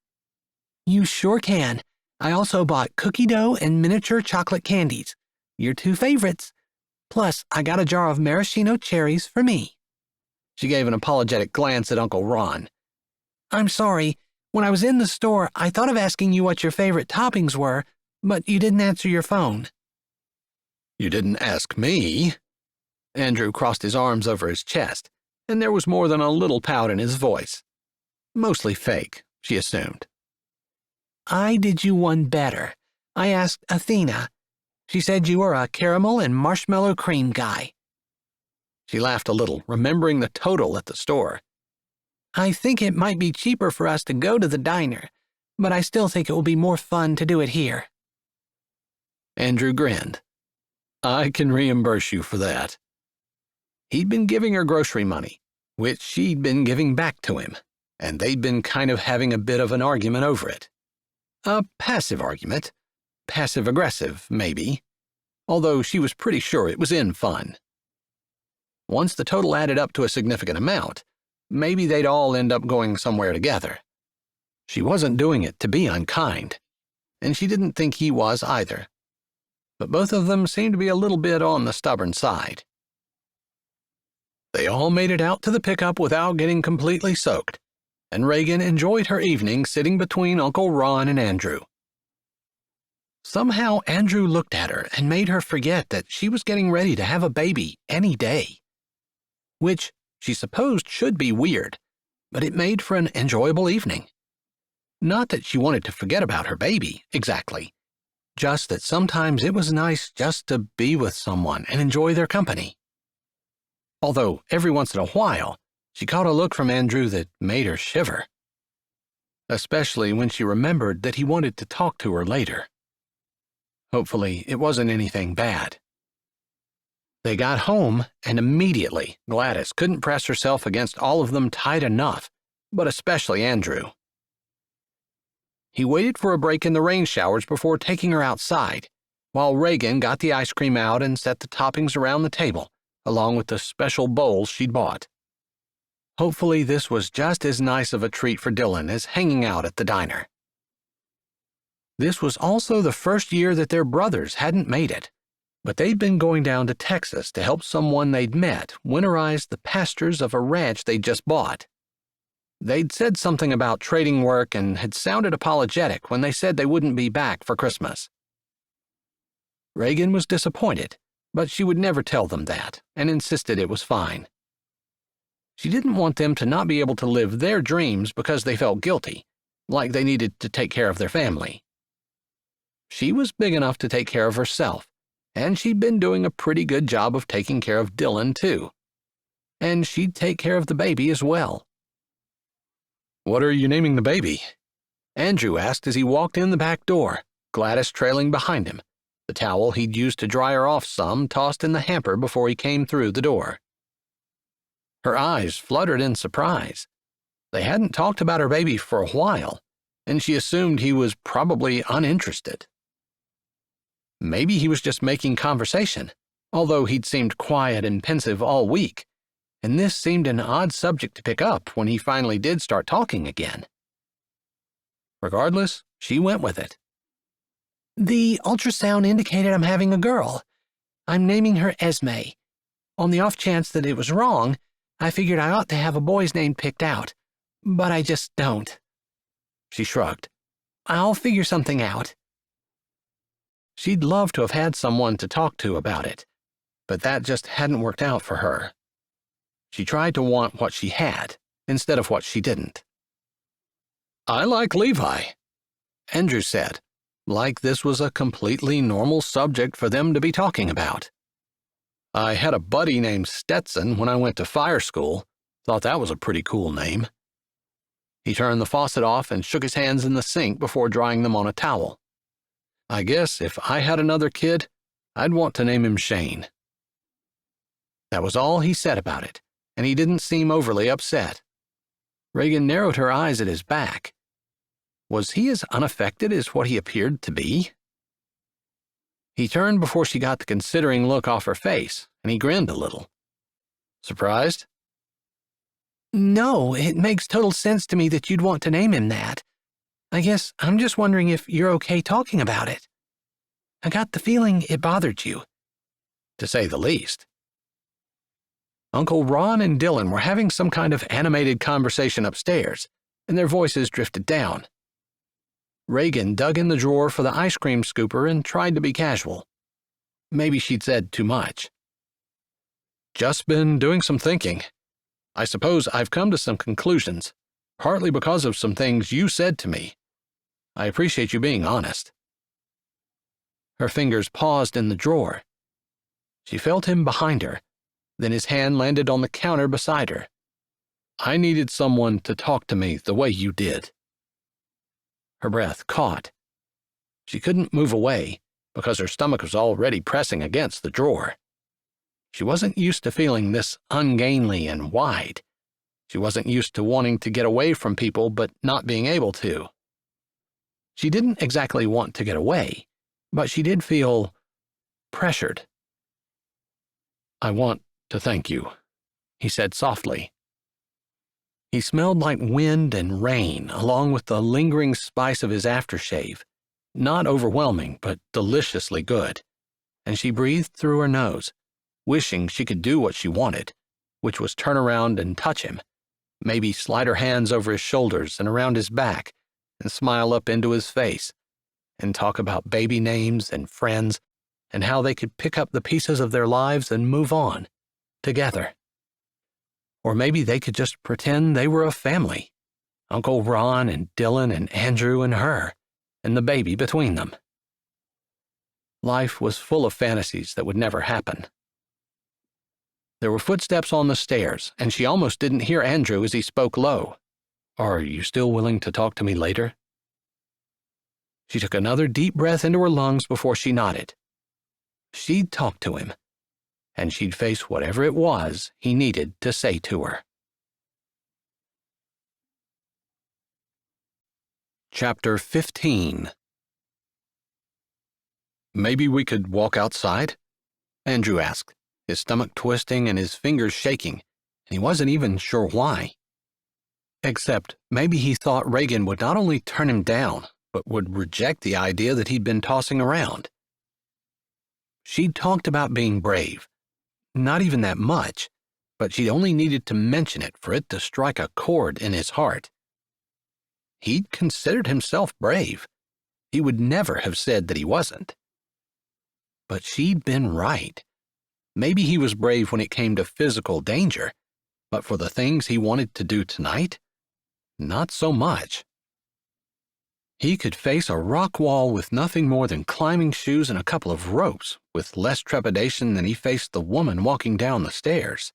You sure can. I also bought cookie dough and miniature chocolate candies, your 2 favorites. Plus, I got a jar of maraschino cherries for me. She gave an apologetic glance at Uncle Ron. I'm sorry. When I was in the store, I thought of asking you what your favorite toppings were, but you didn't answer your phone. You didn't ask me. Andrew crossed his arms over his chest, and there was more than a little pout in his voice. Mostly fake, she assumed. I did you one better. I asked Athena. She said you were a caramel and marshmallow cream guy. She laughed a little, remembering the total at the store. I think it might be cheaper for us to go to the diner, but I still think it will be more fun to do it here. Andrew grinned. I can reimburse you for that. He'd been giving her grocery money, which she'd been giving back to him, and they'd been kind of having a bit of an argument over it. A passive argument. Passive-aggressive, maybe, although she was pretty sure it was in fun. Once the total added up to a significant amount, maybe they'd all end up going somewhere together. She wasn't doing it to be unkind, and she didn't think he was either. But both of them seemed to be a little bit on the stubborn side. They all made it out to the pickup without getting completely soaked, and Reagan enjoyed her evening sitting between Uncle Ron and Andrew. Somehow Andrew looked at her and made her forget that she was getting ready to have a baby any day. Which she supposed should be weird, but it made for an enjoyable evening. Not that she wanted to forget about her baby, exactly. Just that sometimes it was nice just to be with someone and enjoy their company. Although every once in a while, she caught a look from Andrew that made her shiver. Especially when she remembered that he wanted to talk to her later. Hopefully, it wasn't anything bad. They got home, and immediately Gladys couldn't press herself against all of them tight enough, but especially Andrew. He waited for a break in the rain showers before taking her outside, while Reagan got the ice cream out and set the toppings around the table, along with the special bowls she'd bought. Hopefully, this was just as nice of a treat for Dylan as hanging out at the diner. This was also the first year that their brothers hadn't made it, but they'd been going down to Texas to help someone they'd met winterize the pastures of a ranch they'd just bought. They'd said something about trading work and had sounded apologetic when they said they wouldn't be back for Christmas. Reagan was disappointed, but she would never tell them that and insisted it was fine. She didn't want them to not be able to live their dreams because they felt guilty, like they needed to take care of their family. She was big enough to take care of herself, and she'd been doing a pretty good job of taking care of Dylan, too, and she'd take care of the baby as well. "What are you naming the baby?" Andrew asked as he walked in the back door, Gladys trailing behind him, the towel he'd used to dry her off some tossed in the hamper before he came through the door. Her eyes fluttered in surprise. They hadn't talked about her baby for a while, and she assumed he was probably uninterested. Maybe he was just making conversation, although he'd seemed quiet and pensive all week, and this seemed an odd subject to pick up when he finally did start talking again. Regardless, she went with it. "The ultrasound indicated I'm having a girl. I'm naming her Esme. On the off chance that it was wrong, I figured I ought to have a boy's name picked out, but I just don't." She shrugged. "I'll figure something out." She'd love to have had someone to talk to about it, but that just hadn't worked out for her. She tried to want what she had instead of what she didn't. "I like Levi," Andrew said, like this was a completely normal subject for them to be talking about. "I had a buddy named Stetson when I went to fire school. Thought that was a pretty cool name." He turned the faucet off and shook his hands in the sink before drying them on a towel. "I guess if I had another kid, I'd want to name him Shane." That was all he said about it, and he didn't seem overly upset. Reagan narrowed her eyes at his back. Was he as unaffected as what he appeared to be? He turned before she got the considering look off her face, and he grinned a little. "Surprised?" "No, it makes total sense to me that you'd want to name him that. I guess I'm just wondering if you're okay talking about it. I got the feeling it bothered you." To say the least. Uncle Ron and Dylan were having some kind of animated conversation upstairs, and their voices drifted down. Reagan dug in the drawer for the ice cream scooper and tried to be casual. Maybe she'd said too much. "Just been doing some thinking. I suppose I've come to some conclusions, partly because of some things you said to me. I appreciate you being honest." Her fingers paused in the drawer. She felt him behind her, then his hand landed on the counter beside her. "I needed someone to talk to me the way you did." Her breath caught. She couldn't move away because her stomach was already pressing against the drawer. She wasn't used to feeling this ungainly and wide. She wasn't used to wanting to get away from people but not being able to. She didn't exactly want to get away, but she did feel pressured. "I want to thank you," he said softly. He smelled like wind and rain, along with the lingering spice of his aftershave. Not overwhelming, but deliciously good. And she breathed through her nose, wishing she could do what she wanted, which was turn around and touch him, maybe slide her hands over his shoulders and around his back, and smile up into his face, and talk about baby names and friends, and how they could pick up the pieces of their lives and move on, together. Or maybe they could just pretend they were a family, Uncle Ron and Dylan and Andrew and her, and the baby between them. Life was full of fantasies that would never happen. There were footsteps on the stairs, and she almost didn't hear Andrew as he spoke low. "Are you still willing to talk to me later?" She took another deep breath into her lungs before she nodded. She'd talk to him, and she'd face whatever it was he needed to say to her. Chapter 15. "Maybe we could walk outside?" Andrew asked, his stomach twisting and his fingers shaking, and he wasn't even sure why. Except maybe he thought Reagan would not only turn him down, but would reject the idea that he'd been tossing around. She'd talked about being brave. Not even that much, but she only needed to mention it for it to strike a chord in his heart. He'd considered himself brave. He would never have said that he wasn't. But she'd been right. Maybe he was brave when it came to physical danger, but for the things he wanted to do tonight, not so much. He could face a rock wall with nothing more than climbing shoes and a couple of ropes, with less trepidation than he faced the woman walking down the stairs.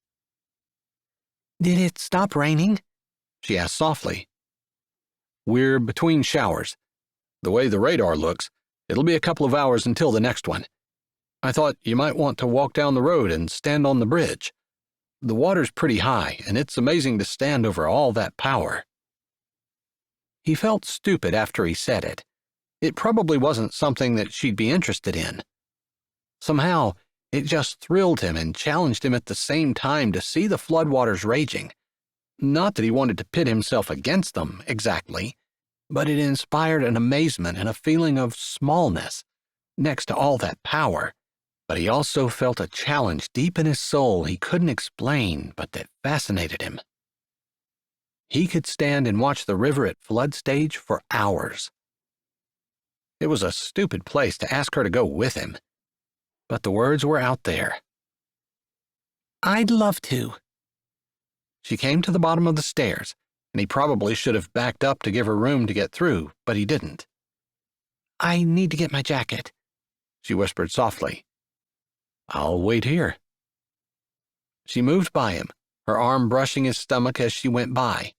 Did it stop raining? She asked softly. We're between showers. The way the radar looks, it'll be a couple of hours until the next one. I thought you might want to walk down the road and stand on the bridge. The water's pretty high, and it's amazing to stand over all that power. He felt stupid after he said it. It probably wasn't something that she'd be interested in. Somehow, it just thrilled him and challenged him at the same time to see the floodwaters raging. Not that he wanted to pit himself against them, exactly, but it inspired an amazement and a feeling of smallness next to all that power. But he also felt a challenge deep in his soul he couldn't explain, but that fascinated him. He could stand and watch the river at flood stage for hours. It was a stupid place to ask her to go with him, but the words were out there. I'd love to. She came to the bottom of the stairs, and he probably should have backed up to give her room to get through, but he didn't. I need to get my jacket, she whispered softly. I'll wait here. She moved by him, her arm brushing his stomach as she went by.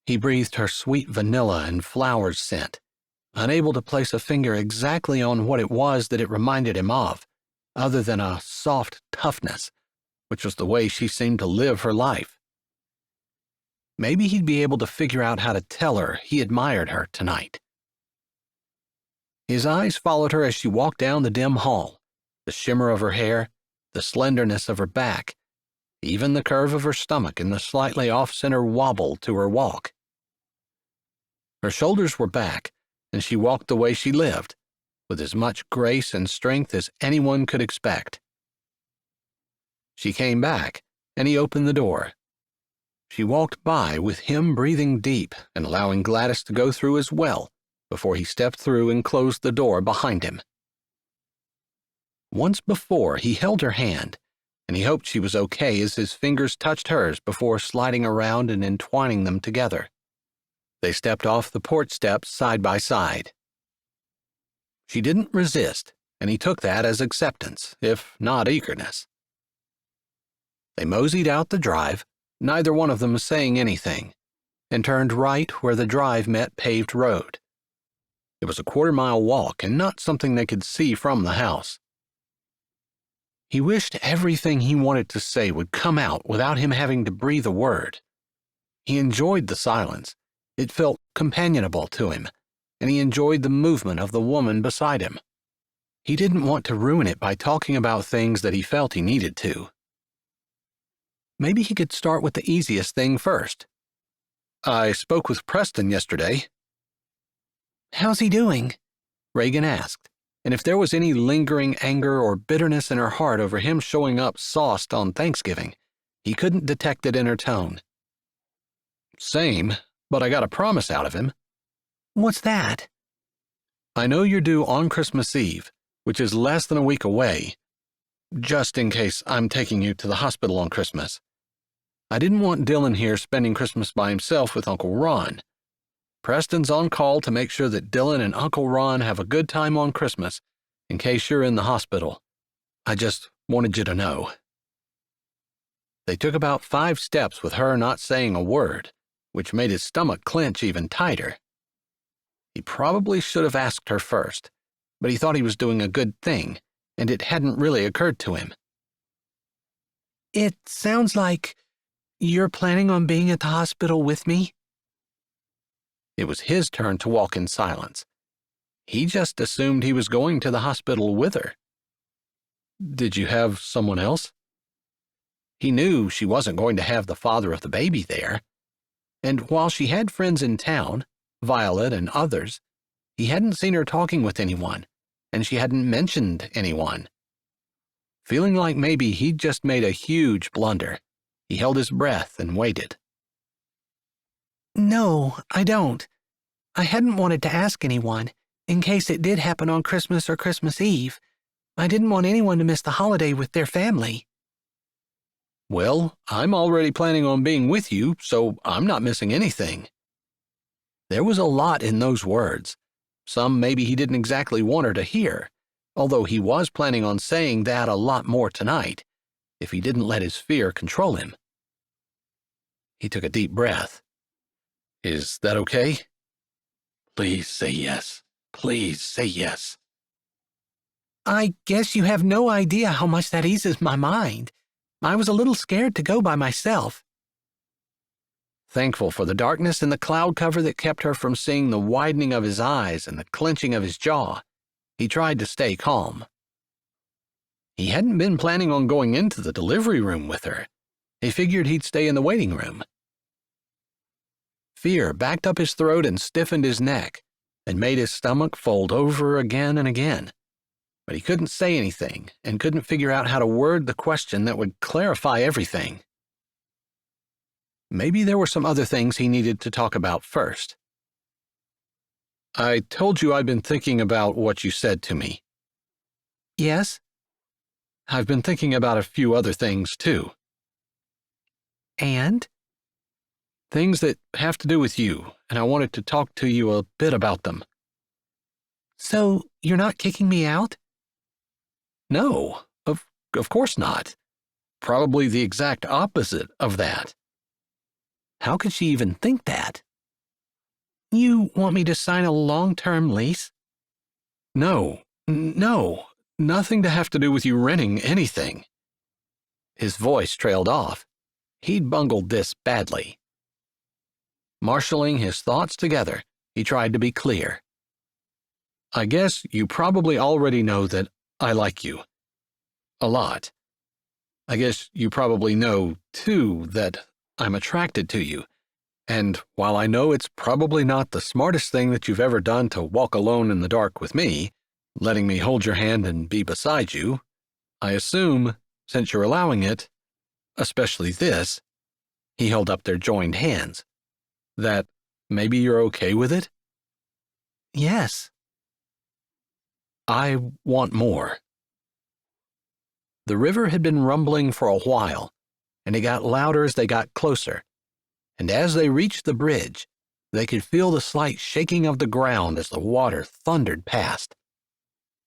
He breathed her sweet vanilla and flowers scent, unable to place a finger exactly on what it was that it reminded him of, other than a soft toughness, which was the way she seemed to live her life. Maybe he'd be able to figure out how to tell her he admired her tonight. His eyes followed her as she walked down the dim hall, the shimmer of her hair, the slenderness of her back, even the curve of her stomach and the slightly off-center wobble to her walk. Her shoulders were back, and she walked the way she lived, with as much grace and strength as anyone could expect. She came back, and he opened the door. She walked by with him breathing deep and allowing Gladys to go through as well before he stepped through and closed the door behind him. Once before, he held her hand, and he hoped she was okay as his fingers touched hers before sliding around and entwining them together. They stepped off the porch steps side by side. She didn't resist, and he took that as acceptance, if not eagerness. They moseyed out the drive, neither one of them saying anything, and turned right where the drive met paved road. It was a quarter-mile walk and not something they could see from the house. He wished everything he wanted to say would come out without him having to breathe a word. He enjoyed the silence. It felt companionable to him, and he enjoyed the movement of the woman beside him. He didn't want to ruin it by talking about things that he felt he needed to. Maybe he could start with the easiest thing first. I spoke with Preston yesterday. How's he doing? Reagan asked, and if there was any lingering anger or bitterness in her heart over him showing up sauced on Thanksgiving, he couldn't detect it in her tone. Same, but I got a promise out of him. What's that? I know you're due on Christmas Eve, which is less than a week away, just in case I'm taking you to the hospital on Christmas. I didn't want Dylan here spending Christmas by himself with Uncle Ron. Preston's on call to make sure that Dylan and Uncle Ron have a good time on Christmas, in case you're in the hospital. I just wanted you to know. They took about 5 steps with her not saying a word, which made his stomach clench even tighter. He probably should have asked her first, but he thought he was doing a good thing, and it hadn't really occurred to him. It sounds like you're planning on being at the hospital with me? It was his turn to walk in silence. He just assumed he was going to the hospital with her. Did you have someone else? He knew she wasn't going to have the father of the baby there, and while she had friends in town, Violet and others, he hadn't seen her talking with anyone, and she hadn't mentioned anyone. Feeling like maybe he'd just made a huge blunder, he held his breath and waited. No, I don't. I hadn't wanted to ask anyone, in case it did happen on Christmas or Christmas Eve. I didn't want anyone to miss the holiday with their family. Well, I'm already planning on being with you, so I'm not missing anything. There was a lot in those words. Some maybe he didn't exactly want her to hear, although he was planning on saying that a lot more tonight, if he didn't let his fear control him. He took a deep breath. Is that okay? Please say yes. Please say yes. I guess you have no idea how much that eases my mind. I was a little scared to go by myself. Thankful for the darkness and the cloud cover that kept her from seeing the widening of his eyes and the clenching of his jaw, he tried to stay calm. He hadn't been planning on going into the delivery room with her. He figured he'd stay in the waiting room. Fear backed up his throat and stiffened his neck and made his stomach fold over again and again. But he couldn't say anything and couldn't figure out how to word the question that would clarify everything. Maybe there were some other things he needed to talk about first. I told you I'd been thinking about what you said to me. Yes? I've been thinking about a few other things, too. And? Things that have to do with you, and I wanted to talk to you a bit about them. So, you're not kicking me out? No, of course not. Probably the exact opposite of that. How could she even think that? You want me to sign a long-term lease? No, nothing to have to do with you renting anything. His voice trailed off. He'd bungled this badly. Marshaling his thoughts together, he tried to be clear. I guess you probably already know that I like you. A lot. I guess you probably know, too, that I'm attracted to you, and while I know it's probably not the smartest thing that you've ever done to walk alone in the dark with me, letting me hold your hand and be beside you, I assume, since you're allowing it, especially this, he held up their joined hands, that maybe you're okay with it? Yes. I want more. The river had been rumbling for a while, and it got louder as they got closer, and as they reached the bridge, they could feel the slight shaking of the ground as the water thundered past.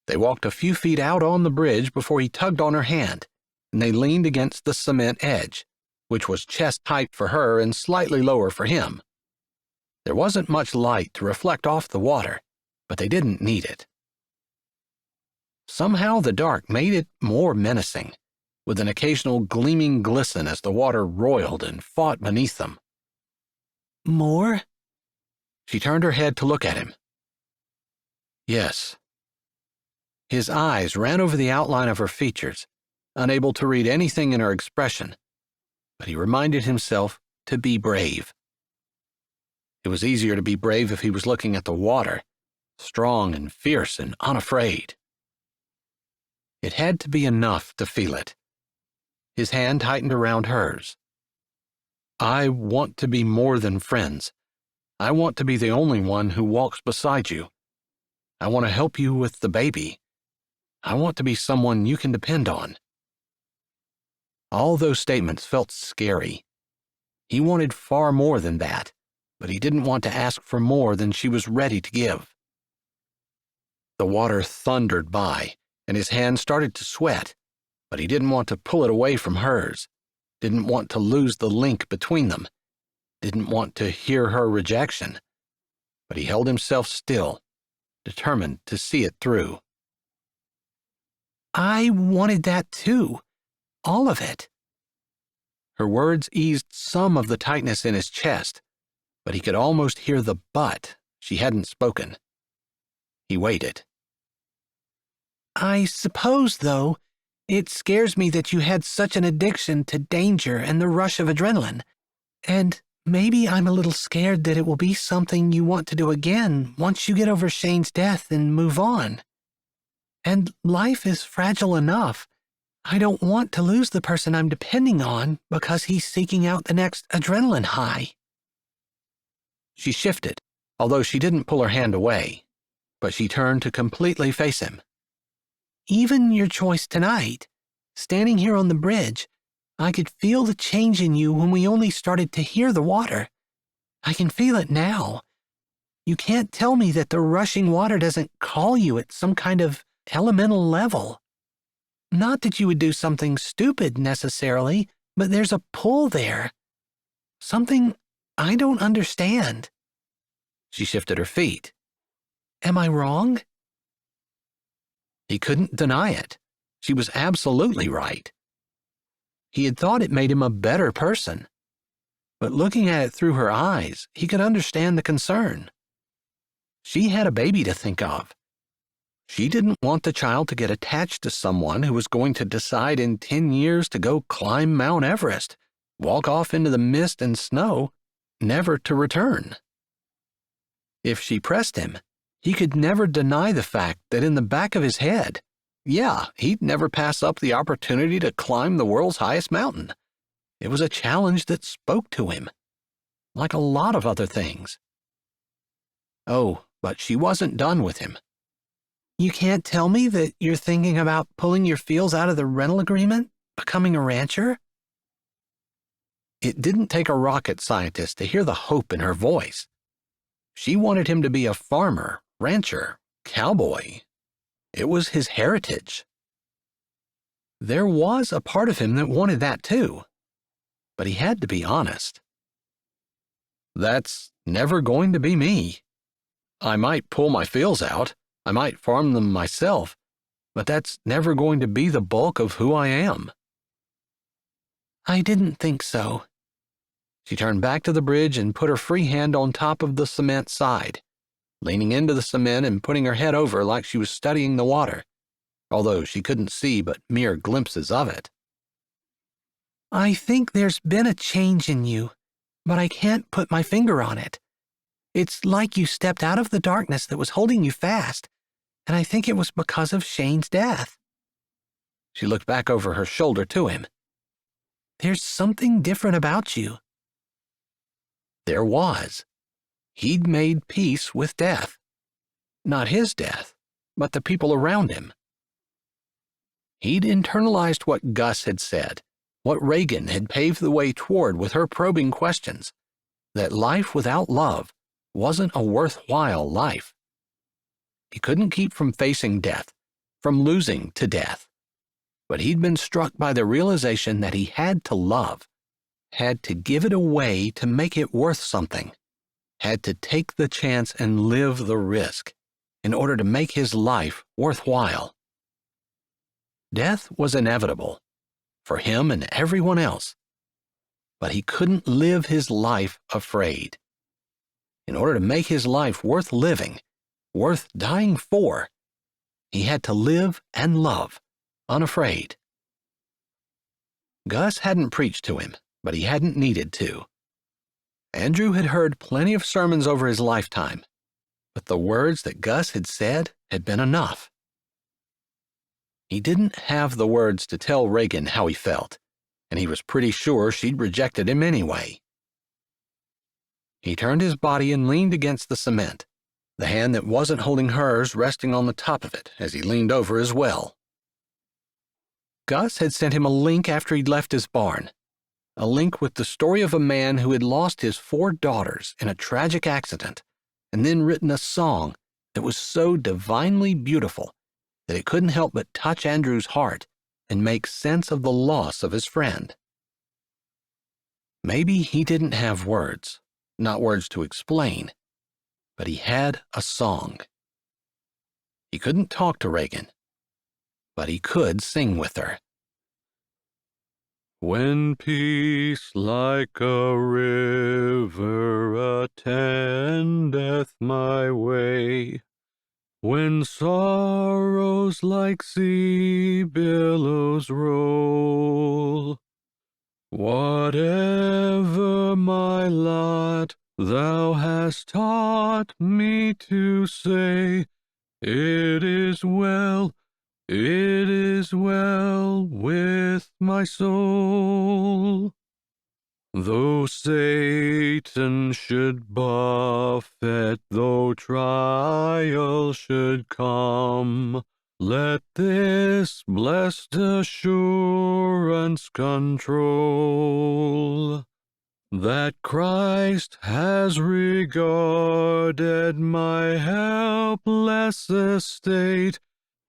They walked a few feet out on the bridge before he tugged on her hand, and they leaned against the cement edge, which was chest-height for her and slightly lower for him. There wasn't much light to reflect off the water, but they didn't need it. Somehow the dark made it more menacing, with an occasional gleaming glisten as the water roiled and fought beneath them. More? She turned her head to look at him. Yes. His eyes ran over the outline of her features, unable to read anything in her expression, but he reminded himself to be brave. It was easier to be brave if he was looking at the water, strong and fierce and unafraid. It had to be enough to feel it. His hand tightened around hers. I want to be more than friends. I want to be the only one who walks beside you. I want to help you with the baby. I want to be someone you can depend on. All those statements felt scary. He wanted far more than that, but he didn't want to ask for more than she was ready to give. The water thundered by, and his hand started to sweat, but he didn't want to pull it away from hers, didn't want to lose the link between them, didn't want to hear her rejection, but he held himself still, determined to see it through. I wanted that too. All of it. Her words eased some of the tightness in his chest, but he could almost hear the but she hadn't spoken. He waited. I suppose, though, it scares me that you had such an addiction to danger and the rush of adrenaline, and maybe I'm a little scared that it will be something you want to do again once you get over Shane's death and move on. And life is fragile enough. I don't want to lose the person I'm depending on because he's seeking out the next adrenaline high. She shifted, although she didn't pull her hand away, but she turned to completely face him. Even your choice tonight, standing here on the bridge, I could feel the change in you when we only started to hear the water. I can feel it now. You can't tell me that the rushing water doesn't call you at some kind of elemental level. Not that you would do something stupid necessarily, but there's a pull there. Something I don't understand. She shifted her feet. Am I wrong? He couldn't deny it. She was absolutely right. He had thought it made him a better person. But looking at it through her eyes, he could understand the concern. She had a baby to think of. She didn't want the child to get attached to someone who was going to decide in 10 years to go climb Mount Everest, walk off into the mist and snow, never to return. If she pressed him, he could never deny the fact that in the back of his head, he'd never pass up the opportunity to climb the world's highest mountain. It was a challenge that spoke to him, like a lot of other things. Oh, but she wasn't done with him. You can't tell me that you're thinking about pulling your feels out of the rental agreement, becoming a rancher? It didn't take a rocket scientist to hear the hope in her voice. She wanted him to be a farmer, rancher, cowboy. It was his heritage. There was a part of him that wanted that too, but he had to be honest. That's never going to be me. I might pull my feels out, I might farm them myself, but that's never going to be the bulk of who I am. I didn't think so. She turned back to the bridge and put her free hand on top of the cement side, leaning into the cement and putting her head over like she was studying the water, although she couldn't see but mere glimpses of it. I think there's been a change in you, but I can't put my finger on it. It's like you stepped out of the darkness that was holding you fast, and I think it was because of Shane's death. She looked back over her shoulder to him. There's something different about you. There was. He'd made peace with death. Not his death, but the people around him. He'd internalized what Gus had said, what Reagan had paved the way toward with her probing questions, that life without love wasn't a worthwhile life. He couldn't keep from facing death, from losing to death, but he'd been struck by the realization that he had to love, had to give it away to make it worth something, had to take the chance and live the risk in order to make his life worthwhile. Death was inevitable, for him and everyone else, but he couldn't live his life afraid. In order to make his life worth living, worth dying for, he had to live and love, unafraid. Gus hadn't preached to him, but he hadn't needed to. Andrew had heard plenty of sermons over his lifetime, but the words that Gus had said had been enough. He didn't have the words to tell Reagan how he felt, and he was pretty sure she'd rejected him anyway. He turned his body and leaned against the cement, the hand that wasn't holding hers resting on the top of it as he leaned over as well. Gus had sent him a link after he'd left his barn, a link with the story of a man who had lost his 4 daughters in a tragic accident and then written a song that was so divinely beautiful that it couldn't help but touch Andrew's heart and make sense of the loss of his friend. Maybe he didn't have words, not words to explain, but he had a song. He couldn't talk to Reagan, but he could sing with her. When peace like a river attendeth my way, when sorrows like sea billows roll, whatever my lot, thou hast taught me to say, it is well with my soul. Though Satan should buffet, though trial should come, let this blessed assurance control, that Christ has regarded my helpless estate,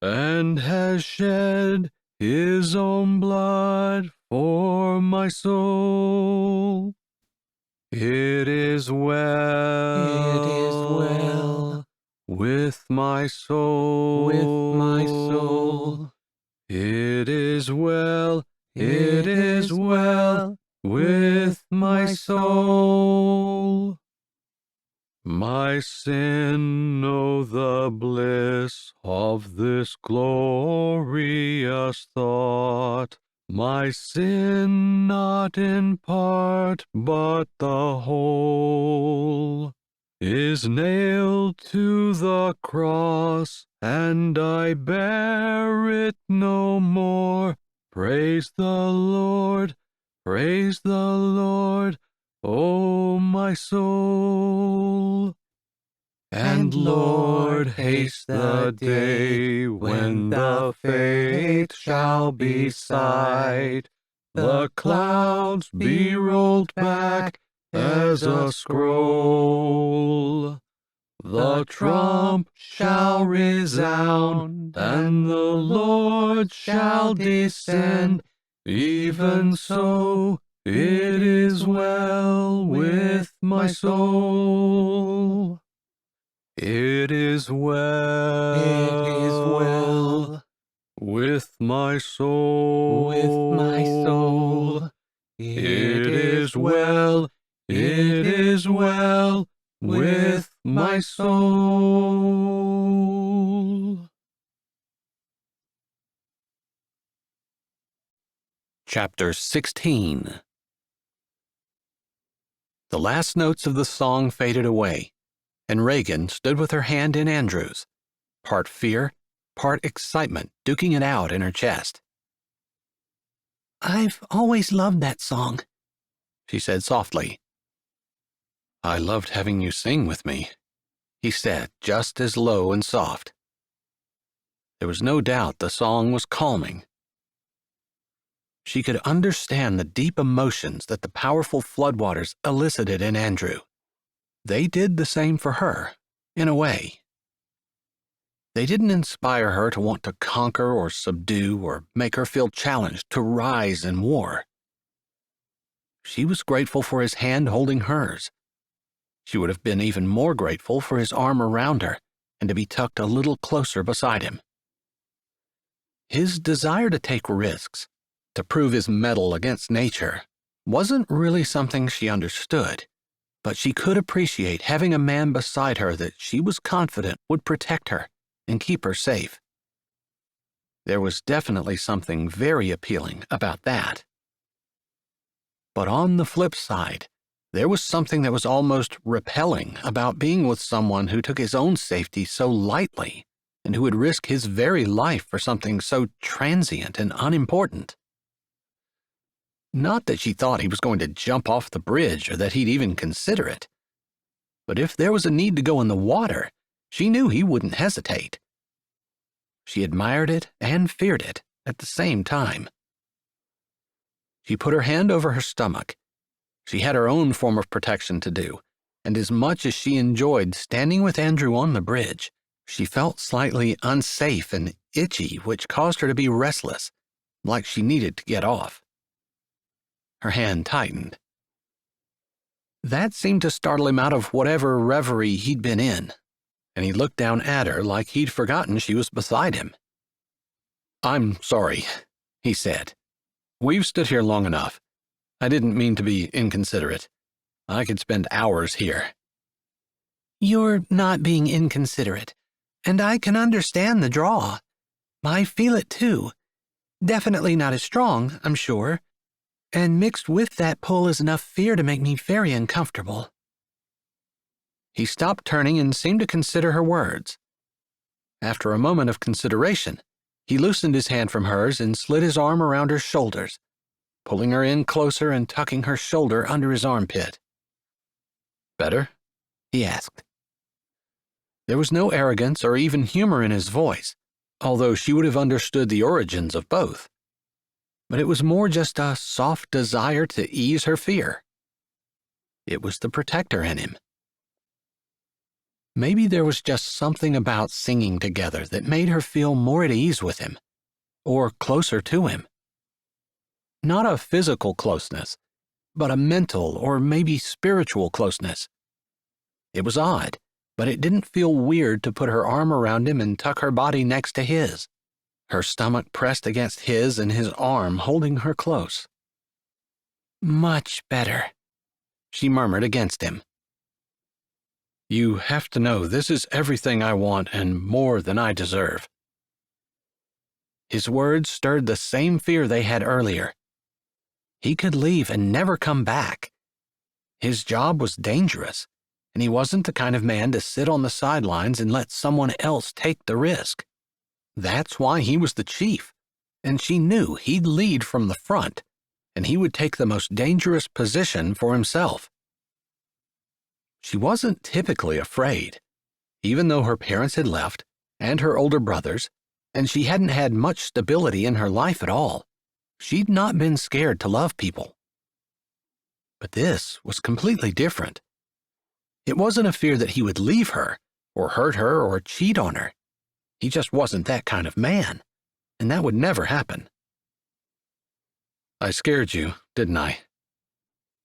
and has shed his own blood for my soul. It is well with my soul. It is well with my soul. My sin know the bliss of this glorious thought. My sin not in part, but the whole, is nailed to the cross, and I bear it no more. Praise the Lord, O my soul. And Lord, haste the day when the faith shall be sight, the clouds be rolled back as a scroll. The trump shall resound, and the Lord shall descend. Even so, it is well with my soul. It is well with my soul. It is well with my soul. Chapter 16. The last notes of the song faded away, and Reagan stood with her hand in Andrew's, part fear, part excitement duking it out in her chest. "I've always loved that song," she said softly. "I loved having you sing with me," he said, just as low and soft. There was no doubt the song was calming. She could understand the deep emotions that the powerful floodwaters elicited in Andrew. They did the same for her, in a way. They didn't inspire her to want to conquer or subdue or make her feel challenged to rise in war. She was grateful for his hand holding hers. She would have been even more grateful for his arm around her and to be tucked a little closer beside him. His desire to take risks, to prove his mettle against nature, wasn't really something she understood, but she could appreciate having a man beside her that she was confident would protect her and keep her safe. There was definitely something very appealing about that. But on the flip side, there was something that was almost repelling about being with someone who took his own safety so lightly and who would risk his very life for something so transient and unimportant. Not that she thought he was going to jump off the bridge or that he'd even consider it. But if there was a need to go in the water, she knew he wouldn't hesitate. She admired it and feared it at the same time. She put her hand over her stomach. She had her own form of protection to do, and as much as she enjoyed standing with Andrew on the bridge, she felt slightly unsafe and itchy, which caused her to be restless, like she needed to get off. Her hand tightened. That seemed to startle him out of whatever reverie he'd been in, and he looked down at her like he'd forgotten she was beside him. "I'm sorry," he said. "We've stood here long enough. I didn't mean to be inconsiderate. I could spend hours here." "You're not being inconsiderate, and I can understand the draw. I feel it too. Definitely not as strong, I'm sure. And mixed with that pull is enough fear to make me very uncomfortable." He stopped turning and seemed to consider her words. After a moment of consideration, he loosened his hand from hers and slid his arm around her shoulders, pulling her in closer and tucking her shoulder under his armpit. "Better?" he asked. There was no arrogance or even humor in his voice, although she would have understood the origins of both. But it was more just a soft desire to ease her fear. It was the protector in him. Maybe there was just something about singing together that made her feel more at ease with him, or closer to him. Not a physical closeness, but a mental or maybe spiritual closeness. It was odd, but it didn't feel weird to put her arm around him and tuck her body next to his, her stomach pressed against his and his arm holding her close. Much better, she murmured against him. You have to know this is everything I want and more than I deserve. His words stirred the same fear they had earlier. He could leave and never come back. His job was dangerous, and he wasn't the kind of man to sit on the sidelines and let someone else take the risk. That's why he was the chief, and she knew he'd lead from the front, and he would take the most dangerous position for himself. She wasn't typically afraid, even though her parents had left, and her older brothers, and she hadn't had much stability in her life at all. She'd not been scared to love people. But this was completely different. It wasn't a fear that he would leave her, or hurt her, or cheat on her. He just wasn't that kind of man, and that would never happen. I scared you, didn't I?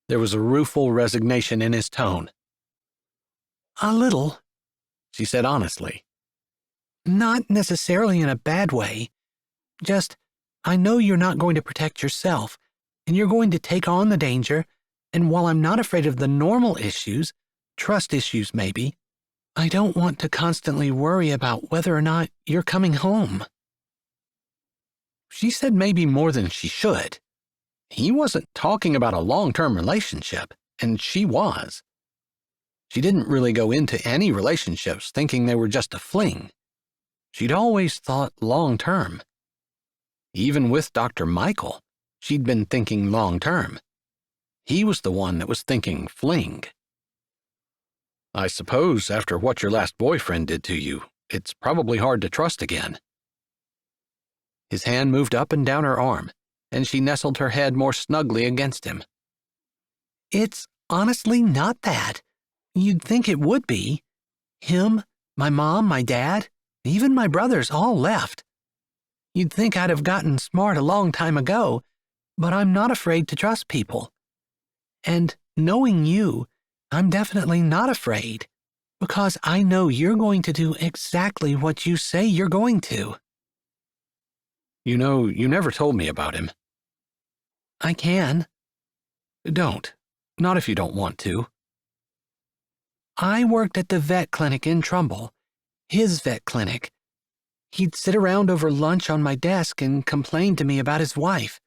There was a rueful resignation in his tone. A little, she said honestly. Not necessarily in a bad way. Just, I know you're not going to protect yourself, and you're going to take on the danger, and while I'm not afraid of the normal issues, trust issues maybe, I don't want to constantly worry about whether or not you're coming home. She said maybe more than she should. He wasn't talking about a long-term relationship, and she was. She didn't really go into any relationships thinking they were just a fling. She'd always thought long-term. Even with Dr. Michael, she'd been thinking long-term. He was the one that was thinking fling. I suppose after what your last boyfriend did to you, it's probably hard to trust again. His hand moved up and down her arm, and she nestled her head more snugly against him. It's honestly not that. You'd think it would be. Him, my mom, my dad, even my brothers all left. You'd think I'd have gotten smart a long time ago, but I'm not afraid to trust people. And knowing you, I'm definitely not afraid, because I know you're going to do exactly what you say you're going to. You know, you never told me about him. I can. Don't. Not if you don't want to. I worked at the vet clinic in Trumbull, his vet clinic. He'd sit around over lunch on my desk and complain to me about his wife.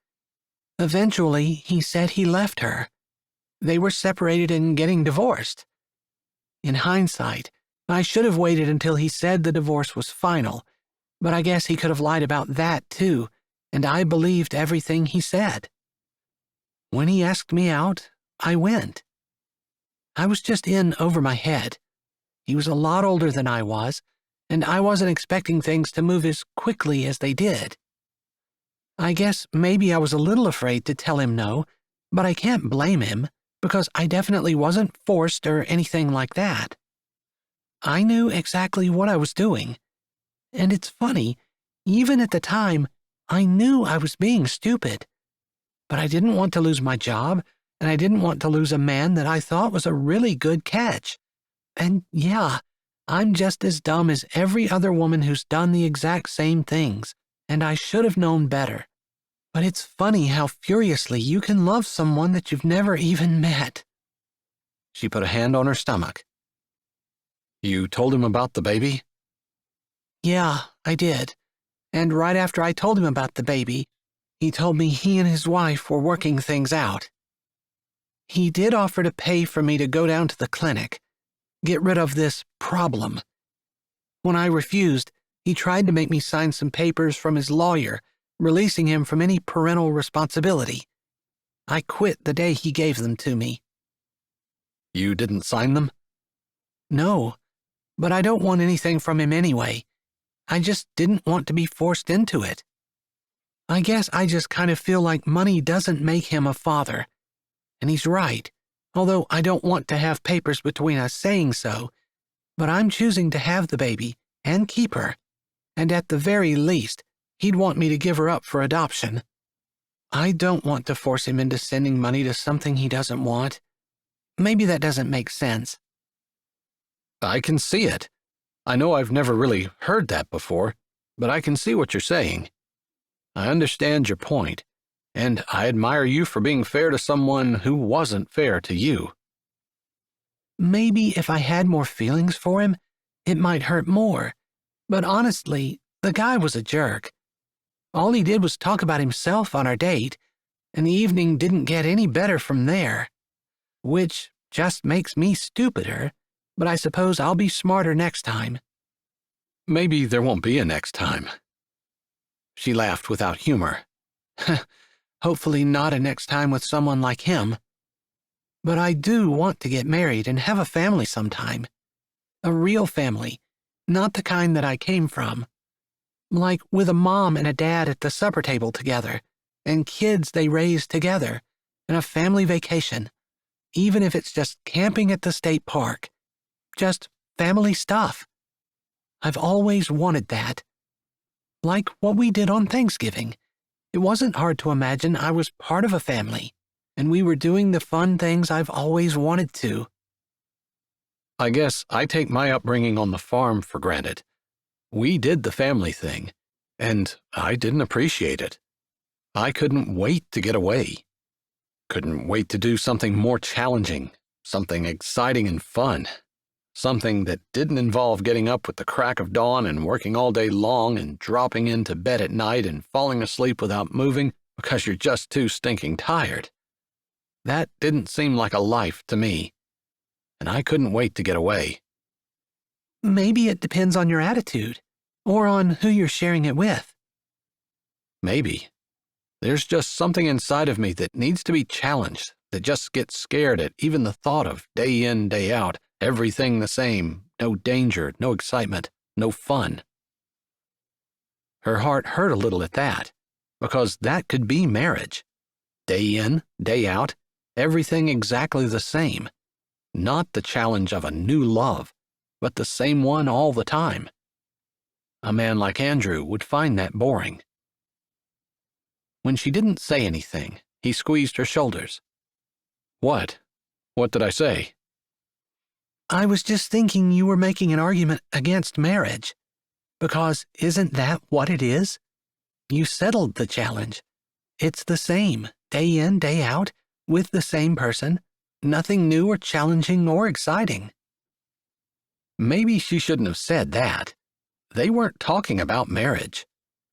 Eventually, he said he left her. They were separated and getting divorced. In hindsight, I should have waited until he said the divorce was final, but I guess he could have lied about that too, and I believed everything he said. When he asked me out, I went. I was just in over my head. He was a lot older than I was, and I wasn't expecting things to move as quickly as they did. I guess maybe I was a little afraid to tell him no, but I can't blame him, because I definitely wasn't forced or anything like that. I knew exactly what I was doing. And it's funny, even at the time, I knew I was being stupid. But I didn't want to lose my job, and I didn't want to lose a man that I thought was a really good catch. And yeah, I'm just as dumb as every other woman who's done the exact same things, and I should have known better. But it's funny how furiously you can love someone that you've never even met. She put a hand on her stomach. You told him about the baby? Yeah, I did. And right after I told him about the baby, he told me he and his wife were working things out. He did offer to pay for me to go down to the clinic, get rid of this problem. When I refused, he tried to make me sign some papers from his lawyer, releasing him from any parental responsibility. I quit the day he gave them to me. You didn't sign them? No, but I don't want anything from him anyway. I just didn't want to be forced into it. I guess I just kind of feel like money doesn't make him a father. And he's right, although I don't want to have papers between us saying so, but I'm choosing to have the baby and keep her, and at the very least, he'd want me to give her up for adoption. I don't want to force him into sending money to something he doesn't want. Maybe that doesn't make sense. I can see it. I know I've never really heard that before, but I can see what you're saying. I understand your point, and I admire you for being fair to someone who wasn't fair to you. Maybe if I had more feelings for him, it might hurt more. But honestly, the guy was a jerk. All he did was talk about himself on our date, and the evening didn't get any better from there. Which just makes me stupider, but I suppose I'll be smarter next time. Maybe there won't be a next time. She laughed without humor. Hopefully not a next time with someone like him. But I do want to get married and have a family sometime. A real family, not the kind that I came from. Like with a mom and a dad at the supper table together, and kids they raise together, and a family vacation, even if it's just camping at the state park. Just family stuff. I've always wanted that. Like what we did on Thanksgiving. It wasn't hard to imagine I was part of a family, and we were doing the fun things I've always wanted to. I guess I take my upbringing on the farm for granted. We did the family thing, and I didn't appreciate it. I couldn't wait to get away. Couldn't wait to do something more challenging, something exciting and fun. Something that didn't involve getting up with the crack of dawn and working all day long and dropping into bed at night and falling asleep without moving because you're just too stinking tired. That didn't seem like a life to me, and I couldn't wait to get away. Maybe it depends on your attitude, or on who you're sharing it with. Maybe. There's just something inside of me that needs to be challenged, that just gets scared at even the thought of day in, day out, everything the same, no danger, no excitement, no fun. Her heart hurt a little at that, because that could be marriage. Day in, day out, everything exactly the same. Not the challenge of a new love, but the same one all the time. A man like Andrew would find that boring. When she didn't say anything, he squeezed her shoulders. What? What did I say? I was just thinking you were making an argument against marriage. Because isn't that what it is? You settled the challenge. It's the same, day in, day out, with the same person. Nothing new or challenging or exciting. Maybe she shouldn't have said that. They weren't talking about marriage.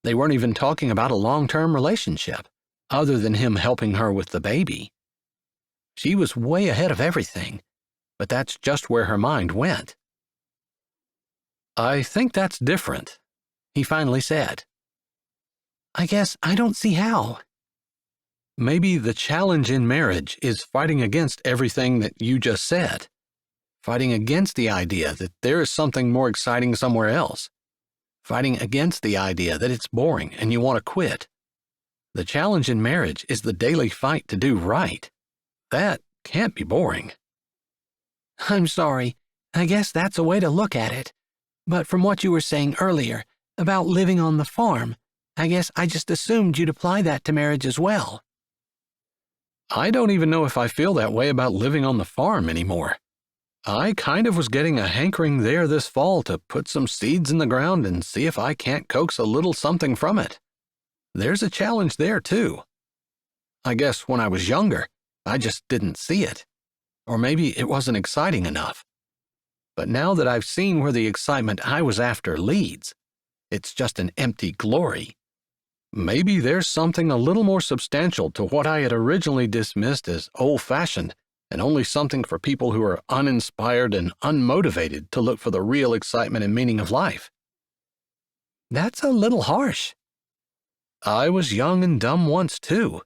They weren't even talking about a long-term relationship, other than him helping her with the baby. She was way ahead of everything, but that's just where her mind went. I think that's different, he finally said. I guess I don't see how. Maybe the challenge in marriage is fighting against everything that you just said. Fighting against the idea that there is something more exciting somewhere else. Fighting against the idea that it's boring and you want to quit. The challenge in marriage is the daily fight to do right. That can't be boring. I'm sorry. I guess that's a way to look at it. But from what you were saying earlier about living on the farm, I guess I just assumed you'd apply that to marriage as well. I don't even know if I feel that way about living on the farm anymore. I kind of was getting a hankering there this fall to put some seeds in the ground and see if I can't coax a little something from it. There's a challenge there, too. I guess when I was younger, I just didn't see it. Or maybe it wasn't exciting enough. But now that I've seen where the excitement I was after leads, it's just an empty glory. Maybe there's something a little more substantial to what I had originally dismissed as old-fashioned and only something for people who are uninspired and unmotivated to look for the real excitement and meaning of life. That's a little harsh. I was young and dumb once, too.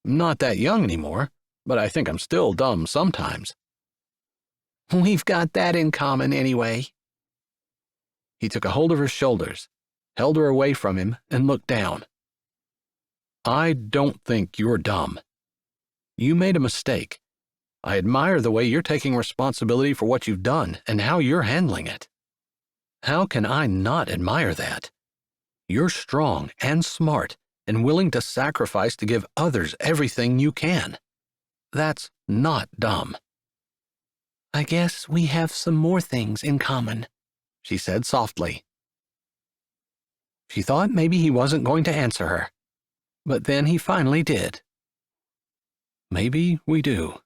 Not that young anymore, but I think I'm still dumb sometimes. We've got that in common anyway. He took a hold of her shoulders, held her away from him, and looked down. I don't think you're dumb. You made a mistake. I admire the way you're taking responsibility for what you've done and how you're handling it. How can I not admire that? You're strong and smart, and willing to sacrifice to give others everything you can. That's not dumb. I guess we have some more things in common, she said softly. She thought maybe he wasn't going to answer her, but then he finally did. Maybe we do.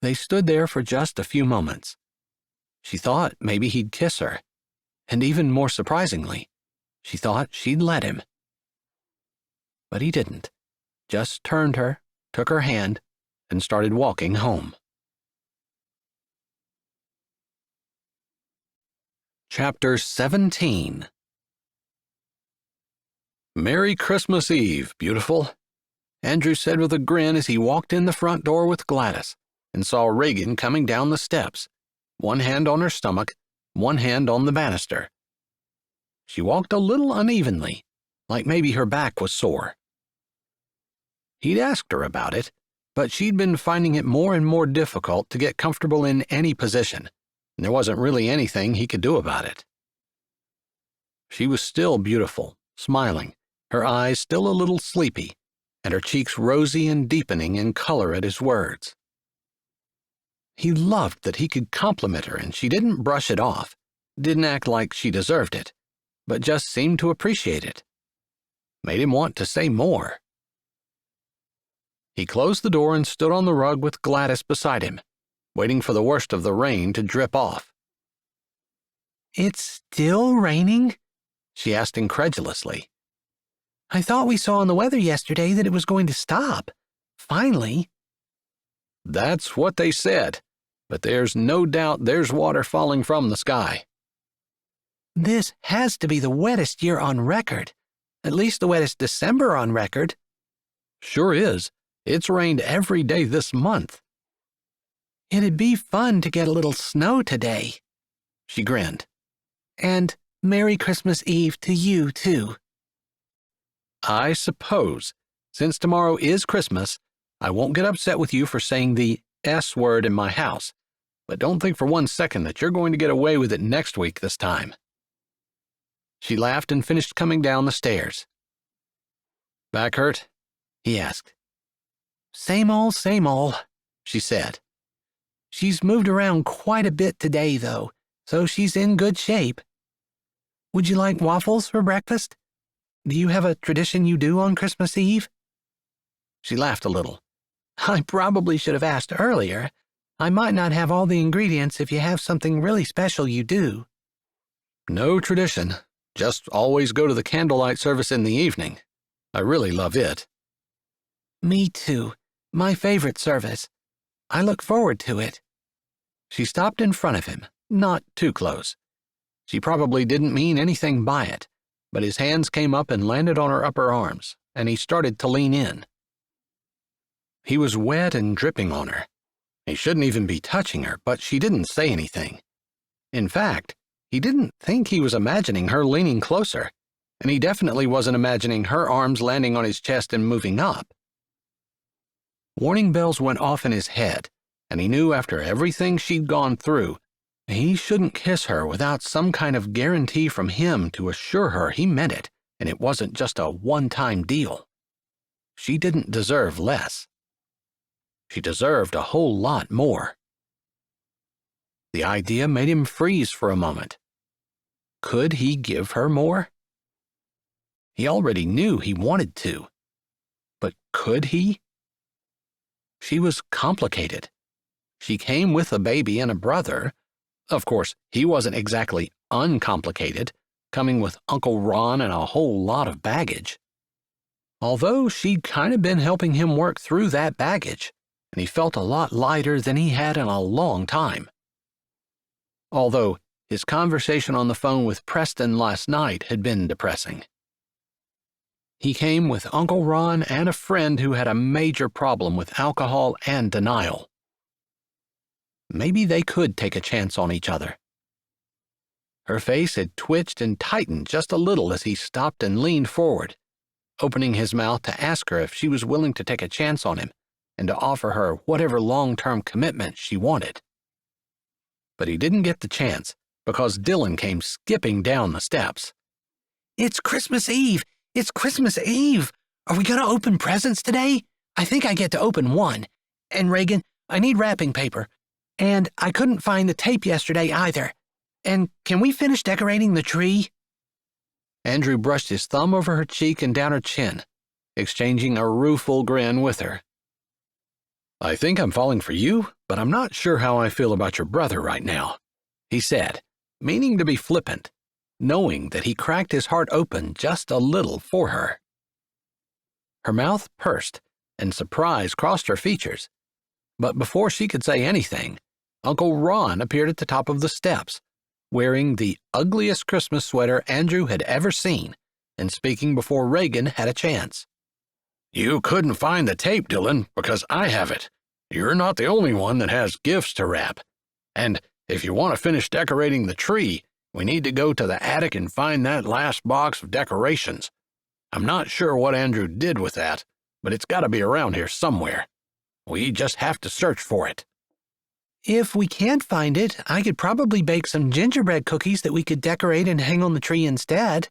They stood there for just a few moments. She thought maybe he'd kiss her, and even more surprisingly, she thought she'd let him. But he didn't, just turned her, took her hand, and started walking home. Chapter 17. Merry Christmas Eve, beautiful, Andrew said with a grin as he walked in the front door with Gladys and saw Reagan coming down the steps, one hand on her stomach, one hand on the banister. She walked a little unevenly, like maybe her back was sore. He'd asked her about it, but she'd been finding it more and more difficult to get comfortable in any position, and there wasn't really anything he could do about it. She was still beautiful, smiling, her eyes still a little sleepy, and her cheeks rosy and deepening in color at his words. He loved that he could compliment her and she didn't brush it off, didn't act like she deserved it, but just seemed to appreciate it. Made him want to say more. He closed the door and stood on the rug with Gladys beside him, waiting for the worst of the rain to drip off. It's still raining? She asked incredulously. I thought we saw on the weather yesterday that it was going to stop. Finally. That's what they said, but there's no doubt there's water falling from the sky. This has to be the wettest year on record. At least the wettest December on record. Sure is. It's rained every day this month. It'd be fun to get a little snow today. She grinned. And Merry Christmas Eve to you, too. I suppose, since tomorrow is Christmas, I won't get upset with you for saying the S word in my house, but don't think for one second that you're going to get away with it next week this time. She laughed and finished coming down the stairs. Back hurt? He asked. Same old, she said. She's moved around quite a bit today, though, so she's in good shape. Would you like waffles for breakfast? Do you have a tradition you do on Christmas Eve? She laughed a little. I probably should have asked earlier. I might not have all the ingredients if you have something really special you do. No tradition. Just always go to the candlelight service in the evening. I really love it. Me too. My favorite service. I look forward to it. She stopped in front of him, not too close. She probably didn't mean anything by it, but his hands came up and landed on her upper arms, and he started to lean in. He was wet and dripping on her. He shouldn't even be touching her, but she didn't say anything. In fact, he didn't think he was imagining her leaning closer, and he definitely wasn't imagining her arms landing on his chest and moving up. Warning bells went off in his head, and he knew after everything she'd gone through, he shouldn't kiss her without some kind of guarantee from him to assure her he meant it and it wasn't just a one-time deal. She didn't deserve less. She deserved a whole lot more. The idea made him freeze for a moment. Could he give her more? He already knew he wanted to. But could he? She was complicated. She came with a baby and a brother. Of course, he wasn't exactly uncomplicated, coming with Uncle Ron and a whole lot of baggage. Although she'd kind of been helping him work through that baggage, and he felt a lot lighter than he had in a long time. Although his conversation on the phone with Preston last night had been depressing. He came with Uncle Ron and a friend who had a major problem with alcohol and denial. Maybe they could take a chance on each other. Her face had twitched and tightened just a little as he stopped and leaned forward, opening his mouth to ask her if she was willing to take a chance on him and to offer her whatever long-term commitment she wanted. But he didn't get the chance because Dylan came skipping down the steps. It's Christmas Eve. It's Christmas Eve. Are we going to open presents today? I think I get to open one. And Reagan, I need wrapping paper. And I couldn't find the tape yesterday either. And can we finish decorating the tree? Andrew brushed his thumb over her cheek and down her chin, exchanging a rueful grin with her. I think I'm falling for you, but I'm not sure how I feel about your brother right now, he said, meaning to be flippant, knowing that he cracked his heart open just a little for her. Her mouth pursed, and surprise crossed her features. But before she could say anything, Uncle Ron appeared at the top of the steps, wearing the ugliest Christmas sweater Andrew had ever seen, and speaking before Reagan had a chance. You couldn't find the tape, Dylan, because I have it. You're not the only one that has gifts to wrap. And if you want to finish decorating the tree, we need to go to the attic and find that last box of decorations. I'm not sure what Andrew did with that, but it's got to be around here somewhere. We just have to search for it. If we can't find it, I could probably bake some gingerbread cookies that we could decorate and hang on the tree instead.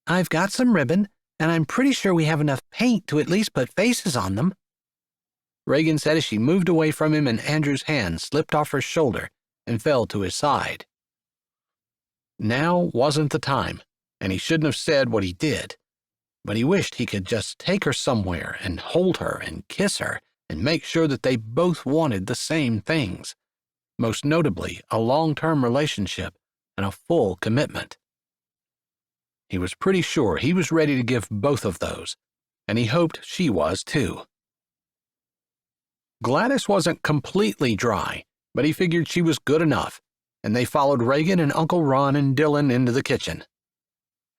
I've got some ribbon, and I'm pretty sure we have enough paint to at least put faces on them. Reagan said as she moved away from him and Andrew's hand slipped off her shoulder and fell to his side. Now wasn't the time, and he shouldn't have said what he did, but he wished he could just take her somewhere and hold her and kiss her and make sure that they both wanted the same things, most notably a long-term relationship and a full commitment. He was pretty sure he was ready to give both of those, and he hoped she was too. Gladys wasn't completely dry, but he figured she was good enough, and they followed Reagan and Uncle Ron and Dylan into the kitchen.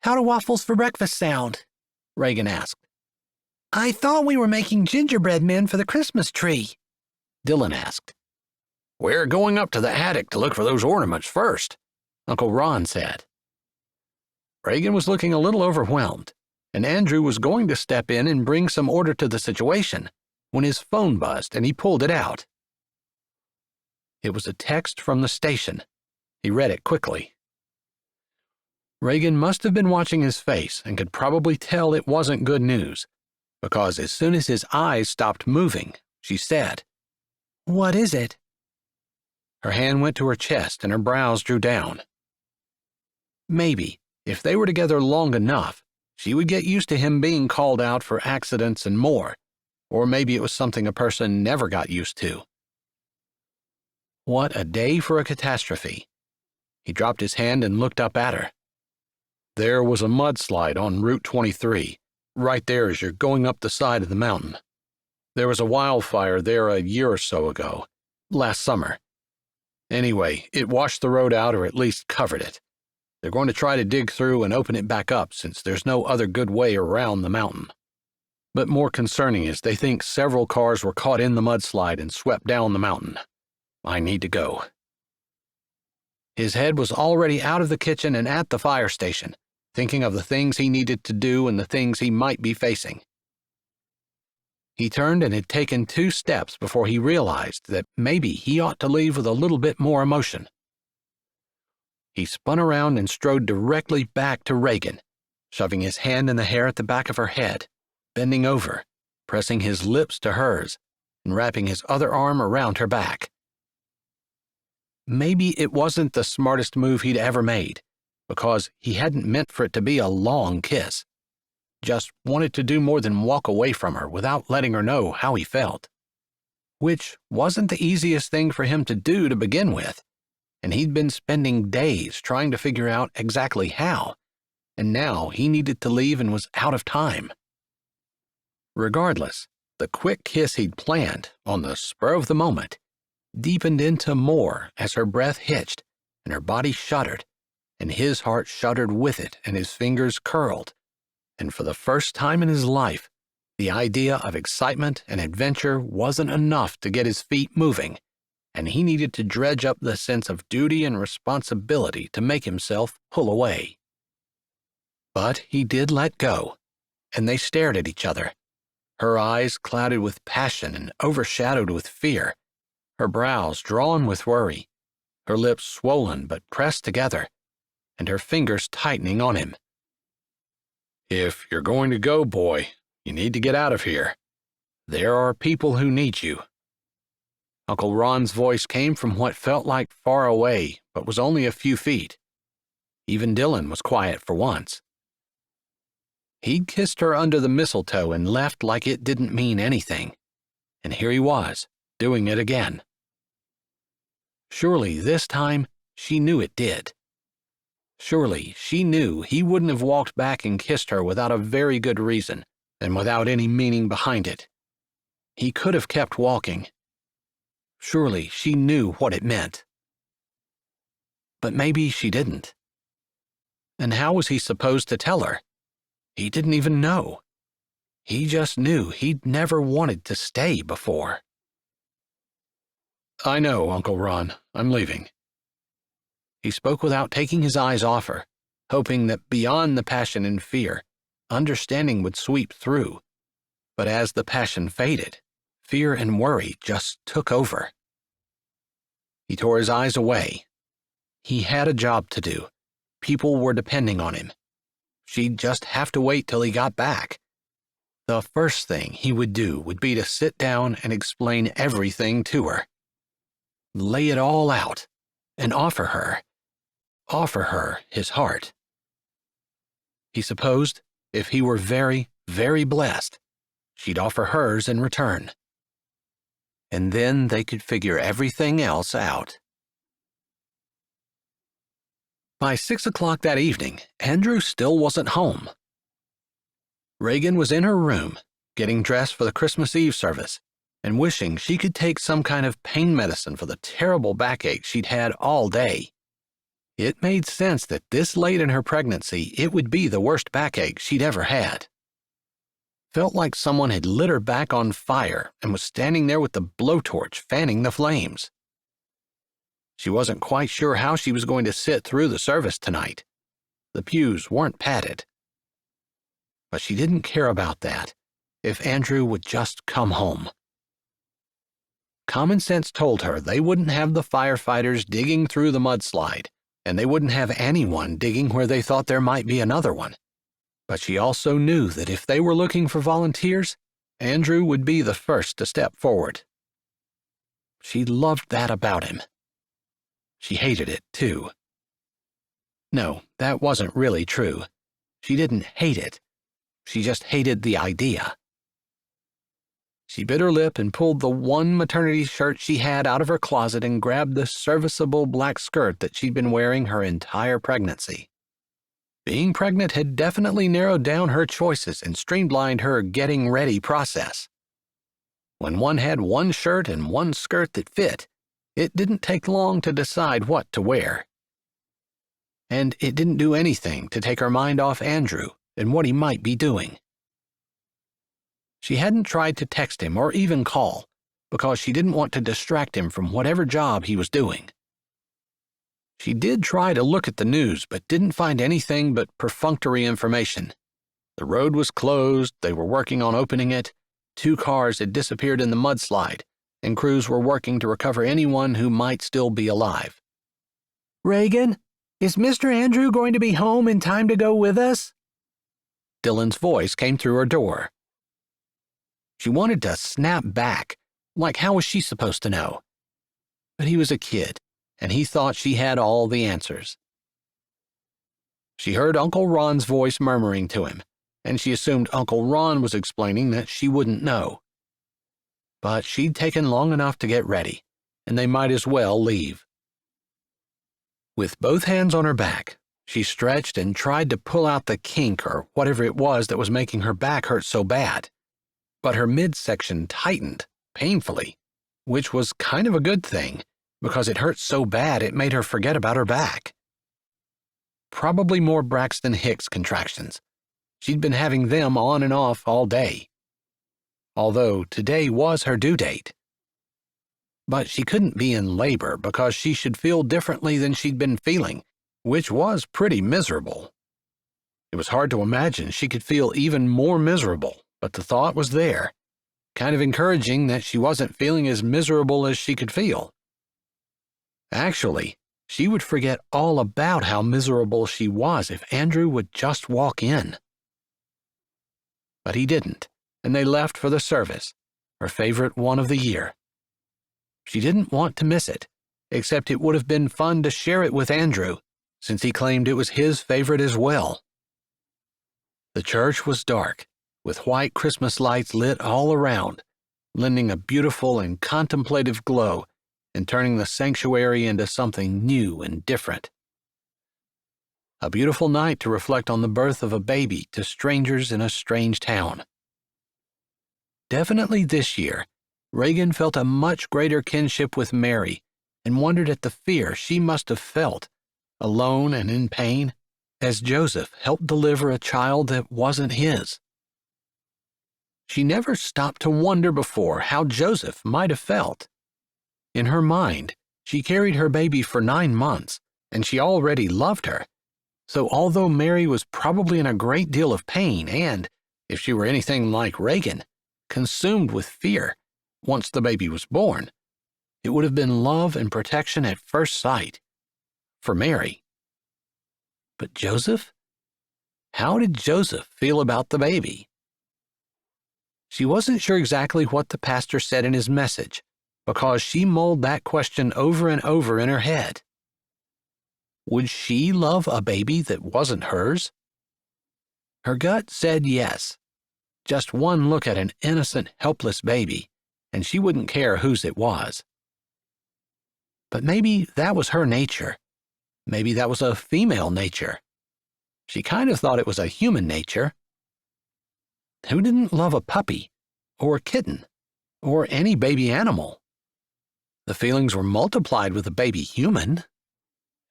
How do waffles for breakfast sound? Reagan asked. I thought we were making gingerbread men for the Christmas tree, Dylan asked. We're going up to the attic to look for those ornaments first, Uncle Ron said. Reagan was looking a little overwhelmed, and Andrew was going to step in and bring some order to the situation when his phone buzzed and he pulled it out. It was a text from the station. He read it quickly. Reagan must have been watching his face and could probably tell it wasn't good news, because as soon as his eyes stopped moving, she said, What is it? Her hand went to her chest and her brows drew down. Maybe, if they were together long enough, she would get used to him being called out for accidents and more, or maybe it was something a person never got used to. What a day for a catastrophe. He dropped his hand and looked up at her. There was a mudslide on Route 23, right there as you're going up the side of the mountain. There was a wildfire there a year or so ago, last summer. Anyway, it washed the road out or at least covered it. They're going to try to dig through and open it back up since there's no other good way around the mountain. But more concerning is they think several cars were caught in the mudslide and swept down the mountain. I need to go. His head was already out of the kitchen and at the fire station, thinking of the things he needed to do and the things he might be facing. He turned and had taken 2 steps before he realized that maybe he ought to leave with a little bit more emotion. He spun around and strode directly back to Reagan, shoving his hand in the hair at the back of her head, bending over, pressing his lips to hers, and wrapping his other arm around her back. Maybe it wasn't the smartest move he'd ever made, because he hadn't meant for it to be a long kiss. Just wanted to do more than walk away from her without letting her know how he felt. Which wasn't the easiest thing for him to do to begin with, and he'd been spending days trying to figure out exactly how, and now he needed to leave and was out of time. Regardless, the quick kiss he'd planned, on the spur of the moment, deepened into more as her breath hitched and her body shuddered, and his heart shuddered with it and his fingers curled, and for the first time in his life, the idea of excitement and adventure wasn't enough to get his feet moving, and he needed to dredge up the sense of duty and responsibility to make himself pull away. But he did let go, and they stared at each other, her eyes clouded with passion and overshadowed with fear, her brows drawn with worry, her lips swollen but pressed together, and her fingers tightening on him. If you're going to go, boy, you need to get out of here. There are people who need you." Uncle Ron's voice came from what felt like far away, but was only a few feet. Even Dylan was quiet for once. He'd kissed her under the mistletoe and left like it didn't mean anything. And here he was, doing it again. Surely this time she knew it did. Surely she knew he wouldn't have walked back and kissed her without a very good reason and without any meaning behind it. He could have kept walking. Surely she knew what it meant. But maybe she didn't. And how was he supposed to tell her? He didn't even know. He just knew he'd never wanted to stay before. "I know, Uncle Ron. I'm leaving." He spoke without taking his eyes off her, hoping that beyond the passion and fear, understanding would sweep through. But as the passion faded, fear and worry just took over. He tore his eyes away. He had a job to do. People were depending on him. She'd just have to wait till he got back. The first thing he would do would be to sit down and explain everything to her. Lay it all out and offer her his heart. He supposed if he were very, very blessed, she'd offer hers in return. And then they could figure everything else out. By 6 o'clock that evening, Andrew still wasn't home. Reagan was in her room, getting dressed for the Christmas Eve service, and wishing she could take some kind of pain medicine for the terrible backache she'd had all day. It made sense that this late in her pregnancy, it would be the worst backache she'd ever had. Felt like someone had lit her back on fire and was standing there with the blowtorch fanning the flames. She wasn't quite sure how she was going to sit through the service tonight. The pews weren't padded. But she didn't care about that, if Andrew would just come home. Common sense told her they wouldn't have the firefighters digging through the mudslide, and they wouldn't have anyone digging where they thought there might be another one. But she also knew that if they were looking for volunteers, Andrew would be the first to step forward. She loved that about him. She hated it, too. No, that wasn't really true. She didn't hate it. She just hated the idea. She bit her lip and pulled the one maternity shirt she had out of her closet and grabbed the serviceable black skirt that she'd been wearing her entire pregnancy. Being pregnant had definitely narrowed down her choices and streamlined her getting ready process. When one had one shirt and one skirt that fit, it didn't take long to decide what to wear. And it didn't do anything to take her mind off Andrew and what he might be doing. She hadn't tried to text him or even call, because she didn't want to distract him from whatever job he was doing. She did try to look at the news, but didn't find anything but perfunctory information. The road was closed, they were working on opening it, 2 cars had disappeared in the mudslide, and crews were working to recover anyone who might still be alive. "Reagan, is Mr. Andrew going to be home in time to go with us?" Dylan's voice came through her door. She wanted to snap back, like how was she supposed to know? But he was a kid, and he thought she had all the answers. She heard Uncle Ron's voice murmuring to him, and she assumed Uncle Ron was explaining that she wouldn't know. But she'd taken long enough to get ready, and they might as well leave. With both hands on her back, she stretched and tried to pull out the kink or whatever it was that was making her back hurt so bad. But her midsection tightened, painfully, which was kind of a good thing, because it hurt so bad it made her forget about her back. Probably more Braxton Hicks contractions. She'd been having them on and off all day. Although today was her due date. But she couldn't be in labor because she should feel differently than she'd been feeling, which was pretty miserable. It was hard to imagine she could feel even more miserable, but the thought was there, kind of encouraging that she wasn't feeling as miserable as she could feel. Actually, she would forget all about how miserable she was if Andrew would just walk in. But he didn't, and they left for the service, her favorite one of the year. She didn't want to miss it, except it would have been fun to share it with Andrew, since he claimed it was his favorite as well. The church was dark, with white Christmas lights lit all around, lending a beautiful and contemplative glow and turning the sanctuary into something new and different. A beautiful night to reflect on the birth of a baby to strangers in a strange town. Definitely this year, Reagan felt a much greater kinship with Mary and wondered at the fear she must have felt, alone and in pain, as Joseph helped deliver a child that wasn't his. She never stopped to wonder before how Joseph might have felt. In her mind, she carried her baby for 9 months, and she already loved her. So although Mary was probably in a great deal of pain and, if she were anything like Reagan, consumed with fear once the baby was born, it would have been love and protection at first sight. For Mary. But Joseph? How did Joseph feel about the baby? She wasn't sure exactly what the pastor said in his message, because she mulled that question over and over in her head. Would she love a baby that wasn't hers? Her gut said yes. Just one look at an innocent, helpless baby, and she wouldn't care whose it was. But maybe that was her nature. Maybe that was a female nature. She kind of thought it was a human nature. Who didn't love a puppy, or a kitten, or any baby animal? The feelings were multiplied with a baby human.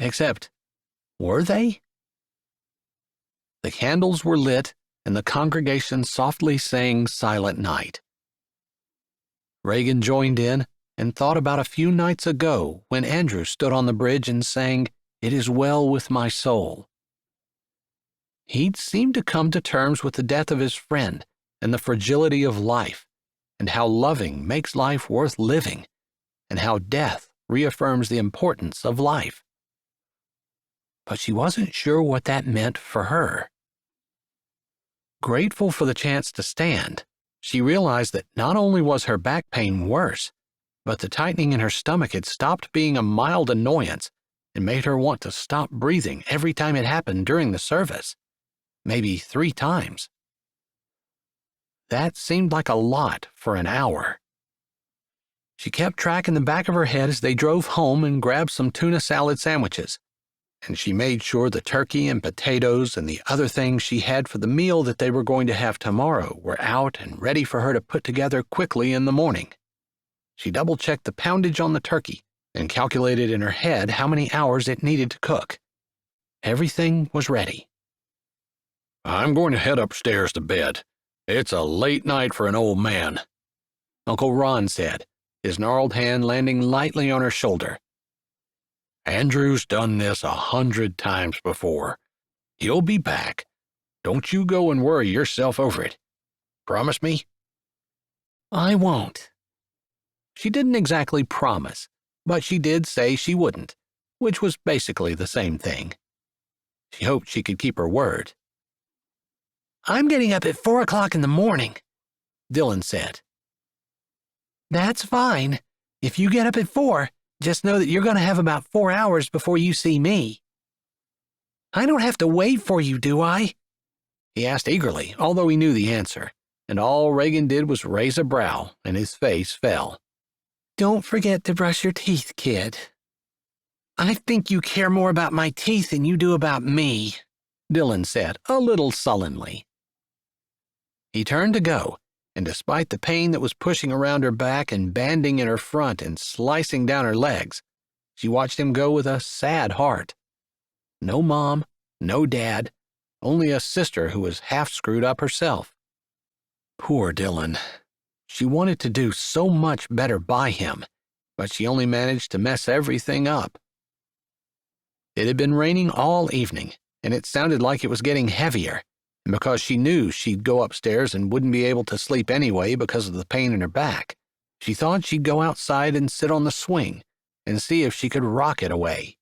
Except, were they? The candles were lit, and the congregation softly sang Silent Night. Reagan joined in and thought about a few nights ago when Andrew stood on the bridge and sang, "It is well with my soul." He'd seemed to come to terms with the death of his friend and the fragility of life, and how loving makes life worth living, and how death reaffirms the importance of life. But she wasn't sure what that meant for her. Grateful for the chance to stand, she realized that not only was her back pain worse, but the tightening in her stomach had stopped being a mild annoyance and made her want to stop breathing every time it happened during the service, maybe 3 times. That seemed like a lot for an hour. She kept track in the back of her head as they drove home and grabbed some tuna salad sandwiches, and she made sure the turkey and potatoes and the other things she had for the meal that they were going to have tomorrow were out and ready for her to put together quickly in the morning. She double-checked the poundage on the turkey and calculated in her head how many hours it needed to cook. Everything was ready. "I'm going to head upstairs to bed. It's a late night for an old man," Uncle Ron said, his gnarled hand landing lightly on her shoulder. "Andrew's done this 100 times before. He'll be back. Don't you go and worry yourself over it. Promise me?" "I won't." She didn't exactly promise, but she did say she wouldn't, which was basically the same thing. She hoped she could keep her word. "I'm getting up at 4 o'clock in the morning," Dylan said. "That's fine. If you get up at 4, just know that you're going to have about 4 hours before you see me." "I don't have to wait for you, do I?" he asked eagerly, although he knew the answer, and all Reagan did was raise a brow, and his face fell. "Don't forget to brush your teeth, kid." "I think you care more about my teeth than you do about me," Dylan said, a little sullenly. He turned to go, and despite the pain that was pushing around her back and banding in her front and slicing down her legs, she watched him go with a sad heart. No mom, no dad, only a sister who was half screwed up herself. Poor Dylan. She wanted to do so much better by him, but she only managed to mess everything up. It had been raining all evening, and it sounded like it was getting heavier, and because she knew she'd go upstairs and wouldn't be able to sleep anyway because of the pain in her back, she thought she'd go outside and sit on the swing and see if she could rock it away.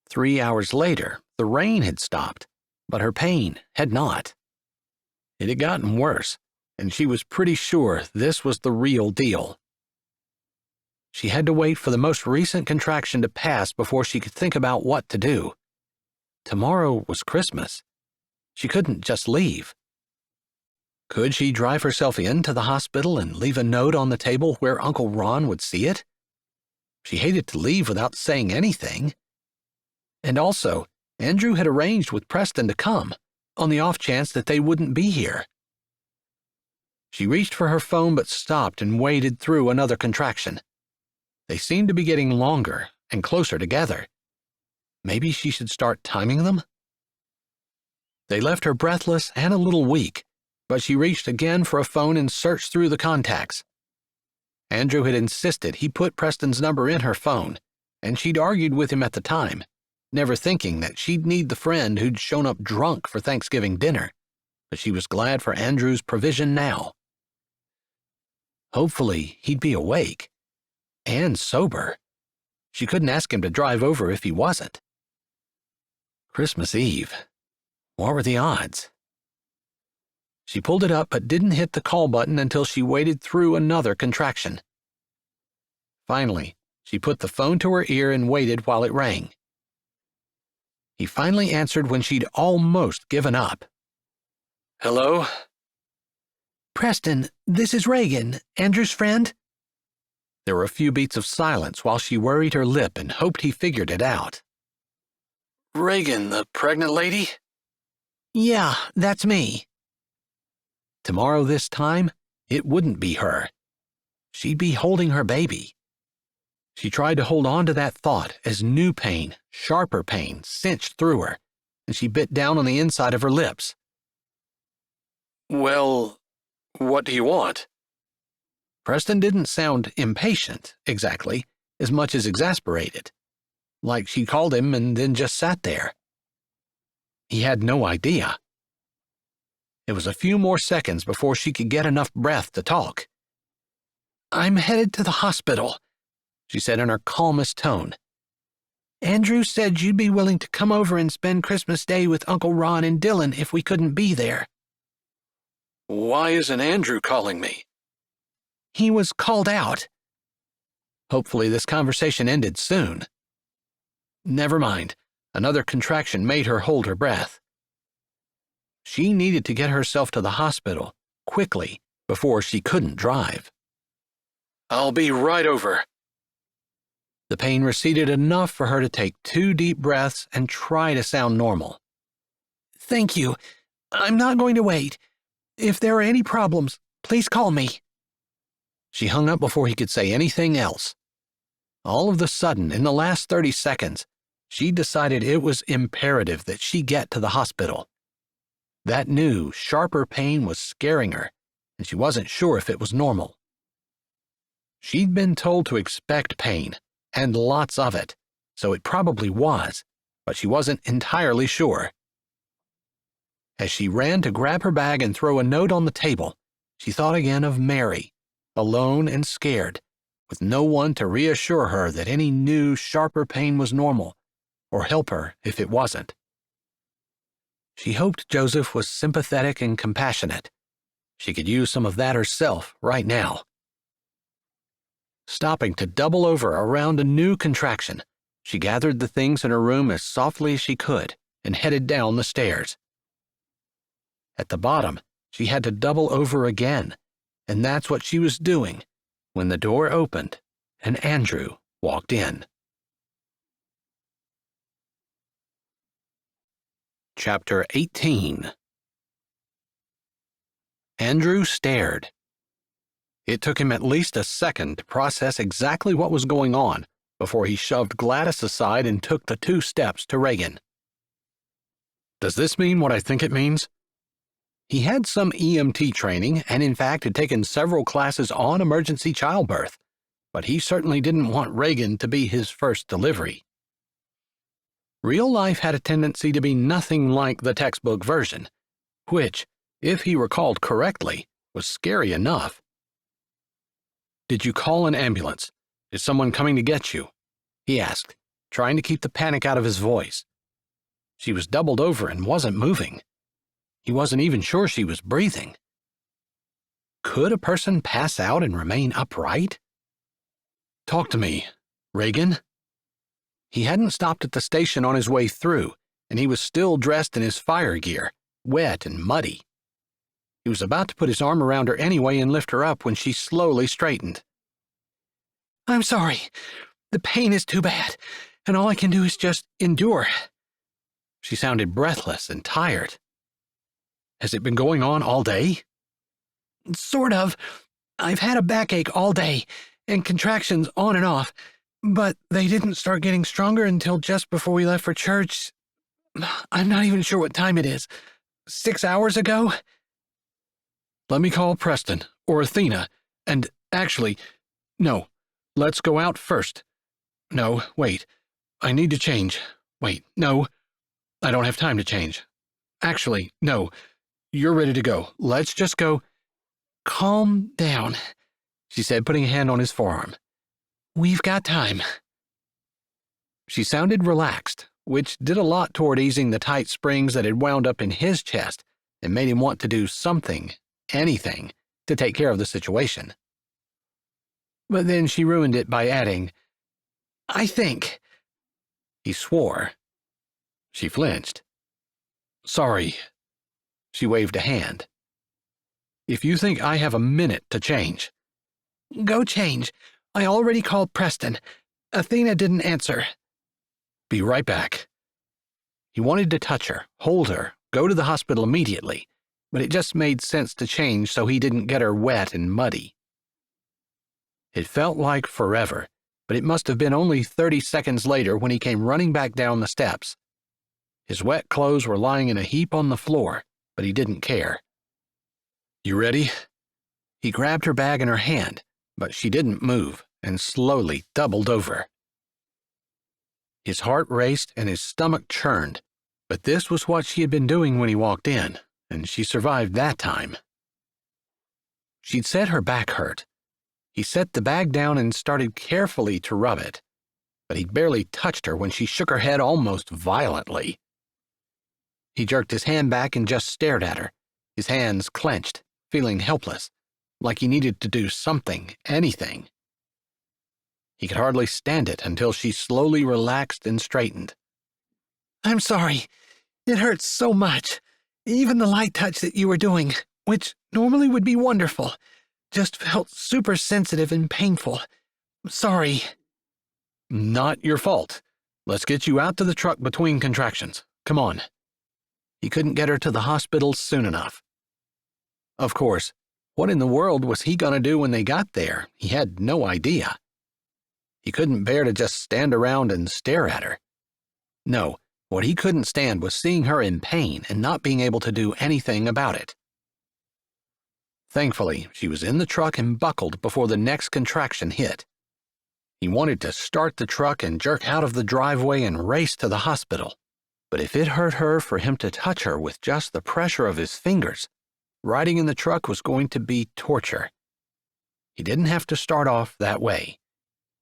3 hours later, the rain had stopped, but her pain had not. It had gotten worse, and she was pretty sure this was the real deal. She had to wait for the most recent contraction to pass before she could think about what to do. Tomorrow was Christmas. She couldn't just leave. Could she drive herself into the hospital and leave a note on the table where Uncle Ron would see it? She hated to leave without saying anything. And also, Andrew had arranged with Preston to come, on the off chance that they wouldn't be here. She reached for her phone but stopped and waded through another contraction. They seemed to be getting longer and closer together. Maybe she should start timing them? They left her breathless and a little weak, but she reached again for a phone and searched through the contacts. Andrew had insisted he put Preston's number in her phone, and she'd argued with him at the time, never thinking that she'd need the friend who'd shown up drunk for Thanksgiving dinner, but she was glad for Andrew's provision now. Hopefully, he'd be awake and sober. She couldn't ask him to drive over if he wasn't. Christmas Eve. What were the odds? She pulled it up but didn't hit the call button until she waded through another contraction. Finally, she put the phone to her ear and waited while it rang. He finally answered when she'd almost given up. Hello? Preston, this is Reagan, Andrew's friend. There were a few beats of silence while she worried her lip and hoped he figured it out. Reagan, the pregnant lady? Yeah, that's me. Tomorrow this time, it wouldn't be her. She'd be holding her baby. She tried to hold on to that thought as new pain, sharper pain, cinched through her, and she bit down on the inside of her lips. Well, what do you want? Preston didn't sound impatient, exactly, as much as exasperated, like she called him and then just sat there. He had no idea. It was a few more seconds before she could get enough breath to talk. I'm headed to the hospital, she said in her calmest tone. Andrew said you'd be willing to come over and spend Christmas Day with Uncle Ron and Dylan if we couldn't be there. Why isn't Andrew calling me? He was called out. Hopefully this conversation ended soon. Never mind. Another contraction made her hold her breath. She needed to get herself to the hospital, quickly, before she couldn't drive. I'll be right over. The pain receded enough for her to take 2 deep breaths and try to sound normal. Thank you. I'm not going to wait. If there are any problems, please call me. She hung up before he could say anything else. All of a sudden, in the last 30 seconds, she decided it was imperative that she get to the hospital. That new, sharper pain was scaring her, and she wasn't sure if it was normal. She'd been told to expect pain, and lots of it, so it probably was, but she wasn't entirely sure. As she ran to grab her bag and throw a note on the table, she thought again of Mary, alone and scared, with no one to reassure her that any new, sharper pain was normal, or help her if it wasn't. She hoped Joseph was sympathetic and compassionate. She could use some of that herself right now. Stopping to double over around a new contraction, she gathered the things in her room as softly as she could and headed down the stairs. At the bottom, she had to double over again, and that's what she was doing when the door opened and Andrew walked in. Chapter 18. Andrew stared. It took him at least a second to process exactly what was going on before he shoved Gladys aside and took the 2 steps to Reagan. Does this mean what I think it means? He had some EMT training and in fact had taken several classes on emergency childbirth, but he certainly didn't want Reagan to be his first delivery. Real life had a tendency to be nothing like the textbook version, which, if he recalled correctly, was scary enough. Did you call an ambulance? Is someone coming to get you? He asked, trying to keep the panic out of his voice. She was doubled over and wasn't moving. He wasn't even sure she was breathing. Could a person pass out and remain upright? "Talk to me, Reagan." He hadn't stopped at the station on his way through, and he was still dressed in his fire gear, wet and muddy. He was about to put his arm around her anyway and lift her up when she slowly straightened. "I'm sorry. The pain is too bad, and all I can do is just endure." She sounded breathless and tired. "Has it been going on all day?" "Sort of. I've had a backache all day, and contractions on and off, but they didn't start getting stronger until just before we left for church. I'm not even sure what time it is. 6 hours ago?" "Let me call Preston or Athena, and actually, no, let's go out first. No, wait, I need to change. Wait, no, I don't have time to change. Actually, no, you're ready to go. Let's just go." "Calm down," she said, putting a hand on his forearm. "We've got time." She sounded relaxed, which did a lot toward easing the tight springs that had wound up in his chest and made him want to do something, anything, to take care of the situation. But then she ruined it by adding, "I think." He swore. She flinched. "Sorry." She waved a hand. "If you think I have a minute to change." "Go change. I already called Preston. Athena didn't answer." "Be right back." He wanted to touch her, hold her, go to the hospital immediately, but it just made sense to change so he didn't get her wet and muddy. It felt like forever, but it must have been only 30 seconds later when he came running back down the steps. His wet clothes were lying in a heap on the floor, but he didn't care. "You ready?" He grabbed her bag in her hand, but she didn't move and slowly doubled over. His heart raced and his stomach churned, but this was what she had been doing when he walked in, and she survived that time. She'd said her back hurt. He set the bag down and started carefully to rub it, but he'd barely touched her when she shook her head almost violently. He jerked his hand back and just stared at her, his hands clenched, feeling helpless, like he needed to do something, anything. He could hardly stand it until she slowly relaxed and straightened. "I'm sorry. It hurts so much. Even the light touch that you were doing, which normally would be wonderful, just felt super sensitive and painful. Sorry." "Not your fault. Let's get you out to the truck between contractions. Come on." He couldn't get her to the hospital soon enough. Of course, what in the world was he going to do when they got there? He had no idea. He couldn't bear to just stand around and stare at her. No, what he couldn't stand was seeing her in pain and not being able to do anything about it. Thankfully, she was in the truck and buckled before the next contraction hit. He wanted to start the truck and jerk out of the driveway and race to the hospital. But if it hurt her for him to touch her with just the pressure of his fingers, riding in the truck was going to be torture. He didn't have to start off that way.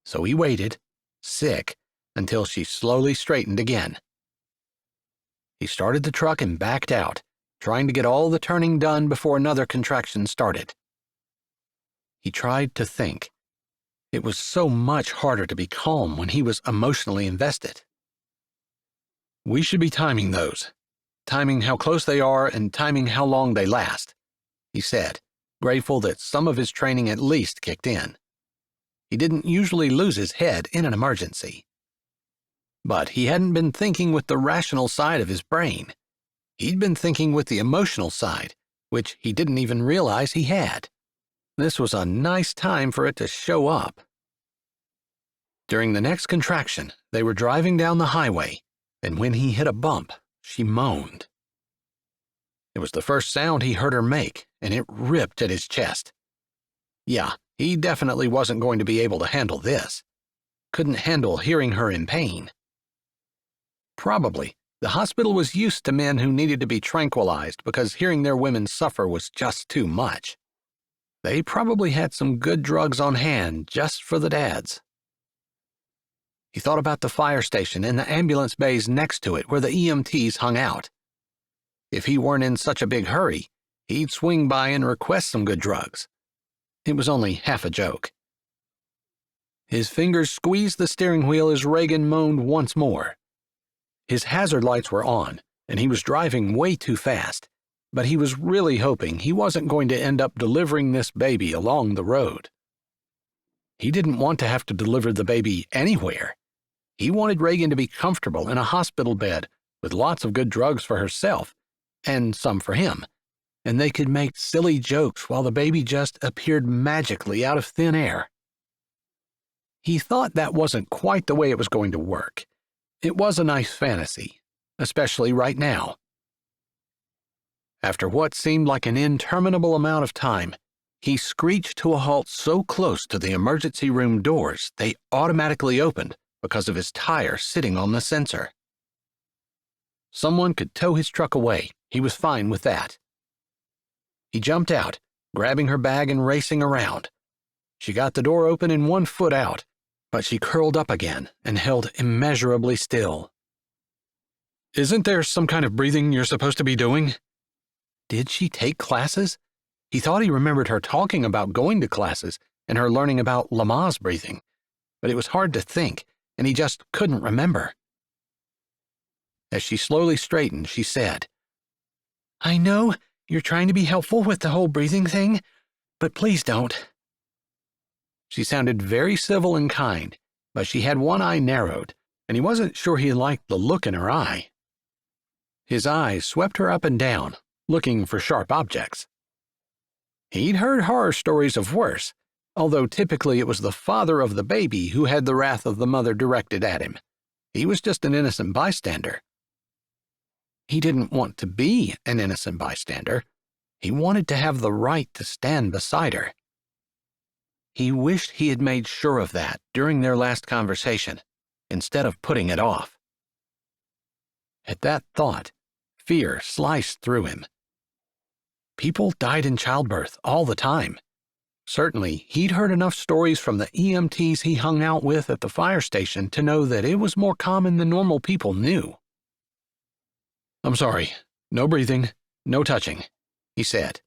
So he waited, sick, until she slowly straightened again. He started the truck and backed out, trying to get all the turning done before another contraction started. He tried to think. It was so much harder to be calm when he was emotionally invested. "We should be timing those. Timing how close they are and timing how long they last," he said, grateful that some of his training at least kicked in. He didn't usually lose his head in an emergency. But he hadn't been thinking with the rational side of his brain. He'd been thinking with the emotional side, which he didn't even realize he had. This was a nice time for it to show up. During the next contraction, they were driving down the highway, and when he hit a bump, she moaned. It was the first sound he heard her make, and it ripped at his chest. Yeah, he definitely wasn't going to be able to handle this. Couldn't handle hearing her in pain. Probably, the hospital was used to men who needed to be tranquilized because hearing their women suffer was just too much. They probably had some good drugs on hand just for the dads. He thought about the fire station and the ambulance bays next to it where the EMTs hung out. If he weren't in such a big hurry, he'd swing by and request some good drugs. It was only half a joke. His fingers squeezed the steering wheel as Reagan moaned once more. His hazard lights were on, and he was driving way too fast, but he was really hoping he wasn't going to end up delivering this baby along the road. He didn't want to have to deliver the baby anywhere. He wanted Reagan to be comfortable in a hospital bed with lots of good drugs for herself and some for him, and they could make silly jokes while the baby just appeared magically out of thin air. He thought that wasn't quite the way it was going to work. It was a nice fantasy, especially right now. After what seemed like an interminable amount of time, he screeched to a halt so close to the emergency room doors they automatically opened because of his tire sitting on the sensor. Someone could tow his truck away. He was fine with that. He jumped out, grabbing her bag and racing around. She got the door open and 1 foot out, but she curled up again and held immeasurably still. "Isn't there some kind of breathing you're supposed to be doing?" Did she take classes? He thought he remembered her talking about going to classes and her learning about Lamaze breathing, but it was hard to think, and he just couldn't remember. As she slowly straightened, she said, "I know you're trying to be helpful with the whole breathing thing, but please don't." She sounded very civil and kind, but she had one eye narrowed, and he wasn't sure he liked the look in her eye. His eyes swept her up and down, looking for sharp objects. He'd heard horror stories of worse, although typically it was the father of the baby who had the wrath of the mother directed at him. He was just an innocent bystander. He didn't want to be an innocent bystander. He wanted to have the right to stand beside her. He wished he had made sure of that during their last conversation, instead of putting it off. At that thought, fear sliced through him. People died in childbirth all the time. Certainly, he'd heard enough stories from the EMTs he hung out with at the fire station to know that it was more common than normal people knew. "I'm sorry. No breathing, no touching," he said.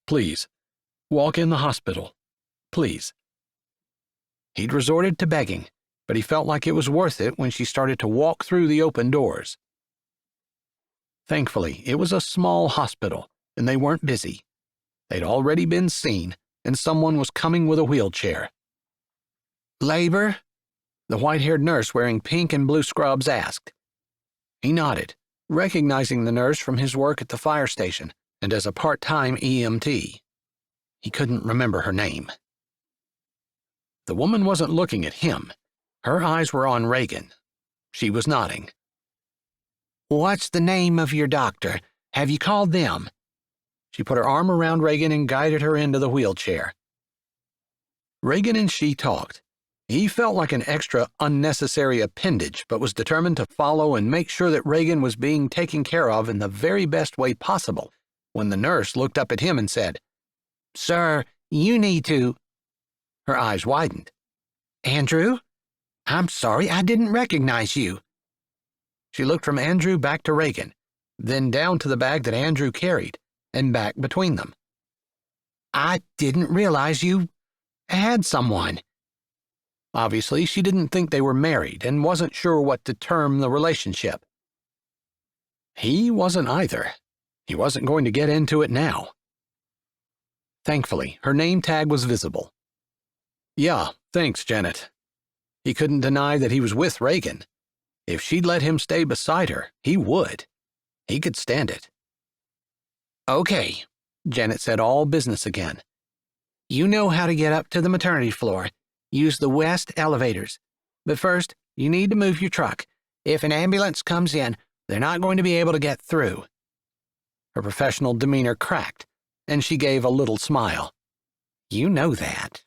"Please, walk in the hospital. Please." He'd resorted to begging, but he felt like it was worth it when she started to walk through the open doors. Thankfully, it was a small hospital, and they weren't busy. They'd already been seen, and someone was coming with a wheelchair. "Labor?" the white-haired nurse wearing pink and blue scrubs asked. He nodded, recognizing the nurse from his work at the fire station and as a part-time EMT. He couldn't remember her name. The woman wasn't looking at him. Her eyes were on Reagan. She was nodding. "What's the name of your doctor? Have you called them?" She put her arm around Reagan and guided her into the wheelchair. Reagan and she talked. He felt like an extra unnecessary appendage, but was determined to follow and make sure that Reagan was being taken care of in the very best way possible when the nurse looked up at him and said, "Sir, you need to—" Her eyes widened. "Andrew? I'm sorry, I didn't recognize you." She looked from Andrew back to Reagan, then down to the bag that Andrew carried, and back between them. "I didn't realize you had someone." Obviously, she didn't think they were married and wasn't sure what to term the relationship. He wasn't either. He wasn't going to get into it now. Thankfully, her name tag was visible. "Yeah, thanks, Janet." He couldn't deny that he was with Reagan. If she'd let him stay beside her, he would. He could stand it. "Okay," Janet said, all business again. "You know how to get up to the maternity floor. Use the west elevators. But first, you need to move your truck. If an ambulance comes in, they're not going to be able to get through." Her professional demeanor cracked, and she gave a little smile. "You know that."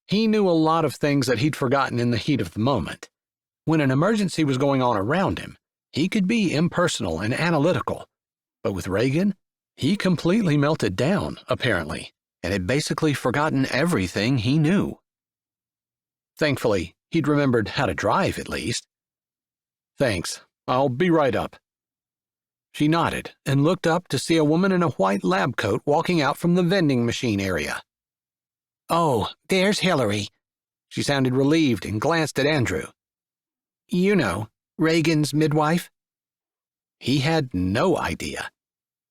He knew a lot of things that he'd forgotten in the heat of the moment. When an emergency was going on around him, he could be impersonal and analytical. But with Reagan, he completely melted down, apparently, and had basically forgotten everything he knew. Thankfully, he'd remembered how to drive at least. "Thanks. I'll be right up." She nodded and looked up to see a woman in a white lab coat walking out from the vending machine area. "Oh, there's Hillary." She sounded relieved and glanced at Andrew. "You know, Reagan's midwife." He had no idea,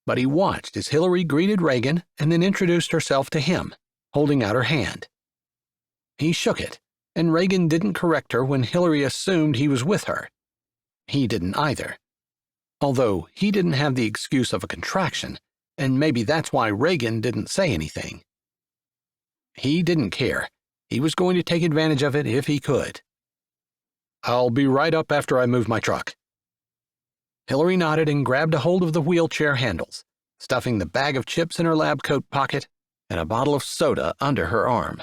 but he watched as Hillary greeted Reagan and then introduced herself to him, holding out her hand. He shook it, and Reagan didn't correct her when Hillary assumed he was with her. He didn't either. Although he didn't have the excuse of a contraction, and maybe that's why Reagan didn't say anything. He didn't care. He was going to take advantage of it if he could. "I'll be right up after I move my truck." Hillary nodded and grabbed a hold of the wheelchair handles, stuffing the bag of chips in her lab coat pocket and a bottle of soda under her arm.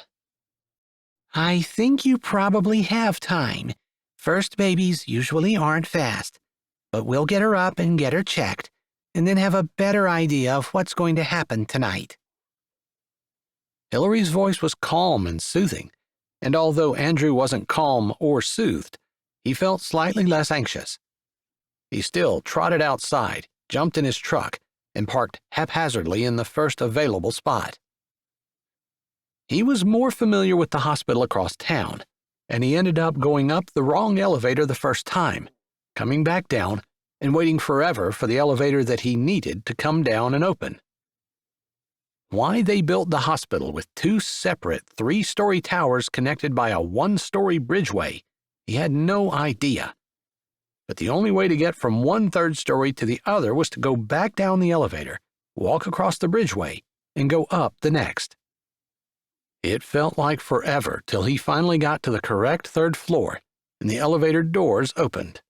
"I think you probably have time. First babies usually aren't fast, but we'll get her up and get her checked, and then have a better idea of what's going to happen tonight." Hillary's voice was calm and soothing, and although Andrew wasn't calm or soothed, he felt slightly less anxious. He still trotted outside, jumped in his truck, and parked haphazardly in the first available spot. He was more familiar with the hospital across town, and he ended up going up the wrong elevator the first time, coming back down, and waiting forever for the elevator that he needed to come down and open. Why they built the hospital with two separate three-story towers connected by a one-story bridgeway, he had no idea. But the only way to get from one third story to the other was to go back down the elevator, walk across the bridgeway, and go up the next. It felt like forever till he finally got to the correct third floor and the elevator doors opened.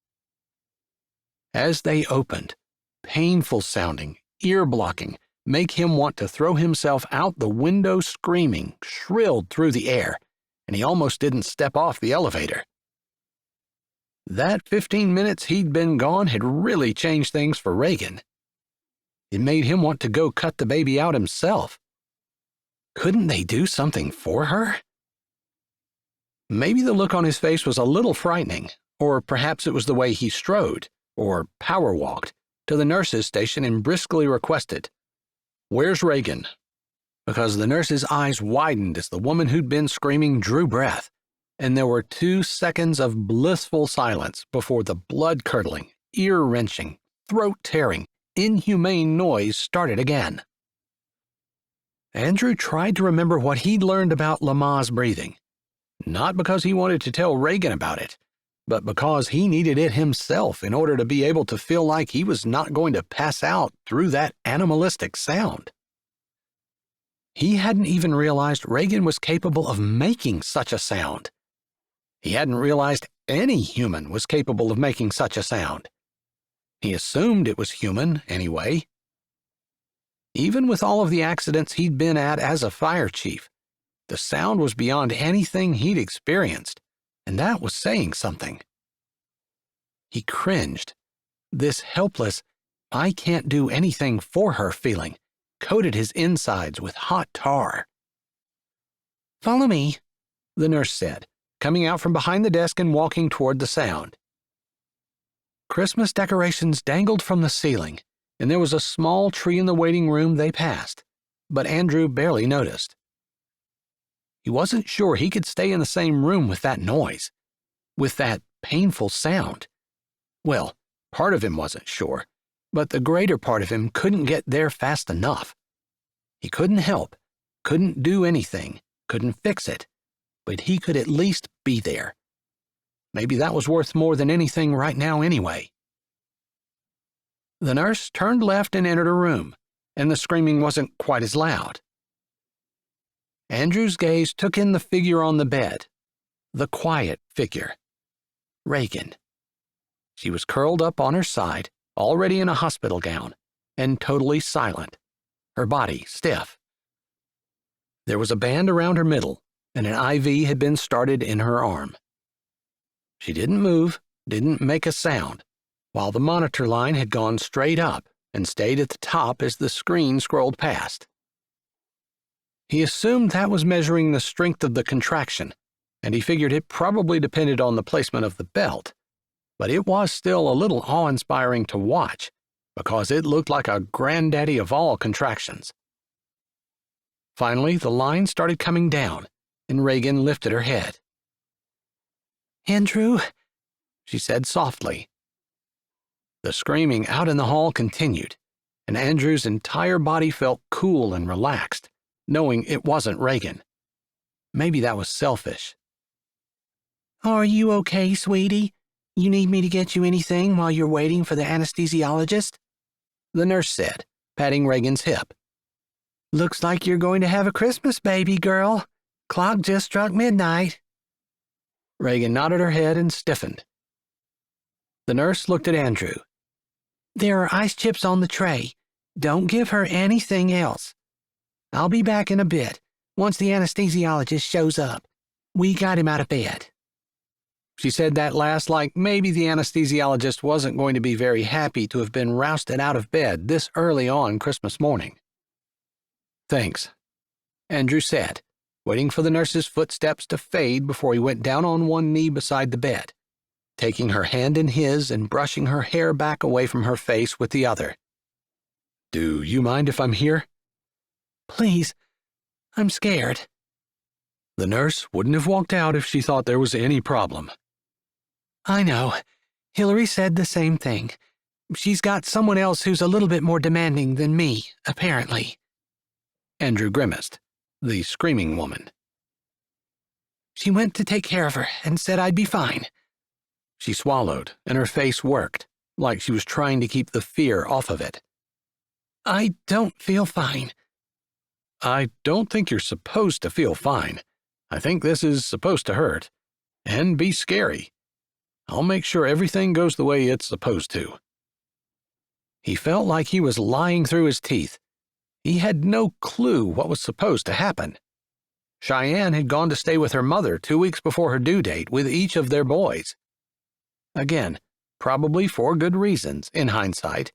As they opened, painful sounding, ear-blocking, make him want to throw himself out the window screaming, shrilled through the air, and he almost didn't step off the elevator. That 15 minutes he'd been gone had really changed things for Reagan. It made him want to go cut the baby out himself. Couldn't they do something for her? Maybe the look on his face was a little frightening, or perhaps it was the way he strode, or power walked, to the nurse's station and briskly requested, "Where's Reagan?" Because the nurse's eyes widened as the woman who'd been screaming drew breath, and there were 2 seconds of blissful silence before the blood-curdling, ear-wrenching, throat-tearing, inhumane noise started again. Andrew tried to remember what he'd learned about Lamaze breathing, not because he wanted to tell Reagan about it, but because he needed it himself in order to be able to feel like he was not going to pass out through that animalistic sound. He hadn't even realized Reagan was capable of making such a sound. He hadn't realized any human was capable of making such a sound. He assumed it was human, anyway. Even with all of the accidents he'd been at as a fire chief, the sound was beyond anything he'd experienced, and that was saying something. He cringed. This helpless, I can't do anything for her feeling coated his insides with hot tar. "Follow me," the nurse said, coming out from behind the desk and walking toward the sound. Christmas decorations dangled from the ceiling, and there was a small tree in the waiting room they passed, but Andrew barely noticed. He wasn't sure he could stay in the same room with that noise, with that painful sound. Well, part of him wasn't sure, but the greater part of him couldn't get there fast enough. He couldn't help, couldn't do anything, couldn't fix it, but he could at least be there. Maybe that was worth more than anything right now anyway. The nurse turned left and entered a room, and the screaming wasn't quite as loud. Andrew's gaze took in the figure on the bed, the quiet figure, Reagan. She was curled up on her side, already in a hospital gown, and totally silent, her body stiff. There was a band around her middle, and an IV had been started in her arm. She didn't move, didn't make a sound, while the monitor line had gone straight up and stayed at the top as the screen scrolled past. He assumed that was measuring the strength of the contraction, and he figured it probably depended on the placement of the belt, but it was still a little awe-inspiring to watch, because it looked like a granddaddy of all contractions. Finally, the line started coming down, and Reagan lifted her head. "Andrew," she said softly. The screaming out in the hall continued, and Andrew's entire body felt cool and relaxed, knowing it wasn't Reagan. Maybe that was selfish. "Are you okay, sweetie? You need me to get you anything while you're waiting for the anesthesiologist?" The nurse said, patting Reagan's hip. "Looks like you're going to have a Christmas baby, girl. Clock just struck midnight." Reagan nodded her head and stiffened. The nurse looked at Andrew. "There are ice chips on the tray. Don't give her anything else. I'll be back in a bit, once the anesthesiologist shows up. We got him out of bed." She said that last like maybe the anesthesiologist wasn't going to be very happy to have been rousted out of bed this early on Christmas morning. "Thanks," Andrew said, waiting for the nurse's footsteps to fade before he went down on one knee beside the bed, taking her hand in his and brushing her hair back away from her face with the other. "Do you mind if I'm here?" "Please, I'm scared." The nurse wouldn't have walked out if she thought there was any problem. "I know. Hillary said the same thing. She's got someone else who's a little bit more demanding than me, apparently." Andrew grimaced. The screaming woman. "She went to take care of her and said I'd be fine." She swallowed, and her face worked, like she was trying to keep the fear off of it. "I don't feel fine." "I don't think you're supposed to feel fine. I think this is supposed to hurt. And be scary. I'll make sure everything goes the way it's supposed to." He felt like he was lying through his teeth. He had no clue what was supposed to happen. Cheyenne had gone to stay with her mother 2 weeks before her due date with each of their boys. Again, probably for good reasons, in hindsight,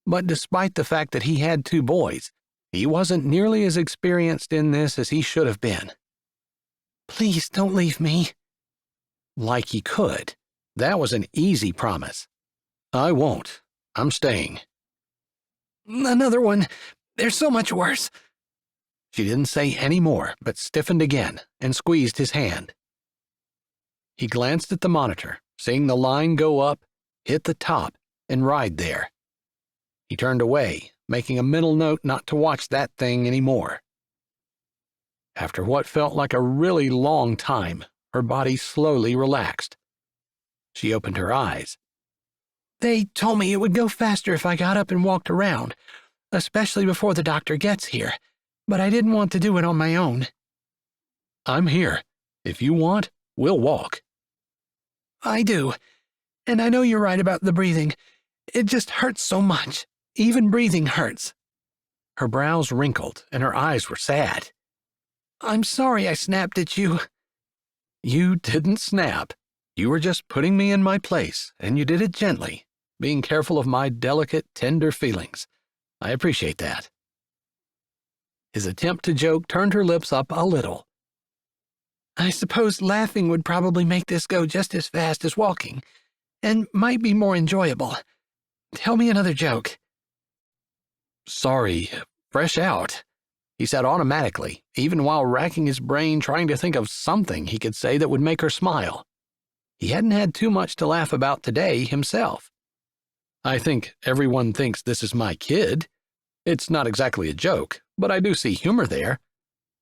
but despite the fact that he had 2 boys, he wasn't nearly as experienced in this as he should have been. "Please don't leave me." Like he could. That was an easy promise. "I won't. I'm staying." "Another one. They're so much worse." She didn't say any more, but stiffened again and squeezed his hand. He glanced at the monitor, seeing the line go up, hit the top, and ride there. He turned away, making a mental note not to watch that thing anymore. After what felt like a really long time, her body slowly relaxed. She opened her eyes. "They told me it would go faster if I got up and walked around, especially before the doctor gets here, but I didn't want to do it on my own." "I'm here. If you want, we'll walk." "I do. And I know you're right about the breathing. It just hurts so much. Even breathing hurts." Her brows wrinkled and her eyes were sad. "I'm sorry I snapped at you." "You didn't snap. You were just putting me in my place, and you did it gently, being careful of my delicate, tender feelings. I appreciate that." His attempt to joke turned her lips up a little. "I suppose laughing would probably make this go just as fast as walking, and might be more enjoyable. Tell me another joke." "Sorry, fresh out," he said automatically, even while racking his brain trying to think of something he could say that would make her smile. He hadn't had too much to laugh about today himself. "I think everyone thinks this is my kid. It's not exactly a joke, but I do see humor there.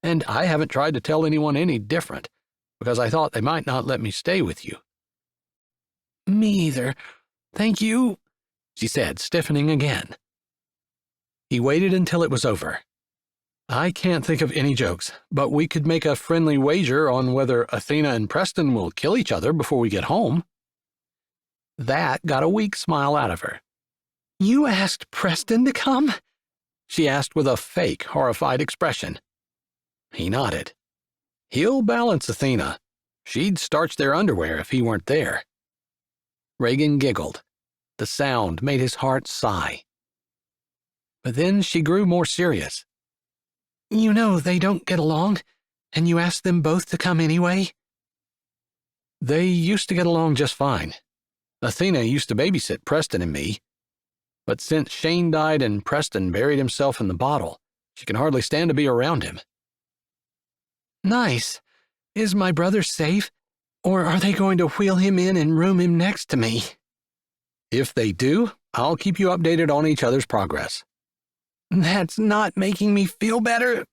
And I haven't tried to tell anyone any different, because I thought they might not let me stay with you." "Me either. Thank you," she said, stiffening again. He waited until it was over. "I can't think of any jokes, but we could make a friendly wager on whether Athena and Preston will kill each other before we get home." That got a weak smile out of her. "You asked Preston to come?" she asked with a fake, horrified expression. He nodded. "He'll balance Athena. She'd starch their underwear if he weren't there." Reagan giggled. The sound made his heart sigh. But then she grew more serious. "You know they don't get along, and you asked them both to come anyway?" "They used to get along just fine. Athena used to babysit Preston and me." but since Shane died and Preston buried himself in the bottle, she can hardly stand to be around him. Nice. Is my brother safe? Or are they going to wheel him in and room him next to me? If they do, I'll keep you updated on each other's progress. That's not making me feel better.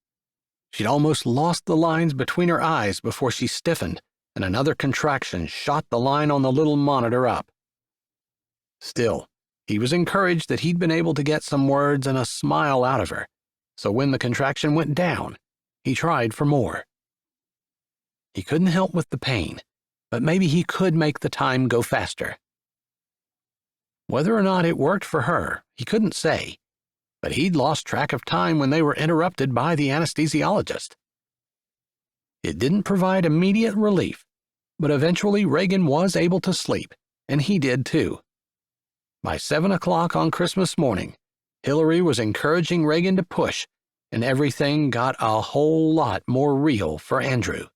She'd almost lost the lines between her eyes before she stiffened, and another contraction shot the line on the little monitor up. Still, he was encouraged that he'd been able to get some words and a smile out of her, so when the contraction went down, he tried for more. He couldn't help with the pain, but maybe he could make the time go faster. Whether or not it worked for her, he couldn't say, but he'd lost track of time when they were interrupted by the anesthesiologist. It didn't provide immediate relief, but eventually Reagan was able to sleep, and he did too. By 7 o'clock on Christmas morning, Hillary was encouraging Reagan to push, and everything got a whole lot more real for Andrew.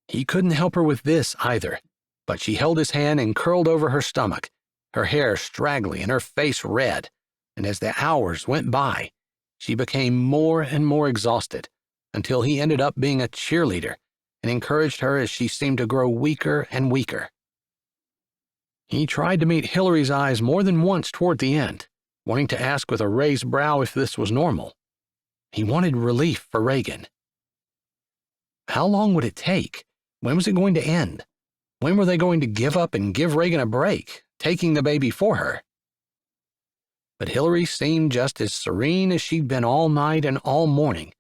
He couldn't help her with this either, but she held his hand and curled over her stomach, her hair straggly and her face red, and as the hours went by, she became more and more exhausted until he ended up being a cheerleader and encouraged her as she seemed to grow weaker and weaker. He tried to meet Hillary's eyes more than once toward the end, wanting to ask with a raised brow if this was normal. He wanted relief for Reagan. How long would it take? When was it going to end? When were they going to give up and give Reagan a break, taking the baby for her? But Hillary seemed just as serene as she'd been all night and all morning,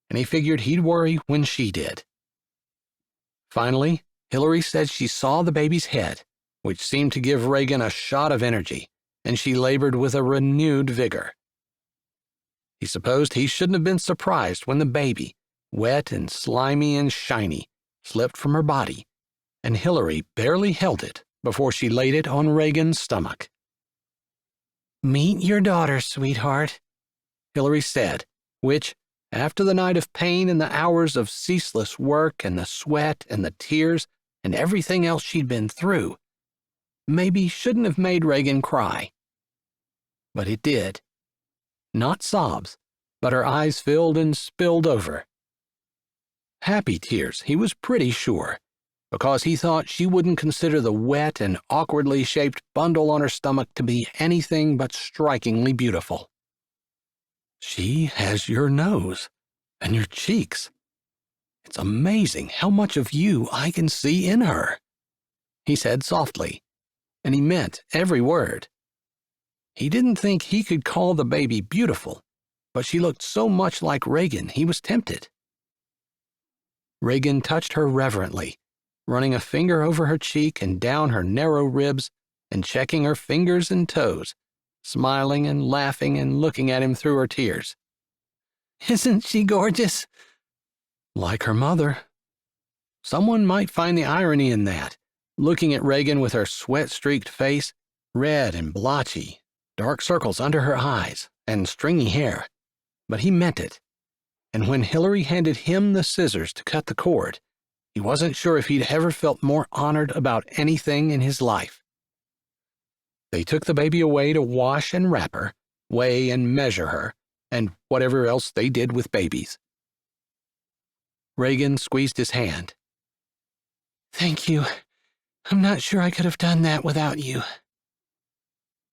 and he figured he'd worry when she did. Finally, Hillary said she saw the baby's head, which seemed to give Reagan a shot of energy, and she labored with a renewed vigor. He supposed he shouldn't have been surprised when the baby, wet and slimy and shiny, slipped from her body, and Hillary barely held it before she laid it on Reagan's stomach. Meet your daughter, sweetheart, Hillary said, which, after the night of pain and the hours of ceaseless work and the sweat and the tears and everything else she'd been through, maybe shouldn't have made Reagan cry. But it did. Not sobs, but her eyes filled and spilled over. Happy tears, he was pretty sure, because he thought she wouldn't consider the wet and awkwardly shaped bundle on her stomach to be anything but strikingly beautiful. She has your nose and your cheeks. It's amazing how much of you I can see in her, he said softly, and he meant every word. He didn't think he could call the baby beautiful, but she looked so much like Reagan he was tempted. Reagan touched her reverently, running a finger over her cheek and down her narrow ribs and checking her fingers and toes, smiling and laughing and looking at him through her tears. Isn't she gorgeous? Like her mother. Someone might find the irony in that, looking at Reagan with her sweat-streaked face, red and blotchy, dark circles under her eyes, and stringy hair. But he meant it. And when Hillary handed him the scissors to cut the cord, he wasn't sure if he'd ever felt more honored about anything in his life. They took the baby away to wash and wrap her, weigh and measure her, and whatever else they did with babies. Reagan squeezed his hand. Thank you. I'm not sure I could have done that without you.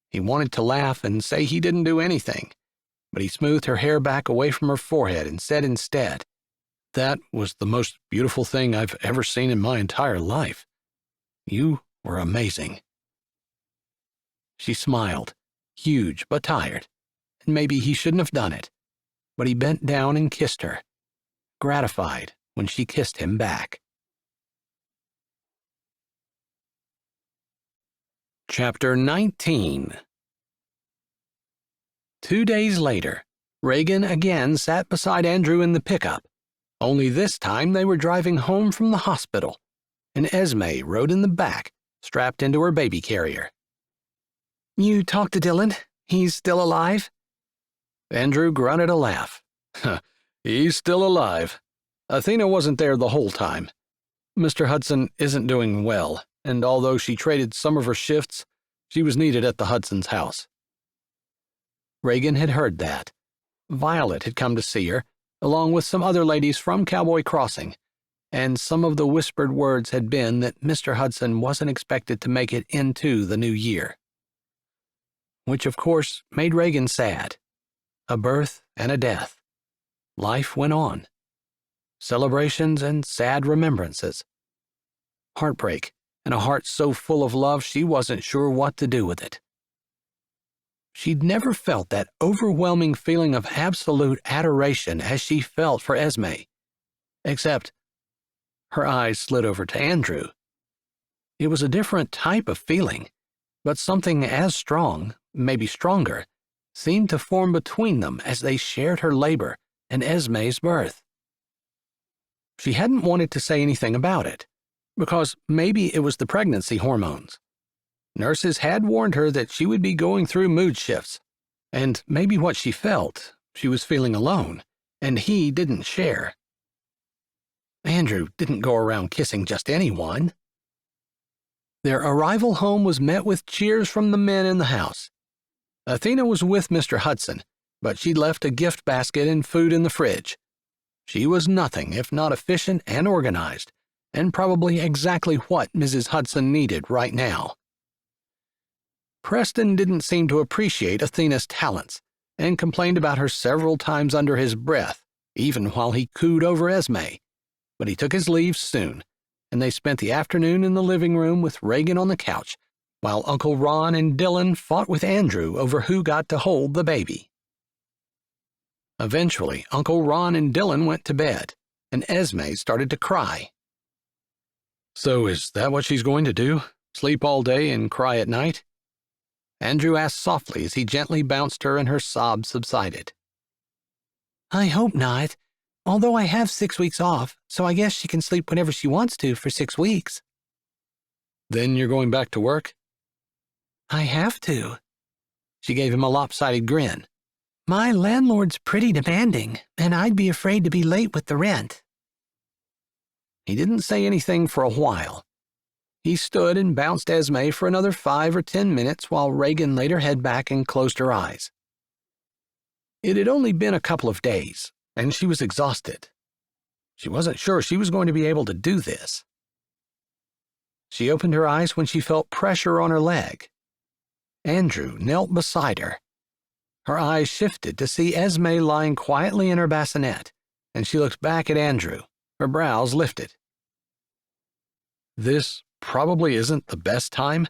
He wanted to laugh and say he didn't do anything, but he smoothed her hair back away from her forehead and said instead, "That was the most beautiful thing I've ever seen in my entire life. You were amazing." She smiled, huge but tired, and maybe he shouldn't have done it, but he bent down and kissed her, gratified when she kissed him back. Chapter 19. 2 days later, Reagan again sat beside Andrew in the pickup, only this time they were driving home from the hospital, and Esme rode in the back, strapped into her baby carrier. You talked to Dylan? He's still alive? Andrew grunted a laugh. He's still alive. Athena wasn't there the whole time. Mr. Hudson isn't doing well, and although she traded some of her shifts, she was needed at the Hudson's house. Reagan had heard that. Violet had come to see her, along with some other ladies from Cowboy Crossing, and some of the whispered words had been that Mr. Hudson wasn't expected to make it into the new year. Which, of course, made Reagan sad. A birth and a death. Life went on. Celebrations and sad remembrances. Heartbreak, and a heart so full of love she wasn't sure what to do with it. She'd never felt that overwhelming feeling of absolute adoration as she felt for Esme. Except, her eyes slid over to Andrew. It was a different type of feeling, but something as strong, maybe stronger, seemed to form between them as they shared her labor and Esme's birth. She hadn't wanted to say anything about it, because maybe it was the pregnancy hormones. Nurses had warned her that she would be going through mood shifts, and maybe what she felt, she was feeling alone, and he didn't share. Andrew didn't go around kissing just anyone. Their arrival home was met with cheers from the men in the house. Athena was with Mr. Hudson, but she'd left a gift basket and food in the fridge. She was nothing if not efficient and organized, and probably exactly what Mrs. Hudson needed right now. Preston didn't seem to appreciate Athena's talents, and complained about her several times under his breath, even while he cooed over Esme. But he took his leave soon, and they spent the afternoon in the living room with Reagan on the couch, while Uncle Ron and Dylan fought with Andrew over who got to hold the baby. Eventually, Uncle Ron and Dylan went to bed, and Esme started to cry. "So is that what she's going to do? Sleep all day and cry at night?" Andrew asked softly as he gently bounced her and her sobs subsided. I hope not, although I have 6 weeks off, so I guess she can sleep whenever she wants to for 6 weeks. Then you're going back to work? I have to. She gave him a lopsided grin. My landlord's pretty demanding, and I'd be afraid to be late with the rent. He didn't say anything for a while. He stood and bounced Esme for another 5 or 10 minutes while Reagan laid her head back and closed her eyes. It had only been a couple of days, and she was exhausted. She wasn't sure she was going to be able to do this. She opened her eyes when she felt pressure on her leg. Andrew knelt beside her. Her eyes shifted to see Esme lying quietly in her bassinet, and she looked back at Andrew, her brows lifted. "This probably isn't the best time,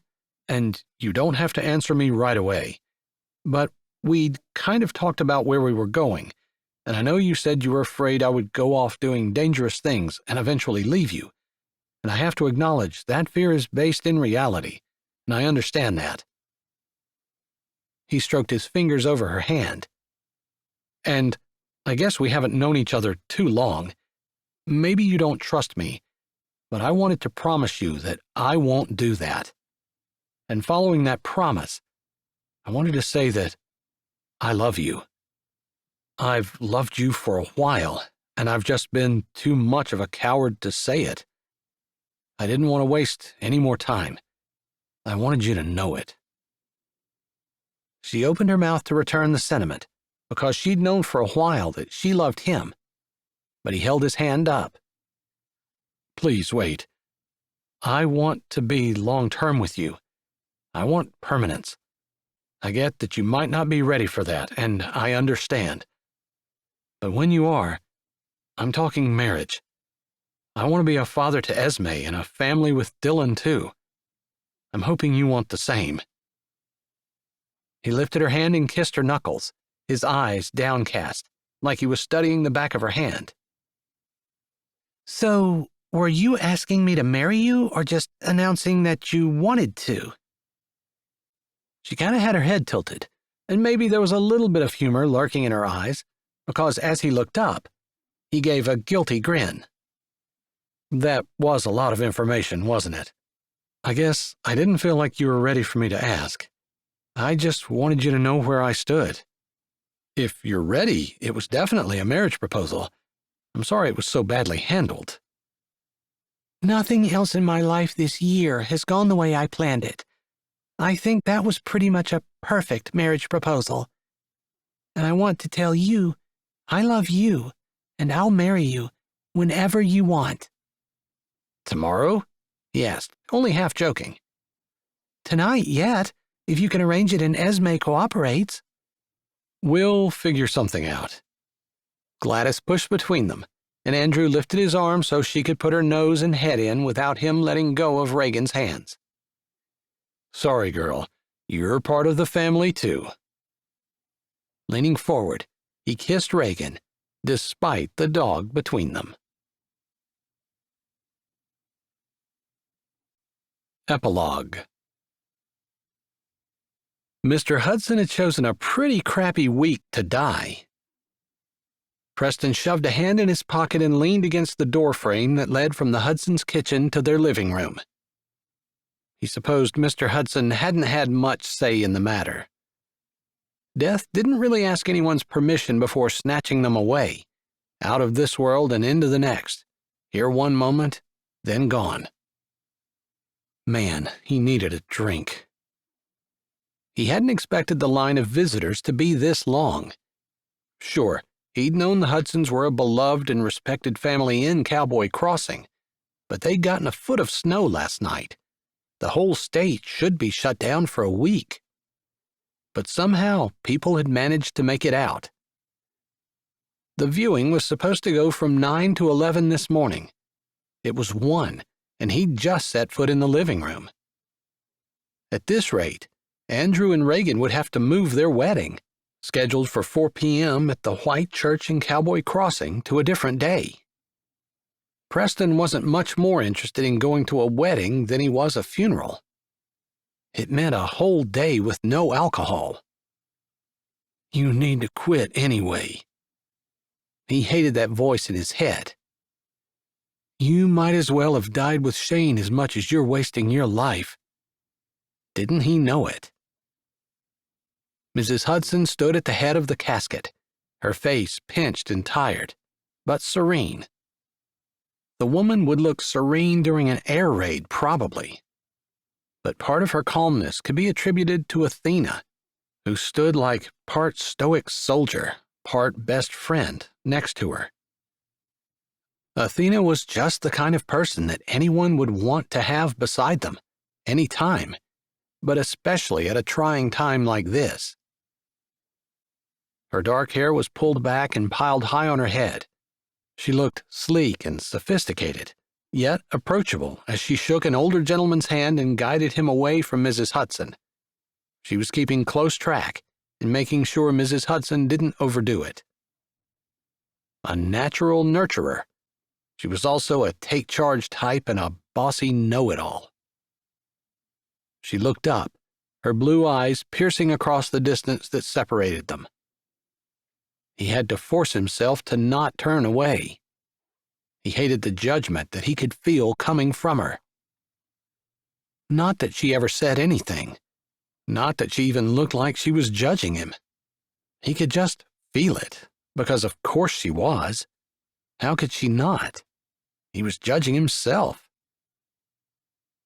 and you don't have to answer me right away. But we'd kind of talked about where we were going, and I know you said you were afraid I would go off doing dangerous things and eventually leave you. And I have to acknowledge that fear is based in reality, and I understand that." He stroked his fingers over her hand. "And I guess we haven't known each other too long. Maybe you don't trust me, but I wanted to promise you that I won't do that. And following that promise, I wanted to say that I love you. I've loved you for a while, and I've just been too much of a coward to say it. I didn't want to waste any more time. I wanted you to know it." She opened her mouth to return the sentiment, because she'd known for a while that she loved him, but he held his hand up. "Please wait. I want to be long-term with you. I want permanence. I get that you might not be ready for that, and I understand. But when you are, I'm talking marriage. I want to be a father to Esme and a family with Dylan, too. I'm hoping you want the same." He lifted her hand and kissed her knuckles, his eyes downcast, like he was studying the back of her hand. So, were you asking me to marry you, or just announcing that you wanted to? She kind of had her head tilted, and maybe there was a little bit of humor lurking in her eyes, because as he looked up, he gave a guilty grin. "That was a lot of information, wasn't it? I guess I didn't feel like you were ready for me to ask. I just wanted you to know where I stood. If you're ready, it was definitely a marriage proposal. I'm sorry it was so badly handled." Nothing else in my life this year has gone the way I planned it. I think that was pretty much a perfect marriage proposal. and I want to tell you I love you, and I'll marry you whenever you want." "Tomorrow?" he asked, only half joking. "Tonight yet, if you can arrange it and Esme cooperates." "We'll figure something out." Gladys pushed between them, and Andrew lifted his arm so she could put her nose and head in without him letting go of Reagan's hands. "Sorry, girl. You're part of the family, too." Leaning forward, he kissed Reagan, despite the dog between them. Epilogue. Mr. Hudson had chosen a pretty crappy week to die. Preston shoved a hand in his pocket and leaned against the doorframe that led from the Hudson's kitchen to their living room. He supposed Mr. Hudson hadn't had much say in the matter. Death didn't really ask anyone's permission before snatching them away, out of this world and into the next, here one moment, then gone. Man, he needed a drink. He hadn't expected the line of visitors to be this long. Sure, he'd known the Hudsons were a beloved and respected family in Cowboy Crossing, but they'd gotten a foot of snow last night. The whole state should be shut down for a week. But somehow, people had managed to make it out. The viewing was supposed to go from 9 to 11 this morning. It was 1, and he'd just set foot in the living room. At this rate, Andrew and Reagan would have to move their wedding, scheduled for 4 p.m. at the White Church in Cowboy Crossing, to a different day. Preston wasn't much more interested in going to a wedding than he was a funeral. It meant a whole day with no alcohol. "You need to quit anyway." He hated that voice in his head. "You might as well have died with Shane as much as you're wasting your life." Didn't he know it? Mrs. Hudson stood at the head of the casket, her face pinched and tired, but serene. The woman would look serene during an air raid, probably. But part of her calmness could be attributed to Athena, who stood like part stoic soldier, part best friend next to her. Athena was just the kind of person that anyone would want to have beside them, any time, but especially at a trying time like this. Her dark hair was pulled back and piled high on her head. She looked sleek and sophisticated, yet approachable as she shook an older gentleman's hand and guided him away from Mrs. Hudson. She was keeping close track and making sure Mrs. Hudson didn't overdo it. A natural nurturer, she was also a take-charge type and a bossy know-it-all. She looked up, her blue eyes piercing across the distance that separated them. He had to force himself to not turn away. He hated the judgment that he could feel coming from her. Not that she ever said anything. Not that she even looked like she was judging him. He could just feel it, because of course she was. How could she not? He was judging himself.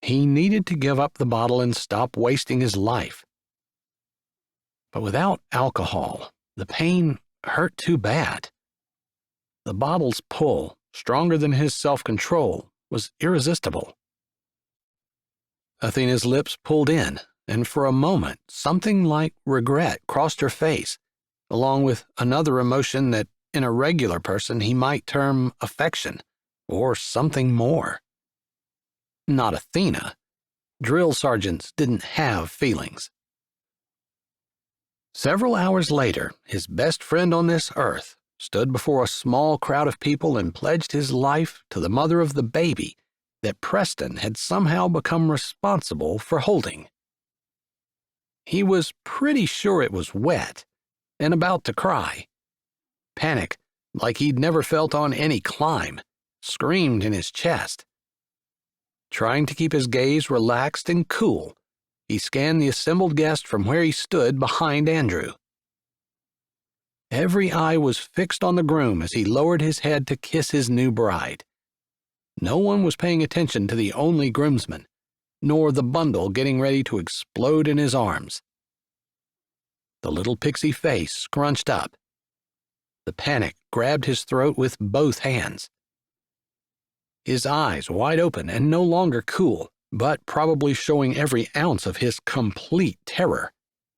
He needed to give up the bottle and stop wasting his life. But without alcohol, the pain hurt too bad. The bottle's pull, stronger than his self-control, was irresistible. Athena's lips pulled in, and for a moment something like regret crossed her face, along with another emotion that in a regular person he might term affection, or something more. Not Athena. Drill sergeants didn't have feelings. Several hours later, his best friend on this earth stood before a small crowd of people and pledged his life to the mother of the baby that Preston had somehow become responsible for holding. He was pretty sure it was wet and about to cry. Panic, like he'd never felt on any climb, screamed in his chest. Trying to keep his gaze relaxed and cool, he scanned the assembled guest from where he stood behind Andrew. Every eye was fixed on the groom as he lowered his head to kiss his new bride. No one was paying attention to the only groomsman, nor the bundle getting ready to explode in his arms. the little pixie face scrunched up. The panic grabbed his throat with both hands. His eyes wide open and no longer cool, but probably showing every ounce of his complete terror,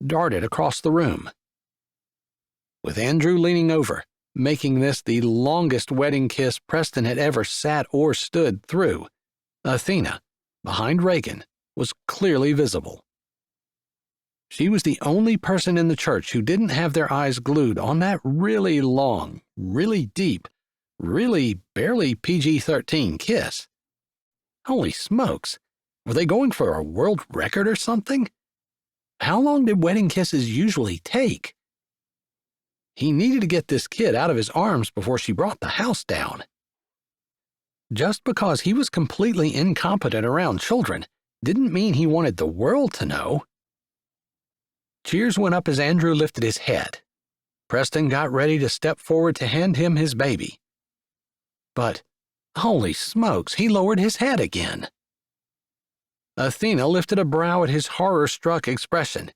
darted across the room. With Andrew leaning over, making this the longest wedding kiss Preston had ever sat or stood through, Athena, behind Reagan, was clearly visible. She was the only person in the church who didn't have their eyes glued on that really long, really deep, really barely PG-13 kiss. Holy smokes, were they going for a world record or something? How long did wedding kisses usually take? He needed to get this kid out of his arms before she brought the house down. Just because he was completely incompetent around children didn't mean he wanted the world to know. Cheers went up as Andrew lifted his head. Preston got ready to step forward to hand him his baby. But, holy smokes, he lowered his head again. Athena lifted a brow at his horror-struck expression.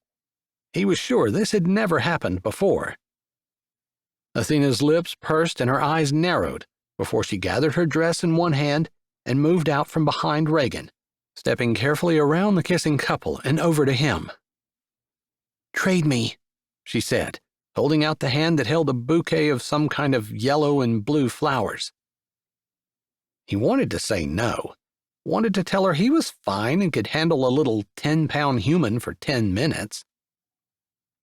He was sure this had never happened before. Athena's lips pursed and her eyes narrowed before she gathered her dress in one hand and moved out from behind Reagan, stepping carefully around the kissing couple and over to him. "Trade me," she said, holding out the hand that held a bouquet of some kind of yellow and blue flowers. He wanted to say no, wanted to tell her he was fine and could handle a little 10-pound human for 10 minutes.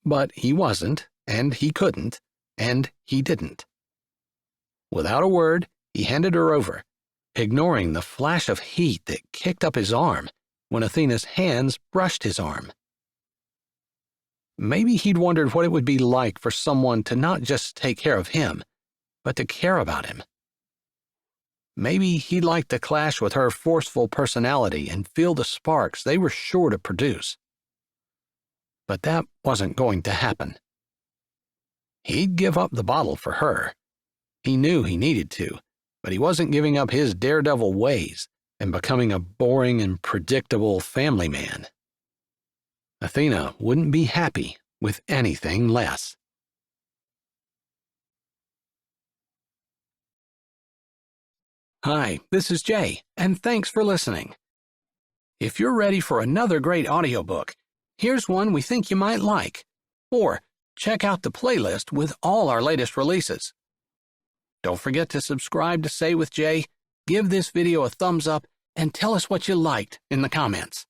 But he wasn't, and he couldn't, and he didn't. Without a word, he handed her over, ignoring the flash of heat that kicked up his arm when Athena's hands brushed his arm. Maybe he'd wondered what it would be like for someone to not just take care of him, but to care about him. Maybe he'd like to clash with her forceful personality and feel the sparks they were sure to produce. But that wasn't going to happen. He'd give up the bottle for her. He knew he needed to, but he wasn't giving up his daredevil ways and becoming a boring and predictable family man. Athena wouldn't be happy with anything less. Hi, this is Jay, and thanks for listening. If you're ready for another great audiobook, here's one we think you might like. Or check out the playlist with all our latest releases. Don't forget to subscribe to Say with Jay, give this video a thumbs up, and tell us what you liked in the comments.